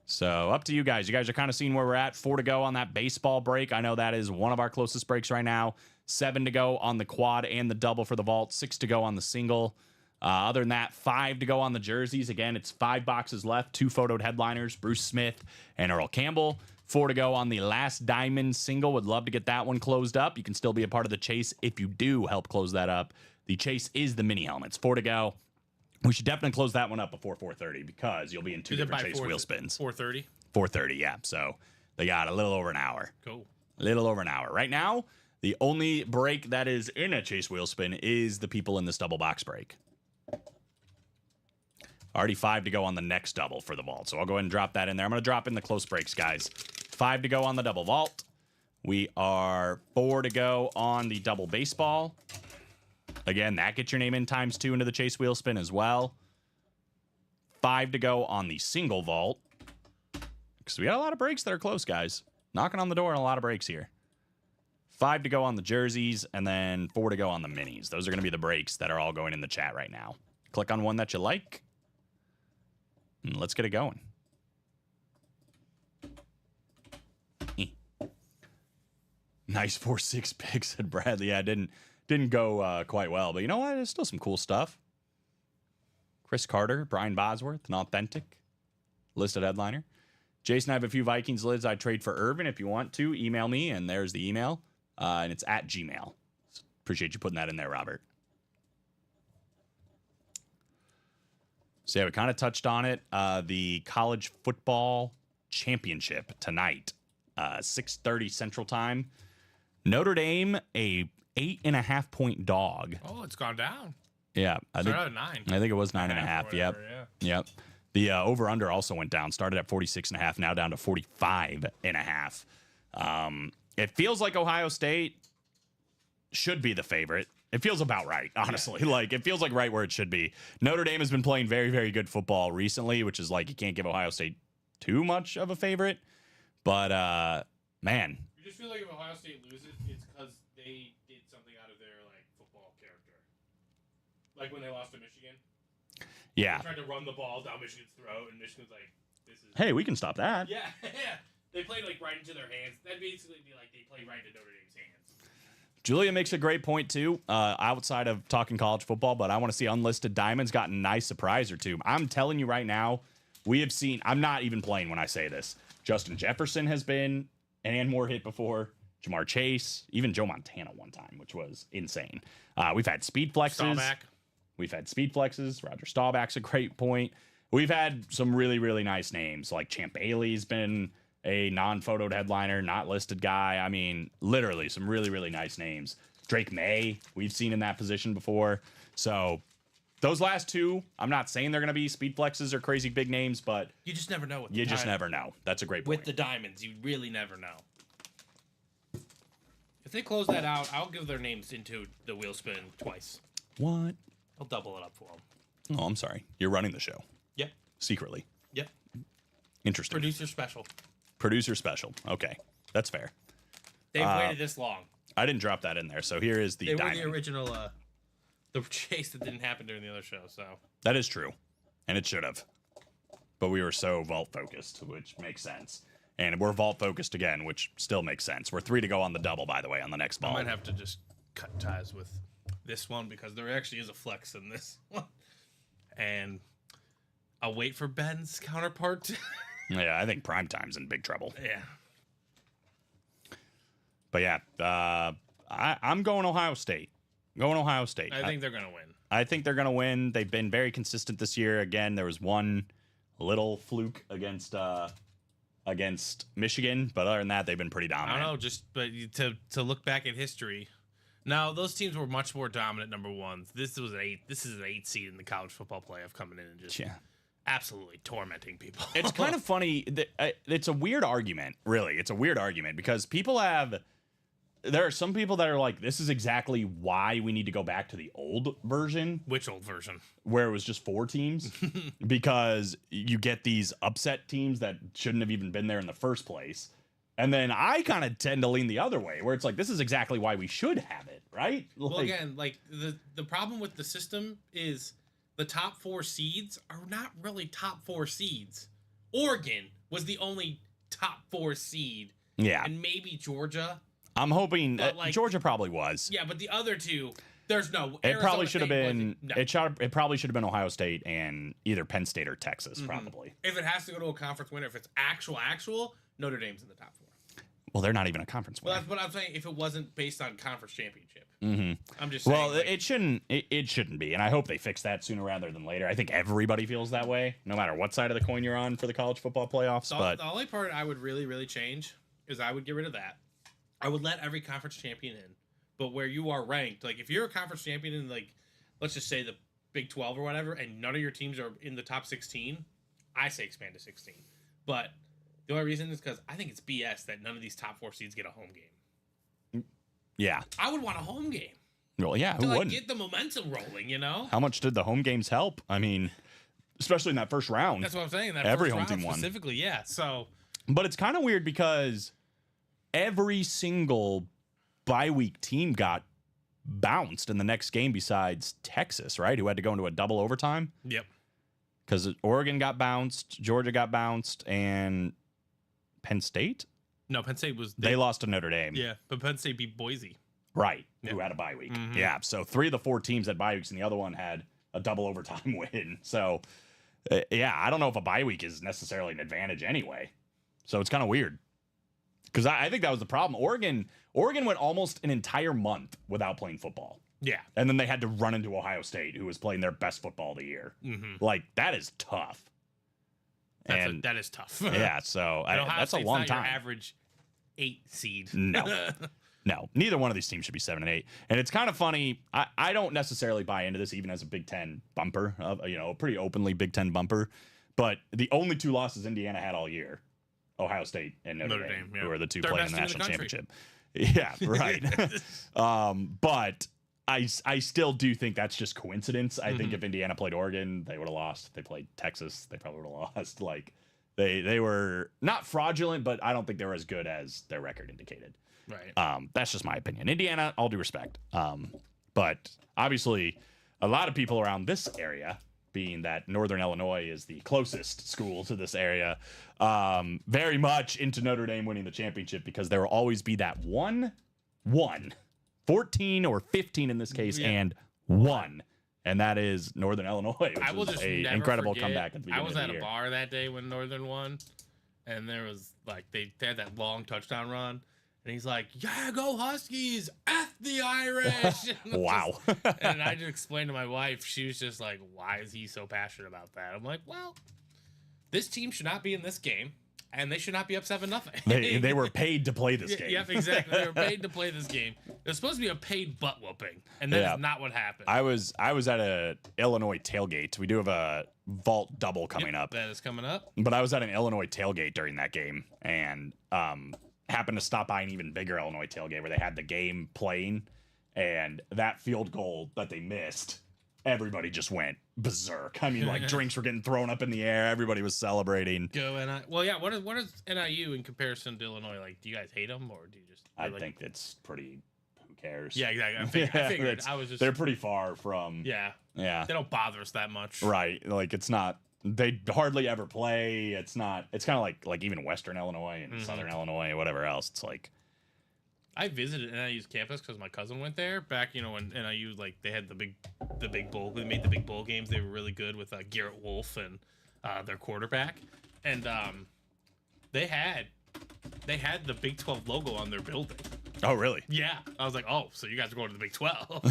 [SPEAKER 3] So, up to you guys. You guys are kind of seeing where we're at. 4 to go on that baseball break. I know that is one of our closest breaks right now. 7 to go on the quad and the double for the vault. 6 to go on the single. Other than that, 5 to go on the jerseys. Again, it's 5 boxes left. 2 photoed headliners, Bruce Smith and Earl Campbell. 4 to go on the last diamond single. Would love to get that one closed up. You can still be a part of the chase if you do help close that up. The chase is the mini helmets. 4 to go. We should definitely close that one up before 4:30 because you'll be in 2 different chase wheel spins.
[SPEAKER 4] 4:30?
[SPEAKER 3] 4:30, yeah. So they got a little over an hour.
[SPEAKER 4] Cool.
[SPEAKER 3] A little over an hour. Right now, the only break that is in a chase wheel spin is the people in this double box break. Already 5 to go on the next double for the vault. So I'll go ahead and drop that in there. I'm going to drop in the close breaks, guys. 5 to go on the double vault. We are 4 to go on the double baseball. Again, that gets your name in ×2 into the chase wheel spin as well. 5 to go on the single vault. Because we got a lot of breaks that are close, guys. Knocking on the door and a lot of breaks here. 5 to go on the jerseys, and then 4 to go on the minis. Those are going to be the breaks that are all going in the chat right now. Click on one that you like. And let's get it going. Nice 4-6 pick, said Bradley. Yeah, didn't go quite well, but you know what? There's still some cool stuff. Chris Carter, Brian Bosworth, an authentic listed headliner. Jason, I have a few Vikings lids I'd trade for Irvin. If you want to, email me, and there's the email. And it's at Gmail. Appreciate you putting that in there, Robert. So yeah, we kind of touched on it. The college football championship tonight, 6:30 Central Time. Notre Dame, a 8.5 point dog.
[SPEAKER 4] Oh, it's gone down.
[SPEAKER 3] Yeah, I think
[SPEAKER 4] Started at 9.
[SPEAKER 3] I think it was 9.5. Yep.
[SPEAKER 4] Yeah.
[SPEAKER 3] Yep. The over under also went down. Started at 46.5, now down to 45.5. It feels like Ohio State should be the favorite. It feels about right, honestly. Yeah. Like, it feels like right where it should be. Notre Dame has been playing very, very good football recently, which is like you can't give Ohio State too much of a favorite. But, man.
[SPEAKER 4] You just feel like if Ohio State loses, it's because they did something out of their, like, football character. Like when they lost to Michigan.
[SPEAKER 3] Yeah.
[SPEAKER 4] They tried to run the ball down Michigan's throat, and Michigan's like, this is...
[SPEAKER 3] Hey, we can stop that.
[SPEAKER 4] Yeah, yeah. They played, like, right into their hands. That'd basically be like they play right into Notre Dame's hands.
[SPEAKER 3] Julia makes a great point, too, outside of talking college football, but I want to see unlisted diamonds got a nice surprise or two. I'm telling you right now, we have seen, I'm not even playing when I say this, Justin Jefferson has been and more hit before, Jamar Chase, even Joe Montana one time, which was insane. We've had speed flexes.
[SPEAKER 4] Staubach.
[SPEAKER 3] We've had speed flexes. Roger Staubach's a great point. We've had some really, really nice names, like Champ Bailey's been a non-photoed headliner, not listed guy. I mean, literally some really, really nice names. Drake May, we've seen in that position before. So those last two, I'm not saying they're going to be speed flexes or crazy big names, but
[SPEAKER 4] You just never know. With
[SPEAKER 3] you just never know. That's a great point.
[SPEAKER 4] With the diamonds, you really never know. If they close that out, I'll give their names into the wheel spin twice.
[SPEAKER 3] What?
[SPEAKER 4] I'll double it up for them.
[SPEAKER 3] Oh, I'm sorry. You're running the show.
[SPEAKER 4] Yep.
[SPEAKER 3] Secretly.
[SPEAKER 4] Yep.
[SPEAKER 3] Interesting.
[SPEAKER 4] Producer special.
[SPEAKER 3] Producer special. Okay. That's fair.
[SPEAKER 4] They've waited this long.
[SPEAKER 3] I didn't drop that in there. So here is the
[SPEAKER 4] They were
[SPEAKER 3] diamond.
[SPEAKER 4] the original, the chase that didn't happen during the other show. So
[SPEAKER 3] That is true, and it should have. But we were so vault focused, which makes sense. And we're vault focused again, which still makes sense. We're 3 to go on the double, by the way, on the next
[SPEAKER 4] I
[SPEAKER 3] ball.
[SPEAKER 4] might have to just cut ties with this one because there actually is a flex in this one. And I'll wait for Ben's counterpart.
[SPEAKER 3] Yeah, I think Primetime's in big trouble.
[SPEAKER 4] Yeah.
[SPEAKER 3] But yeah, I'm going Ohio State. Going Ohio State.
[SPEAKER 4] I think they're going to win.
[SPEAKER 3] I think they're going to win. They've been very consistent this year. Again, there was one little fluke against Michigan, but other than that, they've been pretty
[SPEAKER 4] I
[SPEAKER 3] dominant.
[SPEAKER 4] don't know, to look back at history. Now, those teams were much more dominant number ones. This is an 8 seed in the college football playoff coming in and just
[SPEAKER 3] Yeah.
[SPEAKER 4] absolutely tormenting people.
[SPEAKER 3] It's kind of funny. It's a weird argument, really. It's a weird argument because there are some people that are like, this is exactly why we need to go back to the old version
[SPEAKER 4] Which old version?
[SPEAKER 3] where it was just 4 teams because you get these upset teams that shouldn't have even been there in the first place. And then I kind of tend to lean the other way where it's like, this is exactly why we should have it, right?
[SPEAKER 4] Well, again, like the problem with the system is the top 4 seeds are not really top 4 seeds. Oregon was the only top 4 seed.
[SPEAKER 3] Yeah.
[SPEAKER 4] And maybe Georgia.
[SPEAKER 3] I'm hoping
[SPEAKER 4] But, like-
[SPEAKER 3] Georgia probably was.
[SPEAKER 4] Yeah, but the other two, there's no.
[SPEAKER 3] It probably
[SPEAKER 4] Arizona
[SPEAKER 3] should have
[SPEAKER 4] State
[SPEAKER 3] been.
[SPEAKER 4] wasn't- no.
[SPEAKER 3] It probably should have been Ohio State and either Penn State or Texas.
[SPEAKER 4] Mm-hmm.
[SPEAKER 3] Probably.
[SPEAKER 4] If it has to go to a conference winner, if it's actual, Notre Dame's in the top 4.
[SPEAKER 3] Well, they're not even a conference
[SPEAKER 4] Well,
[SPEAKER 3] winner.
[SPEAKER 4] that's what I'm saying. If it wasn't based on conference championship, I'm just saying.
[SPEAKER 3] Well,
[SPEAKER 4] like,
[SPEAKER 3] it shouldn't. It shouldn't be, and I hope they fix that sooner rather than later. I think everybody feels that way, no matter what side of the coin you're on for the college football playoffs. But
[SPEAKER 4] the only part I would really, really change is I would get rid of that. I would let every conference champion in, but where you are ranked, like if you're a conference champion in, like, let's just say the Big 12 or whatever, and none of your teams are in the top 16, I say expand to 16. But the only reason is because I think it's BS that none of these top 4 seeds get a home game.
[SPEAKER 3] yeah,
[SPEAKER 4] I would want a home game
[SPEAKER 3] well, yeah,
[SPEAKER 4] to
[SPEAKER 3] who
[SPEAKER 4] like
[SPEAKER 3] wouldn't?
[SPEAKER 4] get the momentum rolling. You know,
[SPEAKER 3] How much did the home games help? I mean, especially in that first round.
[SPEAKER 4] that's what I'm saying. That
[SPEAKER 3] Every
[SPEAKER 4] first
[SPEAKER 3] home
[SPEAKER 4] round
[SPEAKER 3] team won.
[SPEAKER 4] specifically, yeah. So
[SPEAKER 3] But it's kind of weird because every single bye week team got bounced in the next game besides Texas, right? Who had to go into a double overtime
[SPEAKER 4] yep.
[SPEAKER 3] because Oregon got bounced, Georgia got bounced, and Penn State,
[SPEAKER 4] No, Penn State was
[SPEAKER 3] they lost to Notre Dame.
[SPEAKER 4] yeah, but Penn State beat Boise.
[SPEAKER 3] Right, who had a bye week. Yeah, so 3 of the 4 teams had bye weeks, and the other one had a double overtime win. So, yeah, I don't know if a bye week is necessarily an advantage anyway. So it's kind of weird. Because I think that was the problem. Oregon went almost an entire month without playing football.
[SPEAKER 4] Yeah.
[SPEAKER 3] And then they had to run into Ohio State, who was playing their best football of the year. Like, that is tough.
[SPEAKER 4] That is tough.
[SPEAKER 3] Yeah, so
[SPEAKER 4] And Ohio
[SPEAKER 3] that's
[SPEAKER 4] State's
[SPEAKER 3] a long
[SPEAKER 4] not
[SPEAKER 3] time.
[SPEAKER 4] Your average 8 seed.
[SPEAKER 3] No. No, neither one of these teams should be 7 and 8. And it's kind of funny. I don't necessarily buy into this even as a Big Ten bumper, a pretty openly Big Ten bumper. But the only 2 losses Indiana had all year, Ohio State and Notre Dame,
[SPEAKER 4] yeah.
[SPEAKER 3] who are the 2
[SPEAKER 4] They're
[SPEAKER 3] playing in
[SPEAKER 4] best
[SPEAKER 3] the
[SPEAKER 4] team in
[SPEAKER 3] national
[SPEAKER 4] the
[SPEAKER 3] championship. Yeah, right. But I still do think that's just coincidence. I think if Indiana played Oregon, they would have lost. If they played Texas, they probably would have lost. Like they were not fraudulent, but I don't think they were as good as their record indicated.
[SPEAKER 4] Right.
[SPEAKER 3] That's just my opinion. Indiana, all due respect. But obviously, a lot of people around this area, being that Northern Illinois is the closest school to this area, very much into Notre Dame winning the championship because there will always be that 14 or 15 in this case, and 1. And that is Northern Illinois, which
[SPEAKER 4] I will
[SPEAKER 3] was
[SPEAKER 4] just
[SPEAKER 3] an
[SPEAKER 4] never
[SPEAKER 3] incredible
[SPEAKER 4] forget,
[SPEAKER 3] comeback at the beginning
[SPEAKER 4] I was
[SPEAKER 3] of the
[SPEAKER 4] at
[SPEAKER 3] year.
[SPEAKER 4] a bar that day when Northern won, and there was like they had that long touchdown run, and he's like, "Yeah, go Huskies! F the Irish!" And
[SPEAKER 3] Wow.
[SPEAKER 4] and I just explained to my wife. She was just like, "Why is he so passionate about that?" I'm like, "Well, this team should not be in this game, and they should not be up 7-0.
[SPEAKER 3] They were paid to play this game.
[SPEAKER 4] Yep, exactly. They were paid to play this game. It was supposed to be a paid butt whooping, and that is
[SPEAKER 3] Yeah.
[SPEAKER 4] not what happened.
[SPEAKER 3] I was at a Illinois tailgate. We do have a vault double coming up.
[SPEAKER 4] That is coming up.
[SPEAKER 3] But I was at an Illinois tailgate during that game and happened to stop by an even bigger Illinois tailgate where they had the game playing, and that field goal that they missed, everybody just went berserk. I mean, like drinks were getting thrown up in the air. Everybody was celebrating.
[SPEAKER 4] Go NI. Well, yeah. What is NIU in comparison to Illinois? Like, do you guys hate them, or do you just?
[SPEAKER 3] I
[SPEAKER 4] like,
[SPEAKER 3] think it's pretty cares?
[SPEAKER 4] Yeah, exactly. I figured. I was just.
[SPEAKER 3] They're pretty far from.
[SPEAKER 4] Yeah.
[SPEAKER 3] Yeah.
[SPEAKER 4] They don't bother us that much.
[SPEAKER 3] Right. Like it's not. They hardly ever play. It's not. It's kind of like even Western Illinois and Southern Illinois, whatever else. It's like.
[SPEAKER 4] I visited NIU's campus because my cousin went there back, when NIU they had the big bowl. They made the big bowl games. They were really good with Garrett Wolf and their quarterback, and they had the Big 12 logo on their building.
[SPEAKER 3] Oh really?
[SPEAKER 4] Yeah, I was like, oh, so you guys are going to the Big 12?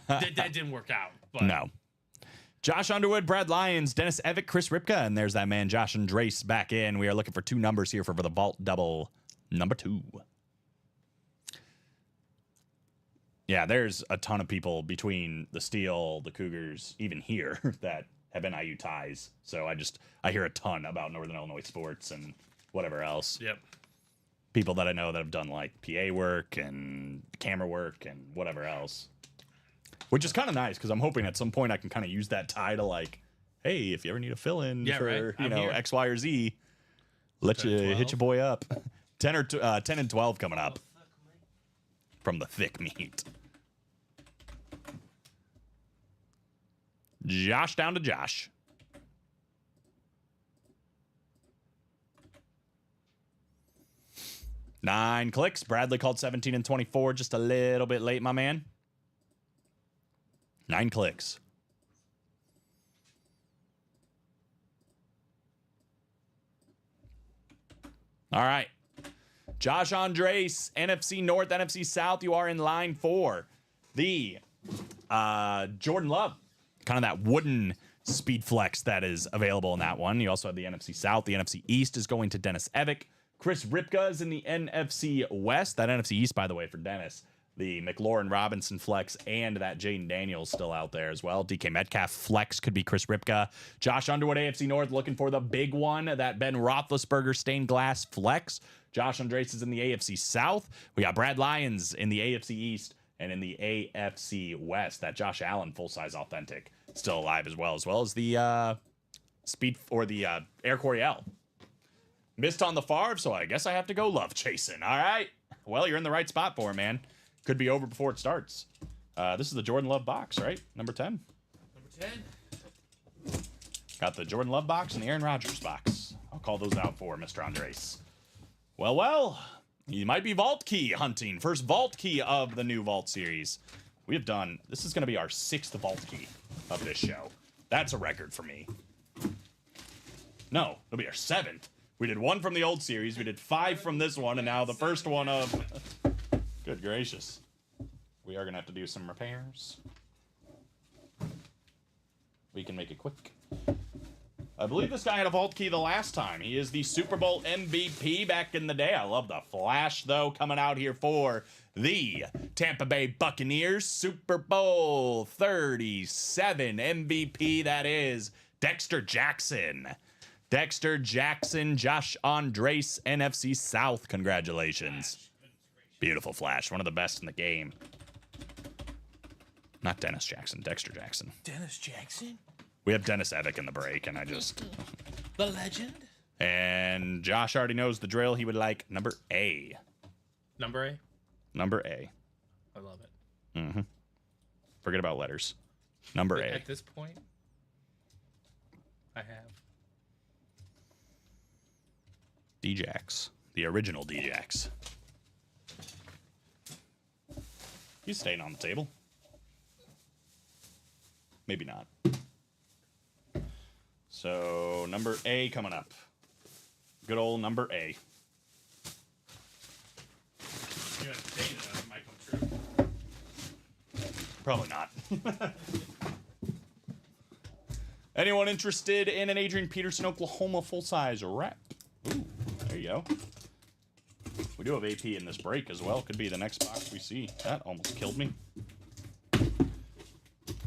[SPEAKER 4] that didn't work out. But
[SPEAKER 3] No. Josh Underwood, Brad Lyons, Dennis Evick, Chris Ripka, and there's that man Josh Andres back in. We are looking for 2 numbers here for the vault double number 2. Yeah, there's a ton of people between the Steel, the Cougars, even here that have been IU ties. So I hear a ton about Northern Illinois sports and whatever else.
[SPEAKER 4] Yep.
[SPEAKER 3] People that I know that have done like PA work and camera work and whatever else. Which is kind of nice because I'm hoping at some point I can kind of use that tie to like, hey, if you ever need a fill-in
[SPEAKER 4] Yeah,
[SPEAKER 3] for
[SPEAKER 4] right. I'm here.
[SPEAKER 3] X, Y, or Z, let you
[SPEAKER 4] 10,
[SPEAKER 3] hit your boy up. 10 and 12 coming up from the thick meat. Josh down to Josh. Nine clicks. Bradley called 17 and 24. Just a little bit late, my man. 9 clicks. All right. Josh Andres, NFC North, NFC South. You are in line for the Jordan Love. Kind of that wooden speed flex that is available in that one. You also have the NFC South. The NFC East is going to Dennis Evick. Chris Ripka is in the NFC West. That NFC East, by the way, for Dennis. The McLaurin Robinson flex and that Jaden Daniels still out there as well. DK Metcalf flex could be Chris Ripka. Josh Underwood, AFC North, looking for the big one. That Ben Roethlisberger stained glass flex. Josh Andres is in the AFC South. We got Brad Lyons in the AFC East and in the AFC West. That Josh Allen full-size authentic still alive as well as the speed or the Air Coryell. Missed on the Favre, so I guess I have to go love chasing. All right. Well, you're in the right spot for it, man. Could be over before it starts. This is the Jordan Love box, right? Number 10.
[SPEAKER 4] Number 10.
[SPEAKER 3] Got the Jordan Love box and the Aaron Rodgers box. I'll call those out for Mr. Andres. Well, you might be vault key hunting. First vault key of the new vault series. We have done, this is going to be our 6th vault key of this show. That's a record for me. No, it'll be our 7th. We did 1 from the old series. We did 5 from this one, and now the first one of... Good gracious. We are going to have to do some repairs. We can make it quick. I believe this guy had a vault key the last time. He is the Super Bowl MVP back in the day. I love the flash, though, coming out here for the Tampa Bay Buccaneers. Super Bowl 37 MVP, that is Dexter Jackson. Dexter Jackson, Josh Andres, NFC South. Congratulations. Beautiful flash. One of the best in the game. Not Dennis Jackson. Dexter Jackson.
[SPEAKER 4] Dennis Jackson?
[SPEAKER 3] We have Dennis Evick in the break, and I just...
[SPEAKER 4] The legend?
[SPEAKER 3] And Josh already knows the drill. He would like number A.
[SPEAKER 4] Number A?
[SPEAKER 3] Number A.
[SPEAKER 4] I love it.
[SPEAKER 3] Mm-hmm. Forget about letters. Number A.
[SPEAKER 4] At this point, I have.
[SPEAKER 3] D-Jax. The original D-Jax. He's staying on the table. Maybe not. So, number A coming up. Good old number A.
[SPEAKER 4] You haven't stated that it might come true.
[SPEAKER 3] Probably not. Anyone interested in an Adrian Peterson, Oklahoma full-size rep? Ooh, there you go. We do have AP in this break as well. Could be the next box we see. That almost killed me.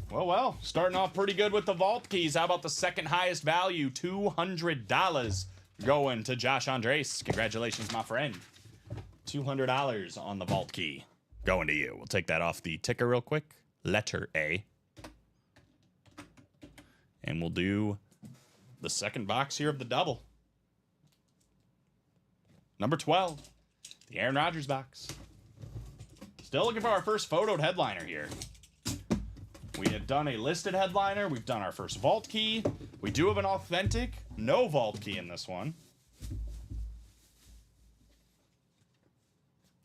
[SPEAKER 3] Well, starting off pretty good with the vault keys. How about the second highest value? $200 going to Josh Andres. Congratulations, my friend. $200 on the vault key going to you. We'll take that off the ticker real quick. Letter A. And we'll do the second box here of the double. Number 12. The Aaron Rodgers box. Still looking for our first photoed headliner here. We have done a listed headliner. We've done our first vault key. We do have an authentic. No vault key in this one.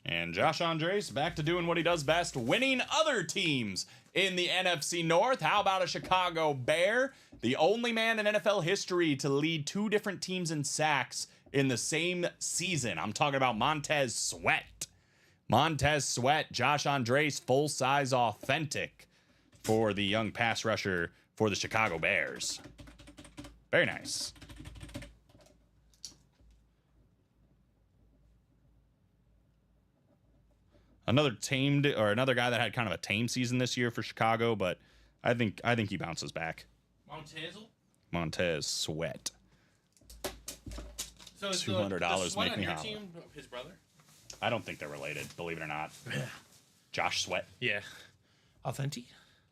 [SPEAKER 3] And Josh Andres back to doing what he does best, winning other teams in the NFC North. How about a Chicago Bear? The only man in NFL history to lead 2 different teams in sacks in the same season. I'm talking about Montez Sweat. Montez Sweat, Josh Andres, full-size authentic for the young pass rusher for the Chicago Bears. Very nice. Another guy that had kind of a tame season this year for Chicago, but I think he bounces back. Montez Sweat.
[SPEAKER 4] So is
[SPEAKER 3] $200 make me
[SPEAKER 4] your
[SPEAKER 3] holler.
[SPEAKER 4] team his brother?
[SPEAKER 3] I don't think they're related, believe it or not. Josh Sweat.
[SPEAKER 4] Yeah. Authentic?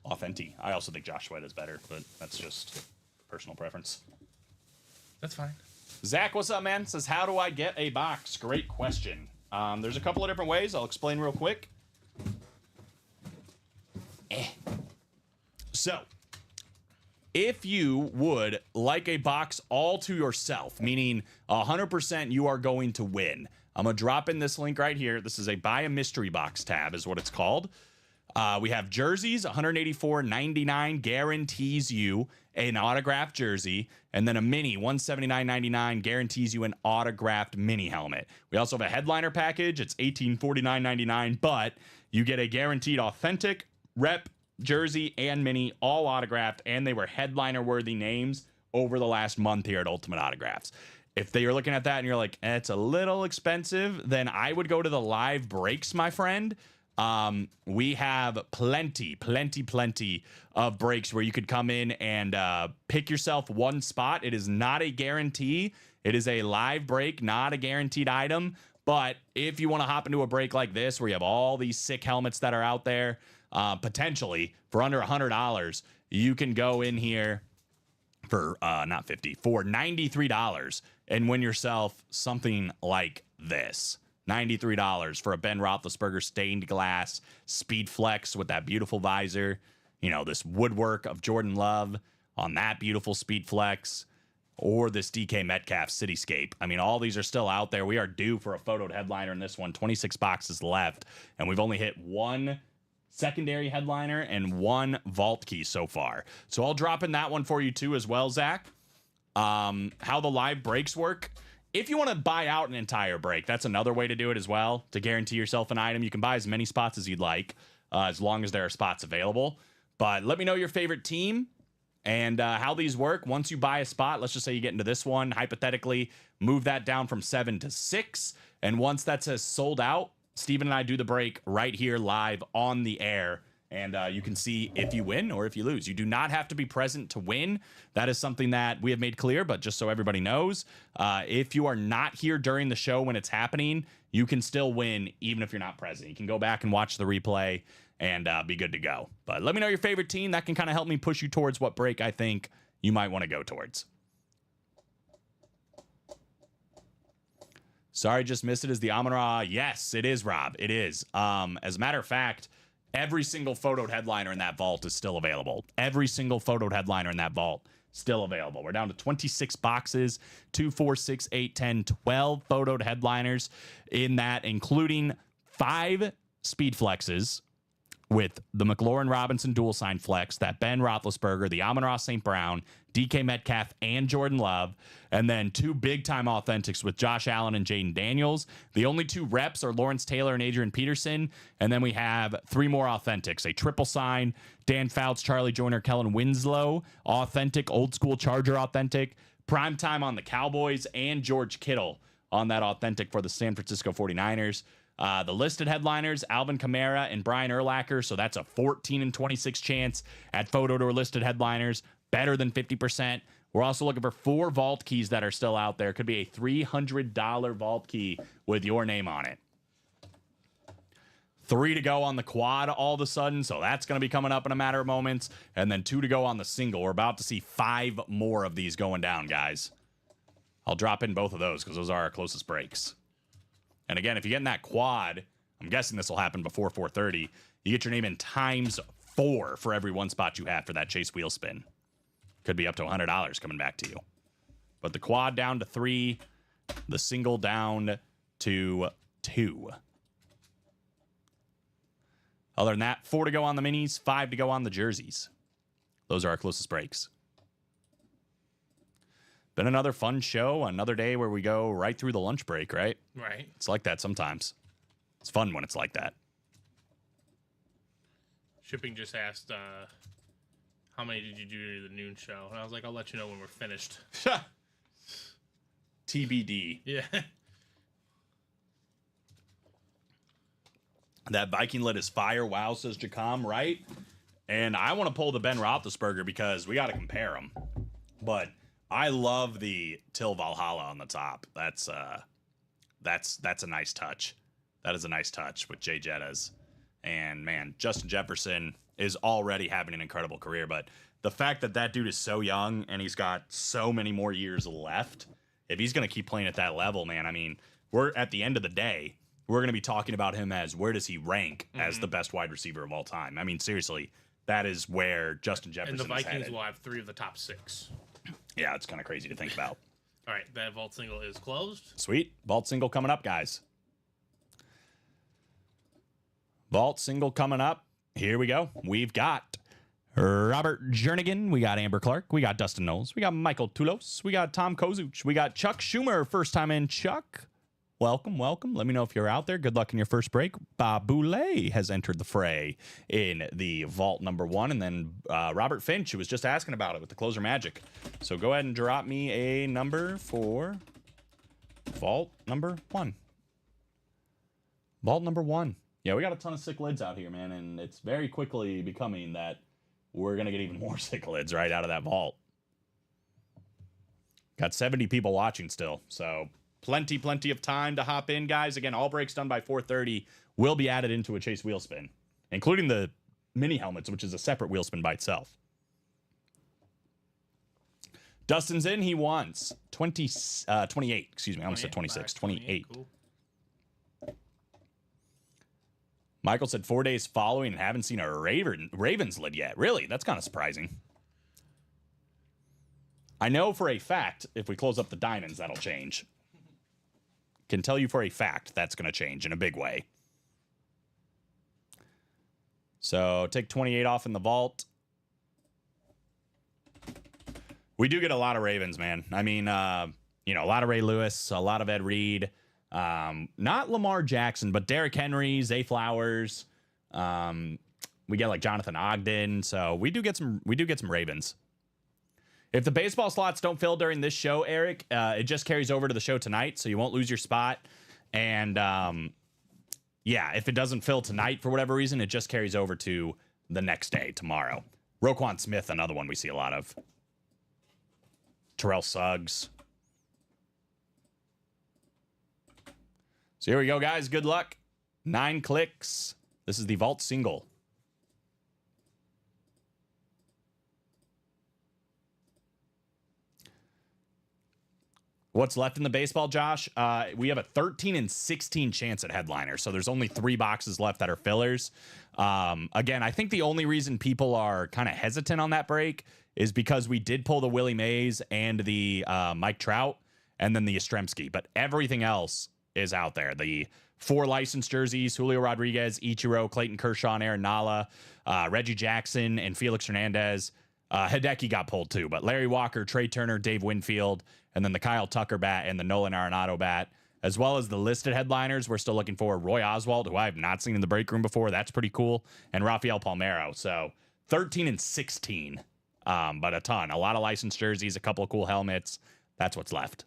[SPEAKER 3] Authentic. I also think Josh Sweat is better, but that's just personal preference.
[SPEAKER 4] That's fine.
[SPEAKER 3] Zach, what's up, man? Says, how do I get a box? Great question. There's a couple of different ways. I'll explain real quick. So, if you would like a box all to yourself, meaning 100% you are going to win, I'm going to drop in this link right here. This is a buy a mystery box tab is what it's called. We have jerseys, $184.99 guarantees you an autographed jersey, and then a mini, $179.99 guarantees you an autographed mini helmet. We also have a headliner package. It's $1849.99, but you get a guaranteed authentic rep jersey and mini, all autographed, and they were headliner-worthy names over the last month here at Ultimate Autographs. If they are looking at that and you're like, it's a little expensive, then I would go to the live breaks, my friend. We have plenty of breaks where you could come in and pick yourself one spot. It is not a guarantee. It is a live break, not a guaranteed item. But if you want to hop into a break like this where you have all these sick helmets that are out there, potentially for under $100, you can go in here for not 50 for $93 and win yourself something like this. $93 for a Ben Roethlisberger stained glass Speed Flex with that beautiful visor. You know, this woodwork of Jordan Love on that beautiful Speed Flex, or this DK Metcalf Cityscape. I mean, all these are still out there. We are due for a photoed headliner in this one. 26 boxes left, and we've only hit one secondary headliner and one vault key so far. So I'll drop in that one for you too as well, Zach. How the live breaks work. If you want to buy out an entire break, that's another way to do it as well. To guarantee yourself an item, you can buy as many spots as you'd like, as long as there are spots available. But let me know your favorite team and how these work. Once you buy a spot, let's just say you get into this one, hypothetically, move that down from 7 to 6. And once that says sold out, Steven and I do the break right here live on the air. And you can see if you win or if you lose. You do not have to be present to win. That is something that we have made clear, but just so everybody knows, if you are not here during the show when it's happening, you can still win even if you're not present. You can go back and watch the replay and be good to go. But let me know your favorite team. That can kind of help me push you towards what break I think you might want to go towards. Sorry, just missed it. Is the Amon-Ra? Yes, it is, Rob. It is. As a matter of fact, every single photoed headliner in that vault is still available. Every single photoed headliner in that vault still available. We're down to 26 boxes, 2, 4, 6, 8, 10, 12 photoed headliners in that, including 5 speed flexes with the McLaurin Robinson dual sign flex, that Ben Roethlisberger, the Amon-Ra St. Brown, DK Metcalf, and Jordan Love, and then 2 big-time authentics with Josh Allen and Jaden Daniels. The only 2 reps are Lawrence Taylor and Adrian Peterson, and then we have 3 more authentics, a triple sign, Dan Fouts, Charlie Joyner, Kellen Winslow, authentic, old-school Charger authentic, primetime on the Cowboys, and George Kittle on that authentic for the San Francisco 49ers. The listed headliners, Alvin Kamara and Brian Urlacher, so that's a 14 and 26 chance at photoed or listed headliners, better than 50%. We're also looking for 4 vault keys that are still out there. Could be a $300 vault key with your name on it. 3 to go on the quad all of a sudden, so that's going to be coming up in a matter of moments. And then 2 to go on the single. We're about to see 5 more of these going down, guys. I'll drop in both of those because those are our closest breaks. And again, if you get in that quad, I'm guessing this will happen before 4:30. You get your name in times 4 for every one spot you have for that chase wheel spin. Could be up to $100 coming back to you. But the quad down to 3, the single down to 2. Other than that, 4 to go on the minis, 5 to go on the jerseys. Those are our closest breaks. Been another fun show, another day where we go right through the lunch break, right?
[SPEAKER 4] Right.
[SPEAKER 3] It's like that sometimes. It's fun when it's like that.
[SPEAKER 4] Shipping just asked, how many did you do to the noon show? And I was like, I'll let you know when we're finished.
[SPEAKER 3] TBD.
[SPEAKER 4] Yeah.
[SPEAKER 3] That Viking lid is fire. Wow, says Jacom, right? And I want to pull the Ben Roethlisberger because we got to compare them. But I love the Till Valhalla on the top. That's a nice touch. That is a nice touch with Jay Jettas. And man, Justin Jefferson is already having an incredible career. But the fact that that dude is so young and he's got so many more years left, if he's going to keep playing at that level, man, I mean, we're at the end of the day, we're going to be talking about him as where does he rank as the best wide receiver of all time. I mean, seriously, that is where Justin Jefferson
[SPEAKER 4] And the
[SPEAKER 3] is
[SPEAKER 4] Vikings
[SPEAKER 3] headed.
[SPEAKER 4] will have 3 of the top 6.
[SPEAKER 3] Yeah, it's kind of crazy to think about.
[SPEAKER 4] All right, that vault single is closed.
[SPEAKER 3] Sweet. Vault single coming up, guys. Vault single coming up. Here we go. We've got Robert Jernigan. We got Amber Clark. We got Dustin Knowles. We got Michael Tulos. We got Tom Kozuch. We got Chuck Schumer. First time in, Chuck. Welcome, welcome. Let me know if you're out there. Good luck in your first break. Bob Boulay has entered the fray in the vault number 1. And then Robert Finch, who was just asking about it with the closer magic. So go ahead and drop me a number for vault number 1. Vault number 1. Yeah, we got a ton of sick lids out here, man. And it's very quickly becoming that we're going to get even more sick lids right out of that vault. Got 70 people watching still, so plenty of time to hop in, guys. Again, all breaks done by 4:30 will be added into a chase wheel spin, including the mini helmets, which is a separate wheel spin by itself. Dustin's in. He wants 28. Excuse me, I almost said 26. 28.
[SPEAKER 4] Cool.
[SPEAKER 3] Michael said 4 days following and haven't seen a Ravens lid yet. Really? That's kind of surprising. I know for a fact if we close up the diamonds, that'll change. Can tell you for a fact that's going to change in a big way. So take 28 off in the vault. We do get a lot of Ravens, man. I mean, a lot of Ray Lewis, a lot of Ed Reed. Not Lamar Jackson, but Derrick Henry, Zay Flowers. We get like Jonathan Ogden. So we do get some Ravens. If the baseball slots don't fill during this show, Eric, it just carries over to the show tonight, so you won't lose your spot. And if it doesn't fill tonight for whatever reason, it just carries over to the next day, tomorrow. Roquan Smith, another one we see a lot of. Terrell Suggs. So here we go, guys. Good luck. 9 clicks. This is the vault single. What's left in the baseball, Josh? We have a 13 and 16 chance at headliner. So there's only 3 boxes left that are fillers. Again, I think the only reason people are kind of hesitant on that break is because we did pull the Willie Mays and the Mike Trout and then the Yastrzemski. But everything else is out there. The 4 licensed jerseys, Julio Rodriguez, Ichiro, Clayton Kershaw, and Aaron Nala, Reggie Jackson, and Felix Hernandez. Hideki got pulled too, but Larry Walker, Trey Turner, Dave Winfield, and then the Kyle Tucker bat and the Nolan Arenado bat, as well as the listed headliners. We're still looking for Roy Oswald, who I have not seen in the break room before. That's pretty cool. And Rafael Palmeiro. So 13 and 16, but a ton. A lot of licensed jerseys, a couple of cool helmets. That's what's left.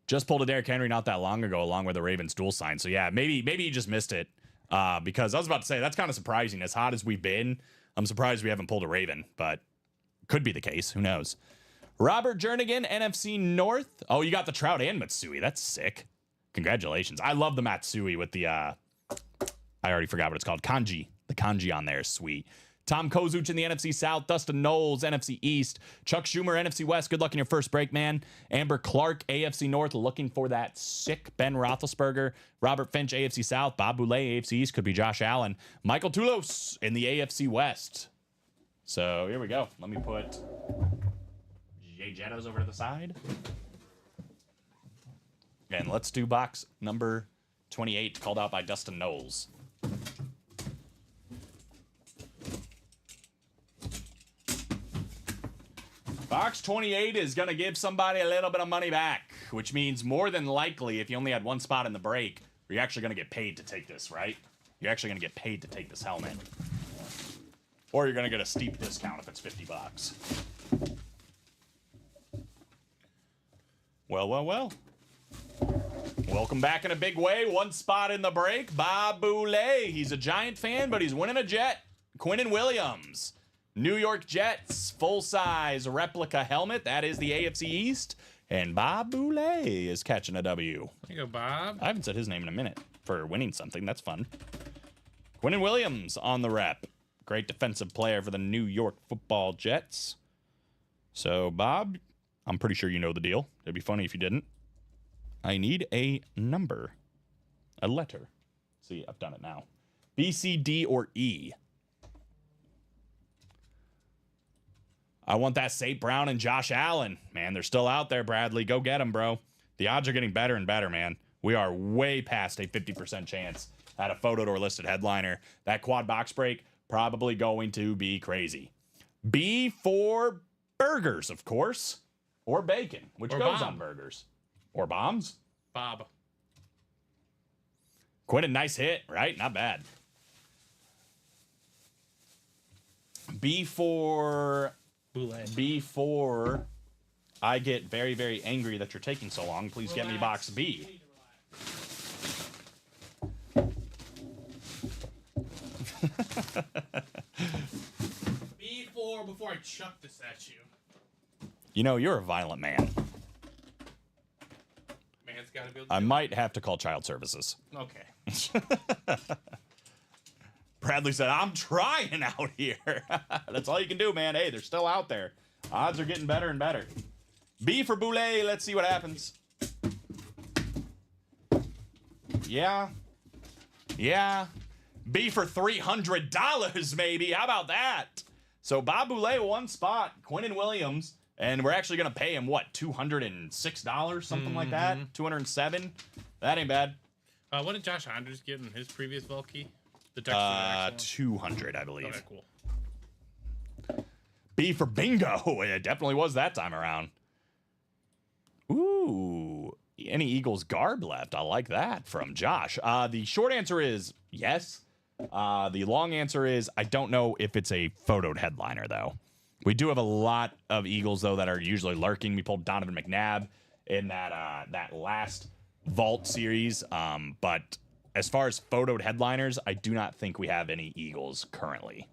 [SPEAKER 3] Just pulled a Derrick Henry not that long ago, along with the Ravens dual sign. So yeah, maybe you just missed it, because I was about to say that's kind of surprising. As hot as we've been, I'm surprised we haven't pulled a Raven, but could be the case. Who knows? Robert Jernigan, NFC North. Oh, you got the Trout and Matsui. That's sick. Congratulations. I love the Matsui with the, I already forgot what it's called. Kanji. The kanji on there is sweet. Tom Kozuch in the NFC South, Dustin Knowles, NFC East, Chuck Schumer, NFC West. Good luck in your first break, man. Amber Clark, AFC North, looking for that sick Ben Roethlisberger. Robert Finch, AFC South. Bob Boulay, AFC East, could be Josh Allen. Michael Toulos in the AFC West. So here we go. Let me put Jay Jettos over to the side. And let's do box number 28, called out by Dustin Knowles. Box 28 is going to give somebody a little bit of money back, which means more than likely, if you only had one spot in the break, you're actually going to get paid to take this, right? You're actually going to get paid to take this helmet. Or you're going to get a steep discount if it's $50. Well. Welcome back in a big way. One spot in the break. Bob Boulay. He's a Giant fan, but he's winning a jet. Quinnen Williams. New York Jets, full-size replica helmet. That is the AFC East. And Bob Boulay is catching a W.
[SPEAKER 4] There you go, Bob.
[SPEAKER 3] I haven't said his name in a minute for winning something. That's fun. Quinnen Williams on the rep. Great defensive player for the New York Football Jets. So, Bob, I'm pretty sure you know the deal. It'd be funny if you didn't. I need a number. A letter. See, I've done it now. B, C, D, or E. I want that St. Brown and Josh Allen. Man, they're still out there, Bradley. Go get them, bro. The odds are getting better and better, man. We are way past a 50% chance at a photoed or listed headliner. That quad box break, probably going to be crazy. B for burgers, of course. Or bacon, which
[SPEAKER 4] Or
[SPEAKER 3] goes
[SPEAKER 4] bomb.
[SPEAKER 3] on burgers. Or bombs.
[SPEAKER 4] Bob.
[SPEAKER 3] Quite a nice hit, right? Not bad. Before I get very, very angry that you're taking so long, please get me box B.
[SPEAKER 4] B4 before I chuck this at you.
[SPEAKER 3] You know, you're a violent man.
[SPEAKER 4] Man's gotta be able to
[SPEAKER 3] I might have to call child services.
[SPEAKER 4] Okay.
[SPEAKER 3] Bradley said, I'm trying out here. That's all you can do, man. Hey, they're still out there. Odds are getting better and better. B for Boulay. Let's see what happens. Yeah. B for $300, maybe. How about that? So Bob Boulay, one spot. Quinnen Williams. And we're actually going to pay him, what, $206? Something like that? $207? That ain't bad.
[SPEAKER 4] What did Josh Andrews get in his previous Volkey? The Dexter
[SPEAKER 3] 200, I believe.
[SPEAKER 4] Okay, cool.
[SPEAKER 3] B for bingo. It definitely was that time around. Ooh, any Eagles garb left? I like that from Josh. The short answer is yes. The long answer is I don't know if it's a photoed headliner, though. We do have a lot of Eagles, though, that are usually lurking. We pulled Donovan McNabb in that last Vault series. But as far as photoed headliners, I do not think we have any Eagles currently.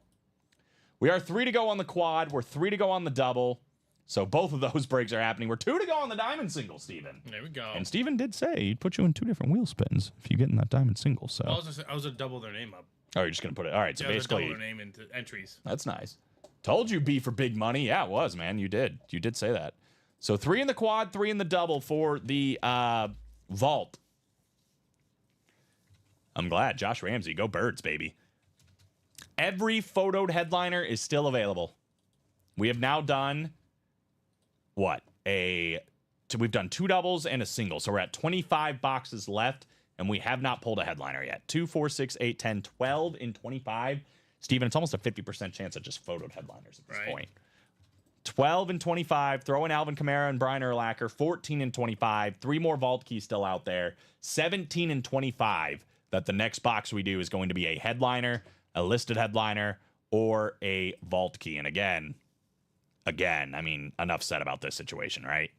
[SPEAKER 3] We are 3 to go on the quad. We're 3 to go on the double. So both of those breaks are happening. We're 2 to go on the diamond single, Steven.
[SPEAKER 4] There we go.
[SPEAKER 3] And Steven did say he'd put you in 2 different wheel spins if you get in that diamond single. So
[SPEAKER 4] I was gonna double their name up.
[SPEAKER 3] oh, you're just going to put it. All right. So
[SPEAKER 4] Yeah, I was gonna
[SPEAKER 3] basically,
[SPEAKER 4] double their name into entries.
[SPEAKER 3] that's nice. Told you B for big money. Yeah, it was, man. You did say that. So 3 in the quad, 3 in the double for the vault. I'm glad. Josh Ramsey, go Birds, baby. Every photoed headliner is still available. We have now done what? We've done 2 doubles and a single. So we're at 25 boxes left, and we have not pulled a headliner yet. 2, 4, 6, 8, 10, 12 in 25. Steven, it's almost a 50% chance of just photoed headliners at this point. 12 and 25, throw in Alvin Kamara and Brian Urlacher. 14 and 25, 3 more vault keys still out there. 17 and 25, that the next box we do is going to be a headliner, a listed headliner, or a vault key. And again, I mean, enough said about this situation, right?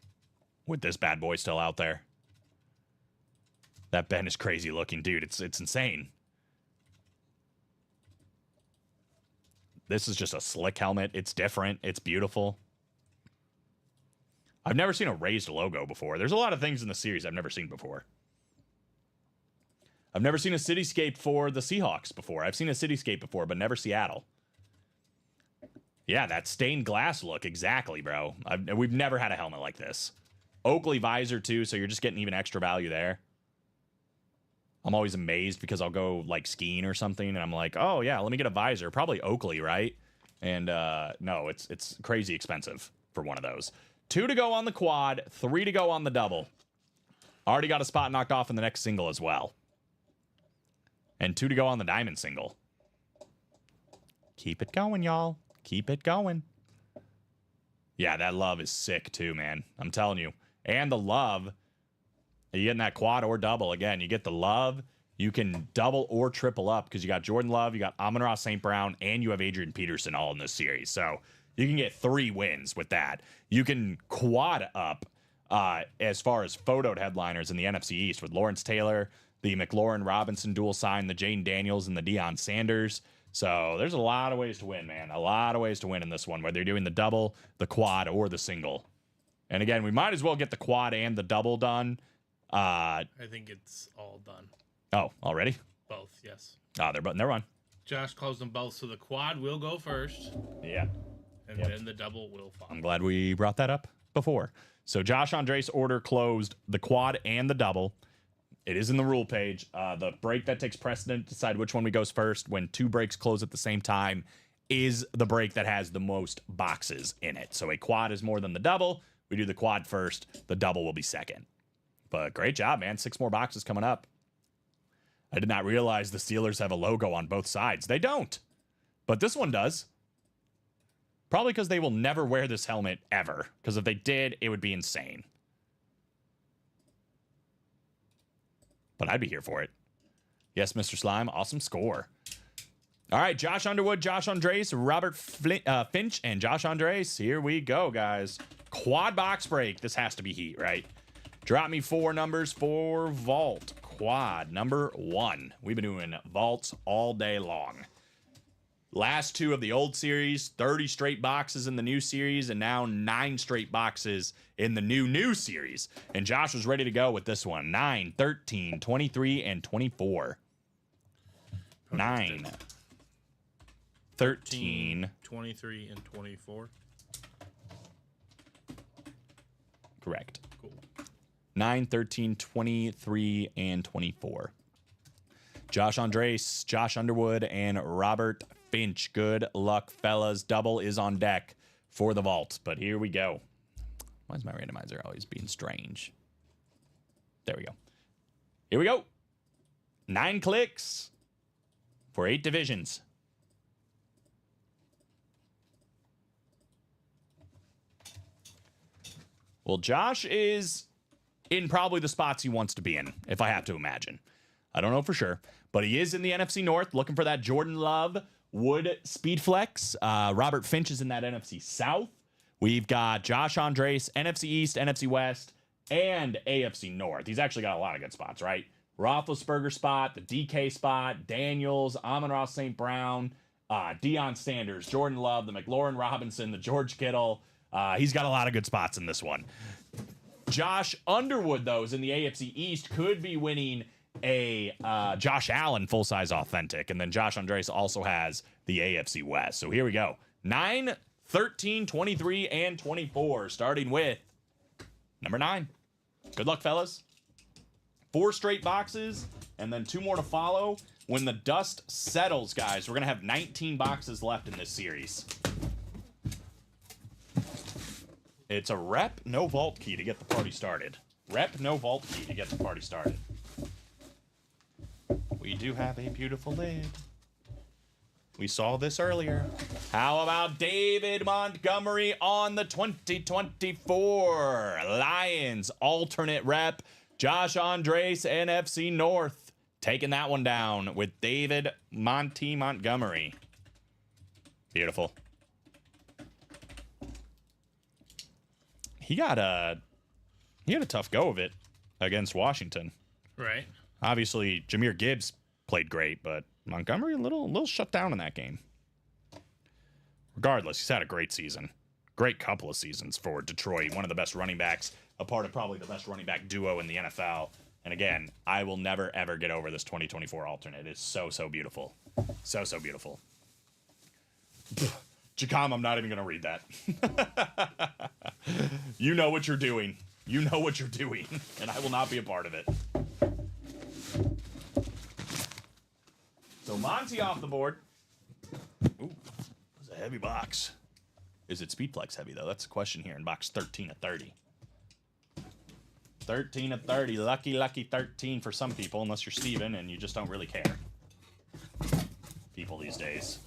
[SPEAKER 3] With this bad boy still out there. That Ben is crazy looking, dude. It's insane. This is just a slick helmet. It's different. It's beautiful. I've never seen a raised logo before. There's a lot of things in the series I've never seen before. I've never seen a cityscape for the Seahawks before. I've seen a cityscape before, but never Seattle. Yeah, that stained glass look. Exactly, bro. We've never had a helmet like this. Oakley visor, too, so you're just getting even extra value there. I'm always amazed because I'll go, like, skiing or something, and I'm like, oh, yeah, let me get a visor. Probably Oakley, right? And, no, it's crazy expensive for one of those. 2 to go on the quad, 3 to go on the double. Already got a spot knocked off in the next single as well. And 2 to go on the diamond single. Keep it going, y'all. Keep it going. Yeah, that love is sick too, man. I'm telling you. And the love, you get in that quad or double. Again, you get the love. You can double or triple up because you got Jordan Love, you got Amon-Ra St. Brown, and you have Adrian Peterson all in this series. So you can get 3 wins with that. You can quad up as far as photoed headliners in the NFC East with Lawrence Taylor, the McLaurin Robinson dual sign, the Jane Daniels, and the Deion Sanders. So there's a lot of ways to win, man. A lot of ways to win in this one, whether you're doing the double, the quad, or the single. And again, we might as well get the quad and the double done.
[SPEAKER 4] I think it's all done.
[SPEAKER 3] Oh, already?
[SPEAKER 4] Both, yes.
[SPEAKER 3] Oh, they're on.
[SPEAKER 4] Josh closed them both, so the quad will go first,
[SPEAKER 3] Yeah.
[SPEAKER 4] and then the double will follow.
[SPEAKER 3] I'm glad we brought that up before. So Josh Andres' order closed the quad and the double. It is in the rule page. The break that takes precedent to decide which one we goes first when 2 breaks close at the same time is the break that has the most boxes in it. So a quad is more than the double. We do the quad first. The double will be second. But great job, man. 6 more boxes coming up. I did not realize the Steelers have a logo on both sides. They don't. But this one does. Probably because they will never wear this helmet ever. Because if they did, it would be insane. But I'd be here for it. Yes, Mr. Slime. Awesome score. All right, Josh Underwood, Josh Andres, Robert Finch, and Josh Andres. Here we go, guys. Quad box break. This has to be heat, right? Drop me 4 numbers for vault. Quad number 1. We've been doing vaults all day long. Last 2 of the old series, 30 straight boxes in the new series, and now 9 straight boxes in the new series. And Josh was ready to go with this one. 9, 13, 23, and 24. 9, 13,
[SPEAKER 4] 23, and 24.
[SPEAKER 3] Correct.
[SPEAKER 4] Cool.
[SPEAKER 3] 9, 13, 23, and 24. Josh Andres, Josh Underwood, and Robert Finch. Good luck, fellas. Double is on deck for the vault. But here we go. Why is my randomizer always being strange? There we go. Here we go. 9 clicks for 8 divisions. Well, Josh is in probably the spots he wants to be in, if I have to imagine. I don't know for sure, but he is in the NFC North looking for that Jordan Love Wood Speed Flex. Robert Finch is in that NFC South. We've got Josh Andres, NFC East, NFC West, and AFC North. He's actually got a lot of good spots, right? Roethlisberger spot, the DK spot, Daniels, Amon-Ra St. Brown, Deion Sanders, Jordan Love, the McLaurin Robinson, the George Kittle. He's got a lot of good spots in this one. Josh Underwood, though, is in the AFC East, could be winning a Josh Allen full-size authentic. And then Josh Andres also has the AFC West. So here we go. 9, 13, 23, and 24, starting with number 9. Good luck, fellas. 4 straight boxes, and then 2 more to follow. When the dust settles, guys, we're going to have 19 boxes left in this series. It's a rep, no vault key to get the party started. Rep, no vault key to get the party started. We do have a beautiful lid. We saw this earlier. How about David Montgomery on the 2024 Lions alternate rep? Josh Andres, NFC North, taking that one down with David Montgomery. Beautiful. He had a tough go of it against Washington.
[SPEAKER 4] Right.
[SPEAKER 3] Obviously, Jahmyr Gibbs played great, but Montgomery a little shut down in that game. Regardless, he's had a great season. Great couple of seasons for Detroit. One of the best running backs, a part of probably the best running back duo in the NFL. And again, I will never, ever get over this 2024 alternate. It's so beautiful. So beautiful. Jacom, I'm not even going to read that. You know what you're doing. You know what you're doing, and I will not be a part of it. So Monty off the board. Ooh, that's a heavy box. Is it Speedflex heavy, though? That's the question here in box 13 of 30. 13 of 30. Lucky, lucky 13 for some people, unless you're Steven and you just don't really care. People these days.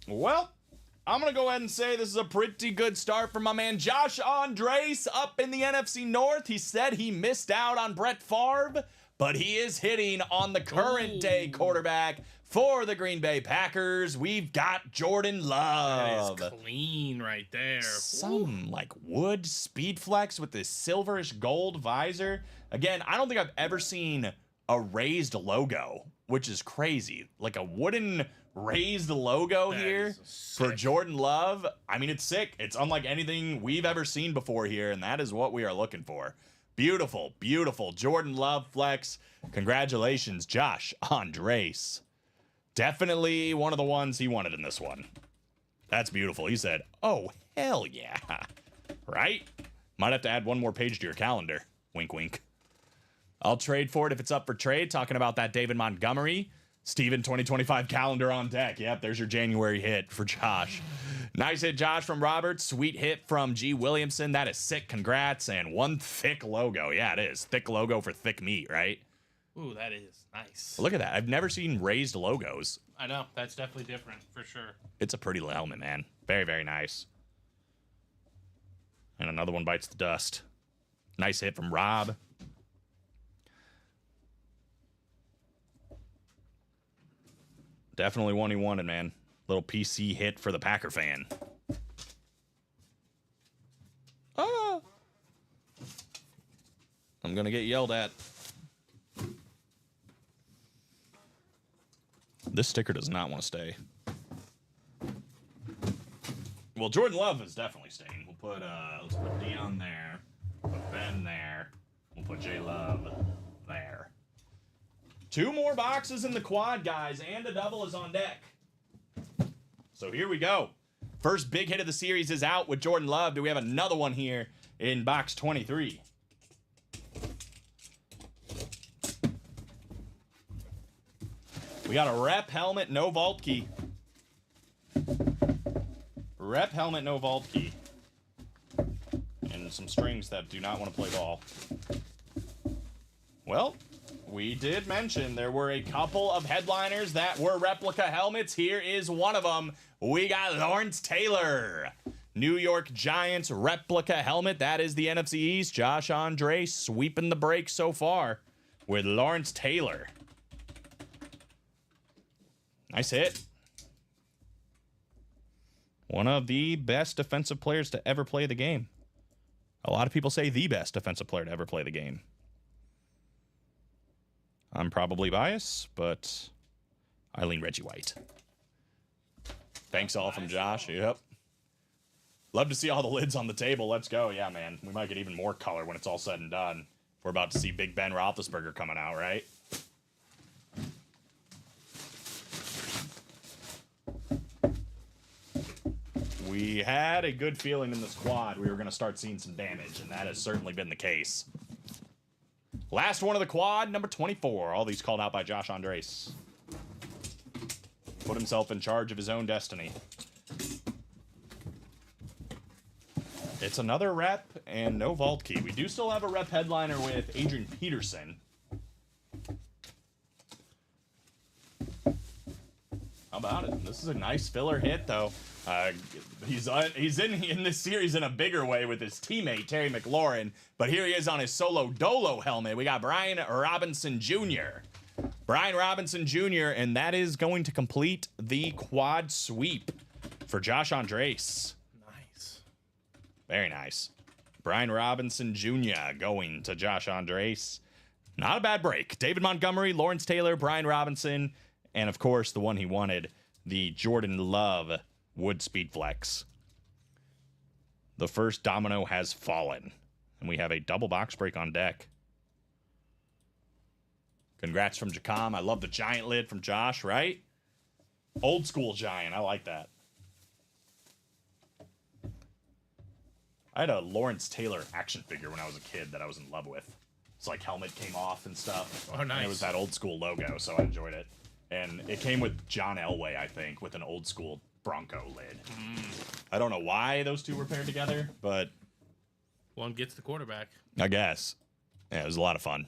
[SPEAKER 3] Well, I'm going to go ahead and say this is a pretty good start for my man Josh Andres up in the NFC North. He said he missed out on Brett Favre, but he is hitting on the current day quarterback for the Green Bay Packers. We've got Jordan Love.
[SPEAKER 4] That is clean right there.
[SPEAKER 3] Some like wood speed flex with this silverish gold visor. Again, I don't think I've ever seen a raised logo, which is crazy. Like a wooden raised logo
[SPEAKER 4] That
[SPEAKER 3] here
[SPEAKER 4] is
[SPEAKER 3] for
[SPEAKER 4] sick.
[SPEAKER 3] Jordan Love. I mean, it's sick. It's unlike anything we've ever seen before here, and that is what we are looking for. Beautiful, beautiful Jordan Love flex. Congratulations, Josh Andres. Definitely one of the ones he wanted in this one. That's beautiful. He said, oh, hell yeah. Right? Might have to add one more page to your calendar. Wink, wink. I'll trade for it if it's up for trade. Talking about that David Montgomery. Steven 2025 calendar on deck. Yep, there's your January hit for Josh. Nice hit, Josh, from Robert. Sweet hit from G. Williamson. That is sick. Congrats. And one thick logo. Yeah, it is. Thick logo for thick meat, right?
[SPEAKER 4] Ooh, that is nice.
[SPEAKER 3] Look at that. I've never seen raised logos.
[SPEAKER 4] I know. That's definitely different for sure.
[SPEAKER 3] It's a pretty helmet, man. Very, very nice. And another one bites the dust. Nice hit from Rob. Definitely one he wanted, man. Little PC hit for the Packer fan. Ah! I'm going to get yelled at. This sticker does not want to stay. Well, Jordan Love is definitely staying. We'll put let's put Dion there. Put Ben there. We'll put J Love there. 2 more boxes in the quad, guys, and a double is on deck. So here we go. First big hit of the series is out with Jordan Love. Do we have another one here in box 23? We got a rep helmet, no vault key. Rep helmet, no vault key. And some strings that do not want to play ball. Well, we did mention there were a couple of headliners that were replica helmets. Here is one of them. We got Lawrence Taylor. New York Giants replica helmet. That is the NFC East. Josh Andres sweeping the break so far with Lawrence Taylor. Nice hit. One of the best defensive players to ever play the game. A lot of people say the best defensive player to ever play the game. I'm probably biased, but I lean Reggie White. Thanks all from Josh. Yep. Love to see all the lids on the table. Let's go. Yeah, man. We might get even more color when it's all said and done. We're about to see Big Ben Roethlisberger coming out, right? We had a good feeling in the squad we were going to start seeing some damage, and that has certainly been the case. Last one of the quad, number 24. All these called out by Josh Andres. Put himself in charge of his own destiny. It's another rep and no vault key. We do still have a rep headliner with Adrian Peterson. How about it? This is a nice filler hit, though. He's in this series in a bigger way with his teammate, Terry McLaurin. But here he is on his solo dolo helmet. We got Brian Robinson Jr. Brian Robinson Jr., and that is going to complete the quad sweep for Josh Andres.
[SPEAKER 4] Nice.
[SPEAKER 3] Very nice. Brian Robinson Jr. going to Josh Andres. Not a bad break. David Montgomery, Lawrence Taylor, Brian Robinson, and of course the one he wanted, the Jordan Love Wood Speed Flex. The first domino has fallen, and we have a double box break on deck. Congrats from Jacom. I love the giant lid from Josh, right? Old school giant. I like that. I had a Lawrence Taylor action figure when I was a kid that I was in love with. It's like helmet came off and stuff.
[SPEAKER 4] Oh, nice.
[SPEAKER 3] And it was that old school logo, so I enjoyed it. And it came with John Elway, I think, with an old school Bronco lid. I don't know why those two were paired together, but
[SPEAKER 4] One gets the quarterback.
[SPEAKER 3] I guess. Yeah, it was a lot of fun.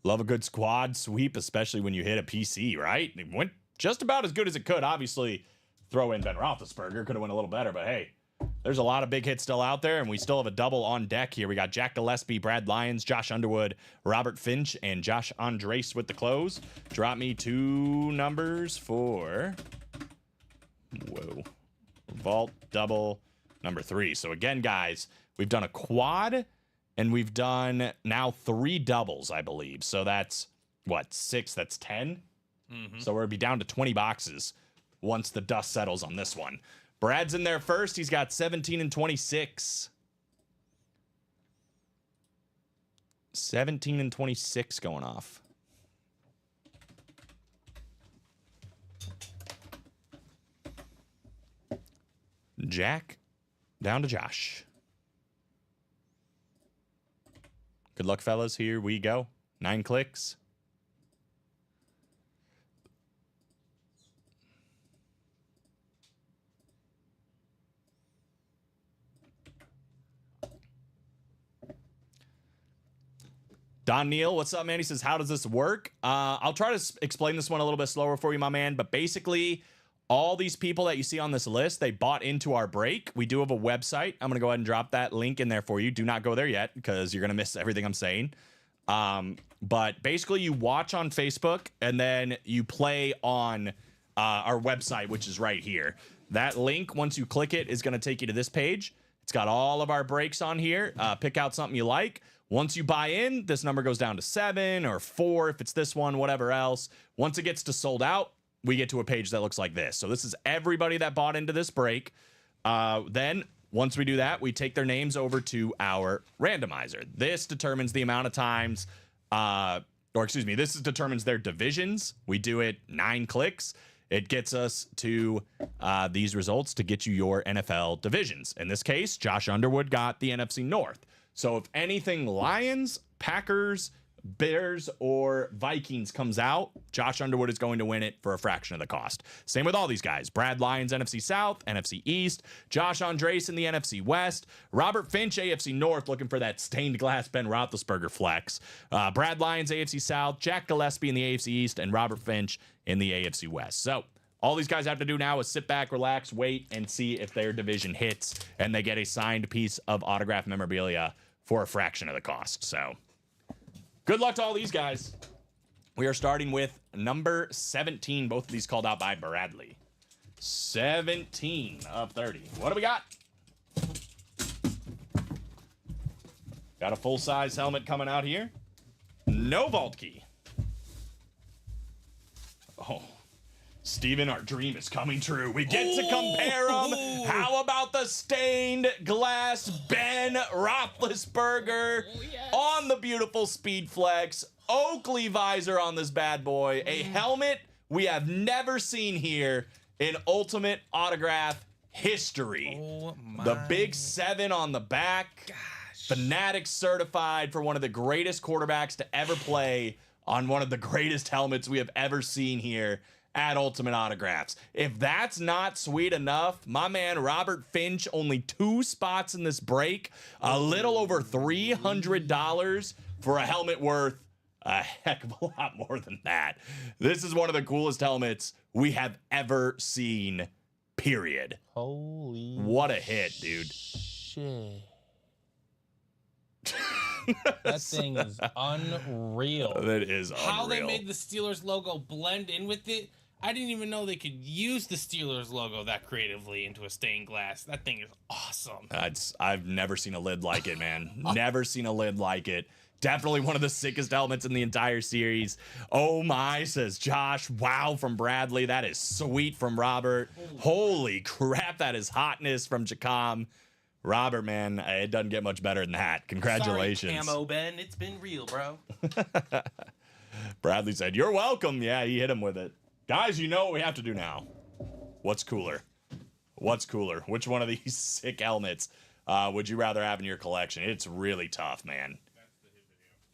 [SPEAKER 3] Love a good squad sweep, especially when you hit a PC, right? It went just about as good as it could. Obviously, throw in Ben Roethlisberger. Could have went a little better, but hey, there's a lot of big hits still out there, and we still have a double on deck here. We got Jack Gillespie, Brad Lyons, Josh Underwood, Robert Finch, and Josh Andres with the close. Drop me 2 numbers for... Whoa. Vault double number 3. So again, guys, we've done a quad, and we've done now 3 doubles, I believe. So that's, what, 6? That's 10? So we'll be down to 20 boxes once the dust settles on this one. Brad's in there first. He's got 17 and 26. 17 and 26 going off. Jack, down to Josh. Good luck, fellas. Here we go. 9 clicks. Don Neal, what's up, man? He says, how does this work? I'll try to explain this one a little bit slower for you, my man. But basically, all these people that you see on this list, they bought into our break. We do have a website. I'm going to go ahead and drop that link in there for you. Do not go there yet because you're going to miss everything I'm saying. But basically, you watch on Facebook and then you play on our website, which is right here. That link, once you click it, is going to take you to this page. It's got all of our breaks on here. Pick out something you like. Once you buy in, this number goes down to 7 or 4 if it's this one, whatever else. Once it gets to sold out, we get to a page that looks like this. So this is everybody that bought into this break. Then once we do that, we take their names over to our randomizer. This determines the amount of times, this determines their divisions. We do it 9 clicks. It gets us to these results to get you your NFL divisions. In this case, Josh Underwood got the NFC North. So if anything Lions, Packers, Bears, or Vikings comes out, Josh Underwood is going to win it for a fraction of the cost. Same with all these guys. Brad Lyons, NFC South, NFC East. Josh Andres in the NFC West. Robert Finch, AFC North, looking for that stained glass Ben Roethlisberger flex. Brad Lyons, AFC South. Jack Gillespie in the AFC East. And Robert Finch in the AFC West. So all these guys have to do now is sit back, relax, wait, and see if their division hits, and they get a signed piece of autographed memorabilia for a fraction of the cost. So good luck to all these guys. We are starting with number 17. Both of these called out by Bradley. 17 of 30. What do we got? Got a full-size helmet coming out here. No vault key. Oh, Steven, our dream is coming true. We get to compare them. How about the stained glass Ben Roethlisberger on the beautiful Speed Flex? Oakley visor on this bad boy. A helmet we have never seen here in Ultimate Autograph history.
[SPEAKER 4] Oh my.
[SPEAKER 3] The big 7 on the back.
[SPEAKER 4] Gosh.
[SPEAKER 3] Fanatics certified for one of the greatest quarterbacks to ever play on one of the greatest helmets we have ever seen here at Ultimate Autographs. If that's not sweet enough, my man Robert Finch, only 2 spots in this break, a little over $300 for a helmet worth a heck of a lot more than that. This is one of the coolest helmets we have ever seen, period.
[SPEAKER 6] Holy
[SPEAKER 3] What a hit, dude.
[SPEAKER 6] shit. That thing is unreal.
[SPEAKER 3] That is unreal.
[SPEAKER 4] How they made the Steelers logo blend in with it. I didn't even know they could use the Steelers logo that creatively into a stained glass. That thing is awesome.
[SPEAKER 3] I've never seen a lid like it, man. Never seen a lid like it. Definitely one of the sickest helmets in the entire series. Oh my, says Josh. Wow from Bradley. That is sweet from Robert. Holy crap, that is hotness from Chacom. Robert, man, it doesn't get much better than that. Congratulations.
[SPEAKER 6] Sorry, Camo Ben. It's been real, bro.
[SPEAKER 3] Bradley said, "You're welcome." Yeah, he hit him with it. Guys, you know what we have to do now. What's cooler? What's cooler? Which one of these sick helmets would you rather have in your collection? It's really tough, man.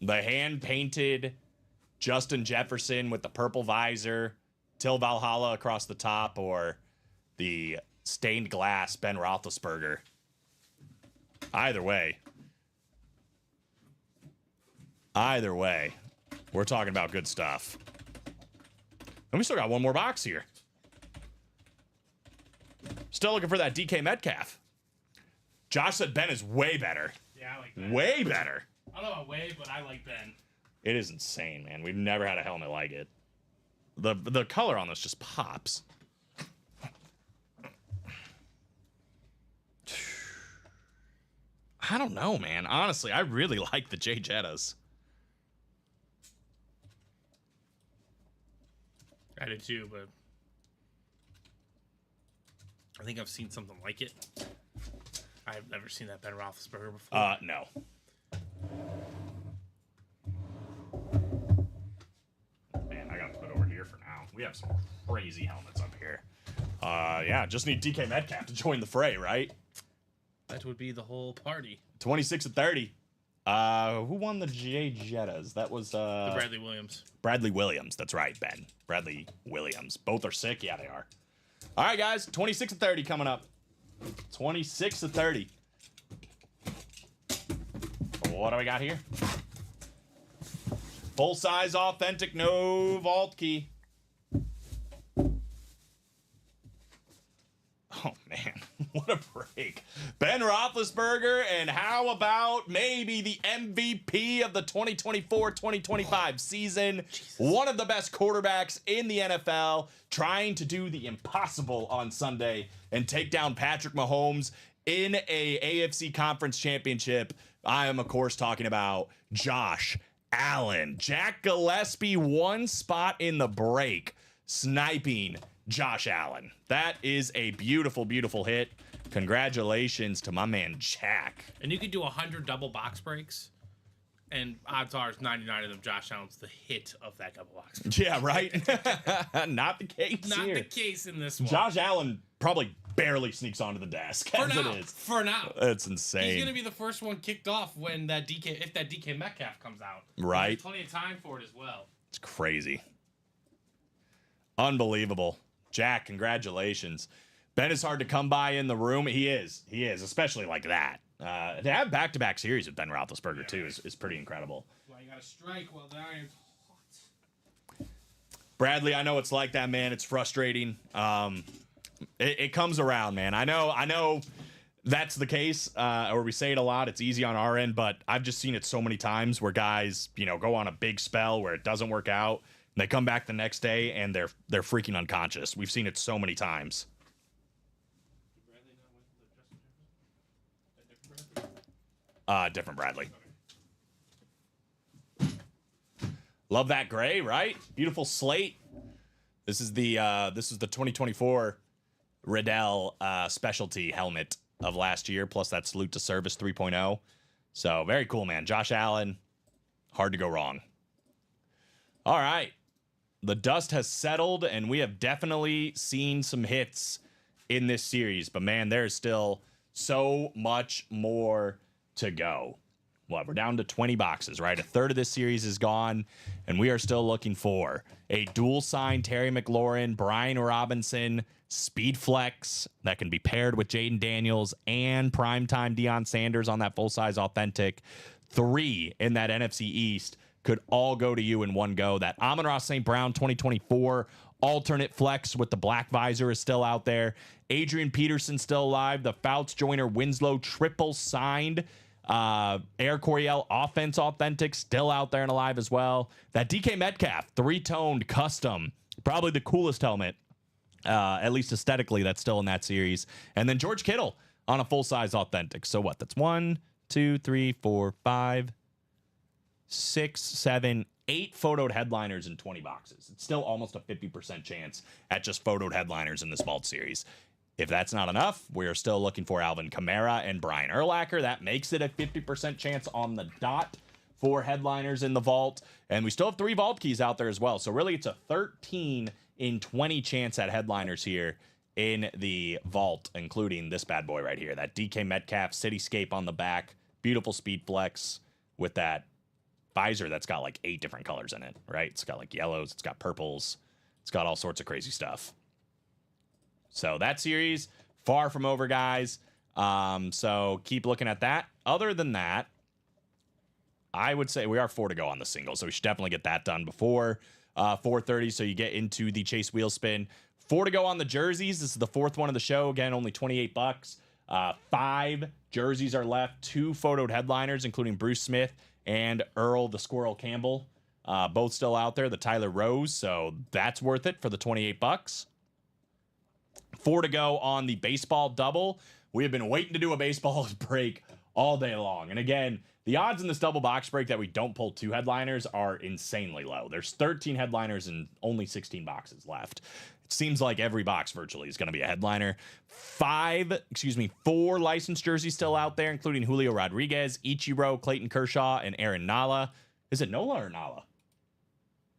[SPEAKER 3] The hand-painted Justin Jefferson with the purple visor, Till Valhalla across the top, or the stained glass Ben Roethlisberger. Either way, we're talking about good stuff. And we still got one more box here. Still looking for that DK Metcalf. Josh said Ben is way better.
[SPEAKER 4] Yeah, I like Ben.
[SPEAKER 3] Way better.
[SPEAKER 4] I don't know about way, but I like Ben.
[SPEAKER 3] It is insane, man. We've never had a helmet like it. The color on this just pops. I don't know, man. Honestly, I really like the Jay Jettas.
[SPEAKER 4] I did too, but I think I've seen something like it. I've never seen that Ben Roethlisberger before.
[SPEAKER 3] No. Man, I gotta put it over here for now. We have some crazy helmets up here. Yeah, just need DK Metcalf to join the fray, right?
[SPEAKER 4] That would be the whole party.
[SPEAKER 3] 26-30. Who won the Jay Jettas? That was
[SPEAKER 4] The Bradley Williams.
[SPEAKER 3] Bradley Williams. That's right, Ben. Bradley Williams. Both are sick. Yeah, they are. All right, guys. 26-30 coming up. 26-30. What do we got here? Full size, authentic, no vault key. Oh, man. What a break. Ben Roethlisberger, and how about maybe the MVP of the 2024-2025 season? One of the best quarterbacks in the NFL, trying to do the impossible on Sunday and take down Patrick Mahomes in a AFC Conference Championship. I am, of course, talking about Josh Allen. Jack Gillespie, one spot in the break, sniping Josh Allen. That is a beautiful, beautiful hit. Congratulations to my man Jack.
[SPEAKER 4] And you could do 100 double box breaks, and odds are it's 99 of them Josh Allen's the hit of that double box break.
[SPEAKER 3] Yeah, right? Not the case
[SPEAKER 4] Not
[SPEAKER 3] here.
[SPEAKER 4] the case in this one.
[SPEAKER 3] Josh Allen probably barely sneaks onto the desk
[SPEAKER 4] for
[SPEAKER 3] as
[SPEAKER 4] now,
[SPEAKER 3] it is.
[SPEAKER 4] for now.
[SPEAKER 3] It's insane.
[SPEAKER 4] He's gonna be the first one kicked off when that if that DK Metcalf comes out.
[SPEAKER 3] Right.
[SPEAKER 4] There's plenty of time for it as well.
[SPEAKER 3] It's crazy. Unbelievable. Jack, congratulations. Ben is hard to come by in the room. He is, especially like that. To have back-to-back series with Ben Roethlisberger, too, is pretty incredible.
[SPEAKER 4] Well, you gotta strike while the iron's hot.
[SPEAKER 3] Bradley, I know it's like that, man. It's frustrating. It comes around, man. I know that's the case, or we say it a lot. It's easy on our end, but I've just seen it so many times where guys, go on a big spell where it doesn't work out. They come back the next day and they're freaking unconscious. We've seen it so many times. Different Bradley. Love that gray, right? Beautiful slate. This is the 2024 Riddell specialty helmet of last year, plus that Salute to Service 3.0. So very cool, man. Josh Allen, hard to go wrong. All right. The dust has settled, and we have definitely seen some hits in this series. But, man, there's still so much more to go. Well, we're down to 20 boxes, right? A third of this series is gone, and we are still looking for a dual-sign Terry McLaurin, Brian Robinson, Speed Flex that can be paired with Jaden Daniels and primetime Deion Sanders on that full-size authentic. 3 in that NFC East could all go to you in one go. That Amon-Ra St. Brown 2024 alternate flex with the black visor is still out there. Adrian Peterson still alive. The Fouts Joyner Winslow triple signed. Air Coryell offense authentic still out there and alive as well. That DK Metcalf 3-toned custom, probably the coolest helmet, at least aesthetically, that's still in that series. And then George Kittle on a full-size authentic. So what? That's 1, 2, 3, 4, 5, 6, 7, 8 photoed headliners in 20 boxes. It's still almost a 50% chance at just photoed headliners in this vault series. If that's not enough, we are still looking for Alvin Kamara and Brian Urlacher. That makes it a 50% chance on the dot for headliners in the vault. And we still have 3 vault keys out there as well. So really it's a 13 in 20 chance at headliners here in the vault, including this bad boy right here, that DK Metcalf Cityscape on the back. Beautiful speed flex with that visor that's got like 8 different colors in it, right? It's got like yellows, it's got purples, it's got all sorts of crazy stuff. So that series, far from over, guys. So keep looking at that. Other than that, I would say we are 4 to go on the single, so we should definitely get that done before 4:30, so you get into the Chase wheel spin. 4 to go on the jerseys. This is the 4th one of the show. Again, only $28. 5 jerseys are left. 2 photoed headliners, including Bruce Smith and Earl the Squirrel Campbell. Both still out there. The Tyler Rose, so that's worth it for the $28. 4 to go on the baseball double. We have been waiting to do a baseball break all day long. And again, the odds in this double box break that we don't pull 2 headliners are insanely low. There's 13 headliners and only 16 boxes left. It seems like every box virtually is going to be a headliner. 4 licensed jerseys still out there, including Julio Rodriguez, Ichiro, Clayton Kershaw, and Aaron Nola. Is it Nola or Nala?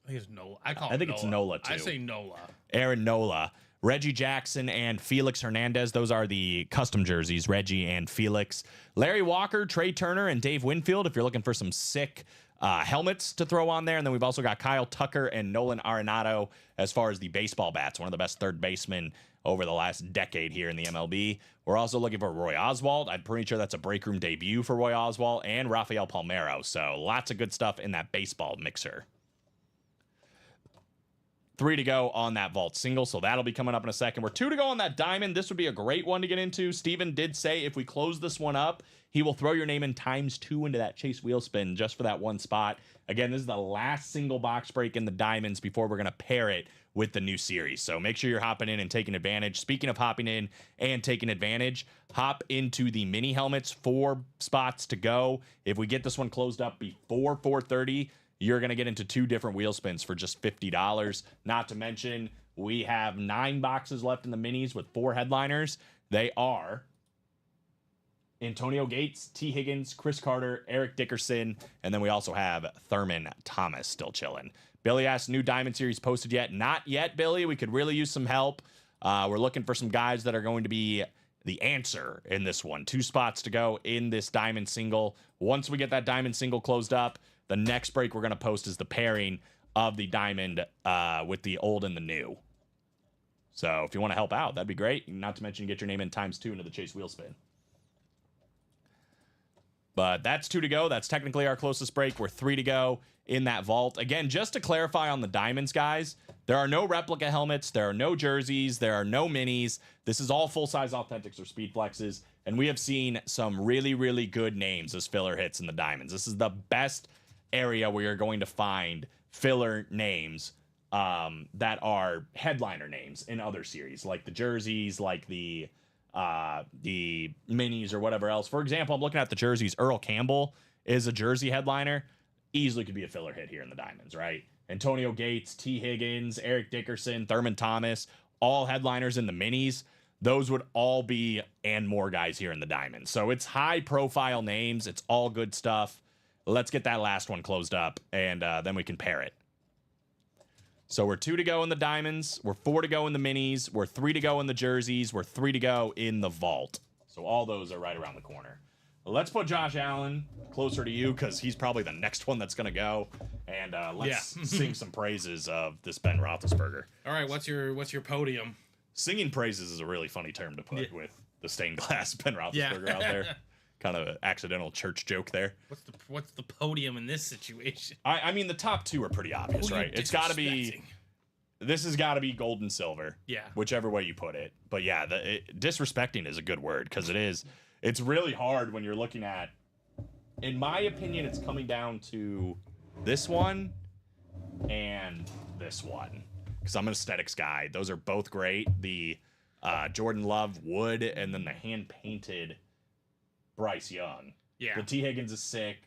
[SPEAKER 4] I think it's Nola. I think
[SPEAKER 3] it's Nola, too.
[SPEAKER 4] I say Nola.
[SPEAKER 3] Aaron Nola. Reggie Jackson and Felix Hernandez. Those are the custom jerseys, Reggie and Felix. Larry Walker, Trey Turner, and Dave Winfield if you're looking for some sick helmets to throw on there. And then we've also got Kyle Tucker and Nolan Arenado as far as the baseball bats, one of the best third basemen over the last decade here in the MLB. We're also looking for Roy Oswalt. I'm pretty sure that's a break room debut for Roy Oswalt, and Rafael Palmeiro. So lots of good stuff in that baseball mixer. 3 to go on that vault single, so that'll be coming up in a second. We're 2 to go on that diamond. This would be a great one to get into. Steven did say if we close this one up, he will throw your name in ×2 into that Chase wheel spin just for that one spot. Again, this is the last single box break in the diamonds before we're going to pair it with the new series. So make sure you're hopping in and taking advantage. Speaking of hopping in and taking advantage, hop into the mini helmets. 4 spots to go. If we get this one closed up before 4:30, you're going to get into 2 different wheel spins for just $50. Not to mention, we have 9 boxes left in the minis with 4 headliners. They are Antonio Gates, T. Higgins, Chris Carter, Eric Dickerson, and then we also have Thurman Thomas still chilling. Billy asked, new Diamond Series posted yet? Not yet, Billy. We could really use some help. We're looking for some guys that are going to be the answer in this one. 2 spots to go in this Diamond single. Once we get that Diamond single closed up, the next break we're going to post is the pairing of the Diamond with the old and the new. So if you want to help out, that'd be great. Not to mention, you get your name in ×2 into the Chase wheel spin. But that's 2 to go. That's technically our closest break. We're 3 to go in that vault. Again, just to clarify on the diamonds, guys, there are no replica helmets. There are no jerseys. There are no minis. This is all full-size authentics or speed flexes. And we have seen some really, really good names as filler hits in the diamonds. This is the best area where you're going to find filler names that are headliner names in other series, like the jerseys, like the minis or whatever else. For example, I'm looking at the jerseys. Earl Campbell is a jersey headliner. Easily could be a filler hit here in the diamonds, right? Antonio Gates, T. Higgins, Eric Dickerson, Thurman Thomas, all headliners in the minis. Those would all be and more guys here in the diamonds. So it's high profile names. It's all good stuff. Let's get that last one closed up, and then we can pair it. So we're 2 to go in the diamonds. We're 4 to go in the minis. We're 3 to go in the jerseys. We're 3 to go in the vault. So all those are right around the corner. Let's put Josh Allen closer to you because he's probably the next one that's going to go. And let's sing some praises of this Ben Roethlisberger.
[SPEAKER 4] All right, what's your podium?
[SPEAKER 3] Singing praises is a really funny term to put with the stained glass Ben Roethlisberger out there. Kind of an accidental church joke there.
[SPEAKER 4] What's the podium in this situation?
[SPEAKER 3] I mean, the top 2 are pretty obvious, right? It's got to be. This has got to be gold and silver.
[SPEAKER 4] Yeah.
[SPEAKER 3] Whichever way you put it. But yeah, disrespecting is a good word because it is. It's really hard when you're looking at. In my opinion, it's coming down to this one and this one because I'm an aesthetics guy. Those are both great. The Jordan Love wood and then the hand painted Bryce Young.
[SPEAKER 4] Yeah.
[SPEAKER 3] The T. Higgins is sick.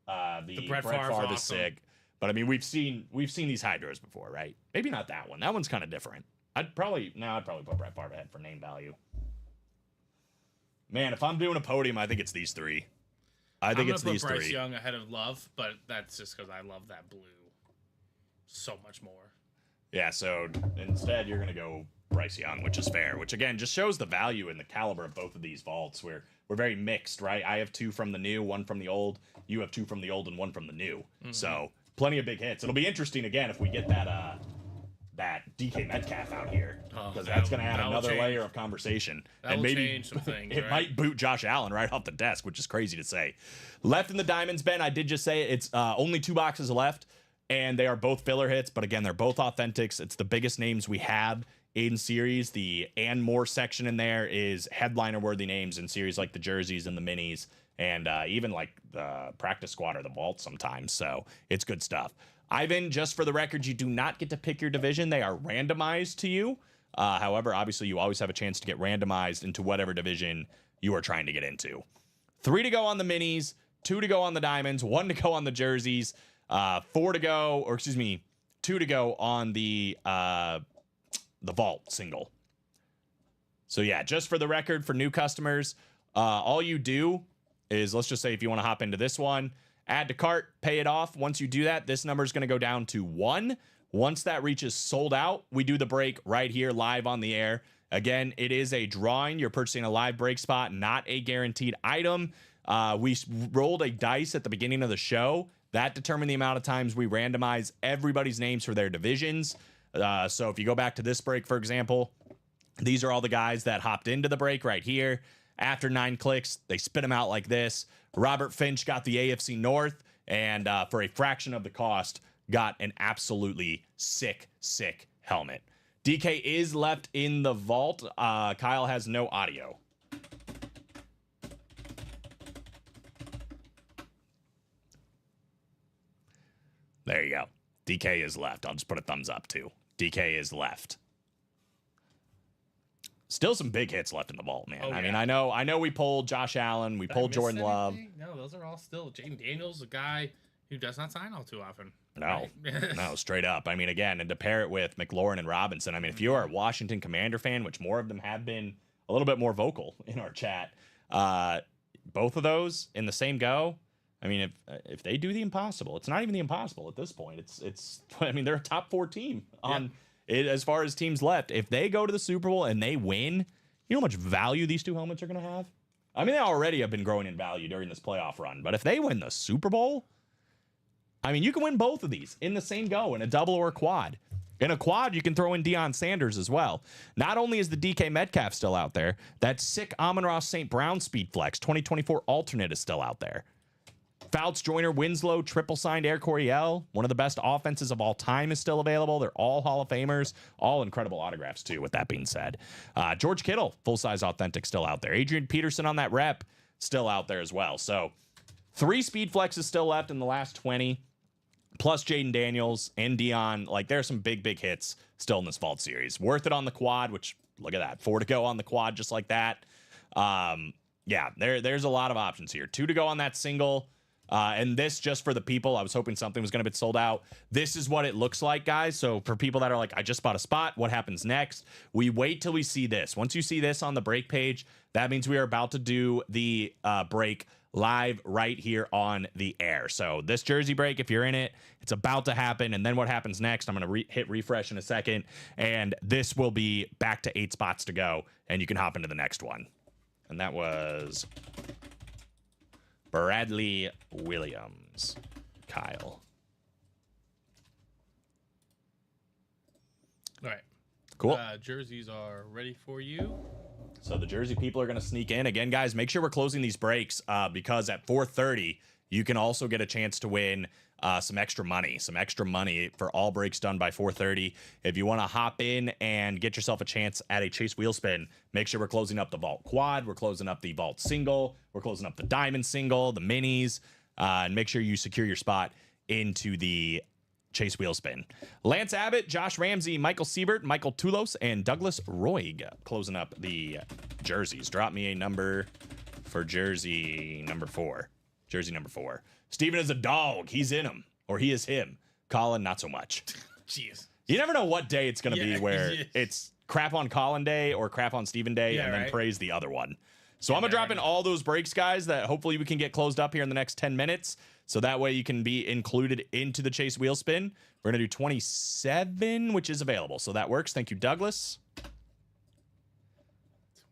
[SPEAKER 3] The
[SPEAKER 4] Brett
[SPEAKER 3] Favre
[SPEAKER 4] Favre's
[SPEAKER 3] is sick. But I mean, we've seen these hydros before, right? Maybe not that one. That one's kind of different. I'd probably put Brett Favre ahead for name value. Man, if I'm doing a podium, I think it's these 3. I think it's these 3.
[SPEAKER 4] I'm gonna put Bryce Young ahead of Love, but that's just because I love that blue so much more.
[SPEAKER 3] Yeah, so instead you're going to go Bryce Young, which is fair, which again just shows the value and the caliber of both of these vaults. We're very mixed, right? I have 2 from the new, 1 from the old. You have 2 from the old and 1 from the new. So plenty of big hits. It'll be interesting again if we get that DK Metcalf out here, because that's going to add another layer of conversation.
[SPEAKER 4] And maybe change some things.
[SPEAKER 3] It might boot Josh Allen right off the desk, which is crazy to say. Left in the diamonds, Ben, I did just say it's only 2 boxes left, and they are both filler hits, but again, they're both authentics. It's the biggest names we have in series. The and more section in there is headliner worthy names in series like the jerseys and the minis, and even like the practice squad or the vault sometimes. So it's good stuff. Ivan, just for the record, you do not get to pick your division. They are randomized to you. However, obviously, you always have a chance to get randomized into whatever division you are trying to get into. 3 to go on the minis, 2 to go on the diamonds, 1 to go on the jerseys, 2 to go on the vault single. So yeah, just for the record, for new customers, all you do is, let's just say if you want to hop into this one, add to cart, pay it off. Once you do that, this number is going to go down to 1. Once that reaches sold out, we do the break right here live on the air. Again, it is a drawing. You're purchasing a live break spot, not a guaranteed item. We rolled a dice at the beginning of the show. That determined the amount of times we randomize everybody's names for their divisions. So if you go back to this break, for example, these are all the guys that hopped into the break right here. After 9 clicks, they spit them out like this. Robert Finch got the AFC North, and for a fraction of the cost, got an absolutely sick helmet. DK is left in the vault. Kyle has no audio. There you go. DK is left. I'll just put a thumbs up too. DK is left. Still some big hits left in the vault, man.
[SPEAKER 4] Oh,
[SPEAKER 3] I
[SPEAKER 4] yeah.
[SPEAKER 3] mean, I know we pulled Josh Allen, we
[SPEAKER 4] Did I
[SPEAKER 3] pulled
[SPEAKER 4] miss
[SPEAKER 3] Jordan Love.
[SPEAKER 4] anything? No, those are all still. Jaden Daniels, a guy who does not sign all too often.
[SPEAKER 3] No,
[SPEAKER 4] Right?
[SPEAKER 3] no, straight up. I mean, again, and to pair it with McLaurin and Robinson, I mean, if you are a Washington Commander fan, which more of them have been a little bit more vocal in our chat, both of those in the same go. I mean, if they do the impossible, it's not even the impossible at this point. It's. I mean, they're a top 4 team on it as far as teams left. If they go to the Super Bowl and they win, you know how much value these 2 helmets are going to have? I mean, they already have been growing in value during this playoff run, but if they win the Super Bowl, I mean, you can win both of these in the same go, in a double or a quad. In a quad, you can throw in Deion Sanders as well. Not only is the DK Metcalf still out there, that sick Amon-Ra St. Brown Speed Flex 2024 alternate is still out there. Fouts, Joyner, Winslow, triple signed Air Coryell, one of the best offenses of all time, is still available. They're all Hall of Famers, all incredible autographs too, with that being said. George Kittle, full-size authentic, still out there. Adrian Peterson on that rep, still out there as well. So 3 speed flexes still left in the last 20, plus Jaden Daniels and Deion. Like, there are some big hits still in this vault series. Worth it on the quad, which, look at that, 4 to go on the quad just like that. Yeah, there's a lot of options here. 2 to go on that single. And this, just for the people, I was hoping something was going to be sold out. This is what it looks like, guys. So for people that are like, I just bought a spot, what happens next? We wait till we see this. Once you see this on the break page, that means we are about to do the break live right here on the air. So this jersey break, if you're in it, it's about to happen. And then what happens next, I'm going to hit refresh in a second. And this will be back to 8 spots to go. And you can hop into the next one. And that was Bradley Williams. Kyle.
[SPEAKER 4] All right.
[SPEAKER 3] Cool.
[SPEAKER 4] Jerseys are ready for you.
[SPEAKER 3] So the Jersey people are going to sneak in. Again, guys, make sure we're closing these breaks because at 4:30, you can also get a chance to win some extra money for all breaks done by 4:30. If you want to hop in and get yourself a chance at a Chase wheel spin, make sure we're closing up the Vault Quad. We're closing up the Vault Single. We're closing up the Diamond Single, the Minis, and make sure you secure your spot into the Chase wheel spin. Lance Abbott, Josh Ramsey, Michael Siebert, Michael Tulos, and Douglas Roig closing up the jerseys. Drop me a number for jersey number 4. Jersey number 4. Steven is a dog. He's in him. Or he is him. Colin, not so much.
[SPEAKER 4] Jeez.
[SPEAKER 3] You never know what day it's going to
[SPEAKER 4] Yeah,
[SPEAKER 3] be where
[SPEAKER 4] yeah.
[SPEAKER 3] it's crap on Colin day or crap on Steven day,
[SPEAKER 4] Yeah,
[SPEAKER 3] and then
[SPEAKER 4] right.
[SPEAKER 3] praise the other one. So I'm going to
[SPEAKER 4] Yeah,
[SPEAKER 3] drop in
[SPEAKER 4] right.
[SPEAKER 3] all those breaks, guys, that hopefully we can get closed up here in the next 10 minutes. So that way you can be included into the Chase wheel spin. We're going to do 27, which is available. So that works. Thank you, Douglas.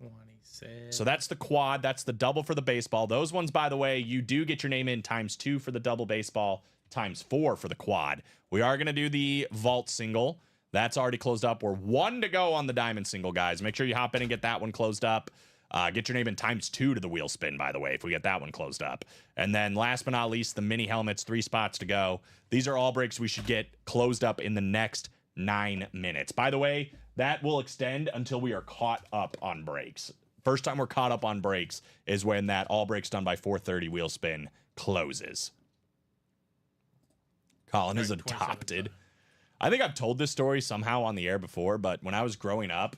[SPEAKER 4] 26.
[SPEAKER 3] So that's the quad. That's the double for the baseball. Those ones, by the way, you do get your name in ×2 for the double baseball, ×4 for the quad. We are going to do the vault single. That's already closed up. We're 1 to go on the diamond single, guys. Make sure you hop in and get that one closed up. Get your name in ×2 to the wheel spin, by the way, if we get that one closed up. And then last but not least, the mini helmets, 3 spots to go. These are all breaks we should get closed up in the next 9 minutes. By the way, that will extend until we are caught up on breaks. First time we're caught up on breaks is when that all breaks done by 4:30 wheel spin closes. Colin is
[SPEAKER 4] Right, 27
[SPEAKER 3] adopted. I think I've told this story somehow on the air before, but when I was growing up,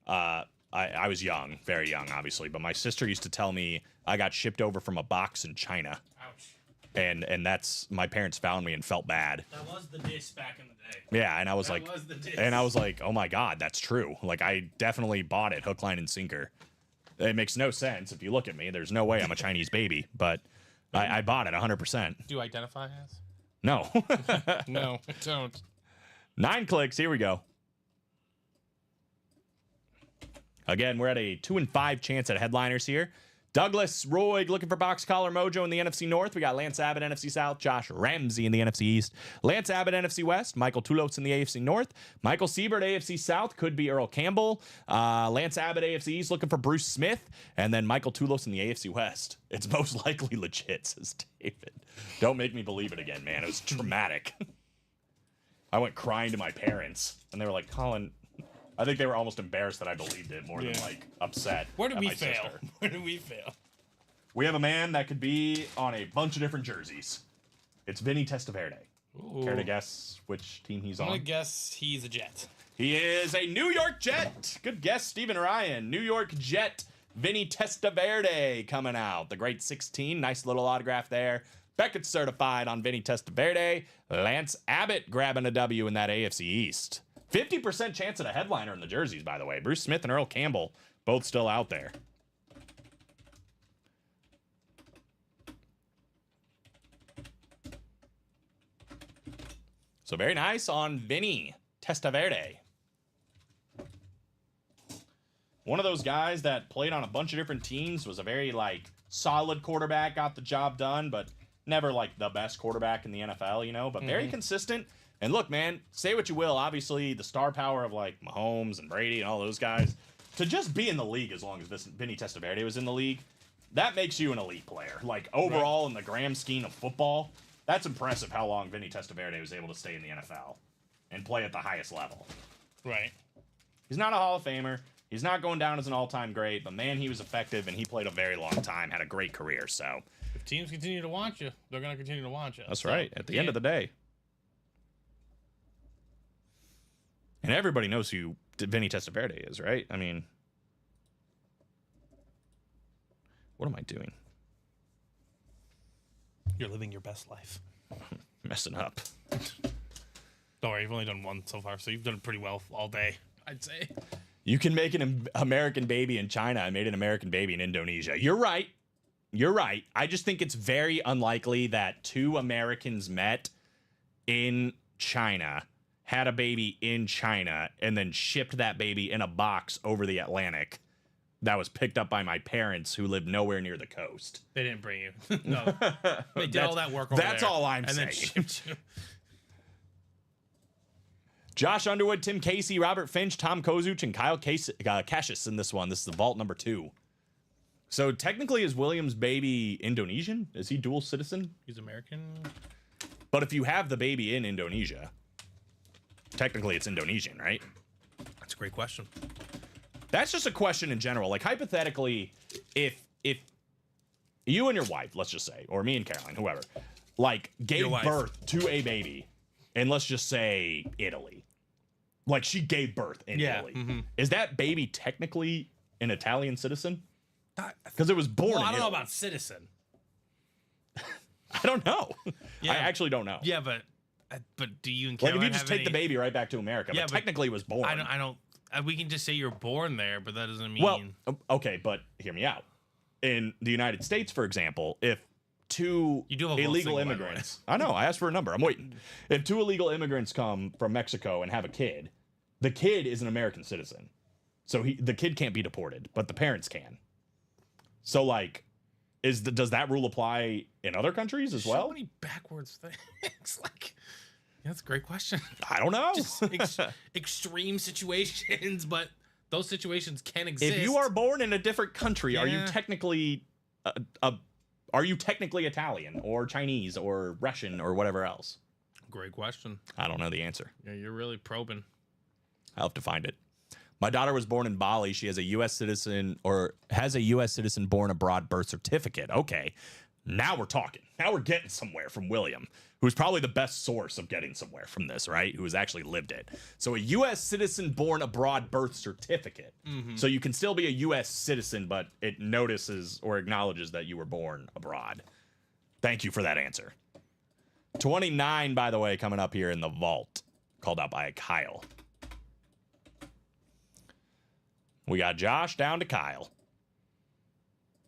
[SPEAKER 3] I was young, very young, obviously, but my sister used to tell me I got shipped over from a box in China.
[SPEAKER 4] Ouch.
[SPEAKER 3] And that's, my parents found me and felt bad.
[SPEAKER 4] That was the diss back in the day.
[SPEAKER 3] Yeah, and I was
[SPEAKER 4] That
[SPEAKER 3] like,
[SPEAKER 4] was the diss.
[SPEAKER 3] and I was like, oh my God, that's true. Like, I definitely bought it, hook, line, and sinker. It makes no sense if you look at me. There's no way I'm a Chinese baby, but I bought it 100%.
[SPEAKER 6] Do you identify as?
[SPEAKER 3] No.
[SPEAKER 6] No, I don't.
[SPEAKER 3] 9 clicks. Here we go. Again, we're at a 2 and 5 chance at headliners here. Douglas Roy looking for box collar mojo in the NFC North. We got Lance Abbott, NFC South. Josh Ramsey in the NFC East. Lance Abbott, NFC West. Michael Tulos in the AFC North. Michael Siebert, AFC South. Could be Earl Campbell. Lance Abbott, AFC East, looking for Bruce Smith. And then Michael Tulos in the AFC West. It's most likely legit, says David. Don't make me believe it again, man. It was traumatic. I went crying to my parents, and they were like, Colin... I think they were almost embarrassed that I believed it more than like upset.
[SPEAKER 4] Where did
[SPEAKER 3] at
[SPEAKER 4] we
[SPEAKER 3] my
[SPEAKER 4] fail?
[SPEAKER 3] sister.
[SPEAKER 4] Where did we fail?
[SPEAKER 3] We have a man that could be on a bunch of different jerseys. It's Vinny Testaverde. Care to guess which team he's
[SPEAKER 6] I'm
[SPEAKER 3] on?
[SPEAKER 6] gonna guess he's a Jet.
[SPEAKER 3] He is a New York Jet. Good guess, Stephen Ryan. New York Jet, Vinny Testaverde coming out. The great 16. Nice little autograph there. Beckett certified on Vinny Testaverde. Lance Abbott grabbing a W in that AFC East. 50% chance at a headliner in the jerseys, by the way. Bruce Smith and Earl Campbell both still out there. So very nice on Vinny Testaverde. One of those guys that played on a bunch of different teams, was a very like solid quarterback, got the job done, but never like the best quarterback in the NFL, you know, but very consistent. And look, man, say what you will, obviously the star power of like Mahomes and Brady and all those guys, to just be in the league as long as Vinny Testaverde was in the league, that makes you an elite player. Like overall in the grand scheme of football, that's impressive how long Vinny Testaverde was able to stay in the NFL and play at the highest level.
[SPEAKER 4] Right.
[SPEAKER 3] He's not a Hall of Famer. He's not going down as an all-time great, but man, he was effective and he played a very long time, had a great career. So
[SPEAKER 4] If teams continue to want you, they're gonna continue to want you.
[SPEAKER 3] that's
[SPEAKER 4] So,
[SPEAKER 3] right. At the end of the day. And everybody knows who Vinny Testaverde is, right? I mean, what am I doing?
[SPEAKER 4] You're living your best life.
[SPEAKER 3] Messing up.
[SPEAKER 4] Don't worry, you've only done one so far, so you've done pretty well all day, I'd say.
[SPEAKER 3] You can make an American baby in China. I made an American baby in Indonesia. You're right. You're right. I just think it's very unlikely that 2 Americans met in China, had a baby in China, and then shipped that baby in a box over the Atlantic that was picked up by my parents who lived nowhere near the coast.
[SPEAKER 4] They didn't bring you. No. They did all that work over
[SPEAKER 3] That's
[SPEAKER 4] there,
[SPEAKER 3] all I'm
[SPEAKER 4] and
[SPEAKER 3] saying.
[SPEAKER 4] then shipped you.
[SPEAKER 3] Josh Underwood, Tim Casey, Robert Finch, Tom Kozuch, and Kyle Cassius in this one. This is the vault number 2. So technically, is Williams' baby Indonesian? Is he dual citizen?
[SPEAKER 4] He's American.
[SPEAKER 3] But if you have the baby in Indonesia, technically it's Indonesian, right?
[SPEAKER 4] That's a great question.
[SPEAKER 3] That's just a question in general. Like hypothetically, if you and your wife, let's just say, or me and Caroline, whoever, like gave
[SPEAKER 4] Your wife.
[SPEAKER 3] birth to a baby, and let's just say Italy, like she gave birth in
[SPEAKER 4] Yeah,
[SPEAKER 3] Italy, is that baby technically an Italian citizen? Because it was born.
[SPEAKER 4] Well,
[SPEAKER 3] in
[SPEAKER 4] I don't know
[SPEAKER 3] Italy.
[SPEAKER 4] about citizen.
[SPEAKER 3] I don't know.
[SPEAKER 4] Yeah.
[SPEAKER 3] I actually don't know.
[SPEAKER 4] Yeah, but do you and
[SPEAKER 3] Like
[SPEAKER 4] Caroline
[SPEAKER 3] if you just
[SPEAKER 4] have
[SPEAKER 3] take the
[SPEAKER 4] any-
[SPEAKER 3] baby right back to America,
[SPEAKER 4] Yeah,
[SPEAKER 3] but
[SPEAKER 4] but
[SPEAKER 3] technically was born.
[SPEAKER 4] I don't. We can just say you're born there, but that doesn't mean.
[SPEAKER 3] Well, okay, but hear me out. In the United States, for example, if two
[SPEAKER 4] You do have a
[SPEAKER 3] illegal
[SPEAKER 4] single, by the way.
[SPEAKER 3] immigrants, I know, I asked for a number. I'm waiting. If two illegal immigrants come from Mexico and have a kid, the kid is an American citizen. So the kid can't be deported, but the parents can. So like, does that rule apply in other countries as well?
[SPEAKER 4] So many backwards things. Like, yeah, that's a great question.
[SPEAKER 3] I don't know.
[SPEAKER 4] Just extreme situations, but those situations can exist.
[SPEAKER 3] If you are born in a different country, are you
[SPEAKER 4] Yeah.
[SPEAKER 3] technically Italian or Chinese or Russian or whatever else?
[SPEAKER 4] Great question.
[SPEAKER 3] I don't know the answer.
[SPEAKER 4] Yeah, you're really probing.
[SPEAKER 3] I'll have to find it. My daughter was born in Bali. She has a U.S. citizen or has a U.S. citizen born abroad birth certificate. Okay. Now we're talking. Now we're getting somewhere from William, who's probably the best source of getting somewhere from this, right? Who has actually lived it. So a U.S. citizen born abroad birth certificate. So you can still be a U.S. citizen, but it notices or acknowledges that you were born abroad. Thank you for that answer. 29, by the way, coming up here in the vault, called out by Kyle. We got Josh down to Kyle.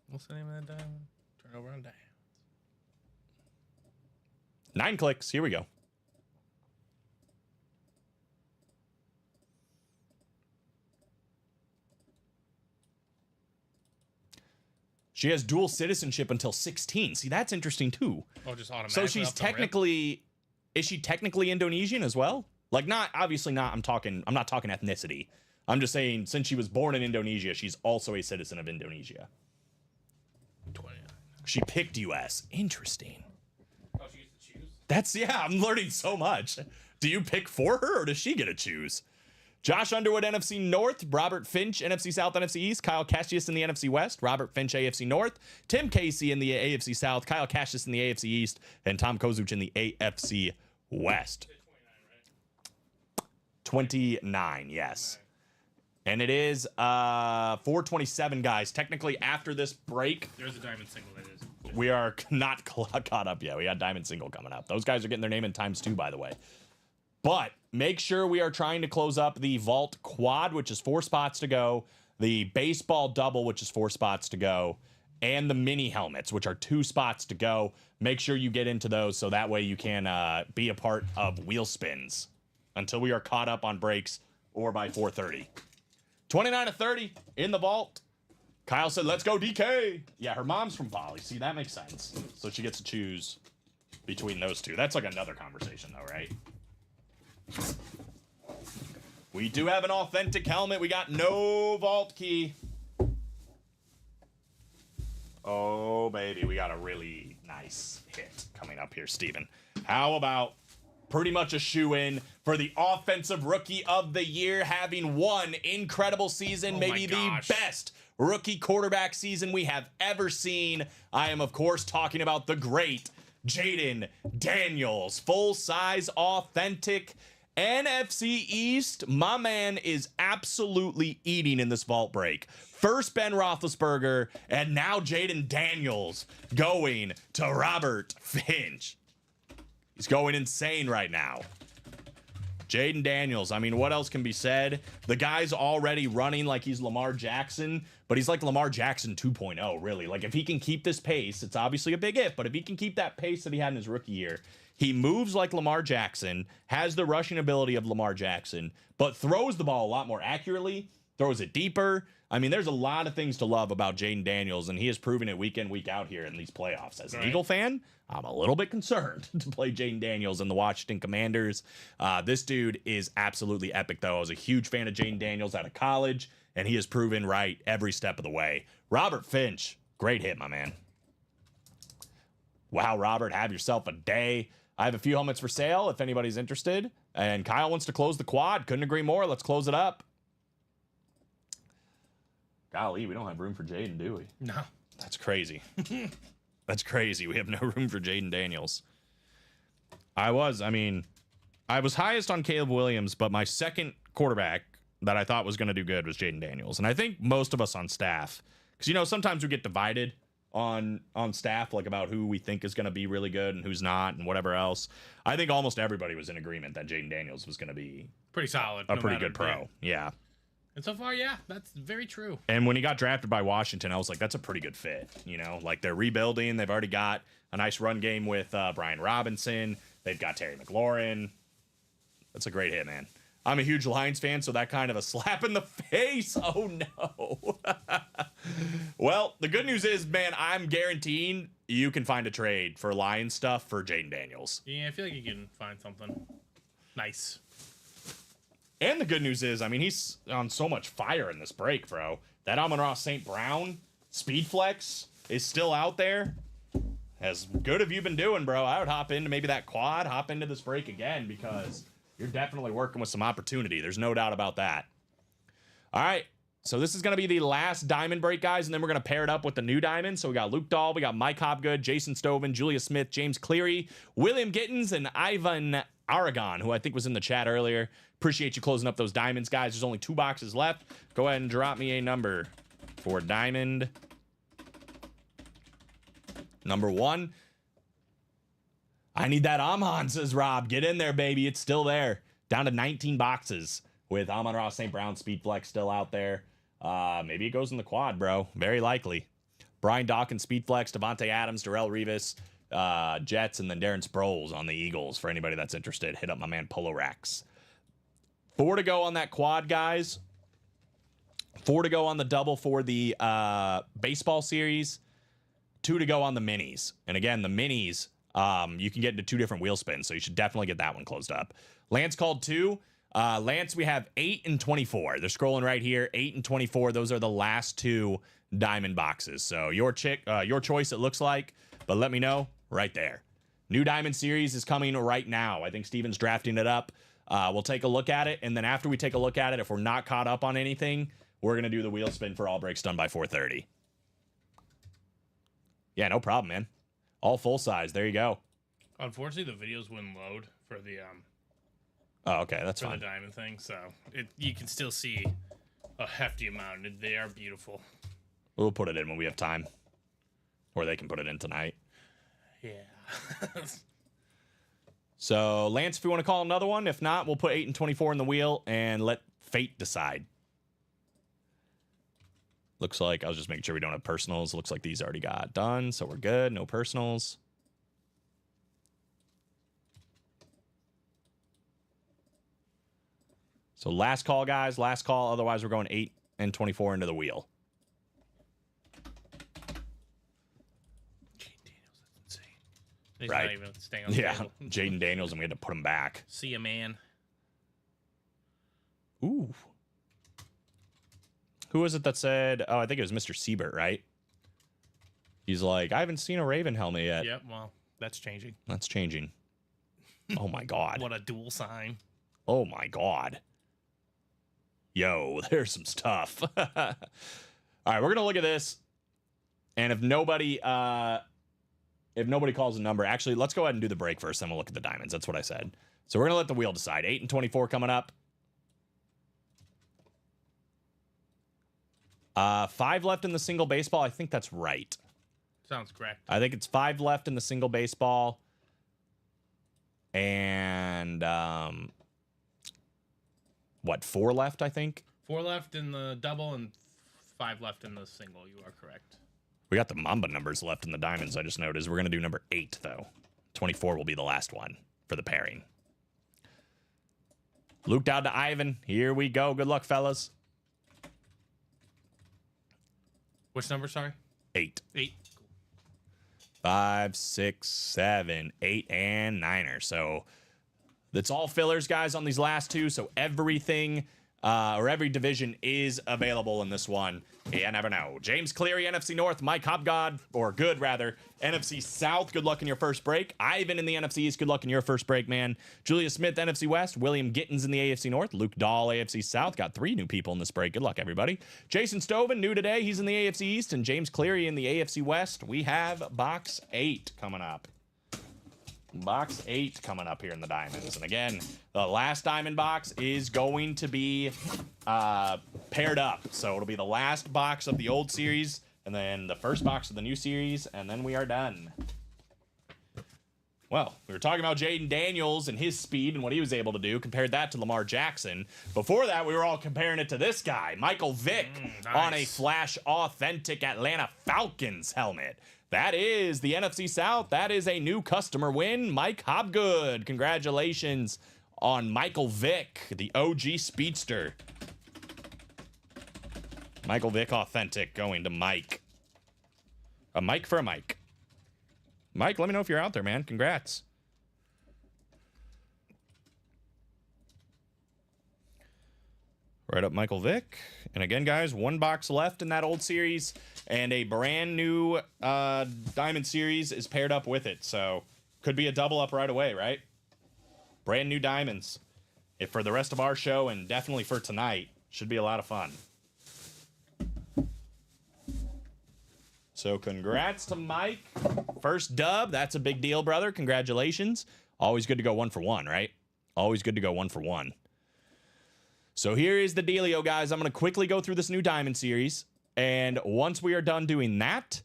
[SPEAKER 4] What's the name of that diamond? Turn over on diamonds.
[SPEAKER 3] 9 clicks. Here we go. She has dual citizenship until 16. See, that's interesting too.
[SPEAKER 4] Oh, just automatically.
[SPEAKER 3] So she's
[SPEAKER 4] off the rip?
[SPEAKER 3] technically, is she technically Indonesian as well? Like obviously not, I'm not talking ethnicity. I'm just saying since she was born in Indonesia, she's also a citizen of Indonesia.
[SPEAKER 4] 29.
[SPEAKER 3] She picked US. Interesting.
[SPEAKER 4] Oh, she gets to choose?
[SPEAKER 3] Yeah, I'm learning so much. Do you pick for her or does she get to choose? Josh Underwood, NFC North. Robert Finch, NFC South, NFC East. Kyle Cassius in the NFC West. Robert Finch, AFC North. Tim Casey in the AFC South. Kyle Cassius in the AFC East. And Tom Kozuch in the AFC West. 29, yes. And it is 4:27, guys. Technically, after this break,
[SPEAKER 4] There's a diamond single that is.
[SPEAKER 3] we are not caught up yet. We got Diamond Single coming up. Those guys are getting their name in ×2, by the way. But make sure we are trying to close up the Vault Quad, which is 4 spots to go, the Baseball Double, which is 4 spots to go, and the Mini Helmets, which are 2 spots to go. Make sure you get into those so that way you can be a part of Wheel Spins until we are caught up on breaks or by 4:30. 29 to 30 in the vault. Kyle said, let's go DK. Yeah, her mom's from Bali. See, that makes sense. So she gets to choose between those two. That's like another conversation though, right? We do have an authentic helmet. We got no vault key. Oh, baby. We got a really nice hit coming up here, Steven. How about pretty much a shoe-in for the Offensive Rookie of the Year, having one incredible season,
[SPEAKER 4] Oh
[SPEAKER 3] maybe
[SPEAKER 4] my
[SPEAKER 3] the
[SPEAKER 4] gosh.
[SPEAKER 3] best rookie quarterback season we have ever seen. I am, of course, talking about the great Jaden Daniels, full-size, authentic NFC East. My man is absolutely eating in this vault break. First Ben Roethlisberger, and now Jaden Daniels going to Robert Finch. He's going insane right now. Jaden Daniels, I mean, what else can be said? The guy's already running like he's Lamar Jackson, but he's like Lamar Jackson 2.0, really. Like, if he can keep this pace, it's obviously a big if, but if he can keep that pace that he had in his rookie year, he moves like Lamar Jackson, has the rushing ability of Lamar Jackson, but throws the ball a lot more accurately, throws it deeper. I mean, there's a lot of things to love about Jaden Daniels, and he has proven it week in, week out here in these playoffs. As an
[SPEAKER 4] Right.
[SPEAKER 3] Eagle fan, I'm a little bit concerned to play Jaden Daniels and the Washington Commanders. This dude is absolutely epic, though. I was a huge fan of Jaden Daniels out of college, and he has proven right every step of the way. Robert Finch, great hit, my man. Wow, Robert, have yourself a day. I have a few helmets for sale if anybody's interested. And Kyle wants to close the quad. Couldn't agree more. Let's close it up. Golly, we don't have room for Jaden, do we?
[SPEAKER 4] No.
[SPEAKER 3] That's crazy. That's crazy. We have no room for Jaden Daniels. I was highest on Caleb Williams, but my second quarterback that I thought was going to do good was Jaden Daniels. And I think most of us on staff, because, you know, sometimes we get divided on staff, like about who we think is going to be really good and who's not and whatever else. I think almost everybody was in agreement that Jaden Daniels was going to be
[SPEAKER 4] Pretty solid.
[SPEAKER 3] a
[SPEAKER 4] no
[SPEAKER 3] pretty
[SPEAKER 4] matter
[SPEAKER 3] good pro. Yeah.
[SPEAKER 4] And so far, yeah, that's very true.
[SPEAKER 3] And when he got drafted by Washington, I was like, that's a pretty good fit. You know, like they're rebuilding. They've already got a nice run game with Brian Robinson. They've got Terry McLaurin. That's a great hit, man. I'm a huge Lions fan, so that kind of a slap in the face. Oh, no. Well, the good news is, man, I'm guaranteeing you can find a trade for Lions stuff for Jaden Daniels.
[SPEAKER 4] Yeah, I feel like you can find something nice.
[SPEAKER 3] And the good news is, I mean, he's on so much fire in this break, bro. That Amon-Ra St. Brown speed flex is still out there. As good have you been doing, bro? I would hop into maybe that quad, hop into this break again, because you're definitely working with some opportunity. There's no doubt about that. All right. So this is going to be the last diamond break, guys, and then we're going to pair it up with the new diamond. So we got Luke Dahl, we got Mike Hopgood, Jason Stoven, Julia Smith, James Cleary, William Gittins, and Ivan Aragon, who I think was in the chat earlier. Appreciate you closing up those diamonds, guys. There's only 2 boxes left. Go ahead and drop me a number for diamond number 1. I need that Amon, says Rob. Get in there, baby. It's still there. Down to 19 boxes with Amon-Ra St. Brown Speed Flex still out there. Maybe it goes in the quad, bro. Very likely. Brian Dawkins Speed Flex, Devontae Adams, Darrell Revis, Jets, and then Darren Sproles on the Eagles. For anybody that's interested, hit up my man Polo Rex. 4 to go on that quad, guys. 4 to go on the double for the baseball series. 2 to go on the minis. And again, the minis, you can get into 2 different wheel spins, so you should definitely get that one closed up. Lance called 2. Lance, we have 8 and 24. They're scrolling right here. 8 and 24. Those are the last 2 diamond boxes. So your choice, it looks like, but let me know right there. New diamond series is coming right now. I think Steven's drafting it up. We'll take a look at it, and then after we take a look at it, if we're not caught up on anything, we're gonna do the wheel spin for all breaks done by 4:30. Yeah, no problem, man. All full size. There you go.
[SPEAKER 4] Unfortunately, the videos wouldn't load for the
[SPEAKER 3] Oh, okay, that's
[SPEAKER 4] for
[SPEAKER 3] fine.
[SPEAKER 4] the diamond thing, so you can still see a hefty amount. They are beautiful.
[SPEAKER 3] We'll put it in when we have time, or they can put it in tonight.
[SPEAKER 4] Yeah.
[SPEAKER 3] So, Lance, if you want to call another one. If not, we'll put 8 and 24 in the wheel and let fate decide. Looks like, I was just making sure we don't have personals. Looks like these already got done, so we're good. No personals. So, last call, guys. Last call. Otherwise, we're going 8 and 24 into the wheel.
[SPEAKER 4] Jaden Daniels, that's insane. He's
[SPEAKER 3] Right.
[SPEAKER 4] not even staying on the
[SPEAKER 3] Yeah,
[SPEAKER 4] table.
[SPEAKER 3] Jaden Daniels, and we had to put him back.
[SPEAKER 4] See ya, man.
[SPEAKER 3] Ooh. Who was it that said, oh, I think it was Mr. Siebert, right? He's like, I haven't seen a Raven helmet yet.
[SPEAKER 4] Yep, well, that's changing.
[SPEAKER 3] That's changing. Oh, my God.
[SPEAKER 4] What a dual sign.
[SPEAKER 3] Oh, my God. Yo, there's some stuff. All right, we're going to look at this. And if nobody calls a number, actually, let's go ahead and do the break first, then we'll look at the diamonds. That's what I said. So we're going to let the wheel decide. 8 and 24 coming up. 5 left in the single baseball. I think that's right.
[SPEAKER 4] Sounds correct.
[SPEAKER 3] I think it's 5 left in the single baseball. And, 4 left, I think?
[SPEAKER 4] 4 left in the double and 5 left in the single. You are correct.
[SPEAKER 3] We got the Mamba numbers left in the diamonds, I just noticed. We're going to do number 8, though. 24 will be the last one for the pairing. Luke down to Ivan. Here we go. Good luck, fellas.
[SPEAKER 4] Which number, sorry?
[SPEAKER 3] 8.
[SPEAKER 4] 8.
[SPEAKER 3] 5, 6, 7, 8, and 9er. So that's all fillers, guys, on these last 2. So everything or every division is available in this one. You never know. James Cleary, NFC North. Mike Hopgood, or Good, rather, NFC South. Good luck in your first break. Ivan in the NFC East. Good luck in your first break, man. Julia Smith, NFC West. William Gittins in the AFC North. Luke Dahl, AFC South. Got 3 new people in this break. Good luck, everybody. Jason Stoven, new today. He's in the AFC East. And James Cleary in the AFC West. We have box 8 coming up. Box 8 coming up here in the diamonds. And again, the last diamond box is going to be paired up. So it'll be the last box of the old series and then the first box of the new series, and then we are done. Well, we were talking about Jaden Daniels and his speed and what he was able to do. Compared that to Lamar Jackson. Before that, we were all comparing it to this guy, Michael Vick,
[SPEAKER 4] Nice.
[SPEAKER 3] on a Flash Authentic Atlanta Falcons helmet. That is the NFC South. That is a new customer win. Mike Hobgood. Congratulations on Michael Vick, the OG speedster. Michael Vick Authentic going to Mike. A Mike for a Mike. Mike, let me know if you're out there, man. Congrats. Right up Michael Vick. And again, guys, one box left in that old series. And a brand new Diamond series is paired up with it. So could be a double up right away, right? Brand new Diamonds. If for the rest of our show and definitely for tonight, should be a lot of fun. So congrats to Mike. First dub. That's a big deal, brother. Congratulations. Always good to go 1 for 1, right? Always good to go 1 for 1. So here is the dealio, guys. I'm going to quickly go through this new Diamond series. And once we are done doing that,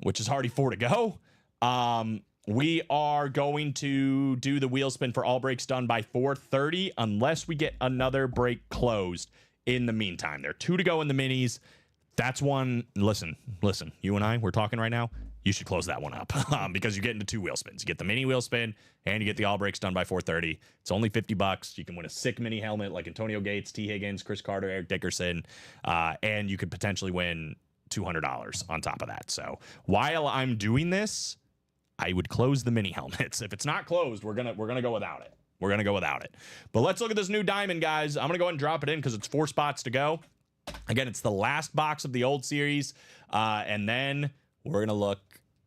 [SPEAKER 3] which is already 4 to go, we are going to do the wheel spin for all breaks done by 4:30 unless we get another break closed in the meantime. There are 2 to go in the minis. That's one. Listen, you and I, we're talking right now. You should close that one up because you get into 2 wheel spins. You get the mini wheel spin and you get the all breaks done by 4:30. It's only $50. You can win a sick mini helmet like Antonio Gates, T. Higgins, Chris Carter, Eric Dickerson, and you could potentially win $200 on top of that. So while I'm doing this, I would close the mini helmets. If it's not closed, we're gonna go without it. We're gonna go without it. But let's look at this new Diamond, guys. I'm gonna go ahead and drop it in because it's 4 spots to go. Again, it's the last box of the old series. And then we're going to look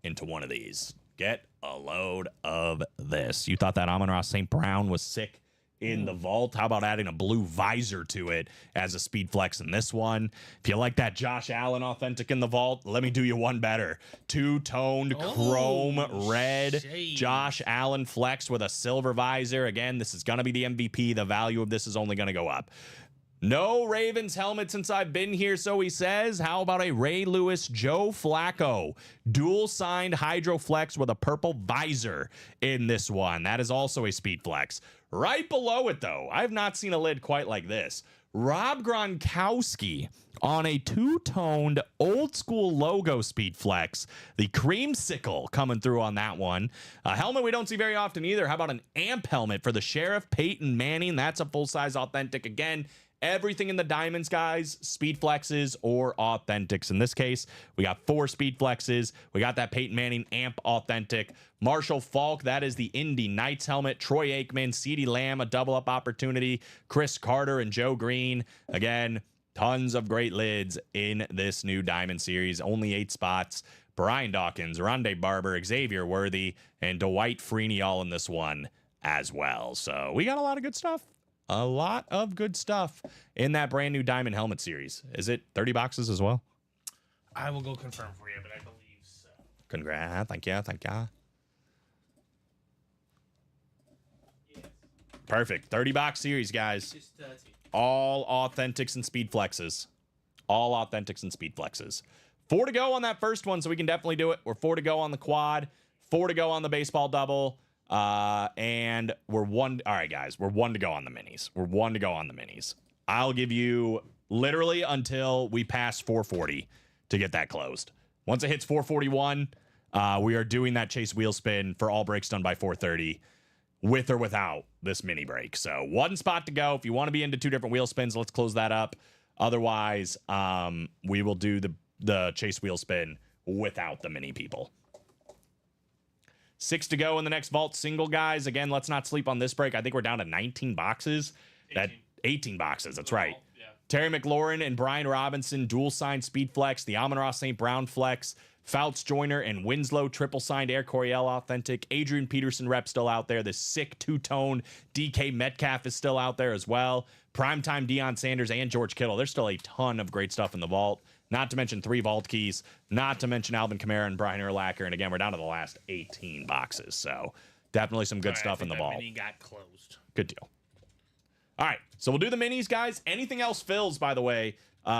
[SPEAKER 3] into one of these. Get a load of this. You thought that Amon-Ra St. Brown was sick in the vault. How about adding a blue visor to it as a speed flex in this one? If you like that Josh Allen Authentic in the vault, let me do you one better. 2-toned chrome red
[SPEAKER 4] shade.
[SPEAKER 3] Josh Allen flex with a silver visor. Again, this is going to be the MVP. The value of this is only going to go up. No Ravens helmet since I've been here, so he says. How about a Ray Lewis, Joe Flacco, dual signed Hydroflex with a purple visor in this one? That is also a speed flex. Right below it, though, I have not seen a lid quite like this. Rob Gronkowski on a 2-toned old school logo speed flex. The creamsicle coming through on that one. A helmet we don't see very often either. How about an AMP helmet for the Sheriff Peyton Manning? That's a full-size authentic again. Everything in the Diamonds, guys, speed flexes or authentics. In this case, we got 4 speed flexes. We got that Peyton Manning AMP authentic. Marshall Falk, that is the Indy Knights helmet. Troy Aikman, CeeDee Lamb, a double-up opportunity. Chris Carter and Joe Green. Again, tons of great lids in this new Diamond series. Only 8 spots. Brian Dawkins, Rondé Barber, Xavier Worthy, and Dwight Freeney all in this one as well. So we got a lot of good stuff. A lot of good stuff in that brand new Diamond helmet series. Is it 30 boxes as well?
[SPEAKER 4] I will go confirm for you, but I believe so.
[SPEAKER 3] Congrats. Thank you.
[SPEAKER 4] Yes.
[SPEAKER 3] Perfect. 30 box series, guys.
[SPEAKER 4] Just 30.
[SPEAKER 3] All authentics and speed flexes. All authentics and speed flexes. 4 to go on that first one, so we can definitely do it. We're 4 to go on the quad. 4 to go on the baseball double. And we're 1. All right, guys, we're 1 to go on the minis. We're 1 to go on the minis. I'll give you literally until we pass 440 to get that closed. Once it hits 441, we are doing that chase wheel spin for all breaks done by 430 with or without this mini break. So 1 spot to go. If you want to be into 2 different wheel spins, let's close that up. Otherwise, we will do the chase wheel spin without the mini people. 6 to go in the next vault single, guys. Again, let's not sleep on this break. I think we're down to 19 boxes. 18 boxes. That's right.
[SPEAKER 4] Yeah.
[SPEAKER 3] Terry McLaurin and Brian Robinson, dual signed speed flex. The Amon-Ra St. Brown flex. Fouts Joyner and Winslow, triple signed Air Coryell authentic. Adrian Peterson rep still out there. The sick 2-tone DK Metcalf is still out there as well. Primetime Deion Sanders and George Kittle. There's still a ton of great stuff in the vault. Not to mention 3 vault keys. Not to mention Alvin Kamara and Brian Urlacher. And again, we're down to the last 18 boxes. So definitely some good stuff in the vault.
[SPEAKER 4] Mini got closed.
[SPEAKER 3] Good deal. All right, so we'll do the minis, guys. Anything else fills, by the way,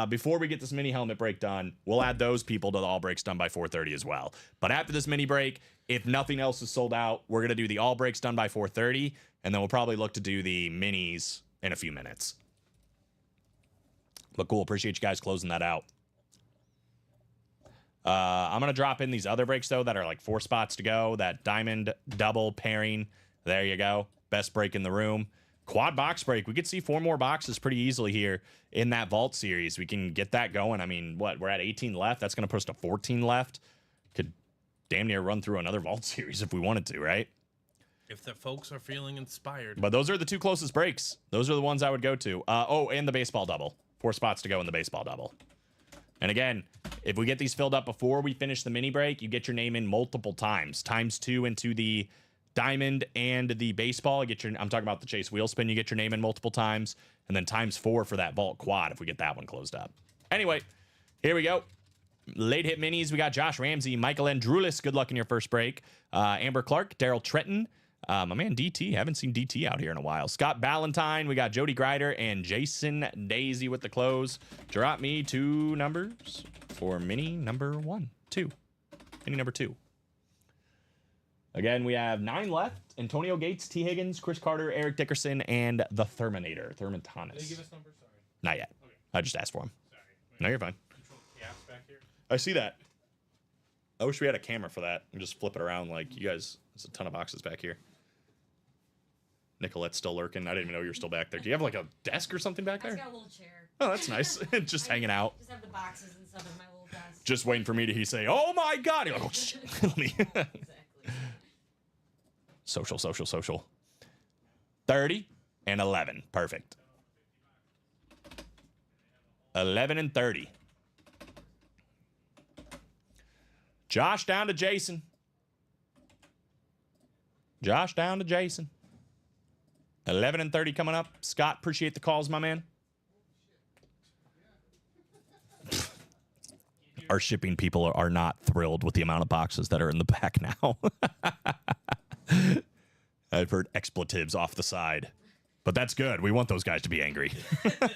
[SPEAKER 3] before we get this mini helmet break done, we'll add those people to the all breaks done by 4:30 as well. But after this mini break, if nothing else is sold out, we're going to do the all breaks done by 4:30, and then we'll probably look to do the minis in a few minutes. But cool, appreciate you guys closing that out. I'm going to drop in these other breaks, though, that are like 4 spots to go. That diamond double pairing. There you go. Best break in the room. Quad box break. We could see 4 more boxes pretty easily here in that vault series. We can get that going. I mean, what? We're at 18 left. That's going to push to 14 left. Could damn near run through another vault series if we wanted to, right?
[SPEAKER 4] If the folks are feeling inspired.
[SPEAKER 3] But those are the 2 closest breaks. Those are the ones I would go to. Oh, and the baseball double. 4 spots to go in the baseball double. And again, if we get these filled up before we finish the mini break, you get your name in multiple times. ×2 into the diamond and the baseball. I'm talking about the chase wheel spin. You get your name in multiple times, and then ×4 for that vault quad if we get that one closed up. Anyway, here we go. Late hit minis. We got Josh Ramsey, Michael Andrulis. Good luck in your first break. Amber Clark, Daryl Trenton. My man DT. Haven't seen DT out here in a while. Scott Ballantyne. We got Jody Grider and Jason Daisy with the close. Drop me 2 numbers for mini number 1, 2. Mini number 2. Again, we have 9 left. Antonio Gates, T. Higgins, Chris Carter, Eric Dickerson, and the Terminator, Thurmantonis.
[SPEAKER 4] Did they give us numbers? Sorry.
[SPEAKER 3] Not yet.
[SPEAKER 4] Okay.
[SPEAKER 3] I just asked for him.
[SPEAKER 4] Sorry.
[SPEAKER 3] No, you're fine.
[SPEAKER 4] Control chaos back here.
[SPEAKER 3] I see that. I wish we had a camera for that and just flip it around like you guys. There's a ton of boxes back here. Nicolette's still lurking. I didn't even know you were still back there. Do you have like a desk or something back
[SPEAKER 5] I just
[SPEAKER 3] there?
[SPEAKER 5] got a little chair.
[SPEAKER 3] Oh, that's nice. Just hanging out.
[SPEAKER 5] Just have the boxes and stuff in my little desk.
[SPEAKER 3] Just waiting for me to say, "Oh my God!" You're like, "Oh shit!" Let me.
[SPEAKER 5] Exactly.
[SPEAKER 3] Social. 30 and 11. Perfect. 11 and 30. Josh down to Jason. Josh down to Jason. 11 and 30 coming up. Scott, appreciate the calls, my man. Our shipping people are not thrilled with the amount of boxes that are in the back now. I've heard expletives off the side, but that's good. We want those guys to be angry.
[SPEAKER 4] I just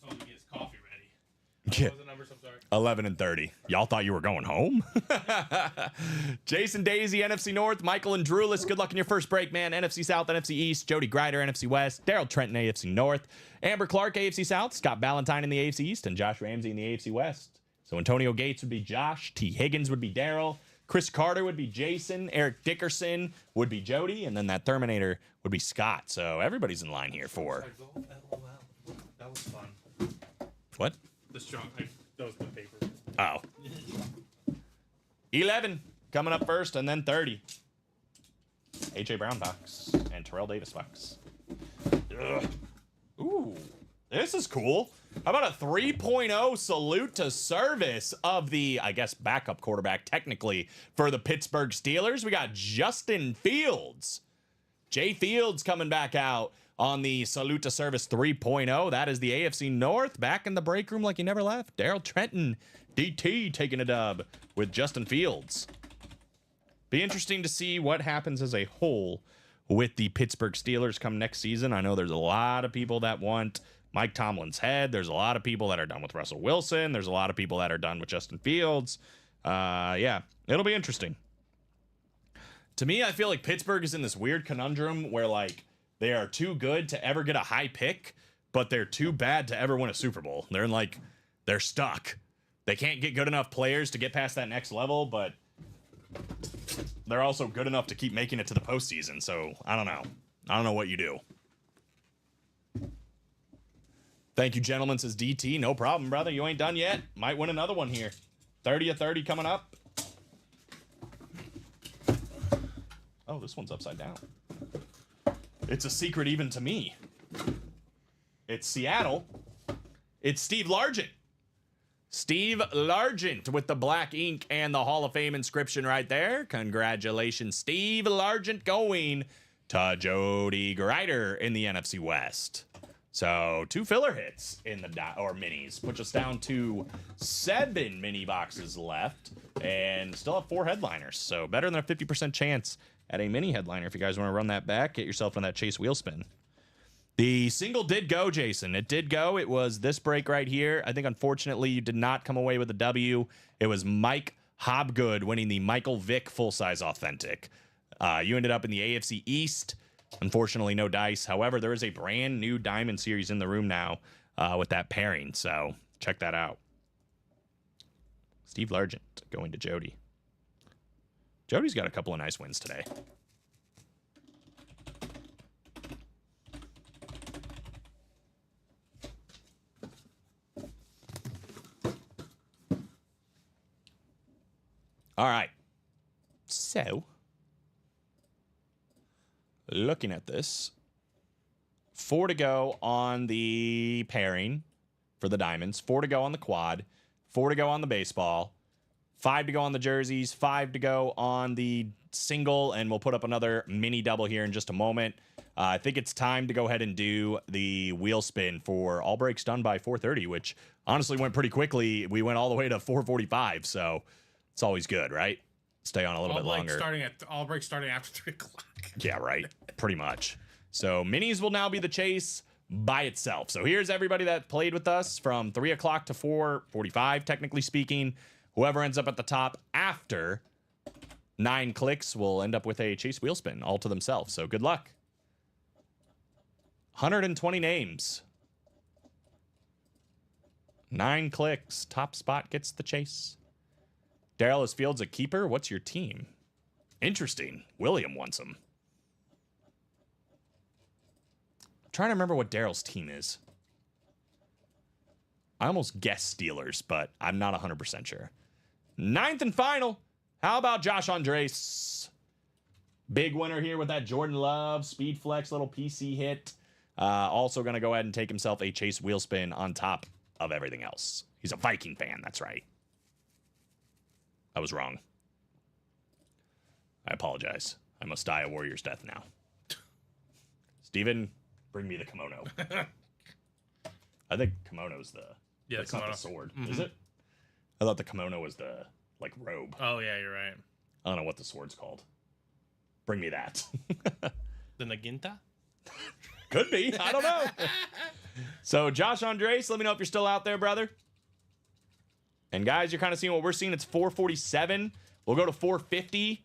[SPEAKER 4] told him to get his coffee ready.
[SPEAKER 3] Yeah.
[SPEAKER 4] What was the numbers? I'm sorry.
[SPEAKER 3] 11 and 30. Y'all thought you were going home? Jason Daisy, NFC North. Michael and Drulis, good luck in your first break, man. NFC South, NFC East. Jody Grider, NFC West. Daryl Trenton, AFC North. Amber Clark, AFC South. Scott Ballantyne in the AFC East. And Josh Ramsey in the AFC West. So Antonio Gates would be Josh. T. Higgins would be Daryl. Chris Carter would be Jason. Eric Dickerson would be Jody. And then that Terminator would be Scott. So everybody's in line here for...
[SPEAKER 4] That was fun.
[SPEAKER 3] What?
[SPEAKER 4] The strong. That was the paper.
[SPEAKER 3] Oh. 11 coming up first, and then 30. A.J. Brown box and Terrell Davis box. Ugh. Ooh, this is cool. How about a 3.0 salute to service of the, I guess, backup quarterback, technically, for the Pittsburgh Steelers? We got Justin Fields. Jay Fields coming back out on the salute to service 3.0. That is the AFC North back in the break room like he never left. Daryl Trenton, DT, taking a dub with Justin Fields. Be interesting to see what happens as a whole with the Pittsburgh Steelers come next season. I know there's a lot of people that want Mike Tomlin's head. There's a lot of people that are done with Russell Wilson. There's a lot of people that are done with Justin Fields. Yeah, it'll be interesting. To me, I feel like Pittsburgh is in this weird conundrum where, like, they are too good to ever get a high pick, but they're too bad to ever win a Super Bowl. They're in, like, they're stuck. They can't get good enough players to get past that next level, but they're also good enough to keep making it to the postseason. So I don't know. I don't know what you do. Thank you, gentlemen, says DT. No problem, brother. You ain't done yet. Might win another one here. 30 of 30 coming up. Oh, this one's upside down. It's a secret even to me. It's Seattle. It's Steve Largent. Steve Largent with the black ink and the Hall of Fame inscription right there. Congratulations, Steve Largent, going to Jody Grider in the NFC West. So 2 filler hits in the minis, puts us down to 7 mini boxes left, and still have 4 headliners. So better than a 50% chance at a mini headliner. If you guys want to run that back, get yourself on that Chase wheel spin. The single did go, Jason. It did go. It was this break right here. I think, unfortunately, you did not come away with a W. It was Mike Hobgood winning the Michael Vick full-size authentic. You ended up in the AFC East. Unfortunately, no dice. However, there is a brand new Diamond Series in the room now with that pairing, so check that out. Steve Largent going to Jody. Jody's got a couple of nice wins today. All right. So, looking at this, 4 to go on the pairing for the diamonds, 4 to go on the quad, 4 to go on the baseball, 5 to go on the jerseys, 5 to go on the single, and we'll put up another mini double here in just a moment. I think it's time to go ahead and do the wheel spin for all breaks done by 4:30, which honestly went pretty quickly. We went all the way to 4:45, so it's always good, right? Stay on a little bit longer.
[SPEAKER 4] All breaks starting after 3 o'clock.
[SPEAKER 3] Yeah, right. Pretty much. So minis will now be the chase by itself. So here's everybody that played with us from 3 o'clock to 4:45, technically speaking. Whoever ends up at the top after 9 clicks will end up with a chase wheel spin all to themselves. So good luck. 120 names. 9 clicks. Top spot gets the chase. Daryl, is Fields a keeper? What's your team? Interesting. William wants him. I'm trying to remember what Daryl's team is. I almost guessed Steelers, but I'm not 100% sure. 9th and final. How about Josh Andres? Big winner here with that Jordan Love Speed Flex little PC hit. Also going to go ahead and take himself a chase wheel spin on top of everything else. He's a Viking fan. That's right. I was wrong. I apologize. I must die a warrior's death now. Steven, bring me the kimono. I think kimono's it's not the sword, is it? I thought the kimono was the, robe.
[SPEAKER 4] Oh, yeah, you're right.
[SPEAKER 3] I don't know what the sword's called. Bring me that.
[SPEAKER 6] The Naginta?
[SPEAKER 3] Could be. I don't know. So, Josh Andres, let me know if you're still out there, brother. And, guys, you're kind of seeing what we're seeing. It's 447. We'll go to 450.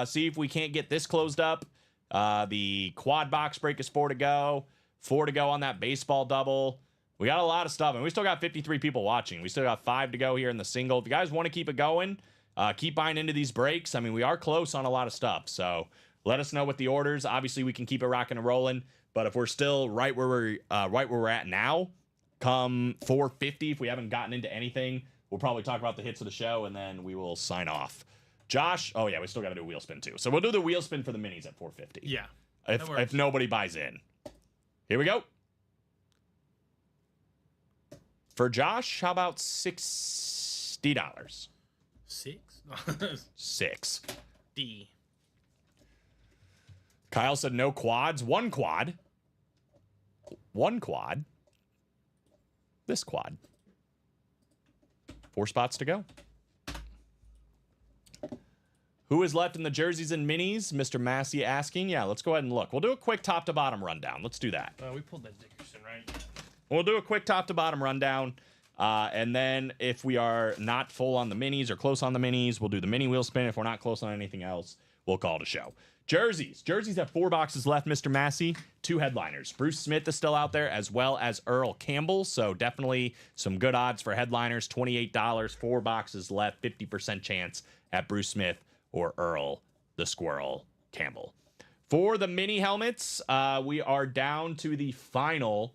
[SPEAKER 3] See if we can't get this closed up. The quad box break is 4 to go. 4 to go on that baseball double. We got a lot of stuff, and we still got 53 people watching. We still got 5 to go here in the single. If you guys want to keep it going, keep buying into these breaks. I mean, we are close on a lot of stuff, so let us know with the orders. Obviously, we can keep it rocking and rolling, but if we're still right where we're at now, come 450, if we haven't gotten into anything, we'll probably talk about the hits of the show, and then we will sign off. Josh, oh yeah, we still got to do a wheel spin too. So we'll do the wheel spin for the minis at 450.
[SPEAKER 4] Yeah.
[SPEAKER 3] If nobody buys in. Here we go. For Josh, how about $60?
[SPEAKER 4] 6?
[SPEAKER 3] 6.
[SPEAKER 4] D.
[SPEAKER 3] Kyle said no quads. 1 quad. 1 quad. This quad. 4 spots to go. Who is left in the jerseys and minis? Mr. Massey asking. Yeah, let's go ahead and look. We'll do a quick top to bottom rundown. Let's do that.
[SPEAKER 4] We pulled that Dickerson, right?
[SPEAKER 3] We'll do a quick top to bottom rundown. And then if we are not full on the minis or close on the minis, we'll do the mini wheel spin. If we're not close on anything else, we'll call it a show. Jerseys. Jerseys have 4 boxes left, Mr. Massey. 2 headliners. Bruce Smith is still out there, as well as Earl Campbell. So definitely some good odds for headliners. $28, 4 boxes left, 50% chance at Bruce Smith or Earl the Squirrel Campbell. For the mini helmets, we are down to the final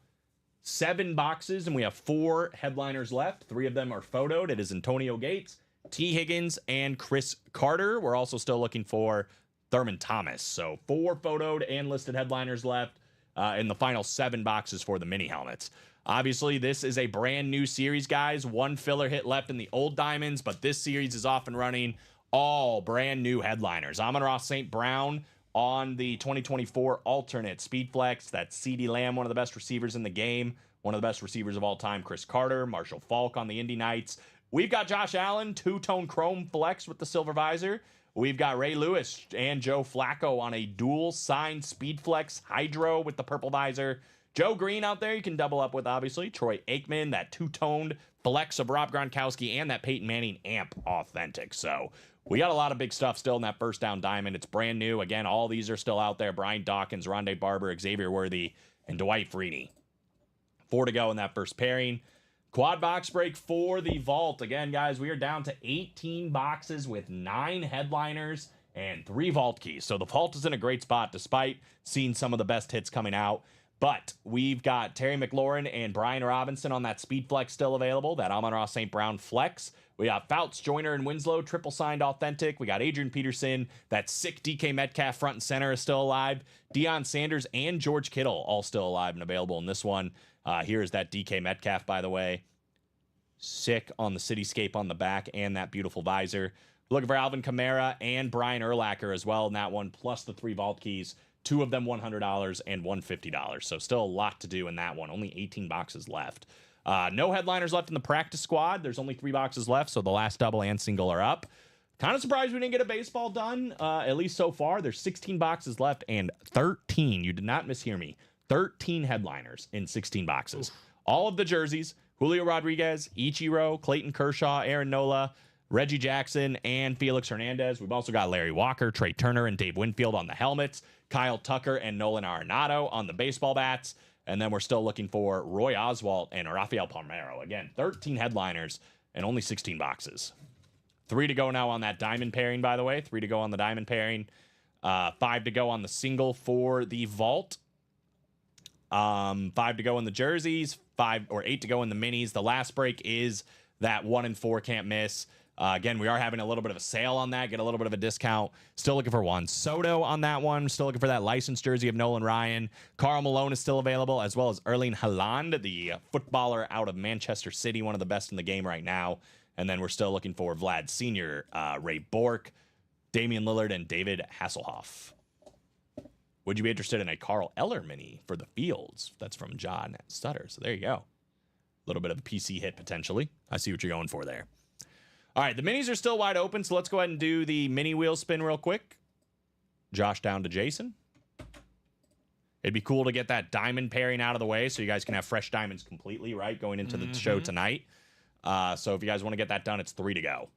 [SPEAKER 3] 7 boxes, and we have 4 headliners left. 3 of them are photoed. It is Antonio Gates, T. Higgins, and Chris Carter. We're also still looking for Thurman Thomas. So 4 photoed and listed headliners left in the final 7 boxes for the mini helmets. Obviously, this is a brand new series, guys. 1 filler hit left in the old diamonds, but this series is off and running. All brand new headliners. Amon-Ra St. Brown on the 2024 alternate Speed Flex. That's CeeDee Lamb, one of the best receivers in the game, one of the best receivers of all time. Chris Carter, Marshall Faulk on the Indy Knights. We've got Josh Allen, 2-tone chrome flex with the silver visor. we've got Ray Lewis and Joe Flacco on a dual signed Speedflex Hydro with the purple visor. Joe Green out there, you can double up with, obviously. Troy Aikman, that two-toned flex of Rob Gronkowski, and that Peyton Manning amp authentic. So we got a lot of big stuff still in that first down diamond. It's brand new. Again, all these are still out there. Brian Dawkins, Rondé Barber, Xavier Worthy, and Dwight Freeney. 4 to go in that first pairing. Quad box break for the vault. Again, guys, we are down to 18 boxes with 9 headliners and 3 vault keys. So the vault is in a great spot despite seeing some of the best hits coming out. But we've got Terry McLaurin and Brian Robinson on that Speed Flex still available, that Amon-Ra St. Brown Flex. We got Fouts, Joyner, and Winslow, triple signed authentic. We got Adrian Peterson, that sick DK Metcalf front and center is still alive. Deion Sanders and George Kittle all still alive and available in this one. Here's that DK Metcalf, by the way. Sick on the cityscape on the back and that beautiful visor. Looking for Alvin Kamara and Brian Urlacher as well in that one, plus the 3 vault keys. 2 of them $100 and one $50. So still a lot to do in that one. Only 18 boxes left. No headliners left in the practice squad. There's only 3 boxes left, so the last double and single are up. Kind of surprised we didn't get a baseball done, at least so far. There's 16 boxes left and 13, you did not mishear me, 13 headliners in 16 boxes. Oof. All of the jerseys, Julio Rodriguez, Ichiro, Clayton Kershaw, Aaron Nola, Reggie Jackson, and Felix Hernandez. We've also got Larry Walker, Trey Turner, and Dave Winfield on the helmets. Kyle Tucker and Nolan Arenado on the baseball bats. And then we're still looking for Roy Oswalt and Rafael Palmeiro. Again, 13 headliners and only 16 boxes. 3 to go now on that diamond pairing, by the way. 3 to go on the diamond pairing. 5 to go on the single for the vault. 5 to go in the jerseys. 8 to go in the minis. The last break is that 1 and 4 can't miss. Again, we are having a little bit of a sale on that. Get a little bit of a discount. Still looking for Juan Soto on that one. Still looking for that licensed jersey of Nolan Ryan. Karl Malone is still available, as well as Erling Haaland, the footballer out of Manchester City, one of the best in the game right now. And then we're still looking for Vlad Sr., Ray Bork, Damian Lillard, and David Hasselhoff. Would you be interested in a Carl Eller mini for the Fields? That's from John Sutter. So there you go. A little bit of a PC hit, potentially. I see what you're going for there. All right, the minis are still wide open, so let's go ahead and do the mini wheel spin real quick. Josh down to Jason. It'd be cool to get that diamond pairing out of the way so you guys can have fresh diamonds completely, right, going into the show tonight. So if you guys want to get that done, it's 3 to go.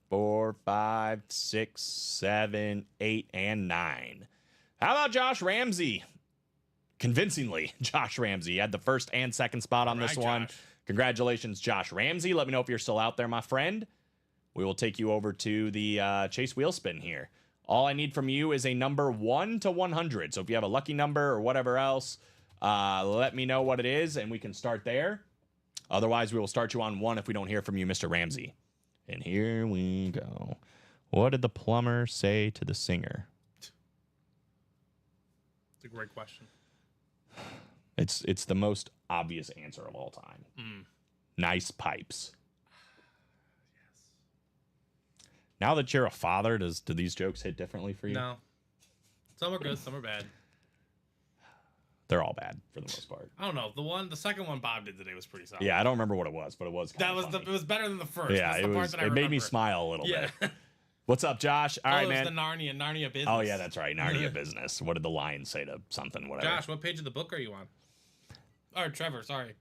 [SPEAKER 3] 4, 5, 6, 7, 8, and 9. How about Josh Ramsey? Convincingly, Josh Ramsey had the first and second spot on this one. Josh. Congratulations, Josh Ramsey. Let me know if you're still out there, my friend. We will take you over to the Chase wheel spin here. All I need from you is a number 1 to 100. So if you have a lucky number or whatever else, let me know what it is, and we can start there. Otherwise, we will start you on 1 if we don't hear from you, Mr. Ramsey. And here we go. What did the plumber say to the singer?
[SPEAKER 4] It's a great question.
[SPEAKER 3] It's the most obvious answer of all time. Nice pipes.
[SPEAKER 4] Yes.
[SPEAKER 3] Now that you're a father, do these jokes hit differently for you?
[SPEAKER 4] No. Some are good, some are bad.
[SPEAKER 3] They're all bad for the most part.
[SPEAKER 4] I don't know. The second one Bob did today was pretty solid.
[SPEAKER 3] Yeah, I don't remember what it was, but it was
[SPEAKER 4] it was better than the first.
[SPEAKER 3] Yeah, it made me smile a little bit. What's up, Josh? All right, man.
[SPEAKER 4] It was the Narnia business.
[SPEAKER 3] Oh yeah, that's right. Narnia business. What did the lion say to something? Whatever.
[SPEAKER 4] Josh, what page of the book are you on? Or Trevor, sorry.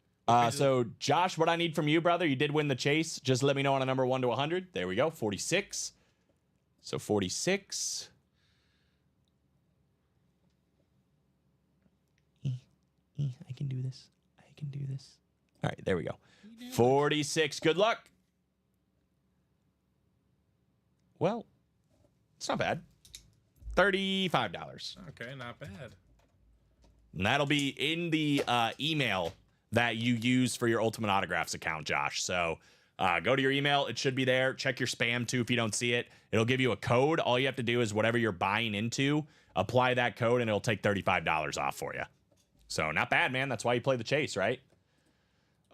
[SPEAKER 3] So Josh, what I need from you, brother, you did win the chase. Just let me know on a number 1 to 100. There we go. 46. So 46. I can do this. I can do this. All right, there we go. 46. Good luck. Well, it's not bad. $35.
[SPEAKER 4] Okay, not bad.
[SPEAKER 3] And that'll be in the email that you use for your Ultimate Autographs account, Josh. So go to your email. It should be there. Check your spam, too, if you don't see it. It'll give you a code. All you have to do is whatever you're buying into, apply that code, and it'll take $35 off for you. So not bad, man. That's why you play the chase, right?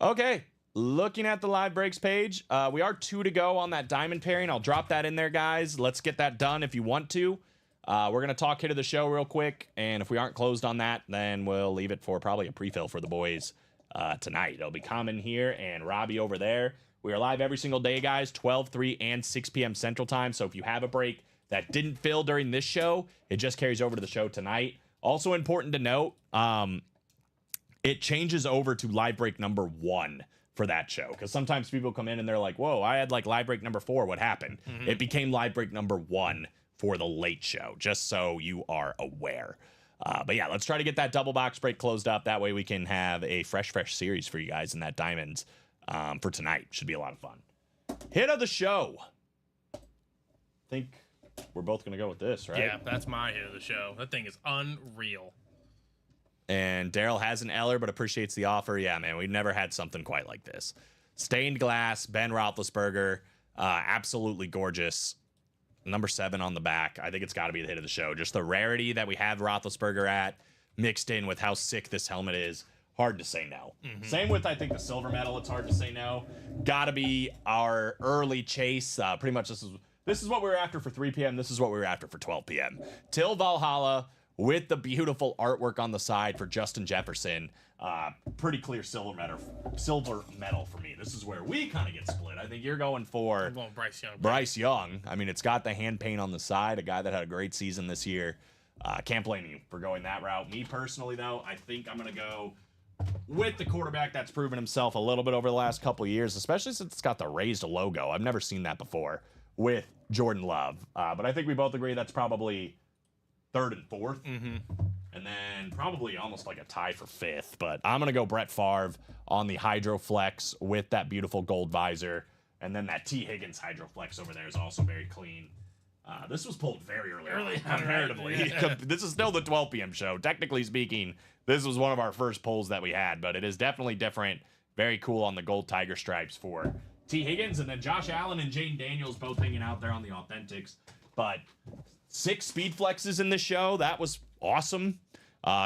[SPEAKER 3] Okay. Looking at the live breaks page, we are 2 to go on that diamond pairing. I'll drop that in there, guys. Let's get that done if you want to. We're going to talk hit of the show real quick, and if we aren't closed on that, then we'll leave it for probably a pre-fill for the boys tonight. It'll be Common here and Robbie over there. We are live every single day, guys, 12, 3, and 6 p.m. Central Time. So if you have a break that didn't fill during this show, it just carries over to the show tonight. Also important to note, it changes over to live break number 1 for that show, because sometimes people come in and they're like, whoa, I had like live break number 4. What happened? It became live break number 1 for the late show, just so you are aware. But yeah, let's try to get that double box break closed up. That way we can have a fresh series for you guys in that Diamonds for tonight. Should be a lot of fun. Hit of the show. I think we're both going to go with this, right?
[SPEAKER 4] Yeah, that's my hit of the show. That thing is unreal.
[SPEAKER 3] And Daryl has an Eller, but appreciates the offer. Yeah, man, we've never had something quite like this. Stained glass, Ben Roethlisberger, absolutely gorgeous. Number 7 on the back. I think it's got to be the hit of the show. Just the rarity that we have Roethlisberger at, mixed in with how sick this helmet is. Hard to say no. Same with, I think, the silver medal. It's hard to say no. Got to be our early chase. Pretty much this is what we were after for 3 p.m. This is what we were after for 12 p.m. Till Valhalla, with the beautiful artwork on the side for Justin Jefferson. Pretty clear silver medal for me. This is where we kind of get split. I think you're going for
[SPEAKER 4] I'm going Bryce Young.
[SPEAKER 3] Bryce Young. I mean, it's got the hand paint on the side, a guy that had a great season this year. Can't blame you for going that route. Me personally, though, I think I'm going to go with the quarterback that's proven himself a little bit over the last couple of years, especially since it's got the raised logo. I've never seen that before with Jordan Love. But I think we both agree that's probably 3rd and 4th. And then probably almost like a tie for 5th. But I'm going to go Brett Favre on the Hydroflex with that beautiful gold visor. And then that T. Higgins Hydroflex over there is also very clean. This was pulled very early on, comparatively. This is still the 12 p.m. show. Technically speaking, this was one of our first polls that we had. But it is definitely different. Very cool on the gold tiger stripes for T. Higgins. And then Josh Allen and Jane Daniels both hanging out there on the Authentics. But 6 speed flexes in this show. That was awesome.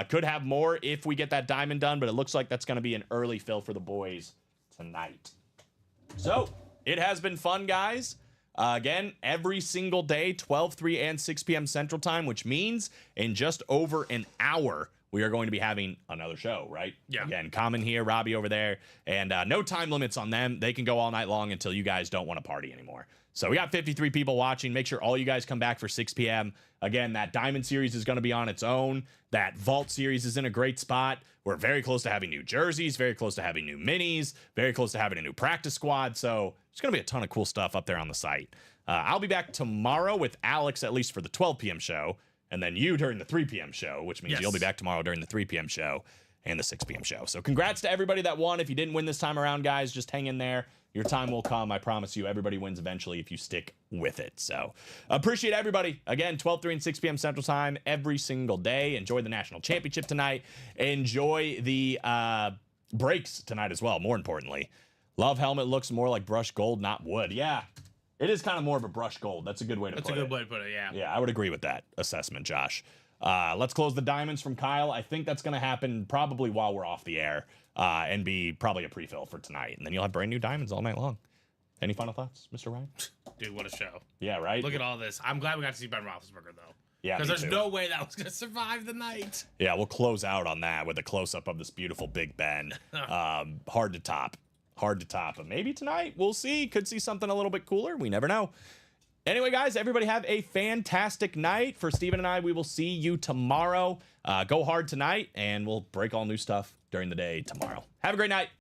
[SPEAKER 3] Could have more if we get that diamond done, but it looks like that's going to be an early fill for the boys tonight. So it has been fun, guys. Again, every single day, 12, 3, and 6 p.m. Central Time, which means in just over an hour, we are going to be having another show, right?
[SPEAKER 4] Yeah.
[SPEAKER 3] Again, Common here, Robbie over there, and no time limits on them. They can go all night long until you guys don't want to party anymore. So we got 53 people watching. Make sure all you guys come back for 6 p.m. Again, that Diamond Series is going to be on its own. That Vault Series is in a great spot. We're very close to having new jerseys, very close to having new minis, very close to having a new practice squad. So there's going to be a ton of cool stuff up there on the site. I'll be back tomorrow with Alex, at least for the 12 p.m. show, and then you during the 3 p.m. show, which means you'll be back tomorrow during the 3 p.m. show and the 6 p.m. show. So congrats to everybody that won. If you didn't win this time around, guys, just hang in there. Your time will come. I promise you, everybody wins eventually if you stick with it. So appreciate everybody. Again, 12, 3, and 6 p.m. Central Time every single day. Enjoy the national championship tonight. Enjoy the breaks tonight as well, more importantly. Love helmet looks more like brushed gold, not wood. Yeah, it is kind of more of a brushed gold. That's a good way to put it.
[SPEAKER 4] That's a good way to put it, yeah.
[SPEAKER 3] Yeah, I would agree with that assessment, Josh. Let's close the diamonds from Kyle. I think that's going to happen probably while we're off the air and be probably a pre-fill for tonight. And then you'll have brand new diamonds all night long. Any final thoughts, Mr. Ryan?
[SPEAKER 4] Dude, what a show.
[SPEAKER 3] Yeah, right?
[SPEAKER 4] Look at all this. I'm glad we got to see Ben Roethlisberger, though.
[SPEAKER 3] Yeah,
[SPEAKER 4] because there's
[SPEAKER 3] too.
[SPEAKER 4] no way that was going to survive the night.
[SPEAKER 3] Yeah, we'll close out on that with a close-up of this beautiful Big Ben. Hard to top. Hard to top. But maybe tonight, we'll see. Could see something a little bit cooler. We never know. Anyway, guys, everybody have a fantastic night. For Steven and I, we will see you tomorrow. Go hard tonight, and we'll break all new stuff during the day tomorrow. Have a great night.